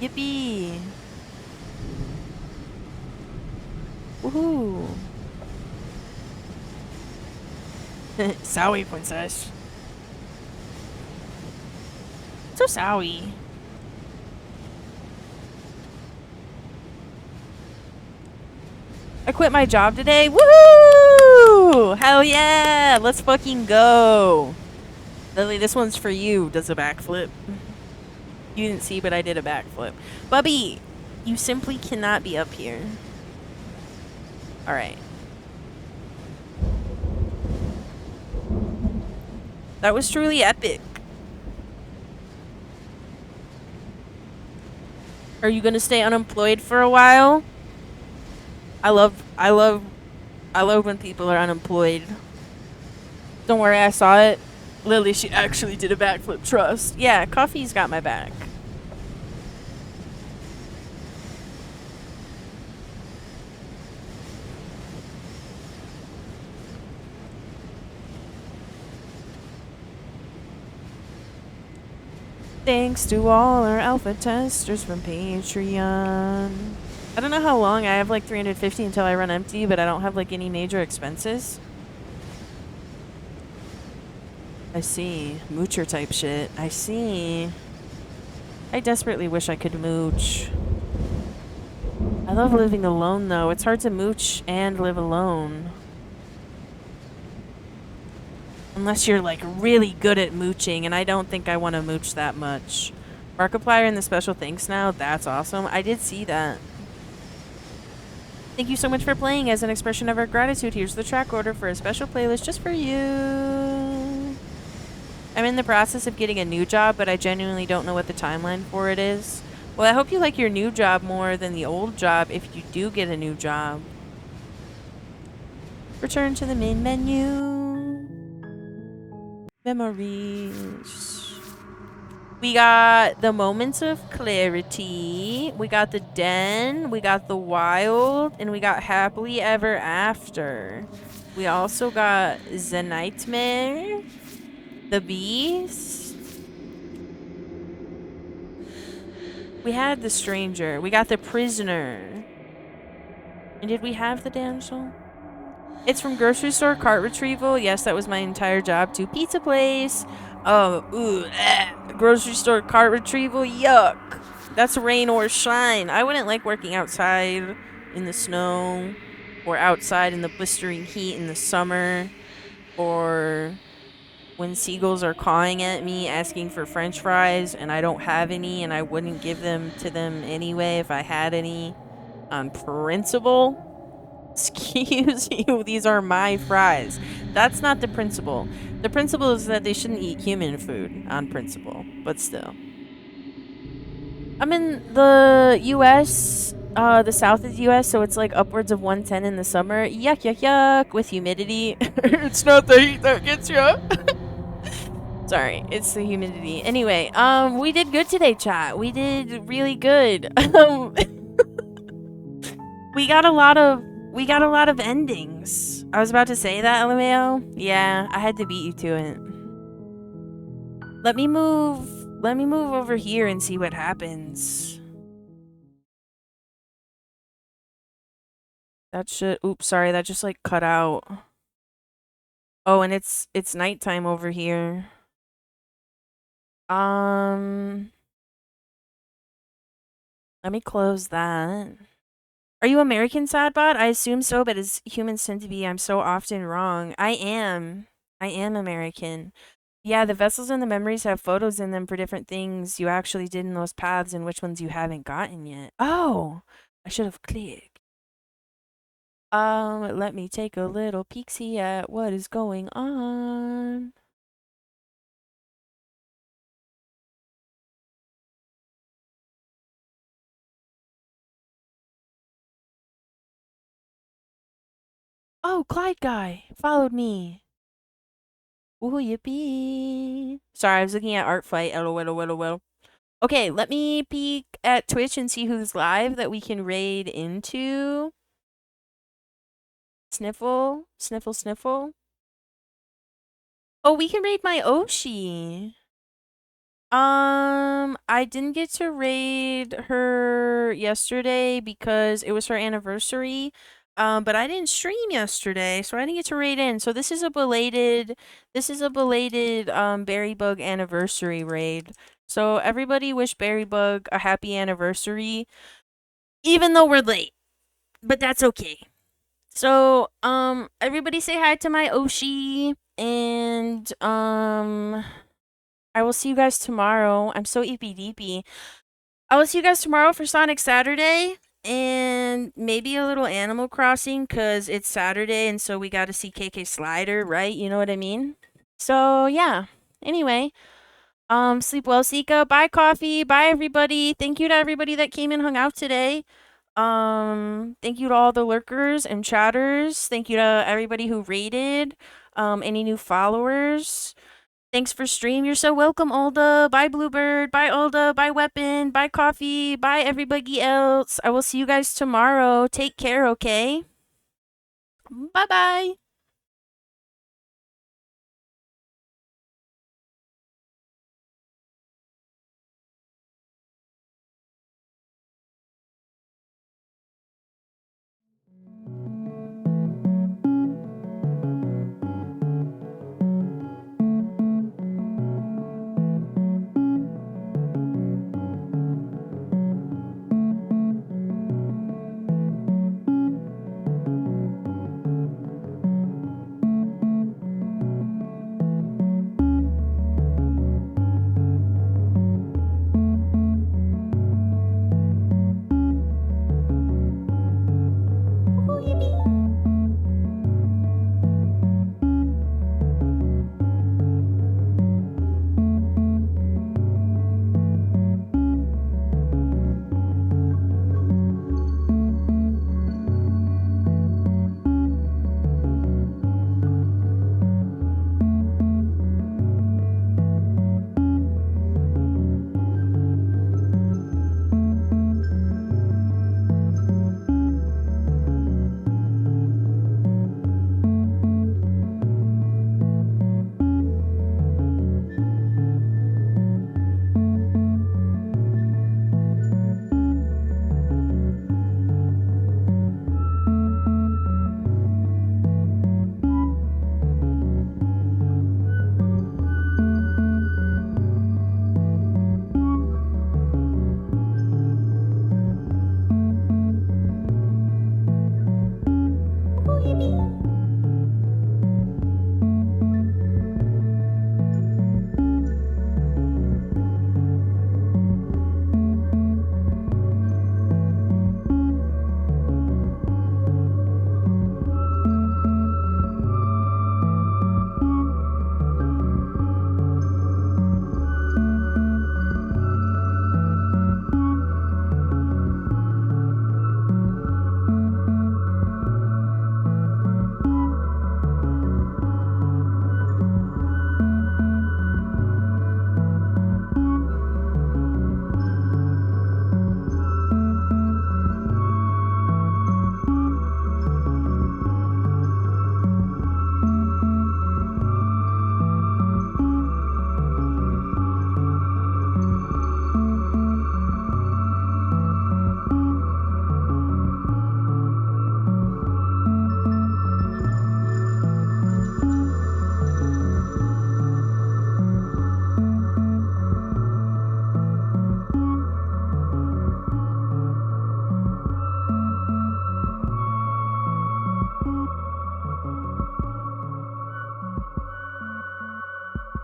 Yippee. Woohoo. Sorry, princess. So sorry. I quit my job today. Woohoo! Hell yeah! Let's fucking go. Lily, this one's for you. Does a backflip. You didn't see, but I did a backflip. Bubby, you simply cannot be up here. Alright. That was truly epic. Are you gonna stay unemployed for a while? I love when people are unemployed. Don't worry, I saw it. Lily, she actually did a backflip, trust. Yeah, Coffee's got my back. Thanks to all our alpha testers from Patreon. I don't know how long. I have like 350 until I run empty, but I don't have like any major expenses. I see. Moocher type shit. I see. I desperately wish I could mooch. I love living alone though. It's hard to mooch and live alone. Unless you're like really good at mooching, and I don't think I want to mooch that much. Markiplier in the special thanks now. That's awesome. I did see that. Thank you so much for playing. As an expression of our gratitude, here's the track order for a special playlist just for you. I'm in the process of getting a new job, but I genuinely don't know what the timeline for it is. Well, I hope you like your new job more than the old job if you do get a new job. Return to the main menu. Memories. We got the moments of clarity. We got the den. We got the wild. And we got happily ever after. We also got the nightmare. The beast. We had the stranger. We got the prisoner. And did we have the damsel? It's from grocery store cart retrieval. Yes, that was my entire job too. Pizza place. Oh, ooh, grocery store cart retrieval. Yuck. That's rain or shine. I wouldn't like working outside in the snow or outside in the blistering heat in the summer or when seagulls are cawing at me asking for french fries and I don't have any and I wouldn't give them to them anyway if I had any on principle. Excuse you, these are my fries. That's not the principle. The principle is that they shouldn't eat human food on principle, but still. I'm in the US, the south of the US, so it's like upwards of 110 in the summer. Yuck, yuck, yuck, with humidity. It's not the heat that gets you. Sorry, it's the humidity. Anyway, we did good today, chat. We did really good. We got a lot of endings. I was about to say that, LMAO. Yeah, I had to beat you to it. Let me move over here and see what happens. That should oops, sorry, that just like cut out. Oh, and it's nighttime over here. Let me close that. Are you American, Sadbot? I assume so, but as humans tend to be, I'm so often wrong. I am American. Yeah, the vessels and the memories have photos in them for different things you actually did in those paths and which ones you haven't gotten yet. Oh, I should have clicked. Let me take a little peek-see at what is going on. Oh, Clyde guy followed me. Ooh, yippee. Sorry, I was looking at Art Fight. LOL. Okay, let me peek at Twitch and see who's live that we can raid into. Sniffle. Oh, we can raid my Oshi. I didn't get to raid her yesterday because it was her anniversary. But I didn't stream yesterday, so I didn't get to raid in. So this is a belated Berrybug anniversary raid. So everybody wish Berrybug a happy anniversary, even though we're late. But that's okay. So, everybody say hi to my Oshi, and I will see you guys tomorrow. I'm so eepy deepy. I will see you guys tomorrow for Sonic Saturday, and maybe a little Animal Crossing, cause it's Saturday, and so we got to see KK Slider, right? You know what I mean? So yeah. Anyway, sleep well, Sika. Bye, coffee. Bye, everybody. Thank you to everybody that came and hung out today. Thank you to all the lurkers and chatters. Thank you to everybody who rated. Any new followers. Thanks for stream. You're so welcome, Olda. Bye, Bluebird. Bye, Olda. Bye, Weapon. Bye, Coffee. Bye, everybody else. I will see you guys tomorrow. Take care, okay? Bye bye.